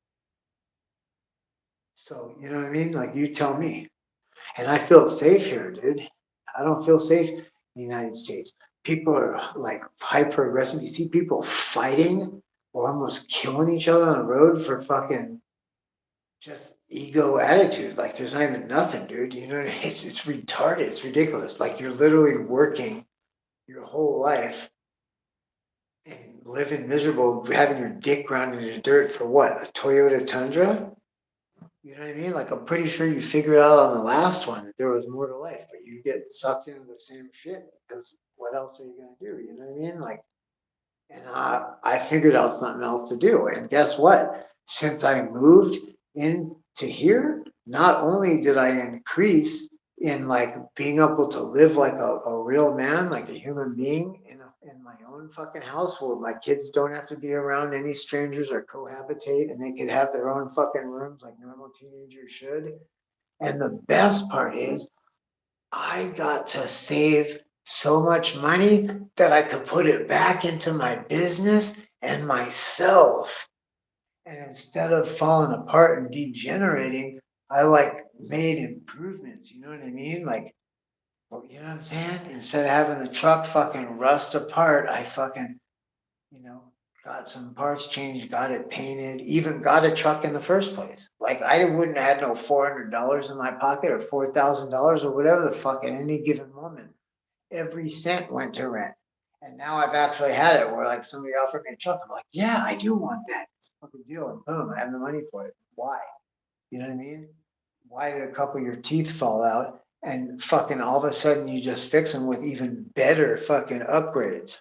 So, you know what I mean? Like, you tell me. And I feel safe here, dude. I don't feel safe in the United States. People are like hyper aggressive. You see people fighting or almost killing each other on the road for fucking just ego attitude. Like, there's not even nothing, dude. You know, it's retarded. It's ridiculous. Like, you're literally working your whole life and living miserable, having your dick ground in the dirt for what? A Toyota Tundra? You know what I mean? Like, I'm pretty sure you figured out on the last one that there was more to life, but you get sucked into the same shit because what else are you gonna do? You know what I mean? Like, and I figured out something else to do. And guess what? Since I moved into here, not only did I increase in like being able to live like a real man, like a human being in my own fucking house where my kids don't have to be around any strangers or cohabitate, and they could have their own fucking rooms like normal teenagers should. And the best part is I got to save so much money that I could put it back into my business and myself. And instead of falling apart and degenerating, I like made improvements. You know what I mean? Like, well, you know what I'm saying? Instead of having the truck fucking rust apart, I fucking, you know, got some parts changed, got it painted, even got a truck in the first place. Like, I wouldn't have had no $400 in my pocket or $4,000 or whatever the fuck at any given moment. Every cent went to rent. And now I've actually had it where like somebody offered me a truck. I'm like, yeah, I do want that. It's a fucking deal. And boom, I have the money for it. Why? You know what I mean? Why did a couple of your teeth fall out and fucking all of a sudden you just fix them with even better fucking upgrades?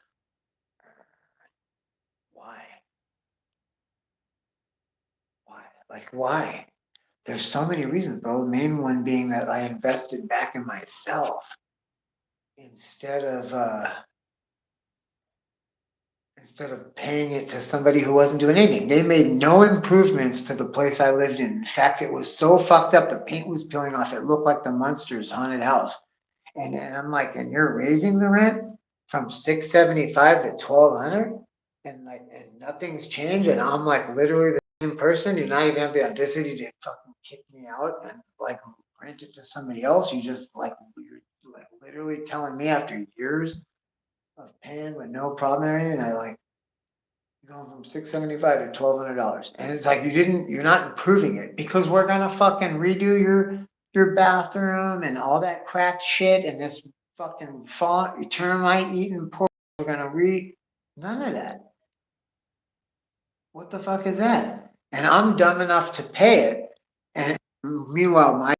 Why? Why? Like, why? There's so many reasons, bro. The main one being that I invested back in myself instead of paying it to somebody who wasn't doing anything. They made no improvements to the place I lived in. In fact, it was so fucked up, the paint was peeling off. It looked like the Munsters haunted house. And I'm like, and you're raising the rent from $675 to $1,200, and like, and nothing's changed. And I'm like, literally the same person. You're not even have the audacity to fucking kick me out and like rent it to somebody else. You just like, you're like literally telling me after years of paying with no problem or anything, I like, you're going from $675 to $1,200. And it's like, you're not improving it, because we're gonna fucking redo your bathroom and all that cracked shit and this fucking font, termite eating poor. We're gonna none of that. What the fuck is that? And I'm dumb enough to pay it. And meanwhile, my